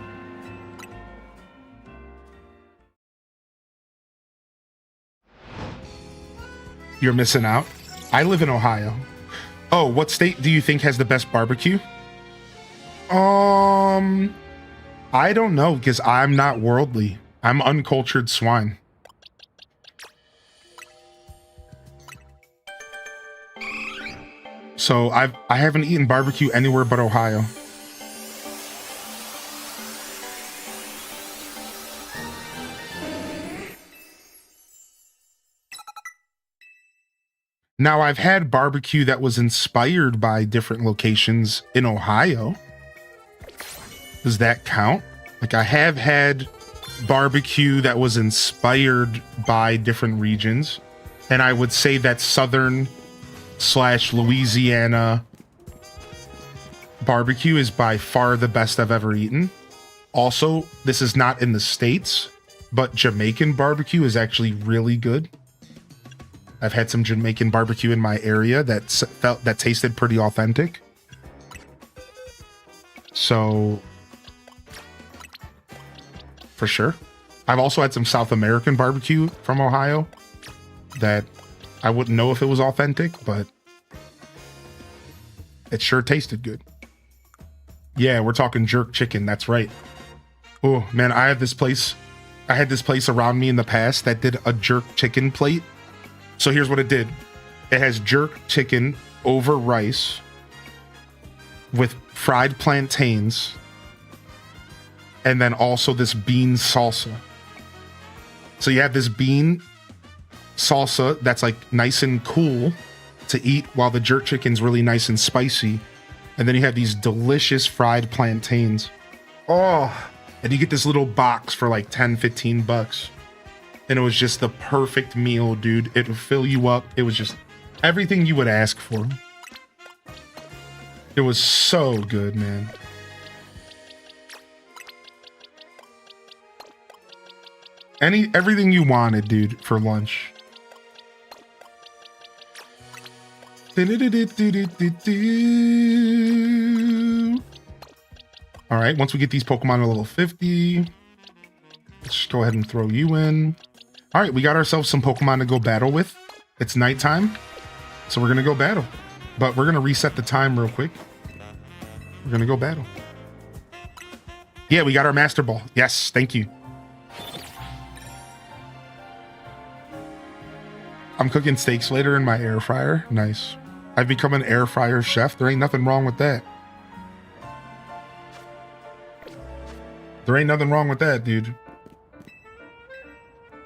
You're missing out. I live in Ohio. Oh, what state do you think has the best barbecue? I don't know, because I'm not worldly. I'm uncultured swine. So I haven't eaten barbecue anywhere but Ohio. Now, I've had barbecue that was inspired by different locations in Ohio. Does that count? Like, I have had barbecue that was inspired by different regions. And I would say that Southern/Louisiana barbecue is by far the best I've ever eaten. Also, this is not in the States, but Jamaican barbecue is actually really good. I've had some Jamaican barbecue in my area that tasted pretty authentic. So, for sure. I've also had some South American barbecue from Ohio that I wouldn't know if it was authentic, but it sure tasted good. Yeah, we're talking jerk chicken. That's right. Oh man, I had this place around me in the past that did a jerk chicken plate. So here's what it did. It has jerk chicken over rice with fried plantains and then also this bean salsa. So you have this bean salsa that's like nice and cool to eat while the jerk chicken's really nice and spicy. And then you have these delicious fried plantains. Oh, and you get this little box for like 10, 15 bucks. And it was just the perfect meal, dude. It would fill you up. It was just everything you would ask for. It was so good, man. Everything you wanted, dude, for lunch. All right, once we get these Pokemon to level 50, let's just go ahead and throw you in. All right, we got ourselves some Pokemon to go battle with. It's nighttime, so we're gonna go battle. But we're gonna reset the time real quick. We're gonna go battle. Yeah, we got our Master Ball. Yes, thank you. I'm cooking steaks later in my air fryer. Nice. I've become an air fryer chef. There ain't nothing wrong with that. There ain't nothing wrong with that, dude.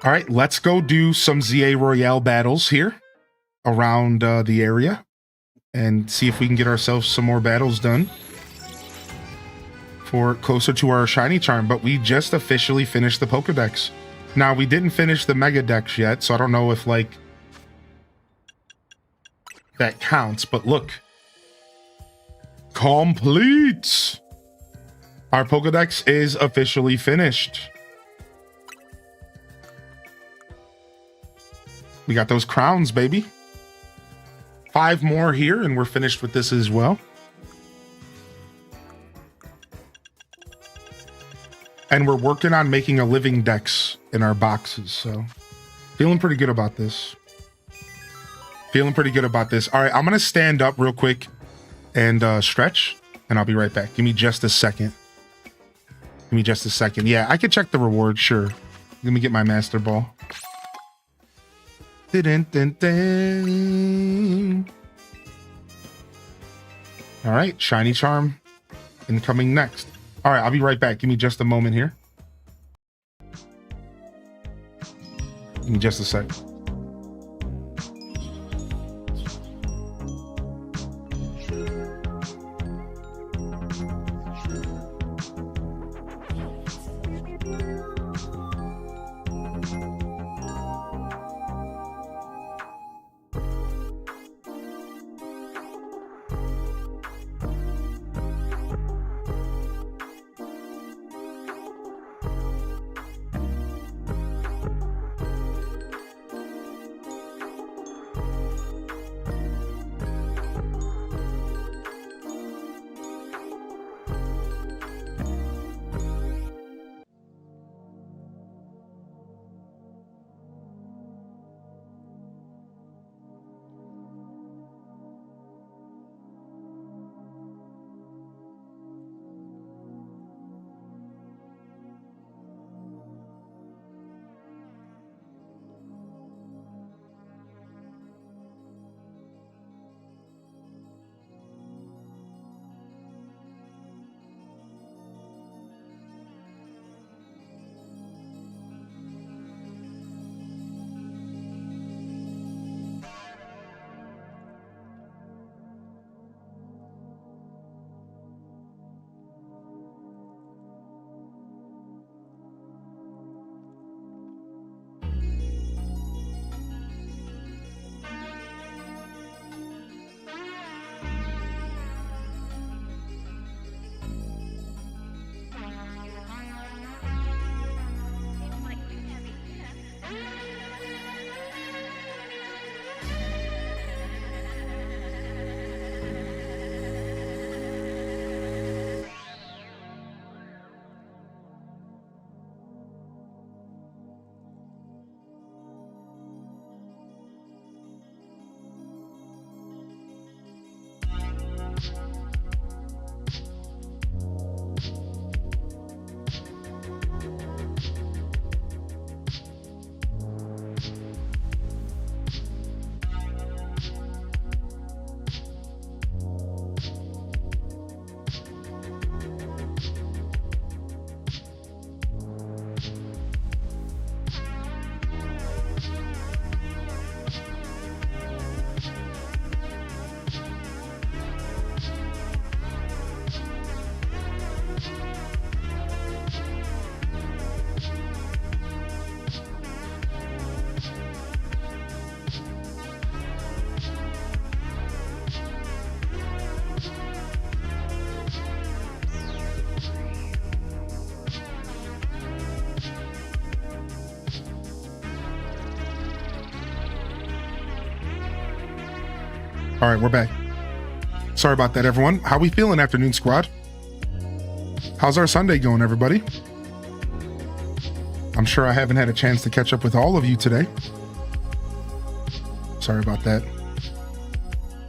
All right, let's go do some ZA Royale battles here around the area and see if we can get ourselves some more battles done for closer to our shiny charm. But we just officially finished the Pokedex. Now, we didn't finish the Mega Dex yet, so I don't know if, like, that counts. But look. Complete! Our Pokedex is officially finished. We got those crowns, baby. 5 more here, and we're finished with this as well. And we're working on making a living dex in our boxes, so feeling pretty good about this. Feeling pretty good about this. All right, I'm going to stand up real quick and stretch, and I'll be right back. Give me just a second. Give me just a second. Yeah, I could check the reward, sure. Let me get my master ball. Dun-dun-dun-dun. All right, shiny charm incoming next. All right, I'll be right back. Give me just a moment here. Give me just a sec. All right, we're back. Sorry about that, everyone. How we feeling, Afternoon Squad? How's our Sunday going, everybody? I'm sure I haven't had a chance to catch up with all of you today. Sorry about that.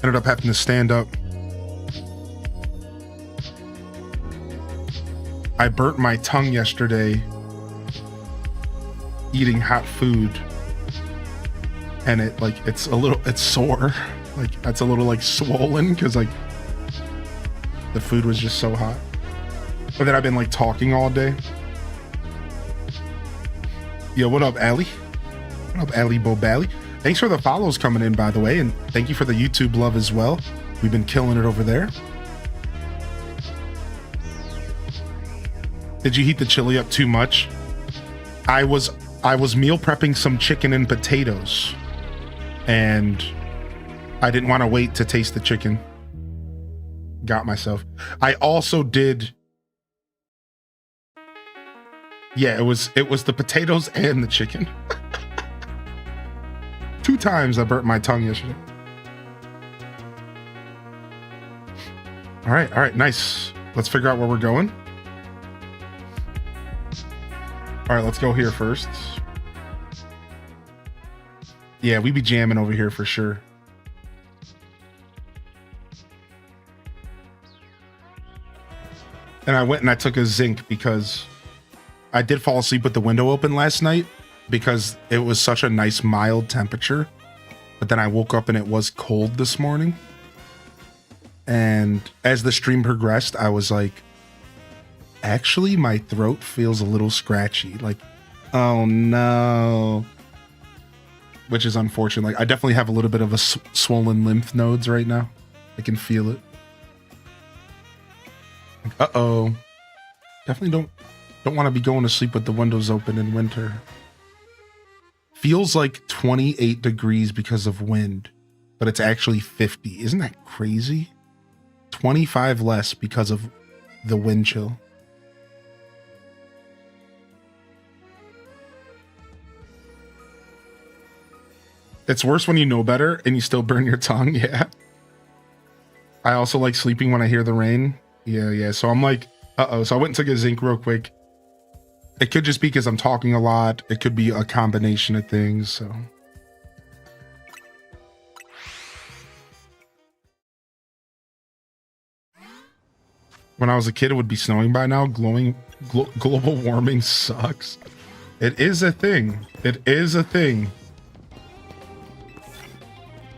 Ended up having to stand up. I burnt my tongue yesterday eating hot food, and it's sore. Like, that's a little like swollen because like the food was just so hot. But then I've been like talking all day. Yo, what up, Allie? What up, Allie Bobally? Thanks for the follows coming in, by the way, and thank you for the YouTube love as well. We've been killing it over there. Did you heat the chili up too much? I was meal prepping some chicken and potatoes, and I didn't want to wait to taste the chicken. Got myself. I also did. Yeah, it was the potatoes and the chicken. 2 times I burnt my tongue yesterday. All right, nice. Let's figure out where we're going. All right, let's go here first. Yeah, we be jamming over here for sure. And I went and I took a zinc because I did fall asleep with the window open last night because it was such a nice mild temperature. But then I woke up and it was cold this morning. And as the stream progressed, I was like, actually, my throat feels a little scratchy. Like, oh no. Which is unfortunate. Like, I definitely have a little bit of a swollen lymph nodes right now. I can feel it. Like, uh-oh. Definitely don't want to be going to sleep with the windows open in winter. Feels like 28 degrees because of wind, but it's actually 50. Isn't that crazy? 25 less because of the wind chill. It's worse when you know better and you still burn your tongue. Yeah. I also like sleeping when I hear the rain. Yeah. So I'm like, uh-oh. So I went and took a zinc real quick. It could just be because I'm talking a lot. It could be a combination of things. So when I was a kid, it would be snowing by now. Global warming sucks. It is a thing. It is a thing.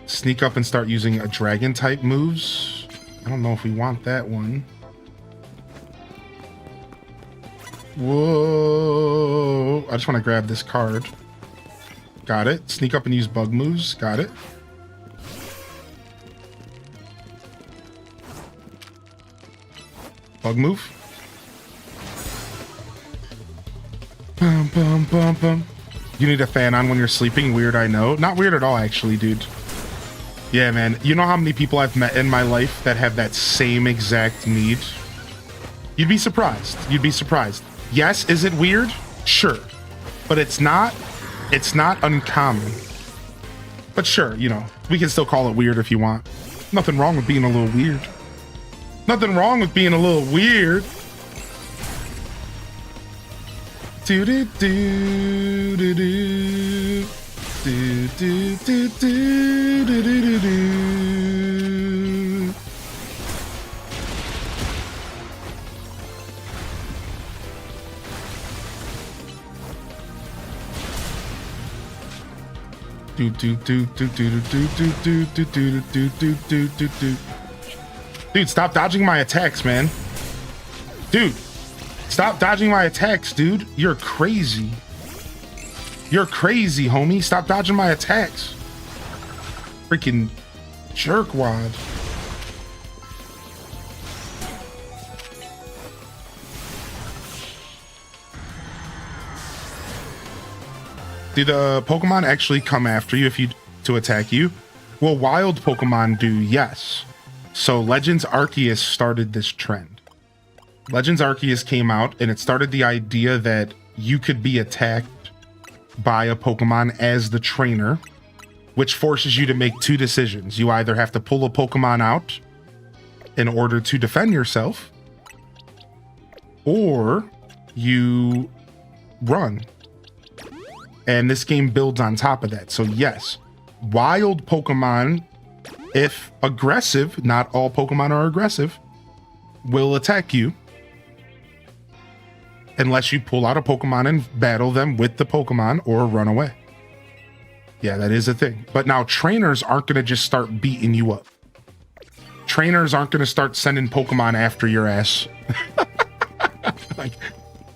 Sneak up and start using a dragon type moves. I don't know if we want that one. Whoa. I just want to grab this card. Got it. Sneak up and use bug moves. Got it. Bug move. Bum, bum, bum, bum. You need a fan on when you're sleeping. Weird, I know. Not weird at all, actually, dude. Yeah, man. You know how many people I've met in my life that have that same exact need? You'd be surprised. You'd be surprised. Yes, is it weird? Sure. But it's not uncommon. But sure, you know, we can still call it weird if you want. Nothing wrong with being a little weird. Nothing wrong with being a little weird. Do do do do do. Do, do, do, do, do, do, do, do. Do, do, do, do, do, do, do, do, do, do, do, do, do, do, do. Dude, stop dodging my attacks, man. Dude, stop dodging my attacks, dude. You're crazy. You're crazy, homie. Stop dodging my attacks. Freaking jerkwad. Do the Pokemon actually come after you to attack you? Well, wild Pokemon do, yes. So Legends Arceus started this trend. Legends Arceus came out and it started the idea that you could be attacked by a Pokemon as the trainer, which forces you to make two decisions. You either have to pull a Pokemon out in order to defend yourself, or you run. And this game builds on top of that. So yes, wild Pokemon, if aggressive, not all Pokemon are aggressive, will attack you. Unless you pull out a Pokemon and battle them with the Pokemon or run away. Yeah, that is a thing. But now trainers aren't going to just start beating you up. Trainers aren't going to start sending Pokemon after your ass.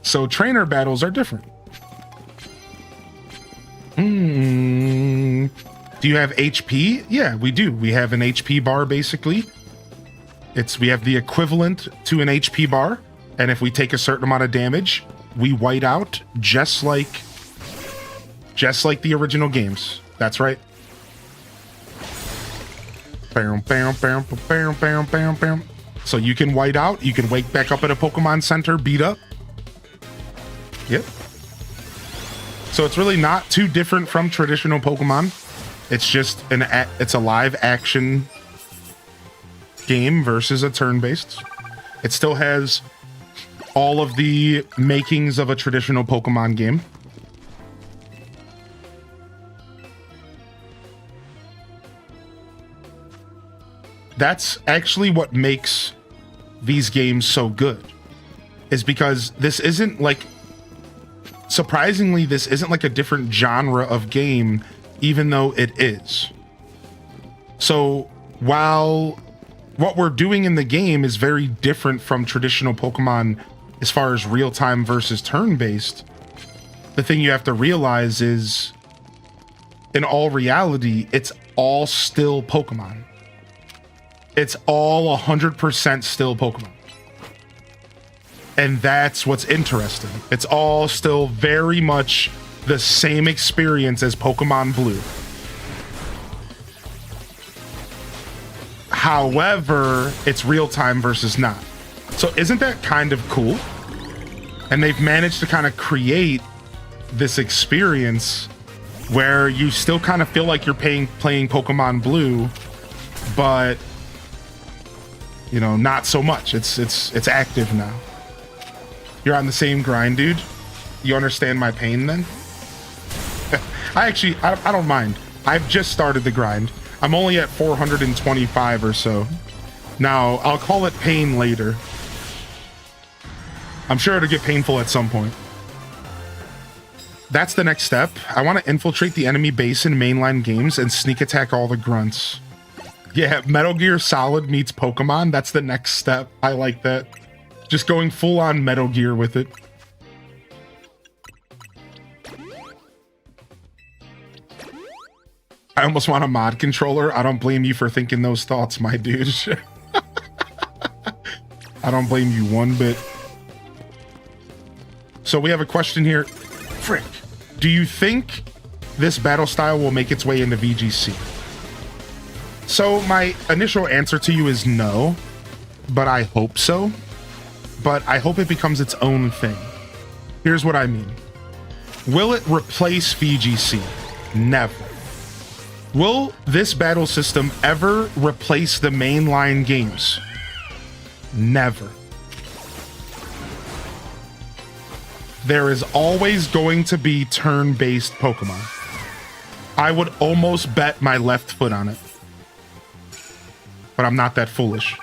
So trainer battles are different. Do you have HP? Yeah, we do. We have an HP bar, basically. We have the equivalent to an HP bar. And if we take a certain amount of damage, we white out just like the original games. That's right. So you can white out, you can wake back up at a Pokemon Center, beat up. Yep. So it's really not too different from traditional Pokemon. It's just it's a live action game versus a turn-based. It still has all of the makings of a traditional Pokemon game. That's actually what makes these games so good. is because this isn't like, surprisingly, this isn't like a different genre of game, even though it is. So while what we're doing in the game is very different from traditional Pokemon as far as real-time versus turn-based, the thing you have to realize is, in all reality, it's all still Pokemon. It's all 100% still Pokemon. And that's what's interesting. It's all still very much the same experience as Pokemon Blue. However, it's real time versus not. So isn't that kind of cool? And they've managed to kind of create this experience where you still kind of feel like you're playing Pokemon Blue, but you know, not so much. It's active now. You're on the same grind, dude. You understand my pain then? I don't mind. I've just started the grind. I'm only at 425 or so. Now, I'll call it pain later. I'm sure it'll get painful at some point. That's the next step. I want to infiltrate the enemy base in mainline games and sneak attack all the grunts. Yeah, Metal Gear Solid meets Pokemon. That's the next step. I like that. Just going full on Metal Gear with it. I almost want a mod controller. I don't blame you for thinking those thoughts, my dude. I don't blame you one bit. So we have a question here. Frick, do you think this battle style will make its way into VGC? So my initial answer to you is no, but I hope so. But I hope it becomes its own thing. Here's what I mean. Will it replace VGC? Never. Will this battle system ever replace the mainline games? Never. There is always going to be turn-based Pokemon. I would almost bet my left foot on it. But I'm not that foolish.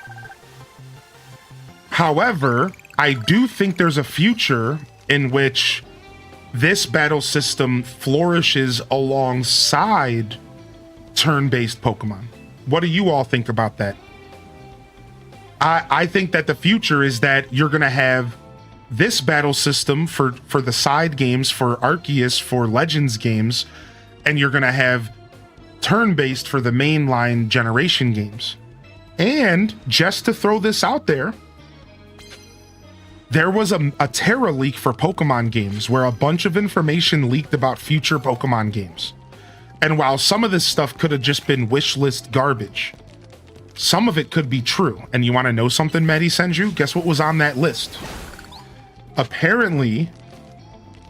However, I do think there's a future in which this battle system flourishes alongside turn-based Pokemon. What do you all think about that? I think that the future is that you're going to have this battle system for the side games, for Arceus, for Legends games, and you're going to have turn-based for the mainline generation games. And just to throw this out there, there was a Terra leak for Pokemon games where a bunch of information leaked about future Pokemon games. And while some of this stuff could have just been wish list garbage, some of it could be true. And you want to know something, Maddie Senju? Guess what was on that list? Apparently,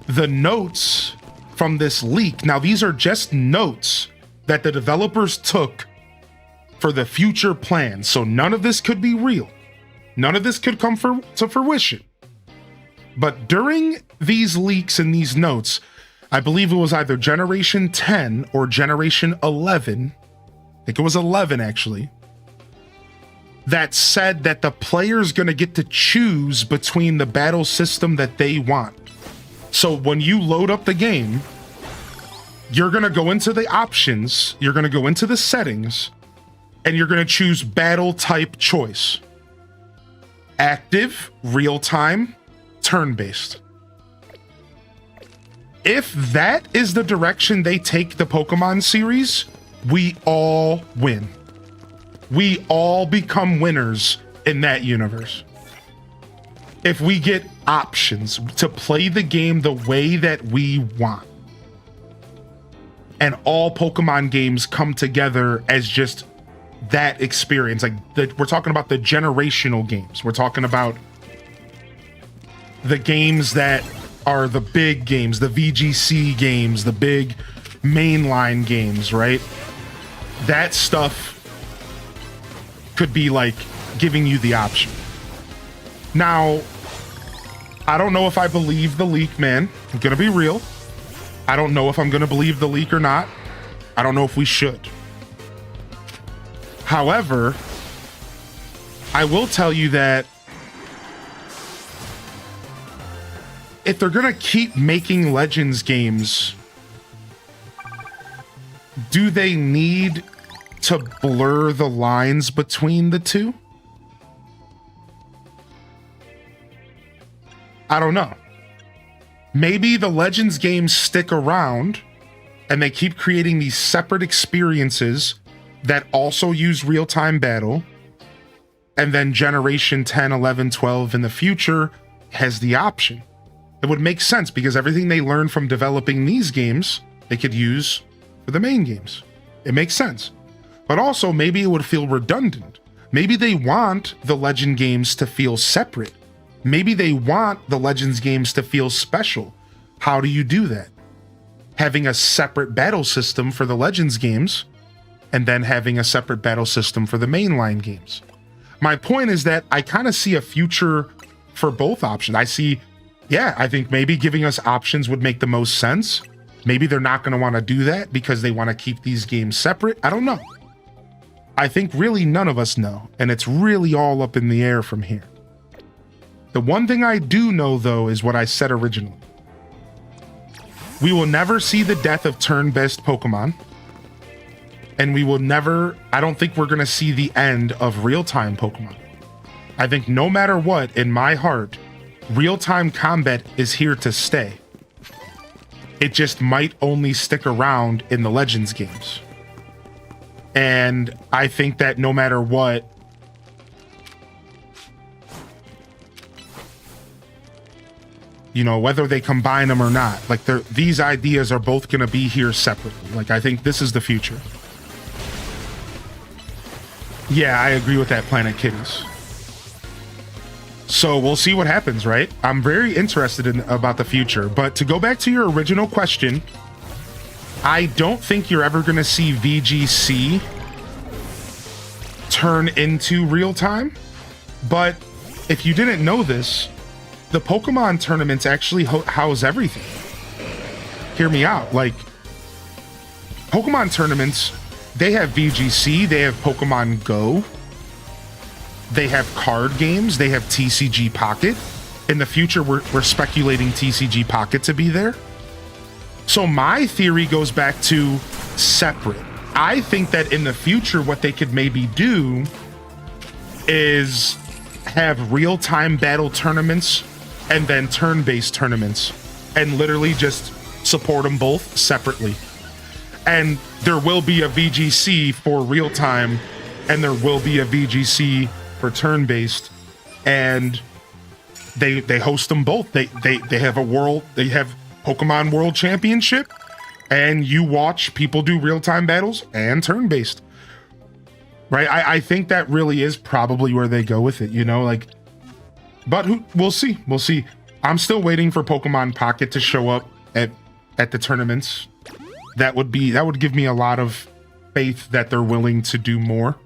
the notes from this leak, now these are just notes that the developers took for the future plans. So none of this could be real. None of this could come to fruition. But during these leaks and these notes, I believe it was either Generation 10 or Generation 11, I think it was 11 actually, that said that the player's gonna get to choose between the battle system that they want. So when you load up the game, you're gonna go into the options, you're gonna go into the settings, and you're gonna choose battle type choice. Active, real-time, turn-based. If that is the direction they take the Pokemon series, we all win. We all become winners in that universe. If we get options to play the game the way that we want, and all Pokemon games come together as just that experience, like we're talking about the generational games. We're talking about the games that are the big games, the VGC games, the big mainline games, right? That stuff could be like giving you the option. Now, I don't know if I believe the leak, man. I'm gonna be real. I don't know if I'm gonna believe the leak or not. I don't know if we should. However, I will tell you that if they're gonna keep making Legends games, do they need to blur the lines between the two? I don't know. Maybe the Legends games stick around and they keep creating these separate experiences that also use real-time battle. And then generation 10, 11, 12 in the future has the option. It would make sense because everything they learned from developing these games, they could use for the main games. It makes sense. But also, maybe it would feel redundant. Maybe they want the Legend games to feel separate. Maybe they want the Legends games to feel special. How do you do that? Having a separate battle system for the Legends games, and then having a separate battle system for the mainline games. My point is that I kind of see a future for both options. I think maybe giving us options would make the most sense. Maybe they're not going to want to do that because they want to keep these games separate. I don't know. I think really none of us know, and it's really all up in the air from here. The one thing I do know, though, is what I said originally. We will never see the death of turn-based Pokemon. And we will never, I don't think we're going to see the end of real-time Pokemon. I think no matter what, in my heart, real-time combat is here to stay. It just might only stick around in the Legends games. And I think that no matter what, you know, whether they combine them or not, like these ideas are both going to be here separately. Like, I think this is the future. Yeah, I agree with that, Planet Kitties. So we'll see what happens, right? I'm very interested about the future. But to go back to your original question, I don't think you're ever going to see VGC turn into real time. But if you didn't know this, the Pokemon tournaments actually house everything. Hear me out. Like, Pokemon tournaments, they have VGC, they have Pokemon Go, they have card games, they have TCG Pocket. In the future, we're speculating TCG Pocket to be there. So my theory goes back to separate. I think that in the future, what they could maybe do is have real-time battle tournaments and then turn-based tournaments, and literally just support them both separately. And there will be a VGC for real-time, and there will be a VGC for turn-based, and they host them both. They have they have Pokemon World Championship, and you watch people do real-time battles and turn-based. Right? I think that really is probably where they go with it, you know, like. But we'll see. We'll see. I'm still waiting for Pokemon Pocket to show up at the tournaments. That would give me a lot of faith that they're willing to do more.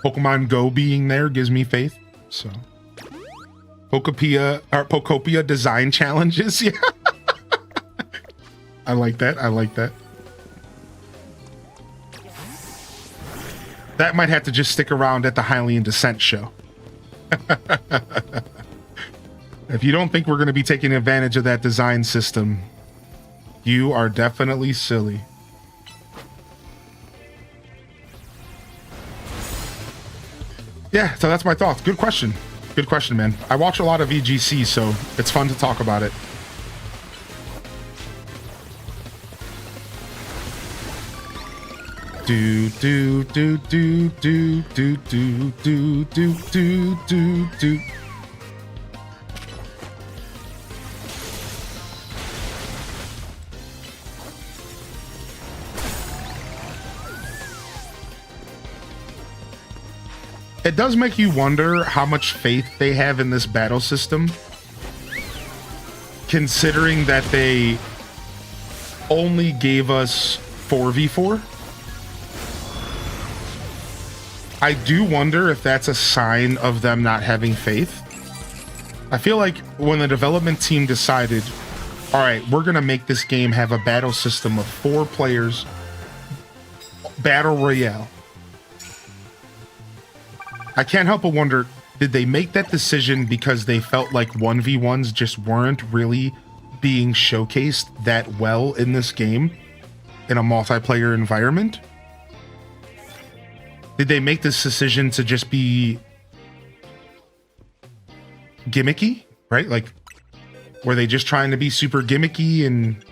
Pokemon Go being there gives me faith. So Pokopia design challenges. Yeah. I like that. I like that. That might have to just stick around at the Hylian Descent show. If you don't think we're going to be taking advantage of that design system, you are definitely silly. Yeah, so that's my thoughts. Good question. Good question, man. I watch a lot of VGC, so it's fun to talk about it. Do do do do do do do do do do do do. It does make you wonder how much faith they have in this battle system, considering that they only gave us 4v4. I do wonder if that's a sign of them not having faith. I feel like when the development team decided, all right, we're going to make this game have a battle system of 4 players, battle royale. I can't help but wonder, Did they make that decision because they felt like 1v1s just weren't really being showcased that well in this game in a multiplayer environment? Did they make this decision to just be gimmicky, right? Like, were they just trying to be super gimmicky and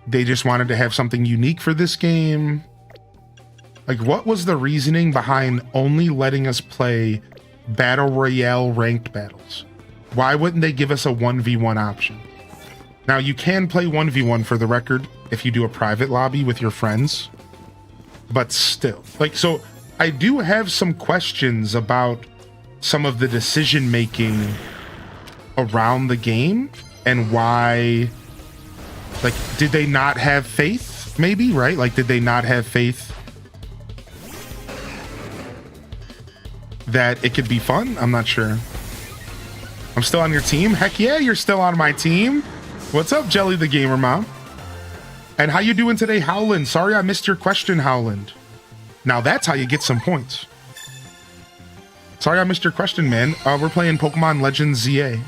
they just wanted to have something unique for this game? Like, what was the reasoning behind only letting us play Battle Royale ranked battles? Why wouldn't they give us a 1v1 option? Now, you can play 1v1 for the record if you do a private lobby with your friends, but still. Like, so I do have some questions about some of the decision making around the game and why, like, did they not have faith? Maybe, right? Like, did they not have faith that it could be fun? I'm not sure. I'm still on your team. Heck yeah, you're still on my team. What's up, Jelly the Gamer Mom? And how you doing today, Howland? Sorry I missed your question, Howland. Now that's how you get some points. Sorry I missed your question, man. We're playing Pokemon Legends ZA.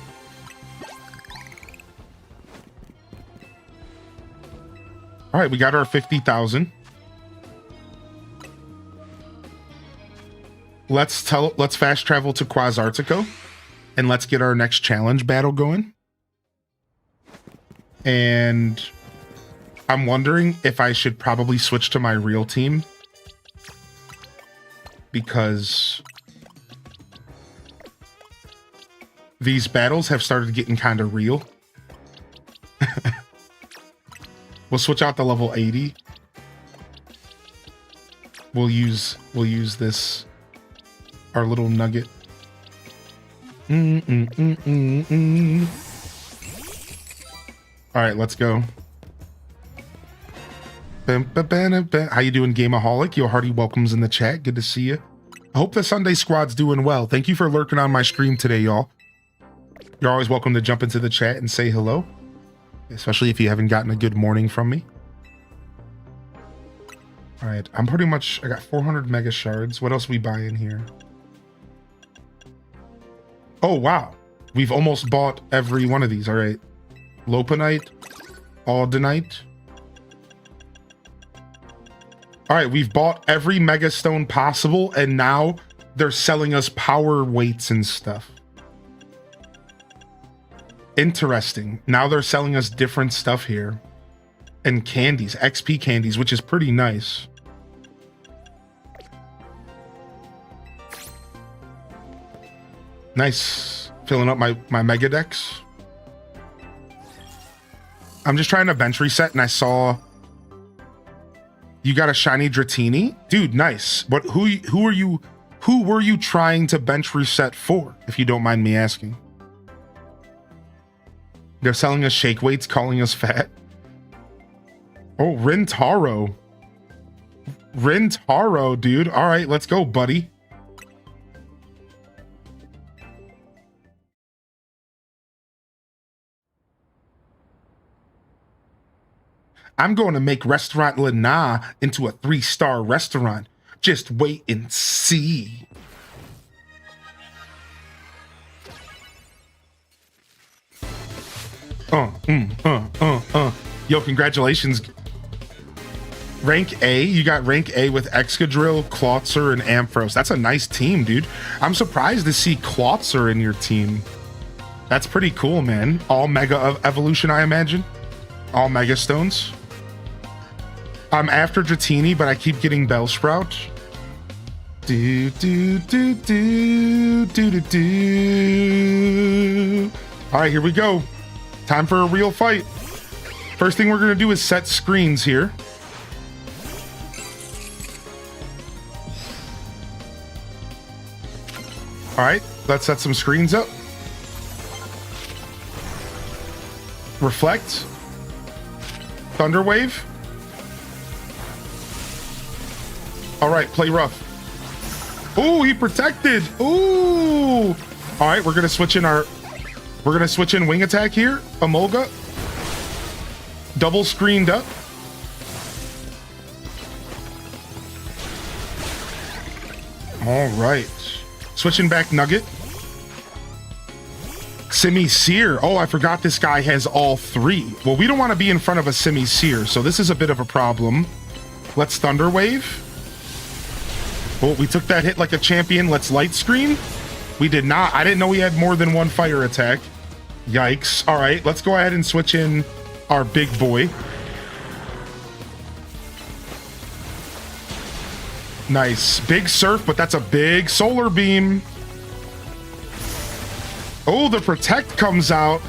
All right, we got our 50,000. Let's fast travel to Quasartico and let's get our next challenge battle going. And I'm wondering if I should probably switch to my real team because these battles have started getting kind of real. We'll switch out the level 80. We'll use this, our little nugget. All right, let's go. How you doing, Gameaholic? Yo, hearty welcomes in the chat. Good to see you. I hope the Sunday squad's doing well. Thank you for lurking on my stream today, y'all. You're always welcome to jump into the chat and say hello, especially if you haven't gotten a good morning from me. All right, I got 400 mega shards. What else we buy in here? Oh, wow. We've almost bought every one of these. All right. Lopunite, Aldenite. All right, we've bought every mega stone possible, and now they're selling us power weights and stuff. Interesting. Now they're selling us different stuff here. And candies, XP candies, which is pretty nice. Nice. Filling up my mega decks. I'm just trying to bench reset and I saw you got a shiny Dratini. Dude, nice. But who were you trying to bench reset for, if you don't mind me asking? They're selling us shake weights, calling us fat. Oh, Rintaro. Rintaro, dude. All right, let's go, buddy. I'm going to make Restaurant Lana into a 3-star restaurant. Just wait and see. Yo, congratulations. Rank A, you got rank A with Excadrill, Klotzer, and Ampharos. That's a nice team, dude. I'm surprised to see Klotzer in your team. That's pretty cool, man. All Mega Evolution, I imagine. All Mega Stones. I'm after Dratini, but I keep getting Bellsprout. Do do do do do do do. All right, here we go. Time for a real fight. First thing we're gonna do is set screens here. All right, let's set some screens up. Reflect. Thunderwave. All right, play rough. Ooh, he protected. Ooh. All right, we're gonna switch in wing attack here. Emolga. Double screened up. All right. Switching back Nugget. Simi Seer. Oh, I forgot this guy has all three. Well, we don't want to be in front of a Simi Seer, so this is a bit of a problem. Let's Thunder Wave. Oh, we took that hit like a champion. Let's Light Screen. We did not. I didn't know he had more than one fire attack. Yikes. All right, let's go ahead and switch in our big boy. Nice. Big Surf, but that's a big Solar Beam. Oh, the Protect comes out.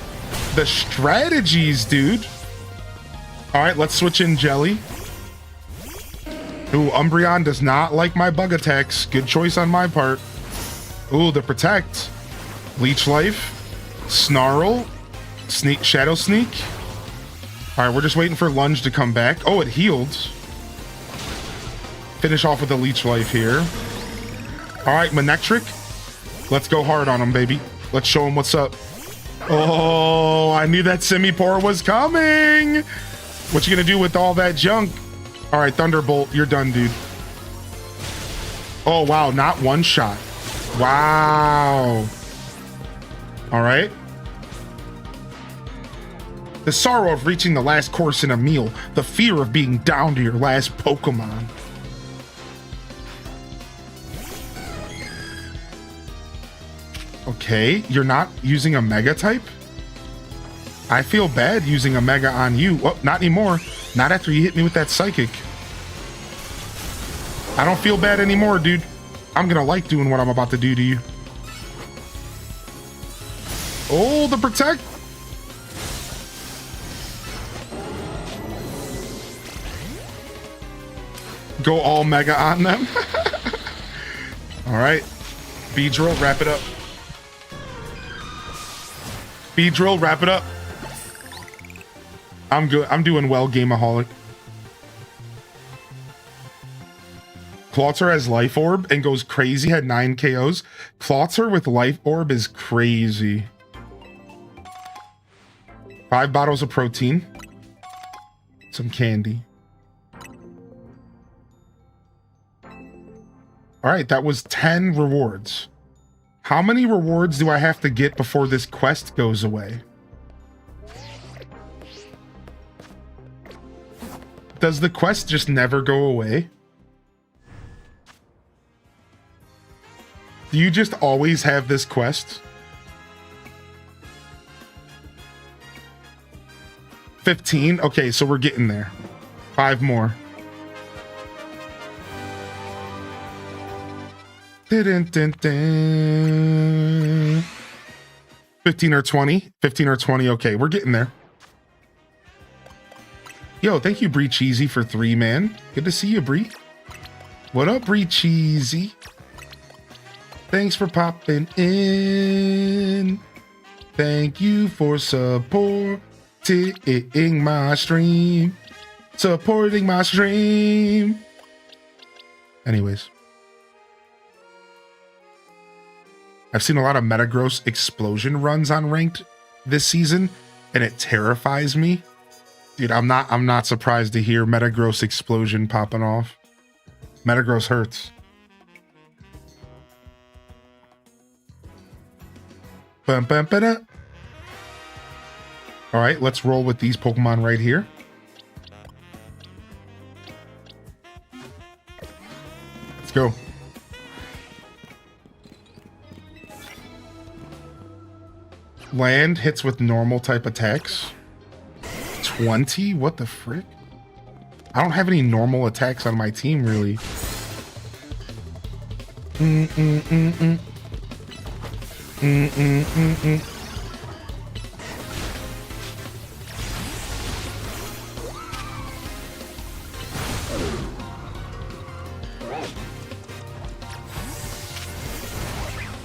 The strategies, dude. All right, let's switch in Jelly. Ooh, Umbreon does not like my bug attacks. Good choice on my part. Ooh, the Protect. Leech Life. Snarl. Sneak, Shadow Sneak. All right, we're just waiting for Lunge to come back. Oh, it healed. Finish off with a Leech Life here. All right, Manectric. Let's go hard on him, baby. Let's show him what's up. Oh, I knew that Simipour was coming. What you gonna do with all that junk? All right, Thunderbolt, you're done, dude. Oh, wow, not one shot. Wow. All right. The sorrow of reaching the last course in a meal. The fear of being down to your last Pokemon. Okay, you're not using a Mega type? I feel bad using a Mega on you. Oh, not anymore. Not after you hit me with that Psychic. I don't feel bad anymore, dude. I'm gonna like doing what I'm about to do to you. Oh, the Protect. Go all Mega on them. All right. Beedrill, wrap it up. Beedrill, wrap it up. I'm good. I'm doing well, Gameaholic. Clawitzer has Life Orb and goes crazy, had 9 KOs. Clawitzer with Life Orb is crazy. 5 bottles of protein. Some candy. All right, that was 10 rewards. How many rewards do I have to get before this quest goes away? Does the quest just never go away? Do you just always have this quest? 15? Okay, so we're getting there. 5 more. Dun, dun, dun. 15 or 20? 15 or 20. Okay, we're getting there. Yo, thank you, Bree Cheesy, for 3, man. Good to see you, Bree. What up, Bree Cheesy? Thanks for popping in. Thank you for supporting my stream. Supporting my stream. Anyways. I've seen a lot of Metagross explosion runs on ranked this season, and it terrifies me. Dude, I'm not surprised to hear Metagross explosion popping off. Metagross hurts. Bum, bum, ba-da. All right, let's roll with these Pokemon right here. Let's go. Land hits with normal type attacks. 20? What the frick? I don't have any normal attacks on my team, really.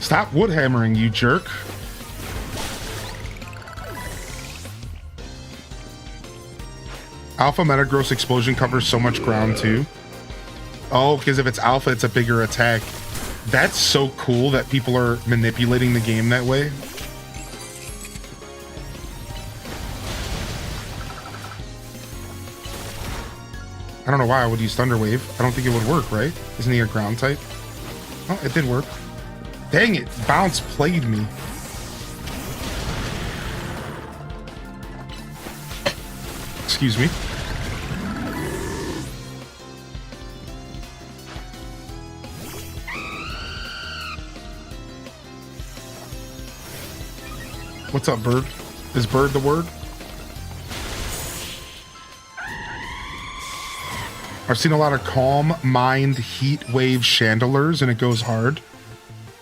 Stop wood hammering, you jerk. Alpha Metagross Explosion covers so much ground too. Oh, because if it's Alpha, it's a bigger attack. That's so cool that people are manipulating the game that way. I don't know why I would use Thunder Wave. I don't think it would work, right? Isn't he a ground type? Oh, it did work. Dang it, bounce played me. Excuse me. What's up, Bird? Is Bird the word? I've seen a lot of Calm Mind Heat Wave Chandelures, and it goes hard.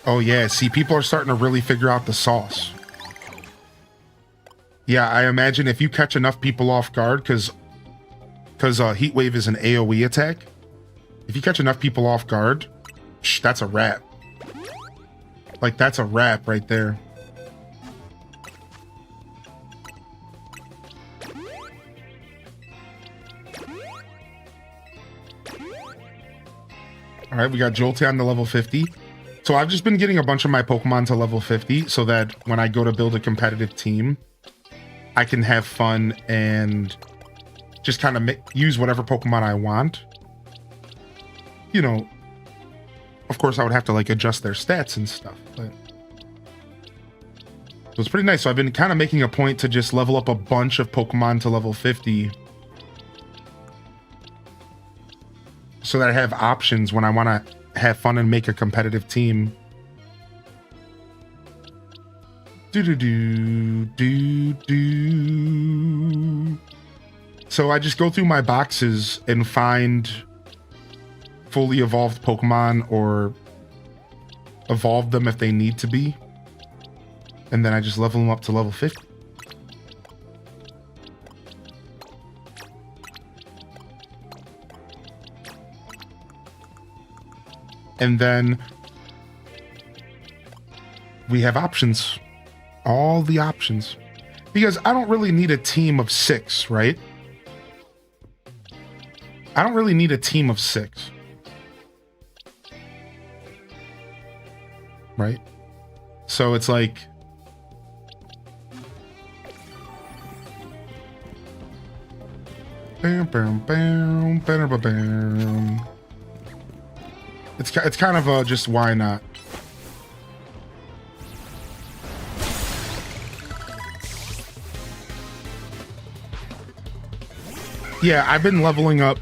Oh yeah, see, people are starting to really figure out the sauce. Yeah, I imagine if you catch enough people off guard, because Heat Wave is an AoE attack. If you catch enough people off guard, that's a wrap. Like, that's a wrap right there. All right, we got Jolteon to level 50. So I've just been getting a bunch of my Pokemon to level 50 so that when I go to build a competitive team, I can have fun and just kind of use whatever Pokemon I want. You know, of course I would have to like adjust their stats and stuff, but so it's pretty nice. So I've been kind of making a point to just level up a bunch of Pokemon to level 50 so that I have options when I want to have fun and make a competitive team. So I just go through my boxes and find fully evolved Pokemon or evolve them if they need to be. And then I just level them up to level 50. And then we have options. All the options. Because I don't really need a team of 6, right? I don't really need a team of 6. Right? So it's like... Bam, bam, bam, bam, bam, bam. It's kind of a just why not. Yeah, I've been leveling up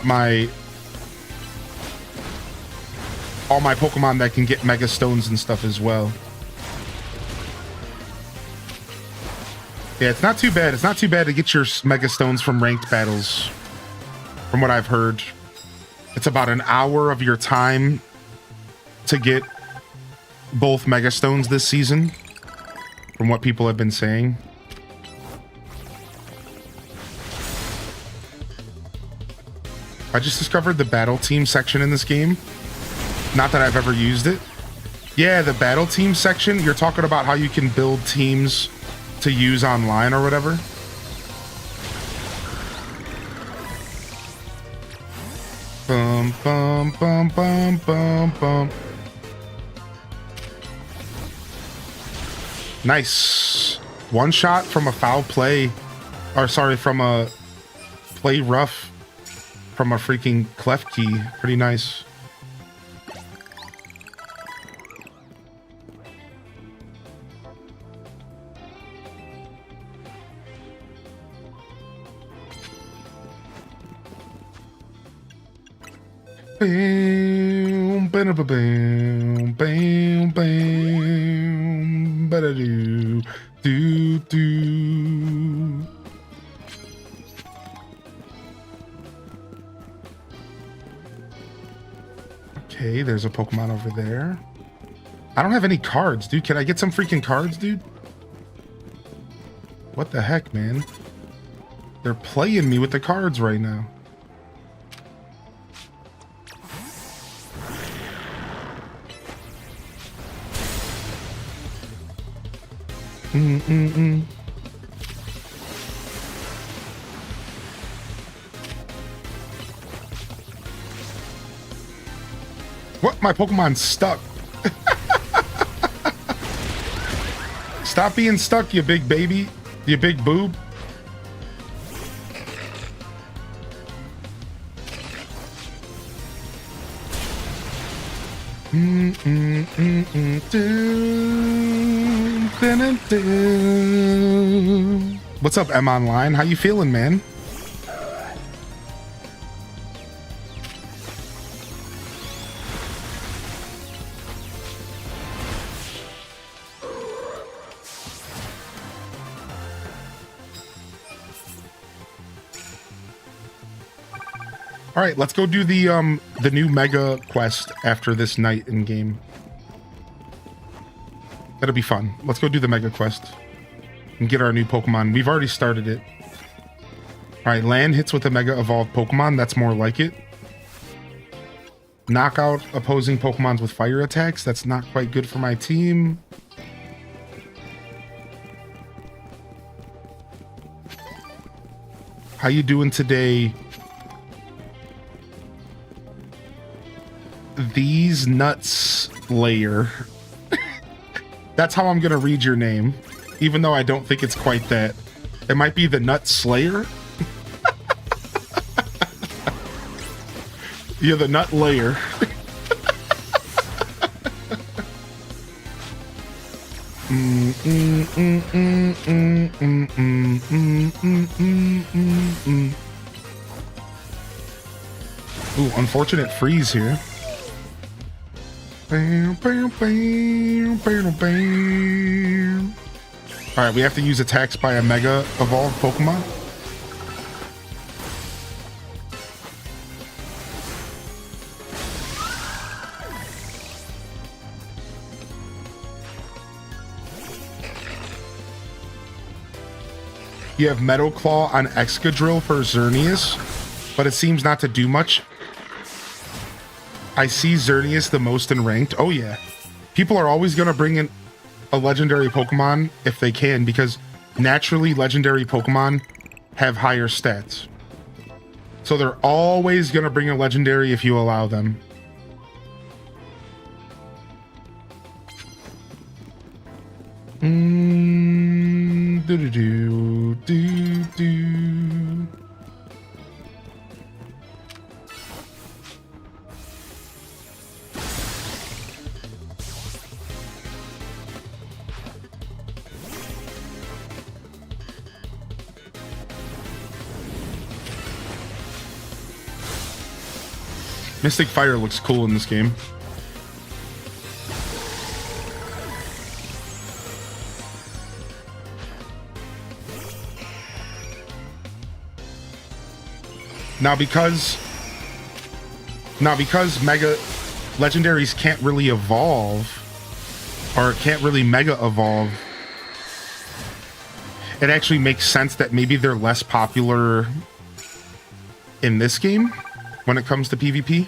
my all my Pokemon that can get Mega Stones and stuff as well. Yeah, it's not too bad. It's not too bad to get your Mega Stones from ranked battles. From what I've heard, it's about an hour of your time to get both Mega Stones this season, from what people have been saying. I just discovered the battle team section in this game. Not that I've ever used it. Yeah, the battle team section, you're talking about how you can build teams to use online or whatever. Bum, bum, bum, bum, bum, bum. Nice. One shot from a foul play. Or sorry, from a play rough from a freaking Klefki. Pretty nice. Bam, bam, bam, bam, bam, ba-da-doo, do, do. Okay, there's a Pokemon over there. I don't have any cards, dude. Can I get some freaking cards, dude? What the heck, man? They're playing me with the cards right now. What? My Pokemon's stuck. Stop being stuck, you big baby. You big boob. What's up, M Online? How you feeling, man? All right, let's go do the new mega quest after this night in game. That'll be fun. Let's go do the mega quest and get our new Pokemon. We've already started it. All right, land hits with a mega evolved Pokemon. That's more like it. Knock out opposing Pokemons with fire attacks. That's not quite good for my team. How you doing today? These nuts layer. That's how I'm gonna read your name, even though I don't think it's quite that. It might be the Nut Slayer. Yeah, the Nut Layer. Ooh, unfortunate freeze here. Alright, we have to use attacks by a mega evolved Pokemon. You have Metal Claw on Excadrill for Xerneas, but it seems not to do much. I see Xerneas the most in ranked. Oh yeah. People are always going to bring in a legendary Pokemon if they can, because naturally legendary Pokemon have higher stats. So they're always going to bring a legendary if you allow them. Do. Mystic Fire looks cool in this game. Now because mega legendaries can't really evolve, or can't really mega evolve, it actually makes sense that maybe they're less popular in this game when it comes to PvP,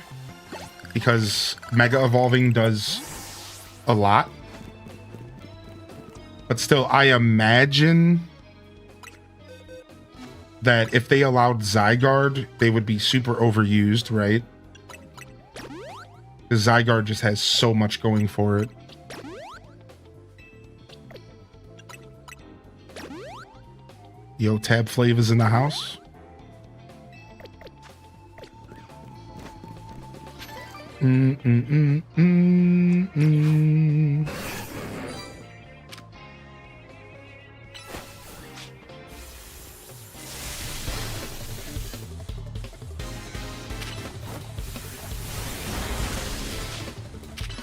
because mega evolving does a lot. But still, I imagine that if they allowed Zygarde, they would be super overused, right? Because Zygarde just has so much going for it. Yo, Tab Flav is in the house.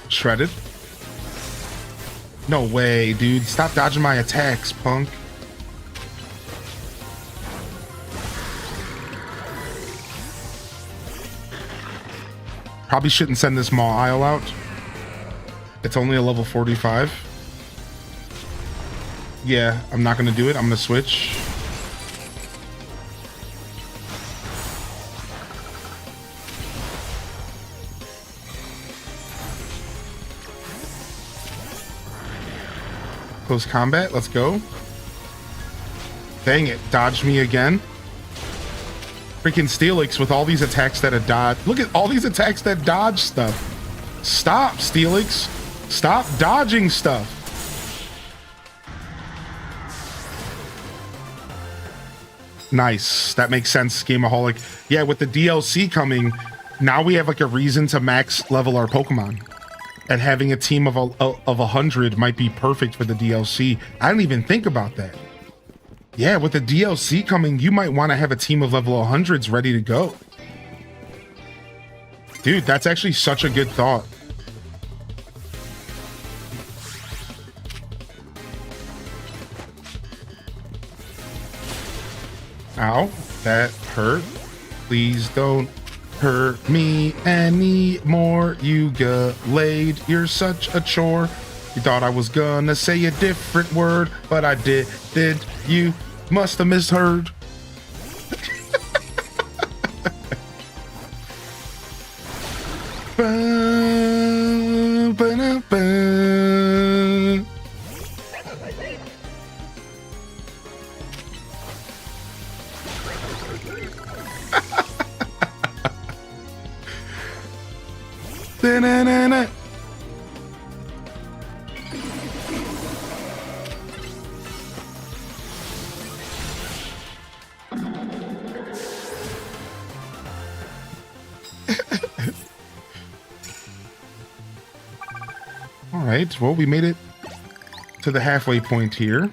Shredded? No way, dude. Stop dodging my attacks, punk. Probably shouldn't send this Maw out. It's only a level 45. Yeah, I'm not gonna do it. I'm gonna switch. Close combat, let's go. Dang it, dodged me again. Freaking Steelix with all these attacks that dodge. Look at all these attacks that dodge stuff. Stop, Steelix. Stop dodging stuff. Nice. That makes sense, Gameaholic. Yeah, with the DLC coming, now we have like a reason to max level our Pokemon. and having a team of 100 might be perfect for the DLC. I didn't even think about that. Yeah, with the DLC coming, you might want to have a team of level 100s ready to go. Dude, that's actually such a good thought. Ow, that hurt. Please don't hurt me anymore, you Gallade. You're such a chore. You thought I was gonna say a different word, but I did. You must have misheard. Ba-ba-da-ba. Da-na-na-na. All right, well, we made it to the halfway point here.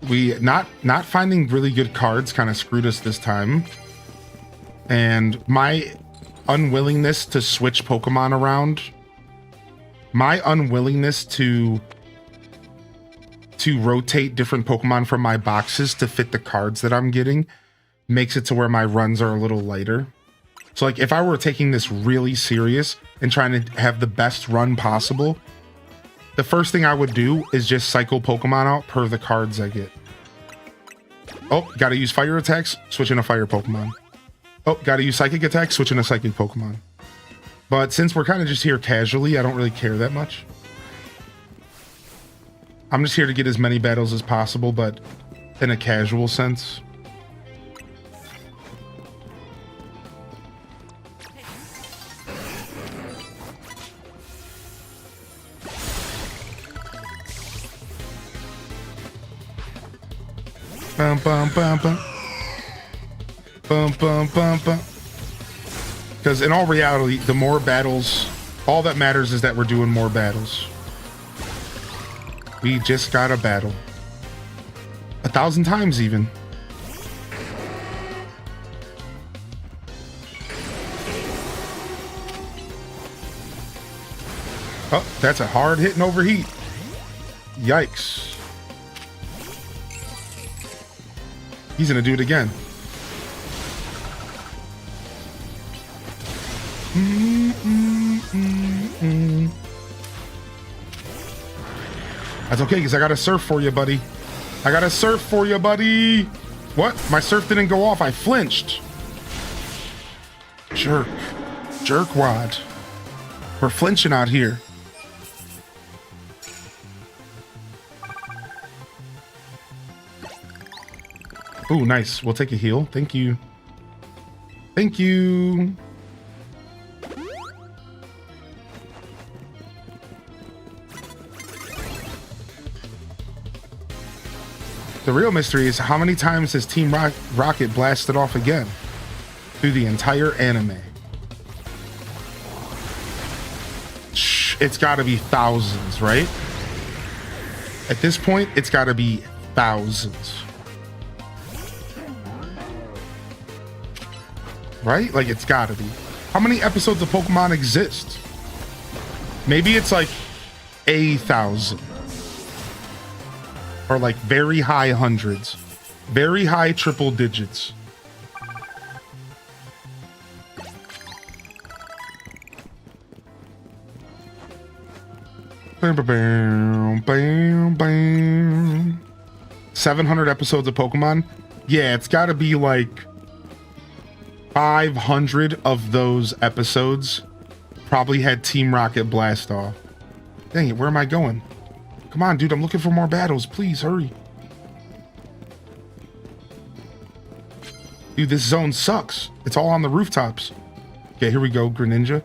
We not finding really good cards kind of screwed us this time. And my unwillingness to switch Pokemon around, my unwillingness to rotate different Pokemon from my boxes to fit the cards that I'm getting makes it to where my runs are a little lighter. So like if I were taking this really serious and trying to have the best run possible, the first thing I would do is just cycle Pokemon out per the cards I get. Oh, gotta use fire attacks, switching a fire Pokemon. Oh, gotta use psychic attacks, switching a psychic Pokemon. But since we're kind of just here casually, I don't really care that much. I'm just here to get as many battles as possible, but in a casual sense. Bum, bum, bum, bum. Bum, bum, bum, bum. Because in all reality, the more battles, all that matters is that we're doing more battles. We just got a battle. 1,000 times even. Oh, that's a hard hitting overheat. Yikes. He's gonna do it again. That's okay, because I got a surf for you, buddy. I got a surf for you, buddy. What? My surf didn't go off. I flinched. Jerk. Jerkwad. We're flinching out here. Ooh, nice. We'll take a heal. Thank you. Thank you. The real mystery is how many times has Team Rocket blasted off again through the entire anime? It's got to be thousands, right? At this point, it's got to be thousands. Right? Like, it's got to be. How many episodes of Pokemon exist? Maybe it's like 1,000. Or like very high hundreds. Very high triple digits. Bam, bam, bam, bam. 700 episodes of Pokemon? Yeah, it's got to be like 500 of those episodes probably had Team Rocket blast off. Dang it, where am I going? Come on, dude, I'm looking for more battles. Please, hurry. Dude, this zone sucks. It's all on the rooftops. Okay, here we go, Greninja.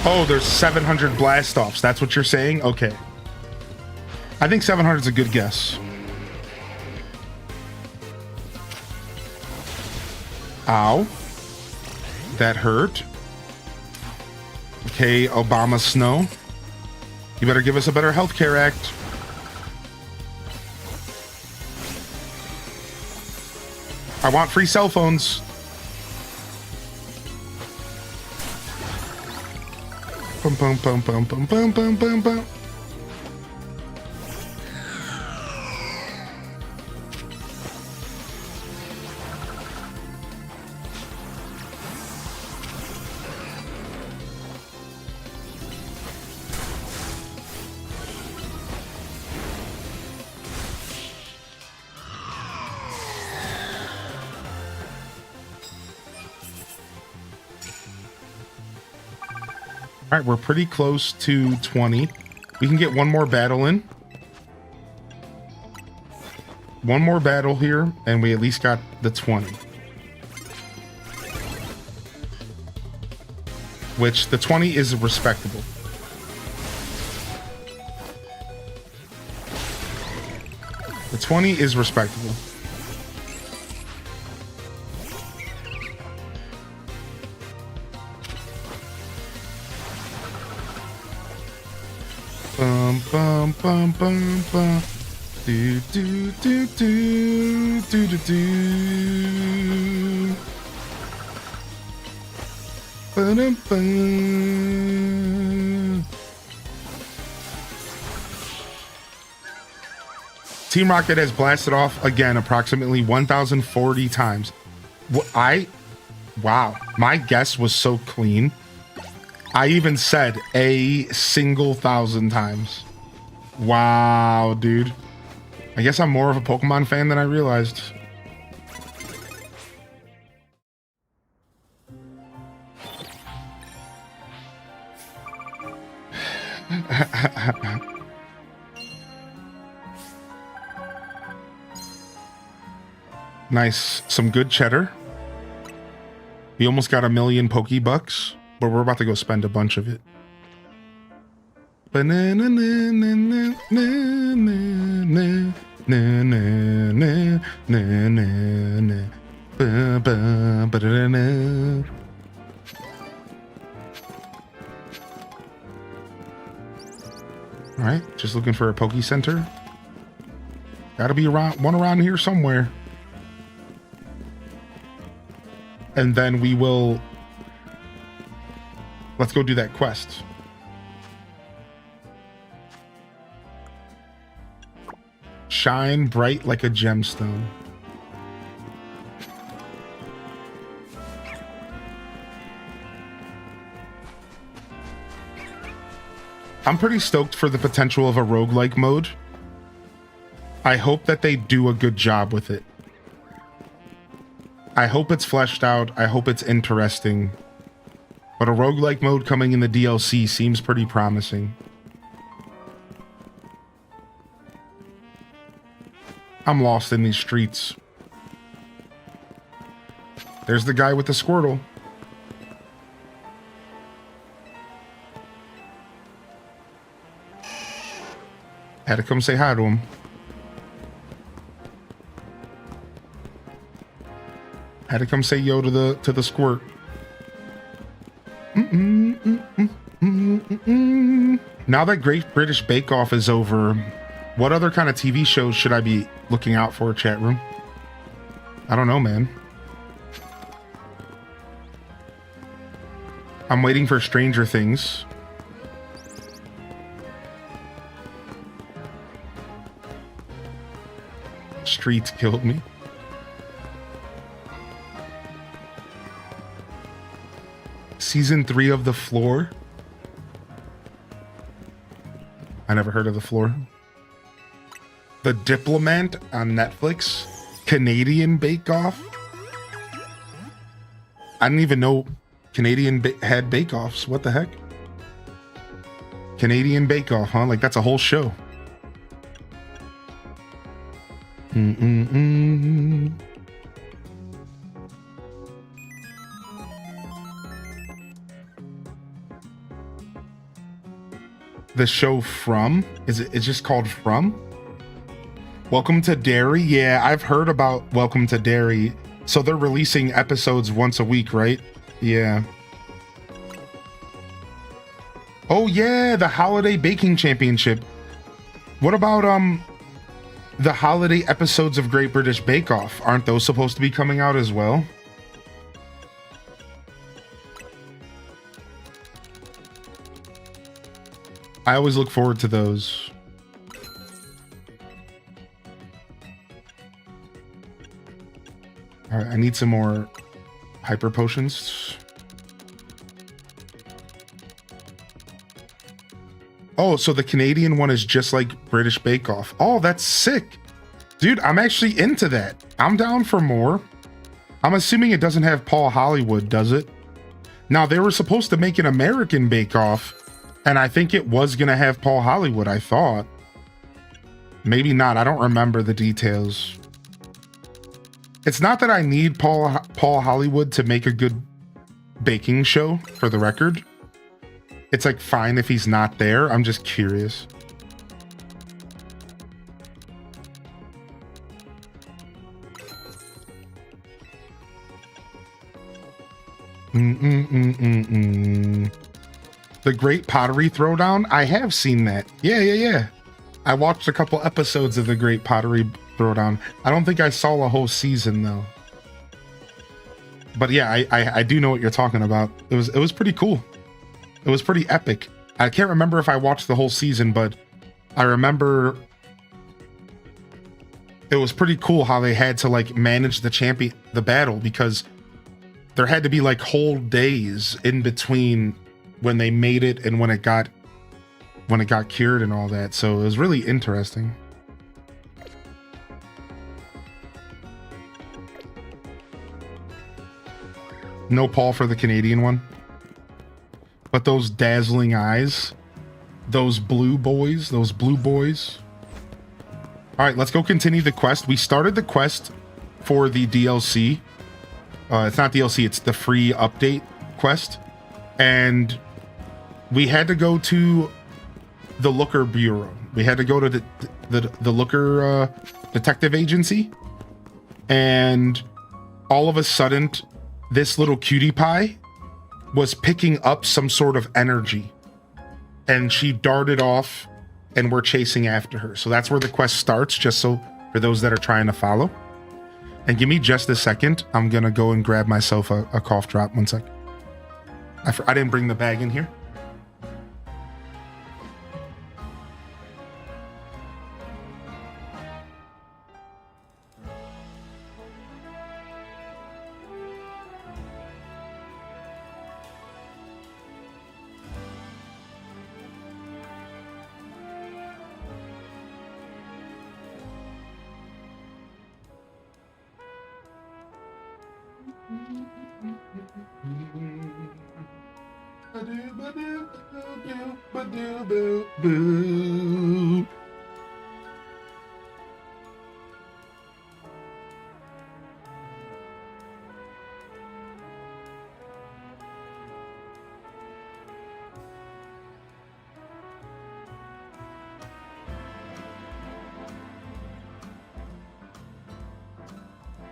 Oh, there's 700 blast offs. That's what you're saying? Okay. I think 700 is a good guess. Ow. That hurt. Okay, Obama Snow. You better give us a better healthcare act. I want free cell phones. Bum, bum, bum, bum, bum, bum, bum, bum, bum. All right, we're pretty close to 20. We can get one more battle in. One more battle here, and we at least got the 20. Which, the 20 is respectable. The 20 is respectable. Bum bum bum bum bum. Do do do do do do do. Ba-dum, bum. Team Rocket has blasted off again approximately 1,040 times. Wow, my guess was so clean. I even said a single 1,000 times. Wow, dude. I guess I'm more of a Pokemon fan than I realized. Nice. Some good cheddar. We almost got 1,000,000 Pokebucks. But we're about to go spend a bunch of it. All right, just looking for a Poke Center. Gotta be one around here somewhere. And then we will... Let's go do that quest. Shine bright like a gemstone. I'm pretty stoked for the potential of a roguelike mode. I hope that they do a good job with it. I hope it's fleshed out. I hope it's interesting. But a roguelike mode coming in the DLC seems pretty promising. I'm lost in these streets. There's the guy with the Squirtle. Had to come say hi to him. Had to come say yo to the squirt. Now that Great British Bake Off is over, what other kind of TV shows should I be looking out for, chat room? I don't know, man. I'm waiting for Stranger Things. Streets killed me. Season 3 of The Floor. I never heard of The Floor. The Diplomat on Netflix. Canadian Bake Off. I didn't even know Canadian had Bake Offs. What the heck? Canadian Bake Off, huh? Like that's a whole show. The show From? It's just called From? Welcome to Derry? Yeah, I've heard about Welcome to Derry. So they're releasing episodes once a week, right? Yeah. Oh yeah, the Holiday Baking Championship. What about the holiday episodes of Great British Bake Off? Aren't those supposed to be coming out as well? I always look forward to those. All right, I need some more hyper potions. Oh, so the Canadian one is just like British Bake Off. Oh, that's sick. Dude, I'm actually into that. I'm down for more. I'm assuming it doesn't have Paul Hollywood, does it? Now, they were supposed to make an American Bake Off, and I think it was going to have Paul Hollywood, I thought. Maybe not. I don't remember the details. It's not that I need Paul Hollywood to make a good baking show, for the record. It's like fine if he's not there. I'm just curious. The Great Pottery Throwdown? I have seen that. Yeah. I watched a couple episodes of The Great Pottery Throwdown. I don't think I saw a whole season though. But yeah, I do know what you're talking about. It was pretty cool. It was pretty epic. I can't remember if I watched the whole season, but I remember it was pretty cool how they had to like manage the battle, because there had to be like whole days in between when they made it and when it got cured and all that. So it was really interesting. No Paul for the Canadian one. But those dazzling eyes, those blue boys. All right, let's go continue the quest. We started the quest for the DLC. It's not DLC, it's the free update quest. And we had to go to the Looker Bureau. We had to go to the Looker detective agency. And all of a sudden, this little cutie pie was picking up some sort of energy, and she darted off, and we're chasing after her. So that's where the quest starts, just so for those that are trying to follow. And give me just a second. I'm gonna go and grab myself a cough drop. 1 sec. I didn't bring the bag in here.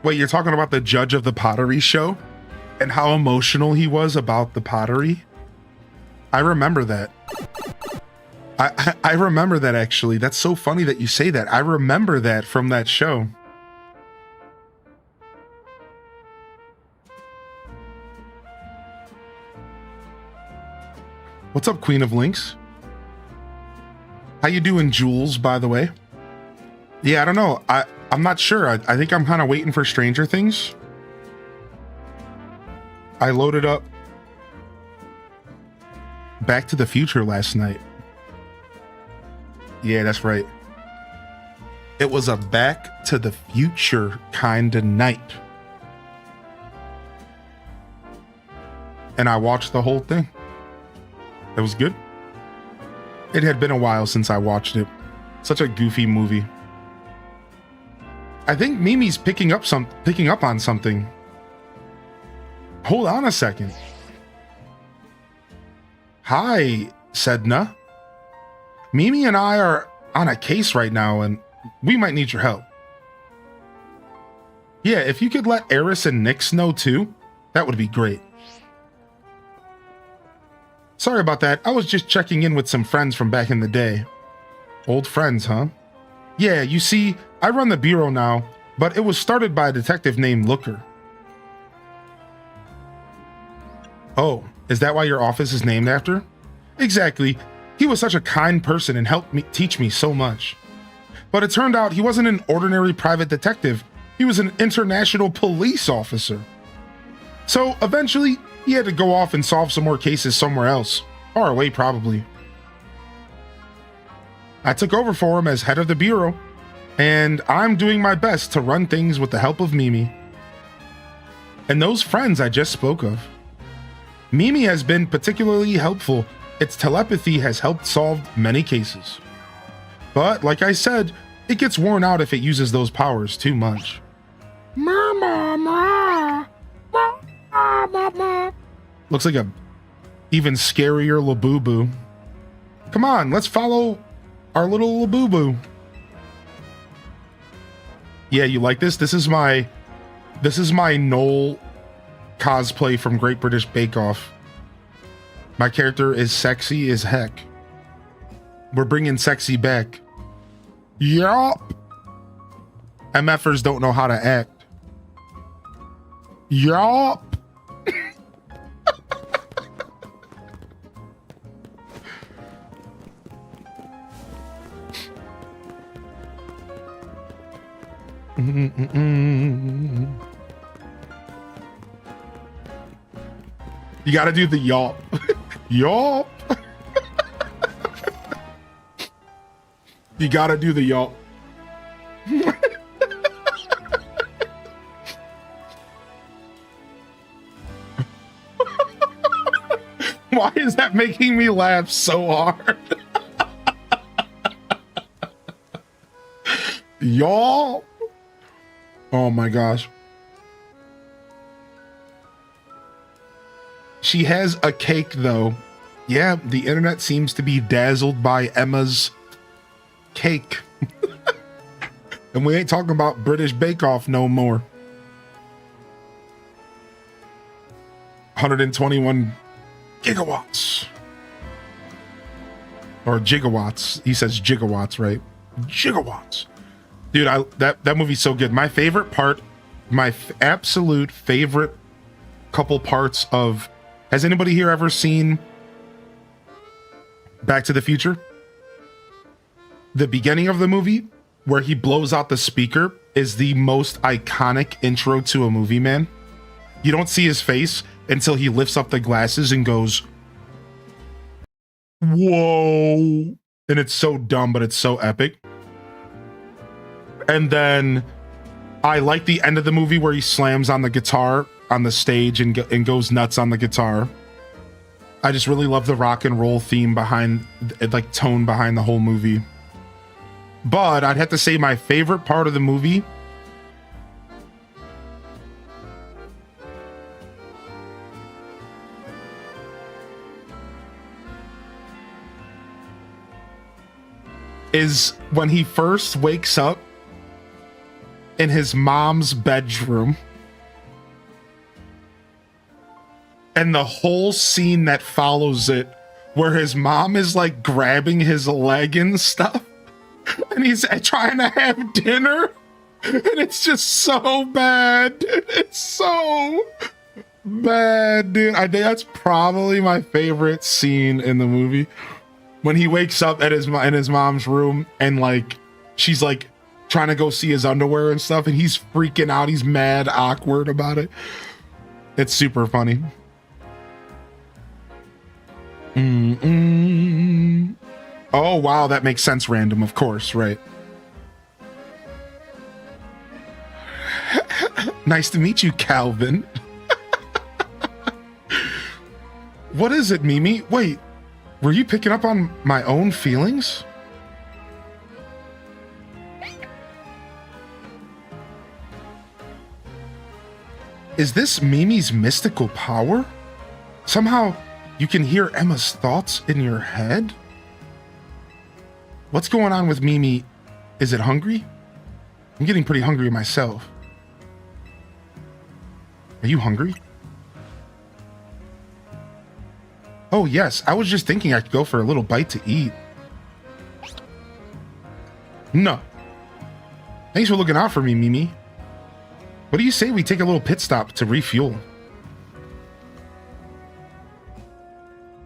Wait, you're talking about the judge of the pottery show and how emotional he was about the pottery? I remember that. I remember that, actually. That's so funny that you say that. I remember that from that show. What's up, Queen of Links? How you doing, Jules, by the way? Yeah, I don't know. I'm not sure. I think I'm kind of waiting for Stranger Things. I loaded up Back to the Future last night. Yeah, that's right. It was a Back to the Future kind of night. And I watched the whole thing. It was good. It had been a while since I watched it. Such a goofy movie. I think Mimi's picking up on something. Hold on a second. Hi, Sedna. Mimi and I are on a case right now, and we might need your help. Yeah, if you could let Eris and Nyx know too, that would be great. Sorry about that. I was just checking in with some friends from back in the day. Old friends, huh? Yeah, you see, I run the bureau now, but it was started by a detective named Looker. Oh, is that why your office is named after? Exactly. He was such a kind person and helped me teach me so much. But it turned out he wasn't an ordinary private detective. He was an international police officer. So eventually, he had to go off and solve some more cases somewhere else. Far away, probably. I took over for him as head of the bureau, and I'm doing my best to run things with the help of Mimi. And those friends I just spoke of. Mimi has been particularly helpful. Its telepathy has helped solve many cases. But, like I said, it gets worn out if it uses those powers too much. Looks like a even scarier Labubu. Come on, let's follow our little Labubu. Yeah, you like this? This is my Noel cosplay from Great British Bake Off. My character is sexy as heck. We're bringing sexy back. Yup. MFers don't know how to act. Yup. You gotta do the yawp. Yawp. You gotta do the yawp. Why is that making me laugh so hard? Y'all. Oh my gosh. She has a cake though. Yeah, the internet seems to be dazzled by Emma's cake. And we ain't talking about British Bake Off no more. 121 gigawatts. Or gigawatts. He says gigawatts, right? Gigawatts. Dude, that movie's so good. My favorite part, absolute favorite couple parts of... Has anybody here ever seen Back to the Future? The beginning of the movie, where he blows out the speaker, is the most iconic intro to a movie, man. You don't see his face until he lifts up the glasses and goes, whoa. And it's so dumb, but it's so epic. And then I like the end of the movie where he slams on the guitar on the stage and goes nuts on the guitar. I just really love the rock and roll theme behind, like tone behind the whole movie. But I'd have to say my favorite part of the movie is when he first wakes up in his mom's bedroom. And the whole scene that follows it, where his mom is like grabbing his leg and stuff, and he's trying to have dinner, and it's just so bad. It's so bad, dude. I think that's probably my favorite scene in the movie. When he wakes up at in his mom's room, and like she's like trying to go see his underwear and stuff, and he's freaking out. He's mad awkward about it. It's super funny. Oh, wow, that makes sense, random, of course, right. Nice to meet you, Calvin. What is it, Mimi? Wait, were you picking up on my own feelings? Is this Mimi's mystical power? Somehow you can hear Emma's thoughts in your head? What's going on with Mimi? Is it hungry? I'm getting pretty hungry myself. Are you hungry? Oh, yes. I was just thinking I could go for a little bite to eat. No. Thanks for looking out for me, Mimi. What do you say we take a little pit stop to refuel?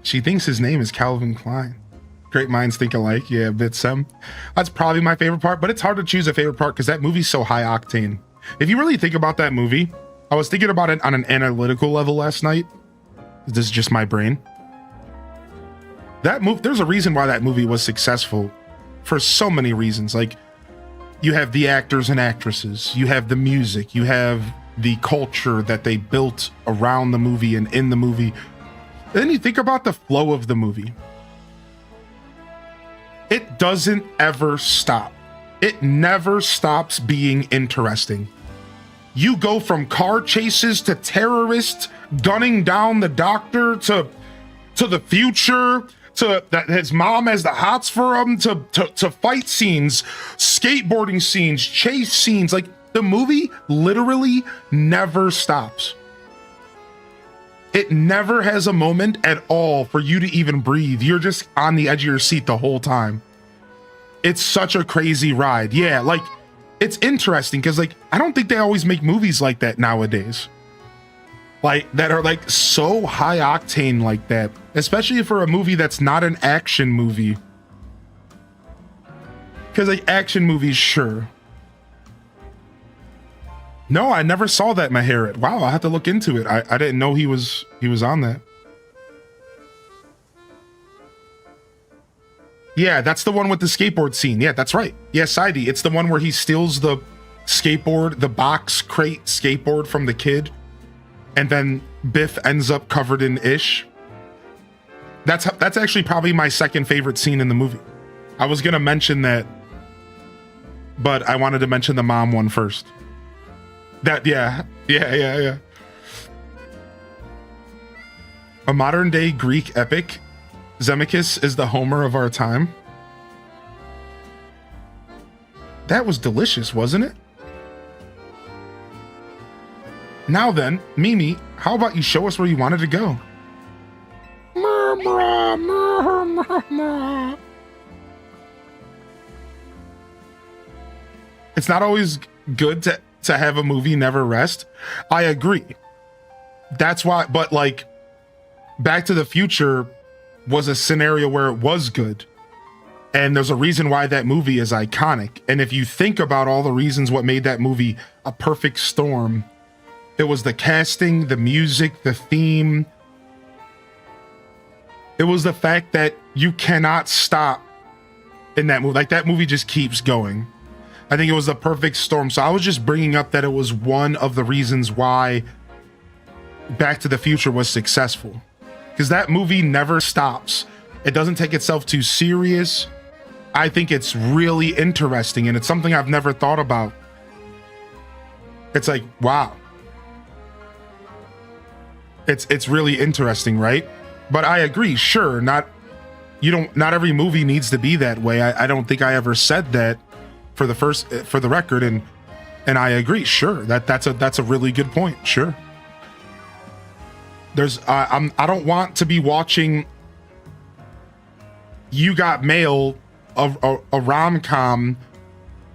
She thinks his name is Calvin Klein. Great minds think alike. Yeah, Bitsem. That's probably my favorite part, but it's hard to choose a favorite part because that movie's so high octane. If you really think about that movie, I was thinking about it on an analytical level last night. This is just my brain. That movie, there's a reason why that movie was successful for so many reasons. Like, you have the actors and actresses, you have the music, you have the culture that they built around the movie and in the movie. And then you think about the flow of the movie. It doesn't ever stop. It never stops being interesting. You go from car chases to terrorists gunning down the doctor to the future, to that his mom has the hots for him, to fight scenes, skateboarding scenes, chase scenes. Like, the movie literally never stops. It never has a moment at all for you to even breathe. You're just on the edge of your seat the whole time. It's such a crazy ride. Yeah, like, it's interesting because, like, I don't think they always make movies like that nowadays. Like, that are like so high octane like that, especially for a movie that's not an action movie. Because, like, action movies, sure. No, I never saw that Maharit. Wow, I have to look into it. I didn't know he was on that. Yeah, that's the one with the skateboard scene. Yeah, that's right. Yeah, Saidi, it's the one where he steals the skateboard, the box crate skateboard from the kid. And then Biff ends up covered in ish. That's actually probably my second favorite scene in the movie. I was gonna mention that, but I wanted to mention the mom one first. Yeah. A modern day Greek epic, Zemachis is the Homer of our time. That was delicious, wasn't it? Now then, Mimi, how about you show us where you wanted to go? It's not always good to have a movie never rest. I agree. That's why, but like, Back to the Future was a scenario where it was good. And there's a reason why that movie is iconic. And if you think about all the reasons what made that movie a perfect storm, it was the casting, the music, the theme. It was the fact that you cannot stop in that movie. Like, that movie just keeps going. I think it was the perfect storm. So I was just bringing up that it was one of the reasons why Back to the Future was successful. Because that movie never stops. It doesn't take itself too serious. I think it's really interesting, and it's something I've never thought about. It's like, wow. It's really interesting, right? But I agree, sure, not every movie needs to be that way. I don't think I ever said that for the record, and I agree, sure. That's a really good point, sure. I don't want to be watching You Got Mail, a rom-com,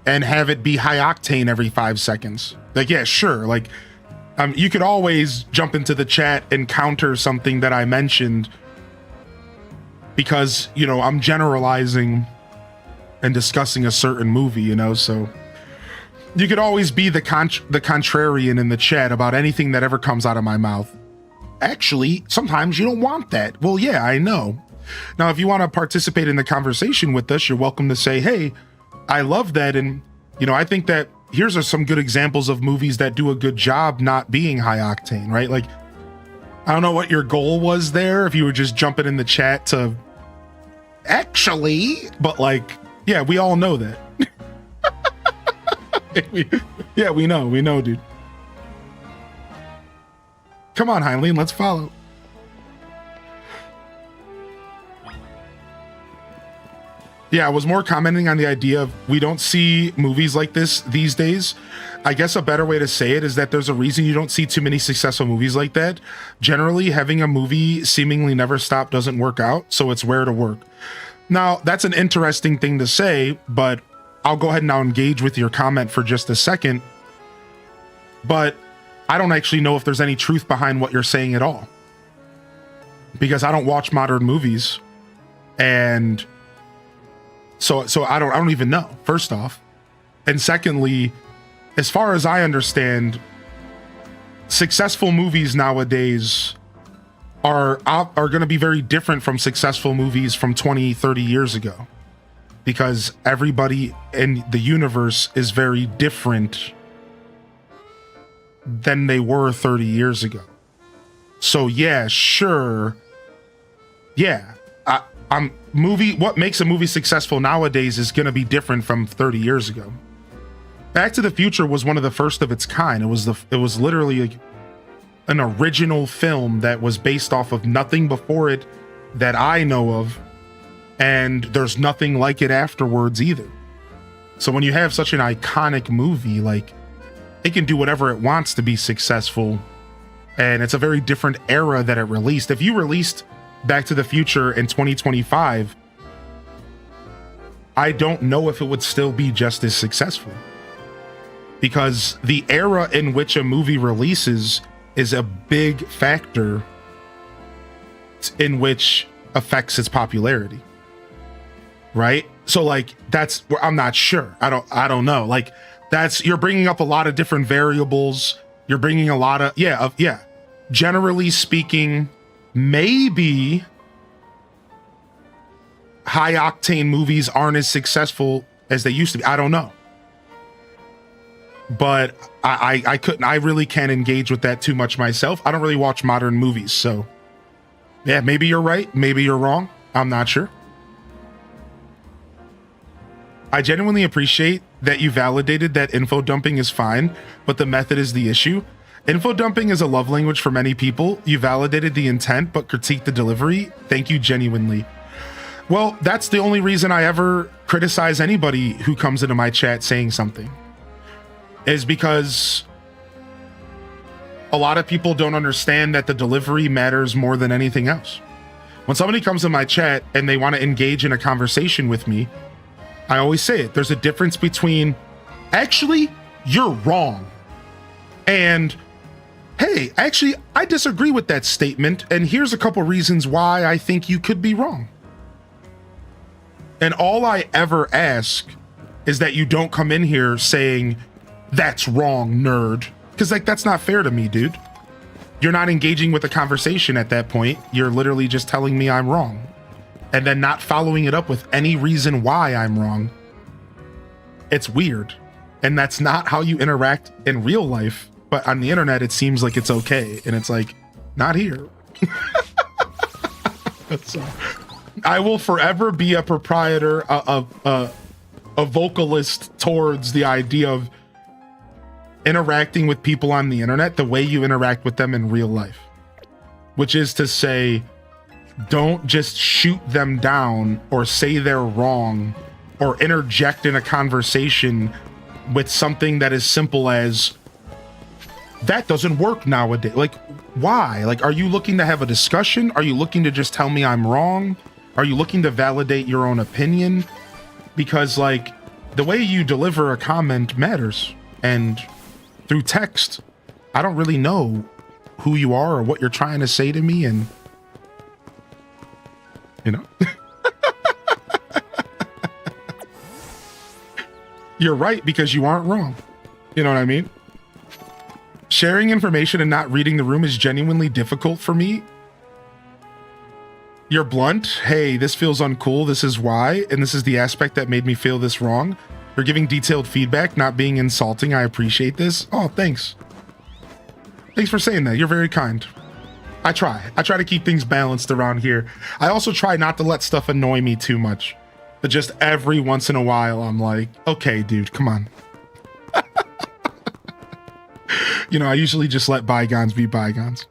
and have it be high octane every 5 seconds. Like, yeah, sure, like, you could always jump into the chat and counter something that I mentioned because, you know, I'm generalizing and discussing a certain movie, you know, so you could always be the contrarian in the chat about anything that ever comes out of my mouth. Actually, sometimes you don't want that. Well, yeah, I know. Now, if you want to participate in the conversation with us, you're welcome to say, hey, I love that. And, you know, I think that here's some good examples of movies that do a good job not being high octane, right? Like, I don't know what your goal was there, if you were just jumping in the chat to actually, but like, yeah, we all know that. we know, dude. Come on, Heinlein, let's follow. Yeah, I was more commenting on the idea of we don't see movies like this these days. I guess a better way to say it is that there's a reason you don't see too many successful movies like that. Generally, having a movie seemingly never stop doesn't work out, so it's rare to work. Now, that's an interesting thing to say, but I'll go ahead and now engage with your comment for just a second. But I don't actually know if there's any truth behind what you're saying at all. Because I don't watch modern movies. And so I don't even know, first off. And secondly, as far as I understand, successful movies nowadays are going to be very different from successful movies from 20, 30 years ago. Because everybody in the universe is very different than they were 30 years ago. So yeah, sure. Yeah. What makes a movie successful nowadays is going to be different from 30 years ago. Back to the Future was one of the first of its kind. It was literally an original film that was based off of nothing before it that I know of, and there's nothing like it afterwards either. So when you have such an iconic movie, like, it can do whatever it wants to be successful, and it's a very different era that it released. If you released Back to the Future in 2025, I don't know if it would still be just as successful. Because the era in which a movie releases is a big factor in which affects its popularity. Right? So like, that's where I'm not sure. I don't know. Like, you're bringing up a lot of different variables. You're bringing a lot of, generally speaking, maybe high octane movies aren't as successful as they used to be. I don't know. But I really can't engage with that too much myself. I don't really watch modern movies. So yeah, maybe you're right. Maybe you're wrong. I'm not sure. I genuinely appreciate that you validated that info dumping is fine, but the method is the issue. Info dumping is a love language for many people. You validated the intent, but critiqued the delivery. Thank you genuinely. Well, that's the only reason I ever criticize anybody who comes into my chat saying something, is because a lot of people don't understand that the delivery matters more than anything else. When somebody comes in my chat and they want to engage in a conversation with me, I always say it. There's a difference between, actually, you're wrong, and, hey, actually, I disagree with that statement, and here's a couple reasons why I think you could be wrong. And all I ever ask is that you don't come in here saying, that's wrong, nerd. Because, like, that's not fair to me, dude. You're not engaging with the conversation at that point. You're literally just telling me I'm wrong, and then not following it up with any reason why I'm wrong. It's weird. And that's not how you interact in real life. But on the internet, it seems like it's okay. And it's like, not here. So, I will forever be a proprietor, a vocalist towards the idea of interacting with people on the internet the way you interact with them in real life. Which is to say, don't just shoot them down or say they're wrong or interject in a conversation with something that is simple as, that doesn't work nowadays. Like, why? Like, are you looking to have a discussion? Are you looking to just tell me I'm wrong? Are you looking to validate your own opinion? Because, like, the way you deliver a comment matters. And through text, I don't really know who you are or what you're trying to say to me, and you know. You're right, because you aren't wrong. You know what I mean? Sharing information and not reading the room is genuinely difficult for me. You're blunt. Hey, this feels uncool. This is why. And this is the aspect that made me feel this wrong. You're giving detailed feedback, not being insulting. I appreciate this. Oh, thanks. Thanks for saying that. You're very kind. I try to keep things balanced around here. I also try not to let stuff annoy me too much. But just every once in a while, I'm like, okay, dude, come on. You know, I usually just let bygones be bygones.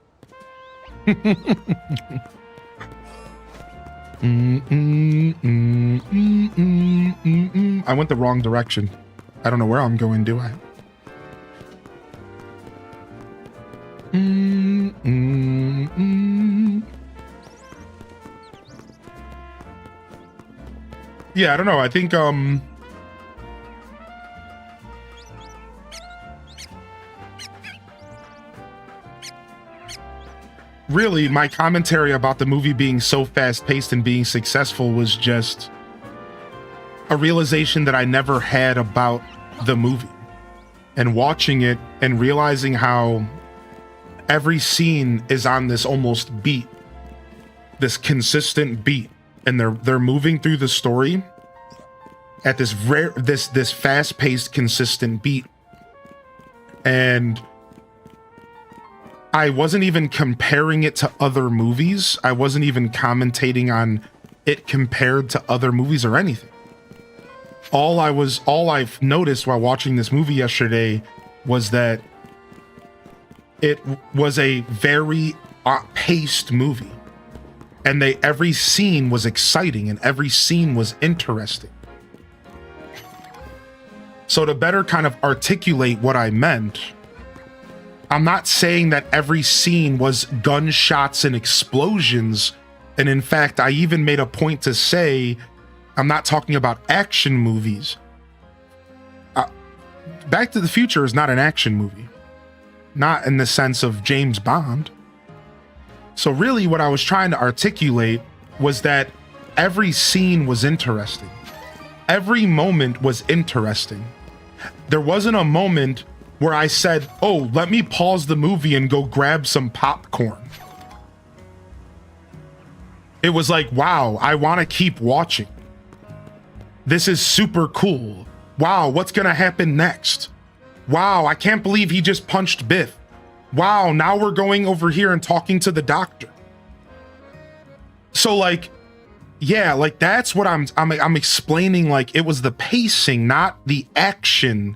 I went the wrong direction. I don't know where I'm going, do I? Yeah, I don't know. I think really my commentary about the movie being so fast-paced and being successful was just a realization that I never had about the movie, and watching it and realizing how every scene is on this almost beat, this consistent beat, and they're moving through the story at this this fast-paced, consistent beat. And I wasn't even comparing it to other movies. I wasn't even commentating on it compared to other movies or anything. All I've noticed while watching this movie yesterday was that it was a very paced movie, and every scene was exciting and every scene was interesting. So to better kind of articulate what I meant, I'm not saying that every scene was gunshots and explosions. And in fact, I even made a point to say, I'm not talking about action movies. Back to the Future is not an action movie. Not in the sense of James Bond. So really what I was trying to articulate was that every scene was interesting. Every moment was interesting. There wasn't a moment where I said, oh, let me pause the movie and go grab some popcorn. It was like, wow, I want to keep watching. This is super cool. Wow, what's gonna happen next? Wow, I can't believe he just punched Biff. Wow, now we're going over here and talking to the doctor. So like, yeah, like that's what I'm explaining. Like, it was the pacing, not the action.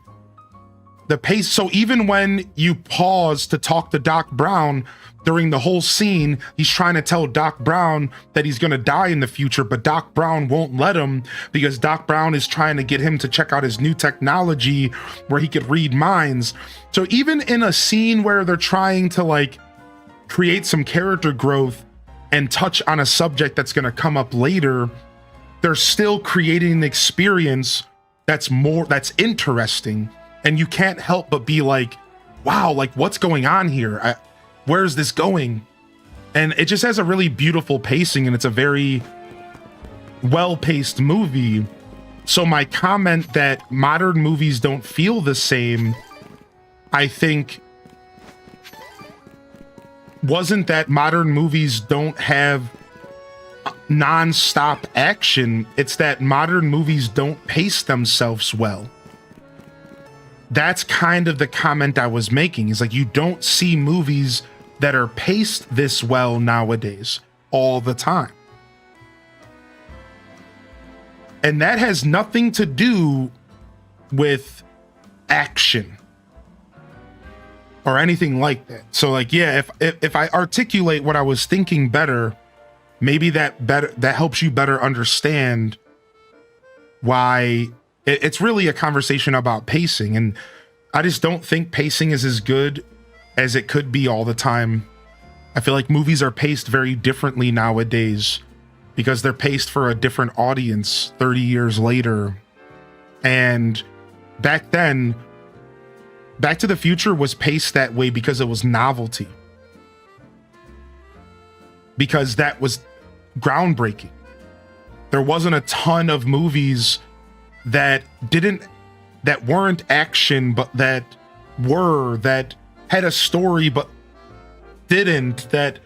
The pace. So even when you pause to talk to Doc Brown during the whole scene, he's trying to tell Doc Brown that he's going to die in the future, but Doc Brown won't let him because Doc Brown is trying to get him to check out his new technology where he could read minds. So even in a scene where they're trying to like create some character growth and touch on a subject that's going to come up later, they're still creating an experience that's interesting. And you can't help but be like, wow, like what's going on here? Where's this going? And it just has a really beautiful pacing, and it's a very well-paced movie. So my comment that modern movies don't feel the same, I think, wasn't that modern movies don't have non-stop action. It's that modern movies don't pace themselves well. That's kind of the comment I was making, is like, you don't see movies that are paced this well nowadays all the time. And that has nothing to do with action or anything like that. So like, yeah, if I articulate what I was thinking better, maybe that helps you better understand why it's really a conversation about pacing. And I just don't think pacing is as good as it could be all the time. I feel like movies are paced very differently nowadays because they're paced for a different audience 30 years later. And back then, Back to the Future was paced that way because it was novelty. Because that was groundbreaking. There wasn't a ton of movies that weren't action, but that had a story but didn't, that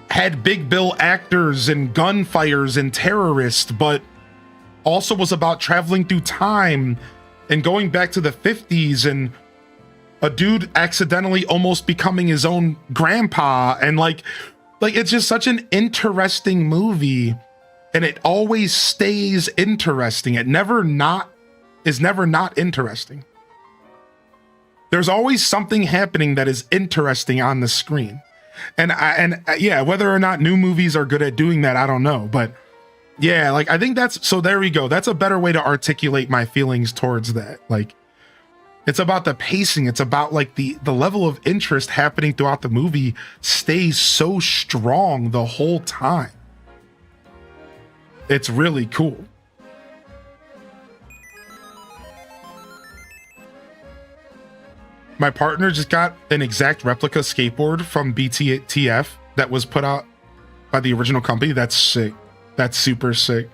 had big bill actors and gunfires and terrorists, but also was about traveling through time and going back to the 50s and a dude accidentally almost becoming his own grandpa. And like it's just such an interesting movie, and it always stays interesting. It is never not interesting. There's always something happening that is interesting on the screen. Yeah, whether or not new movies are good at doing that, I don't know. But yeah, like I think that's, so there we go. That's a better way to articulate my feelings towards that. Like, it's about the pacing. It's about like the level of interest happening throughout the movie stays so strong the whole time. It's really cool. My partner just got an exact replica skateboard from BTTF that was put out by the original company. That's sick. That's super sick.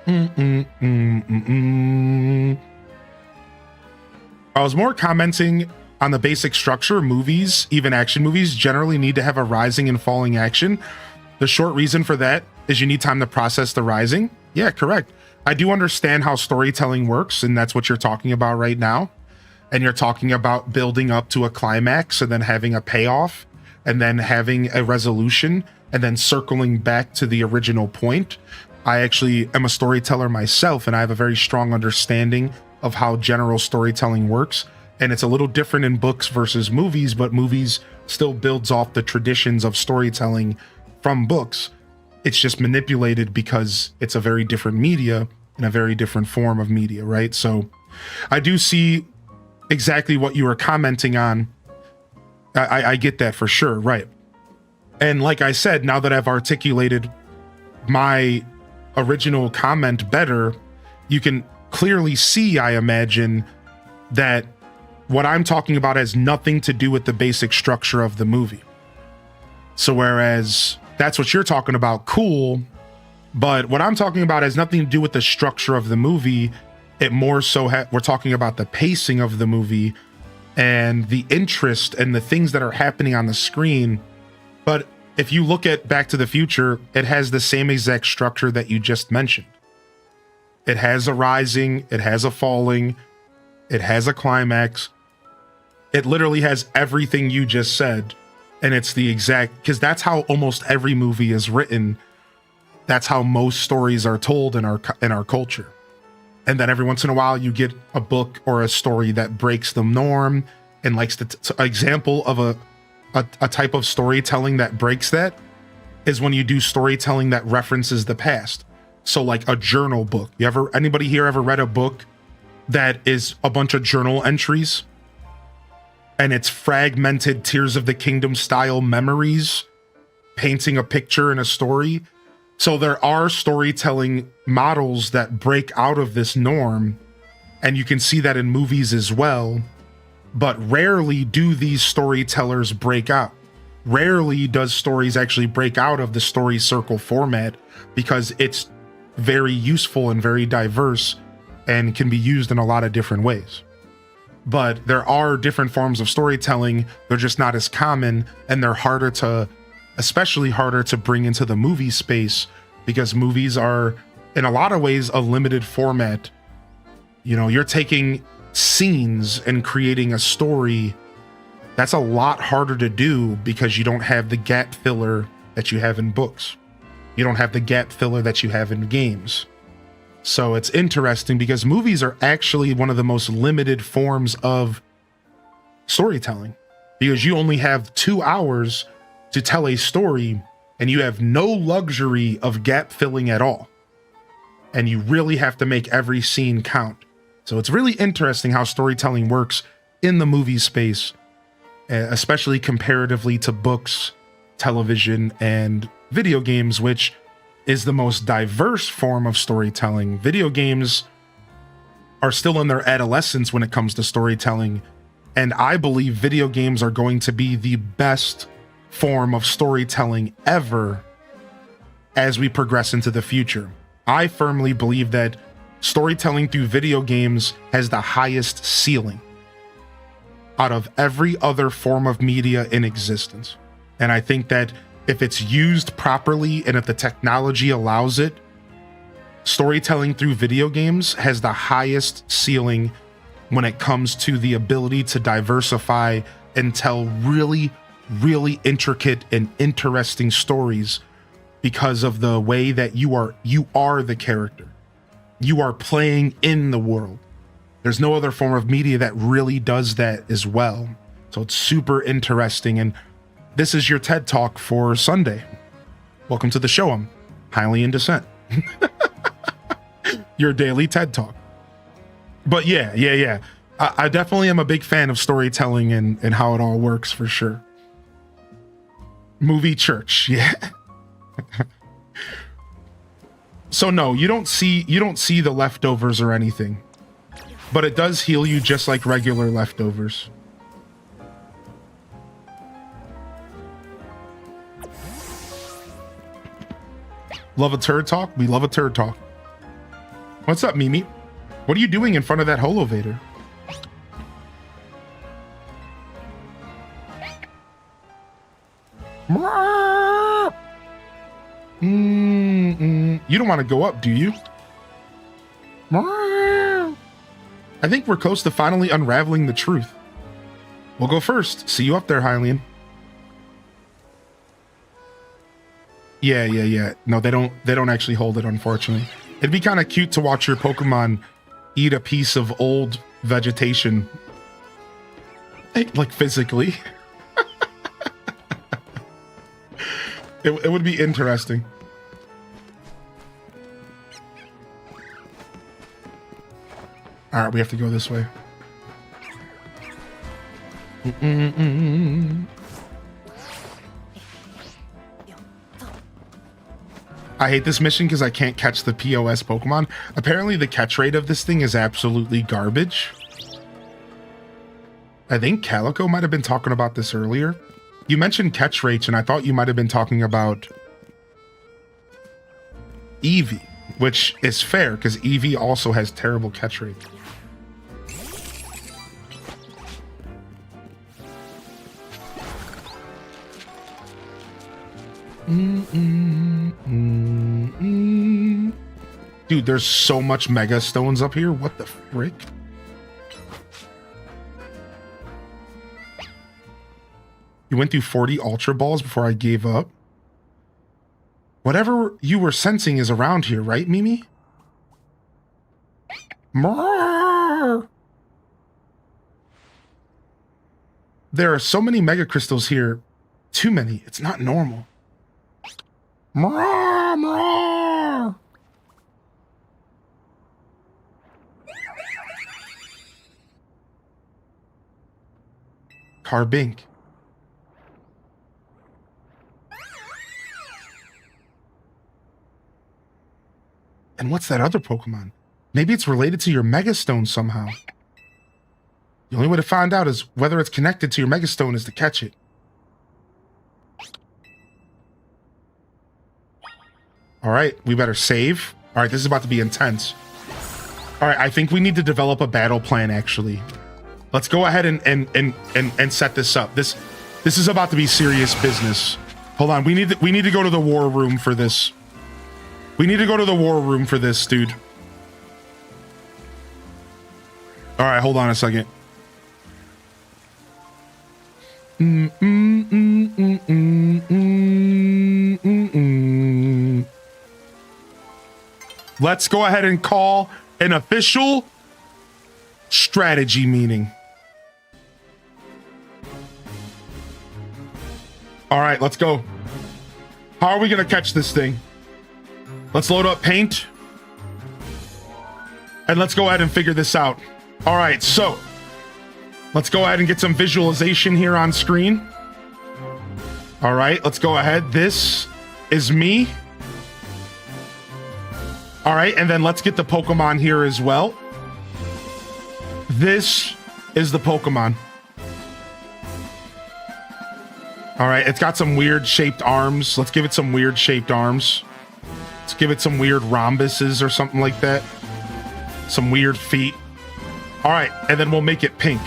I was more commenting on the basic structure. Movies, even action movies, generally need to have a rising and falling action. The short reason for that is you need time to process the rising. Yeah, correct. I do understand how storytelling works, and that's what you're talking about right now. And you're talking about building up to a climax and then having a payoff and then having a resolution and then circling back to the original point. I actually am a storyteller myself, and I have a very strong understanding of how general storytelling works. And it's a little different in books versus movies, but movies still builds off the traditions of storytelling from books. It's just manipulated because it's a very different media and a very different form of media, right? So I do see exactly what you were commenting on. I get that for sure, right? And like I said, now that I've articulated my original comment better, you can clearly see, I imagine, that what I'm talking about has nothing to do with the basic structure of the movie. So whereas that's what you're talking about, cool, but what I'm talking about has nothing to do with the structure of the movie. It more so we're talking about the pacing of the movie and the interest and the things that are happening on the screen. But if you look at Back to the Future, it has the same exact structure that you just mentioned. It has a rising, it has a falling, it has a climax. It literally has everything you just said. And it's the exact, because that's how almost every movie is written. That's how most stories are told in our culture. And then every once in a while you get a book or a story that breaks the norm. And like example of a type of storytelling that breaks that is when you do storytelling that references the past. So like a journal book. Anybody here ever read a book that is a bunch of journal entries? And it's fragmented Tears of the Kingdom style memories, painting a picture in a story. So there are storytelling models that break out of this norm, and you can see that in movies as well. But rarely do these storytellers break out. Rarely does stories actually break out of the story circle format, because it's very useful and very diverse and can be used in a lot of different ways. But there are different forms of storytelling. They're just not as common, and they're especially harder to bring into the movie space, because movies are in a lot of ways a limited format. You know, you're taking scenes and creating a story. That's a lot harder to do because you don't have the gap filler that you have in books. You don't have the gap filler that you have in games. So it's interesting because movies are actually one of the most limited forms of storytelling, because you only have 2 hours to tell a story, and you have no luxury of gap filling at all. And you really have to make every scene count. So it's really interesting how storytelling works in the movie space, especially comparatively to books, television, and video games, which is the most diverse form of storytelling. Video games are still in their adolescence when it comes to storytelling. And I believe video games are going to be the best form of storytelling ever as we progress into the future. I firmly believe that storytelling through video games has the highest ceiling out of every other form of media in existence. And I think that if it's used properly and if the technology allows it, storytelling through video games has the highest ceiling when it comes to the ability to diversify and tell really, really intricate and interesting stories, because of the way that you are the character. You are playing in the world. There's no other form of media that really does that as well. So it's super interesting. And this is your TED Talk for Sunday. Welcome to the show. I'm highly in dissent. Your daily TED Talk. But yeah. I definitely am a big fan of storytelling and how it all works for sure. Movie church, yeah. So no, you don't see the leftovers or anything. But it does heal you just like regular leftovers. Love a turd talk? We love a turd talk. What's up, Mimi? What are you doing in front of that Holovator? You don't want to go up, do you? I think we're close to finally unraveling the truth. We'll go first. See you up there, Hylian. Yeah. No, they don't actually hold it, unfortunately. It'd be kind of cute to watch your Pokemon eat a piece of old vegetation. Like physically. It would be interesting. All right, we have to go this way. I hate this mission because I can't catch the POS Pokemon. Apparently the catch rate of this thing is absolutely garbage. I think Calico might have been talking about this earlier. You mentioned catch rates, and I thought you might have been talking about Eevee, which is fair because Eevee also has terrible catch rate. Dude, there's so much Mega Stones up here. What the frick? You went through 40 Ultra Balls before I gave up. Whatever you were sensing is around here, right, Mimi? There are so many Mega Crystals here. Too many. It's not normal. Carbink. And what's that other Pokemon? Maybe it's related to your Megastone somehow. The only way to find out is whether it's connected to your Megastone is to catch it. All right, we better save. All right, this is about to be intense. All right, I think we need to develop a battle plan, actually. Let's go ahead and set this up. This is about to be serious business. Hold on, we need to go to the war room for this. We need to go to the war room for this, dude. All right, hold on a second. Let's go ahead and call an official strategy meeting. All right, let's go. How are we going to catch this thing? Let's load up paint. And let's go ahead and figure this out. All right, so let's go ahead and get some visualization here on screen. All right, let's go ahead. This is me. All right, and then let's get the Pokemon here as well. This is the Pokemon. All right, it's got some weird shaped arms. Let's give it some weird shaped arms. Let's give it some weird rhombuses or something like that. Some weird feet. All right, and then we'll make it pink.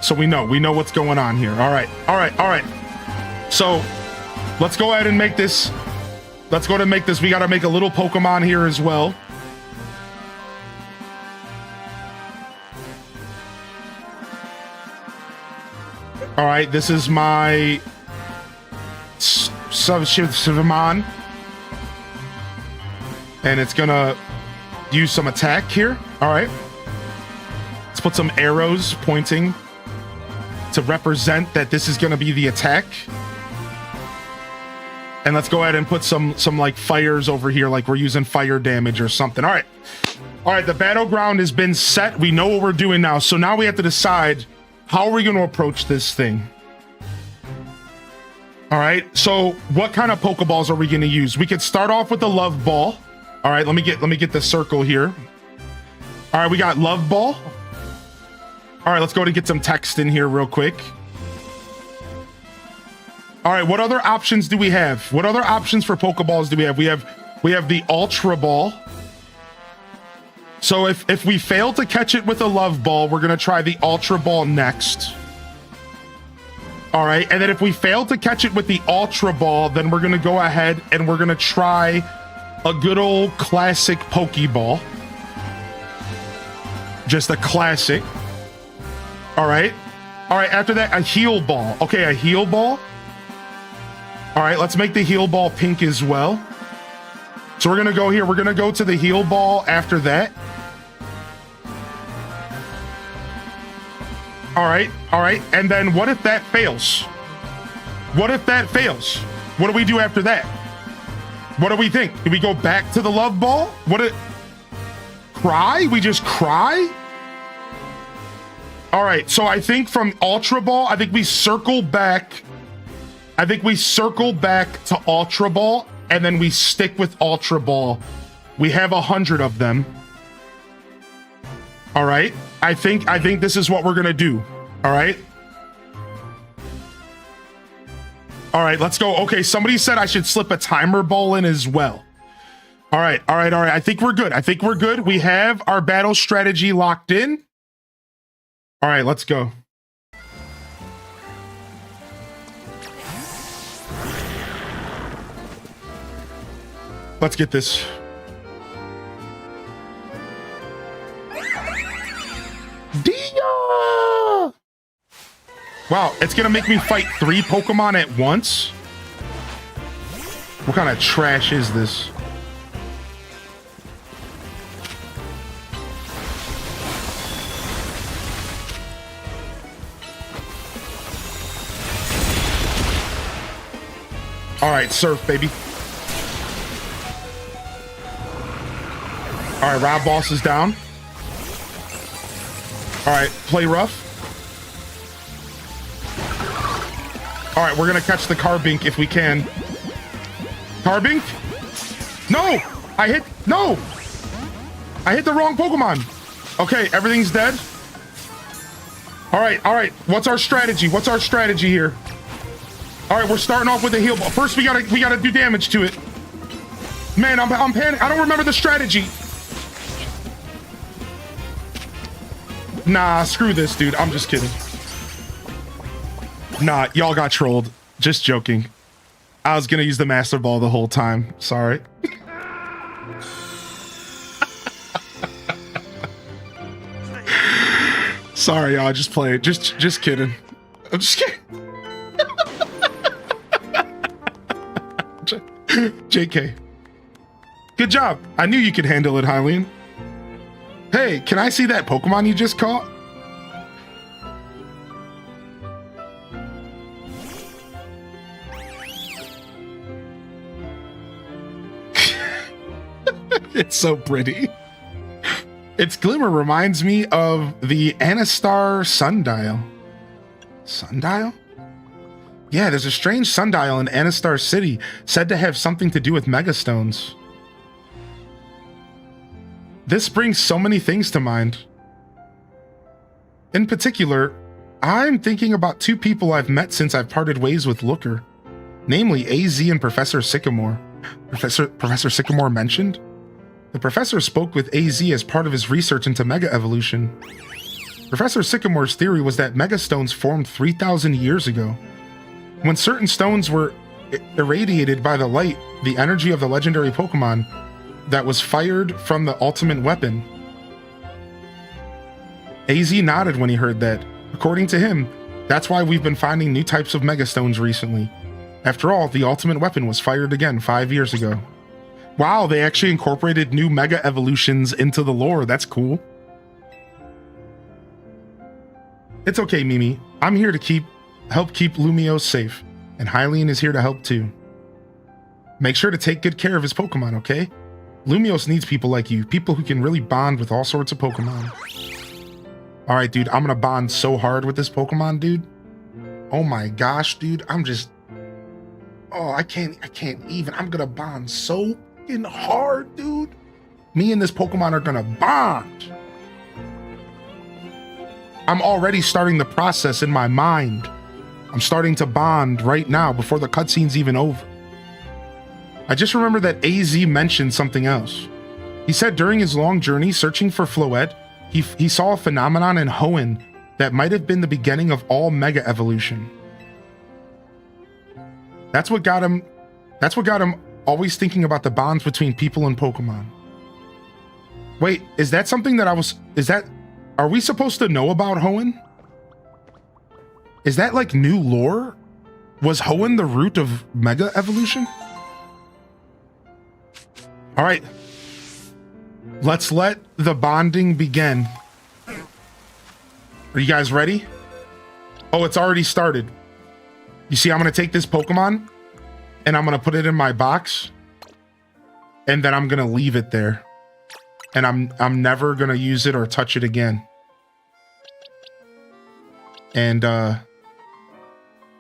So we know what's going on here. All right. So let's go ahead and make this. Let's go to make this. We got to make a little Pokemon here as well. All right, this is my Savamon. And it's gonna use some attack here. All right. Let's put some arrows pointing to represent that this is going to be the attack. And let's go ahead and put some like fires over here, like we're using fire damage or something. All right, the battleground has been set. We know what we're doing now. So now we have to decide, how are we going to approach this thing? All right, so what kind of Pokeballs are we going to use? We could start off with the Love Ball. All right, let me get the circle here. All right, we got Love Ball. All right, let's go to get some text in here real quick. All right, what other options do we have? What other options for Pokeballs do we have? We have the Ultra Ball. So if we fail to catch it with a Love Ball, we're going to try the Ultra Ball next. All right, and then if we fail to catch it with the Ultra Ball, then we're going to go ahead and we're going to try a good old classic Pokeball. Just a classic. All right, after that, a Heal Ball. Okay, a Heal Ball. All right, let's make the Heal Ball pink as well. So we're going to go here. We're going to go to the Heal Ball after that. All right. And then what if that fails? What if that fails? What do we do after that? What do we think? Do we go back to the Love Ball? Cry? We just cry? All right, so I think from Ultra Ball, I think we circle back to Ultra Ball, and then we stick with Ultra Ball. We have 100 of them. All right, I think this is what we're gonna do. All right, let's go. Okay, somebody said I should slip a Timer Ball in as well. All right. I think we're good. We have our battle strategy locked in. All right, let's go. Let's get this. Dia! Wow, it's gonna make me fight 3 Pokemon at once? What kind of trash is this? All right, Surf, baby. All right, Rob Boss is down. All right, play rough. All right, we're gonna catch the Carbink if we can. Carbink? No! I hit the wrong Pokemon. Okay, everything's dead. All right. What's our strategy here? All right, we're starting off with a heal ball. First, we gotta do damage to it. Man, I'm panicking. I don't remember the strategy. Nah, screw this, dude. I'm just kidding. Nah, y'all got trolled. Just joking. I was gonna use the Master Ball the whole time. Sorry. Sorry, y'all. Just play it. Just kidding. I'm just kidding. JK. Good job. I knew you could handle it, Hylian. Hey, can I see that Pokemon you just caught? It's so pretty. Its glimmer reminds me of the Anastar sundial. Sundial? Yeah, there's a strange sundial in Anastar City said to have something to do with Megastones. This brings so many things to mind. In particular, I'm thinking about 2 people I've met since I've parted ways with Looker, namely AZ and Professor Sycamore. Professor Sycamore mentioned? The professor spoke with AZ as part of his research into Mega Evolution. Professor Sycamore's theory was that Megastones formed 3,000 years ago. When certain stones were irradiated by the light, the energy of the legendary Pokemon that was fired from the ultimate weapon. AZ nodded when he heard that. According to him, that's why we've been finding new types of Megastones recently. After all, the ultimate weapon was fired again 5 years ago. Wow, they actually incorporated new Mega Evolutions into the lore. That's cool. It's okay, Mimi. I'm here to help keep Lumiose safe, and Hylian is here to help too. Make sure to take good care of his Pokemon, okay? Lumiose needs people like you, people who can really bond with all sorts of Pokemon. All right, dude, I'm gonna bond so hard with this Pokemon, dude. Oh my gosh, dude, I'm just... Oh, I can't even. I'm gonna bond so fucking hard, dude. Me and this Pokemon are gonna bond. I'm already starting the process in my mind. I'm starting to bond right now before the cutscene's even over. I just remember that AZ mentioned something else. He said during his long journey searching for Floette, he saw a phenomenon in Hoenn that might have been the beginning of all Mega Evolution. That's what got him always thinking about the bonds between people and Pokemon. Wait, is that something that are we supposed to know about Hoenn? Is that like new lore? Was Hoenn the root of Mega Evolution? All right, let's let the bonding begin. Are you guys ready? Oh, it's already started. You see, I'm gonna take this Pokemon and I'm gonna put it in my box and then I'm gonna leave it there. And I'm never gonna use it or touch it again. And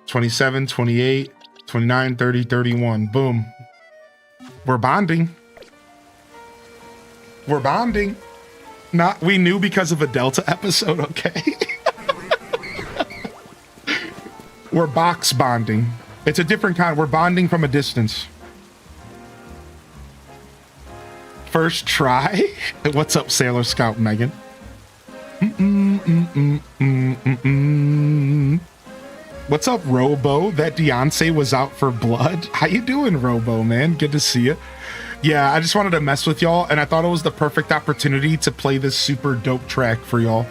27, 28, 29, 30, 31. Boom. We're bonding. We're bonding. We knew because of a Delta episode, okay? We're box bonding. It's a different kind. We're bonding from a distance. First try? What's up, Sailor Scout Megan? What's up, Robo? That Beyonce was out for blood. How you doing, Robo, man? Good to see you. Yeah, I just wanted to mess with y'all, and I thought it was the perfect opportunity to play this super dope track for y'all.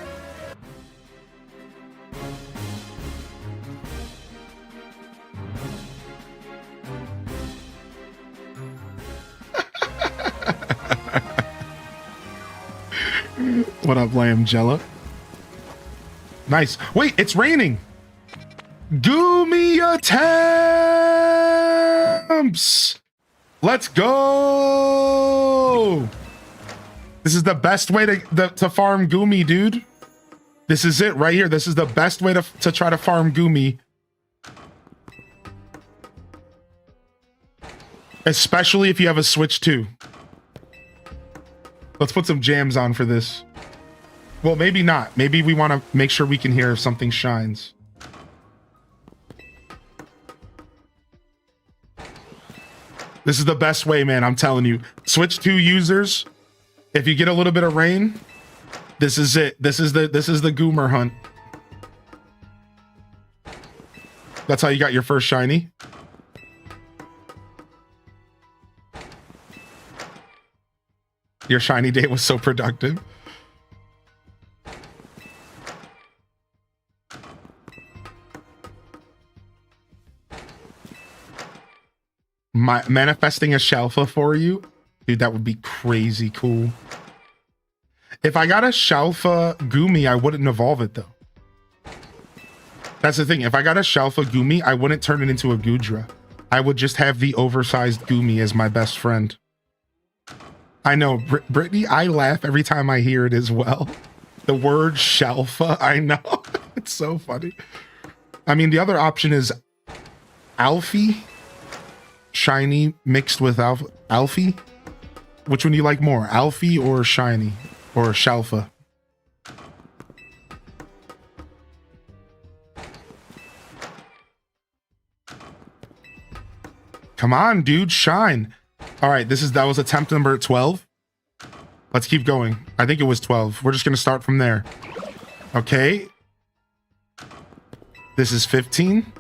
What up, Lamgella? Nice. Wait, it's raining. Goomy attempts. Let's go. This is the best way to farm Goomy, dude. This is it right here. This is the best way to try to farm Goomy. Especially if you have a Switch 2. Let's put some jams on for this. Well, maybe not. Maybe we want to make sure we can hear if something shines. This is the best way, man. I'm telling you. Switch 2 users, if you get a little bit of rain, this is it. This is the Goomer hunt. That's how you got your first shiny. Your shiny day was so productive. Manifesting a Shalfa for you? Dude, that would be crazy cool. If I got a Shalfa Goomy, I wouldn't evolve it, though. That's the thing. If I got a Shalfa Goomy, I wouldn't turn it into a Goodra. I would just have the oversized Goomy as my best friend. I know, Brittany, I laugh every time I hear it as well. The word Shalfa, I know. It's so funny. I mean, the other option is Alfie. Shiny mixed with Alfie. Which one do you like more, Alfie or Shiny or Shalfa? Come on, dude, shine. All right, that was attempt number 12. Let's keep going. I think it was 12. We're just gonna start from there. Okay. This is 15.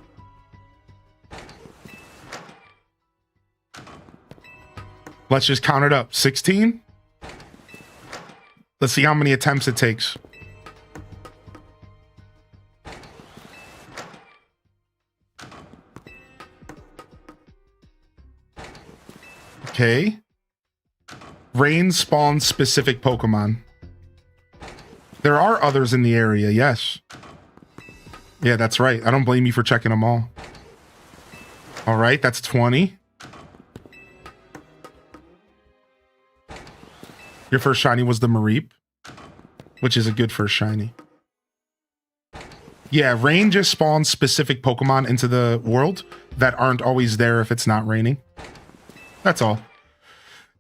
Let's just count it up. 16. Let's see how many attempts it takes. Okay. Rain spawns specific Pokemon. There are others in the area, yes. Yeah, that's right. I don't blame you for checking them all. All right, that's 20. Your first shiny was the Mareep, which is a good first shiny. Yeah, rain just spawns specific Pokemon into the world that aren't always there if it's not raining. That's all.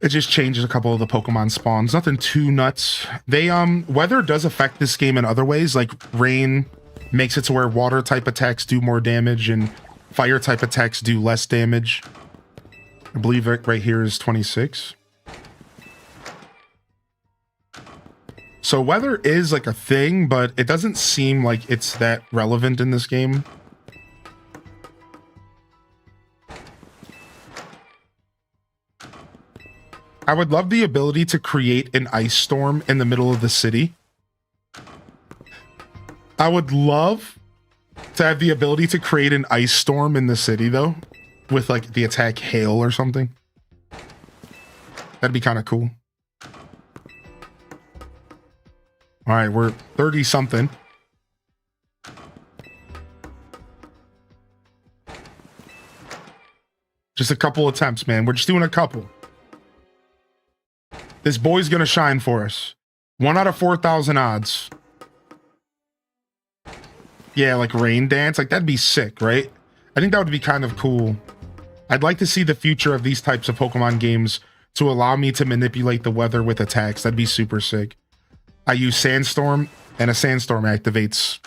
It just changes a couple of the Pokemon spawns. Nothing too nuts. They weather does affect this game in other ways. Like rain makes it to where water type attacks do more damage and fire type attacks do less damage. I believe right here is 26. So weather is like a thing, but it doesn't seem like it's that relevant in this game. I would love the ability to create an ice storm in the middle of the city. I would love to have the ability to create an ice storm in the city, though, with like the attack hail or something. That'd be kind of cool. All right, we're 30 something. Just a couple attempts, man. We're just doing a couple. This boy's gonna shine for us. 1 out of 4,000 odds. Yeah, like rain dance. Like that'd be sick, right? I think that would be kind of cool. I'd like to see the future of these types of Pokemon games to allow me to manipulate the weather with attacks. That'd be super sick. I use Sandstorm, and a Sandstorm activates.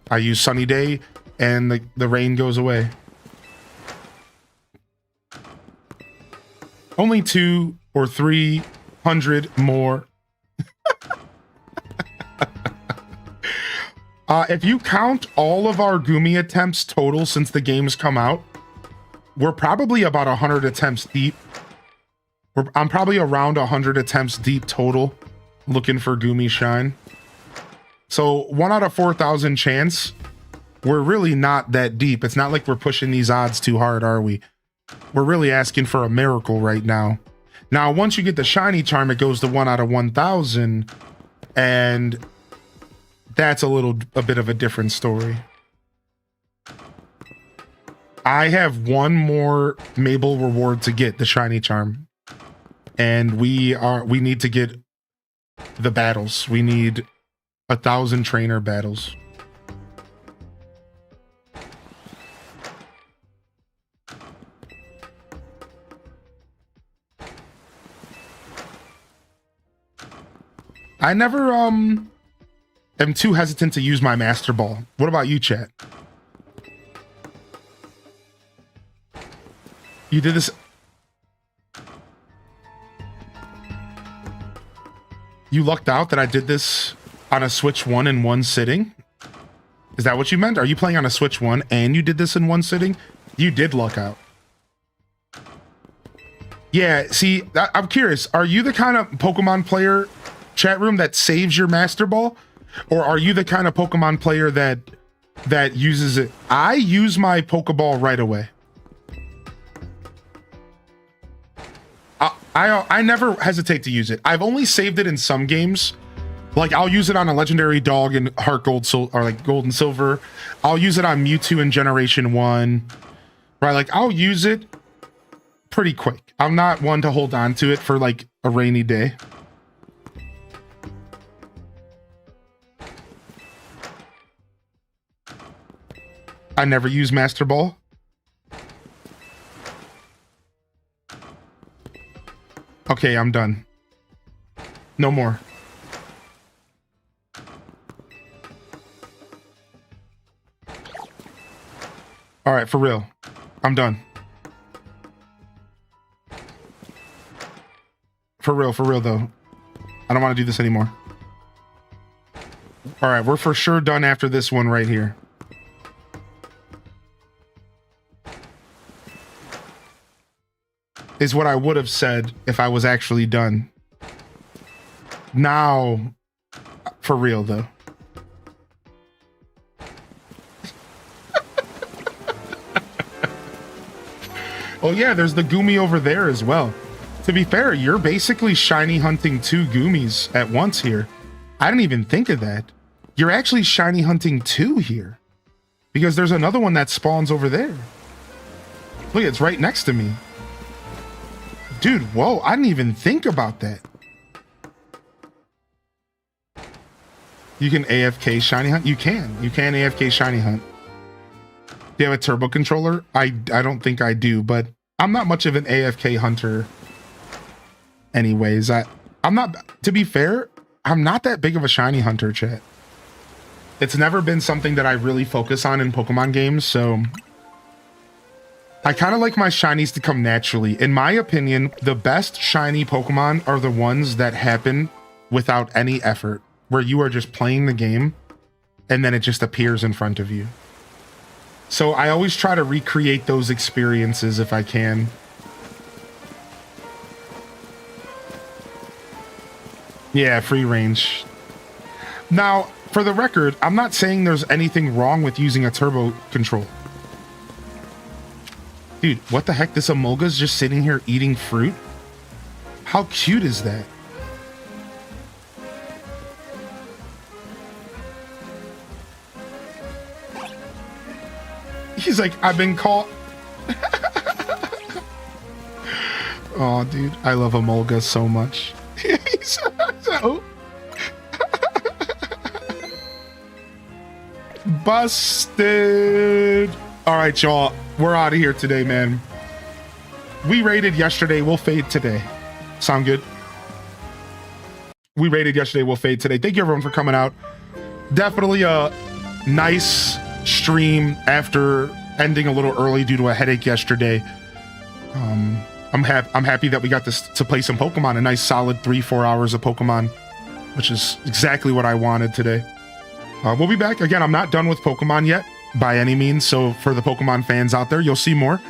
I use Sunny Day, and the rain goes away. Only 2 or 300 more. If you count all of our Gumi attempts total since the game's come out, we're probably about 100 attempts deep. I'm probably around 100 attempts deep total. Looking for Gumi Shine. So 1 out of 4,000 chance. We're really not that deep. It's not like we're pushing these odds too hard, are we? We're really asking for a miracle right now. Now, once you get the shiny charm, it goes to 1 out of 1,000. And that's a bit of a different story. I have one more Mabel reward to get, the shiny charm. And we need to get the battles. We need 1,000 trainer battles. I never am too hesitant to use my Master Ball. What about you, chat? You did this. You lucked out that I did this on a Switch 1 in one sitting? Is that what you meant? Are you playing on a Switch 1 and you did this in one sitting? You did luck out. Yeah, see, I'm curious. Are you the kind of Pokemon player, chat room, that saves your Master Ball? Or are you the kind of Pokemon player that uses it? I use my Pokeball right away. I never hesitate to use it. I've only saved it in some games. Like I'll use it on a legendary dog in Heart Gold, or like Gold and Silver. I'll use it on Mewtwo in Generation 1. Right, like I'll use it pretty quick. I'm not one to hold on to it for like a rainy day. I never use Master Ball. Okay, I'm done. No more. All right, for real. I'm done. For real though. I don't want to do this anymore. All right, we're for sure done after this one right here. Is what I would have said if I was actually done. Now, for real though. Oh yeah, there's the Gumi over there as well. To be fair, you're basically shiny hunting 2 Gumis at once here. I didn't even think of that. You're actually shiny hunting 2 here. because there's another one that spawns over there. Look, it's right next to me. Dude, whoa, I didn't even think about that. You can AFK shiny hunt? You can AFK shiny hunt. Do you have a turbo controller? I don't think I do, but I'm not much of an AFK hunter anyways. I'm not, to be fair, I'm not that big of a shiny hunter, chat. It's never been something that I really focus on in Pokemon games, so I kind of like my shinies to come naturally. In my opinion, the best shiny Pokemon are the ones that happen without any effort, where you are just playing the game and then it just appears in front of you. So I always try to recreate those experiences if I can. Yeah, free range. Now, for the record, I'm not saying there's anything wrong with using a turbo control. Dude, what the heck? This Emolga's just sitting here eating fruit? How cute is that? He's like, I've been caught. Oh, dude, I love Emolga so much. So busted. All right, y'all, we're out of here today, man. We raided yesterday, we'll fade today. Sound good? We raided yesterday, we'll fade today. Thank you everyone for coming out. Definitely a nice stream after ending a little early due to a headache yesterday. I'm happy that we got to play some Pokemon, a nice solid 3-4 hours of Pokemon, which is exactly what I wanted today. We'll be back again. I'm not done with Pokemon yet by any means, so for the Pokemon fans out there, you'll see more.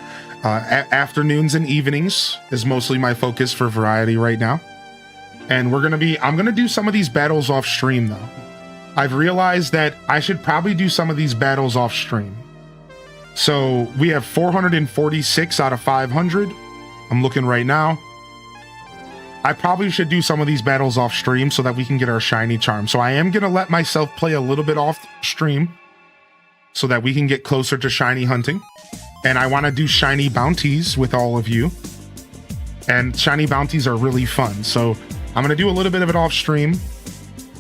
Afternoons and evenings is mostly my focus for variety right now, and I'm gonna do some of these battles off stream though. I've realized that I should probably do some of these battles off stream. So we have 446 out of 500. I'm looking right now. I probably should do some of these battles off stream so that we can get our shiny charm. So I am going to let myself play a little bit off stream so that we can get closer to shiny hunting. And I want to do shiny bounties with all of you. And shiny bounties are really fun. So I'm going to do a little bit of it off stream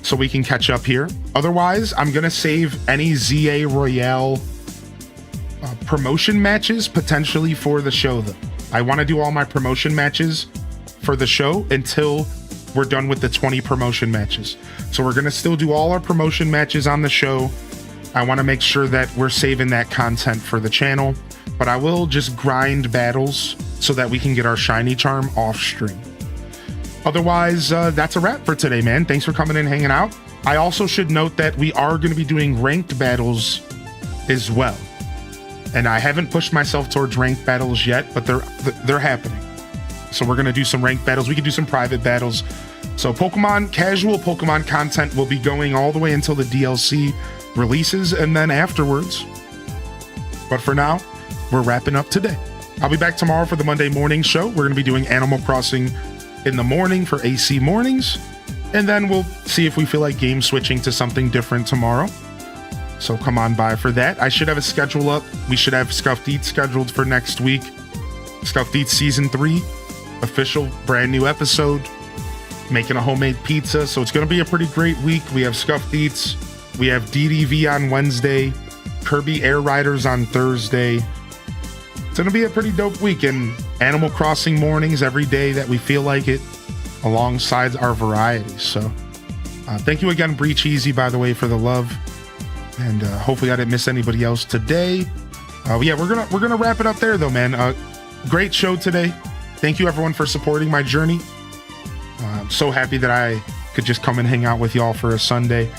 so we can catch up here. Otherwise, I'm going to save any ZA Royale promotion matches potentially for the show though. I want to do all my promotion matches for the show until we're done with the 20 promotion matches. So we're going to still do all our promotion matches on the show. I want to make sure that we're saving that content for the channel, but I will just grind battles so that we can get our shiny charm off stream. Otherwise, that's a wrap for today, man. Thanks for coming in and hanging out. I also should note that we are going to be doing ranked battles as well. And I haven't pushed myself towards ranked battles yet, but they're happening. So we're going to do some ranked battles. We can do some private battles. So casual Pokemon content will be going all the way until the DLC releases and then afterwards. But for now, we're wrapping up today. I'll be back tomorrow for the Monday morning show. We're going to be doing Animal Crossing in the morning for AC mornings. And then we'll see if we feel like game switching to something different tomorrow. So come on by for that. I should have a schedule up. We should have Scuffed Eats scheduled for next week. Scuffed Eats Season 3, official brand new episode. Making a homemade pizza. So it's going to be a pretty great week. We have Scuffed Eats. We have DDV on Wednesday. Kirby Air Riders on Thursday. It's going to be a pretty dope week. And Animal Crossing mornings every day that we feel like it alongside our varieties. So thank you again, Breach Easy, by the way, for the love. And hopefully I didn't miss anybody else today. Yeah, we're gonna wrap it up there though, man. Great show today. Thank you everyone for supporting my journey. I'm so happy that I could just come and hang out with y'all for a Sunday.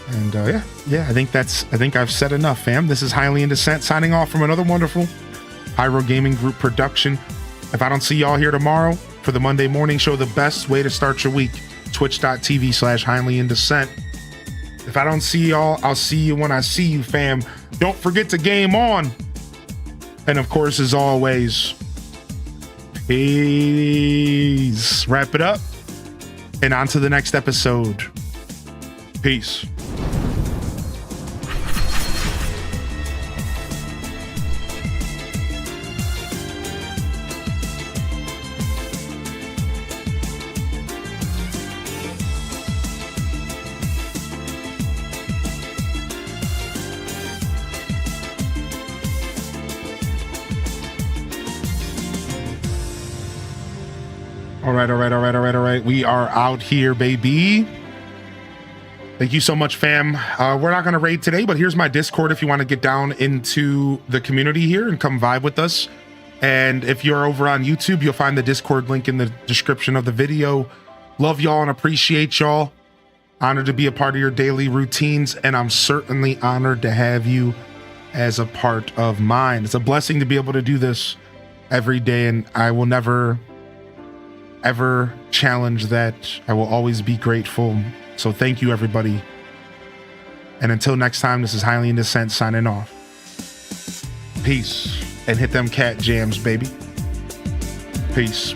And yeah, I think I've said enough, fam. This is Highly in Descent signing off from another wonderful Pyro Gaming Group production. If I don't see y'all here tomorrow for the Monday morning show, the best way to start your week, twitch.tv/Highly in Descent. If I don't see y'all, I'll see you when I see you, fam. Don't forget to game on. And of course, as always, peace. Wrap it up and on to the next episode. Peace. All right. We are out here, baby. Thank you so much, fam. We're not going to raid today, but here's my Discord if you want to get down into the community here and come vibe with us. And if you're over on YouTube, you'll find the Discord link in the description of the video. Love y'all and appreciate y'all. Honored to be a part of your daily routines, and I'm certainly honored to have you as a part of mine. It's a blessing to be able to do this every day, and I will never, ever challenge that. I will always be grateful. So thank you, everybody. And until next time, this is Highly in Dissent signing off. Peace. And hit them cat jams, baby. Peace.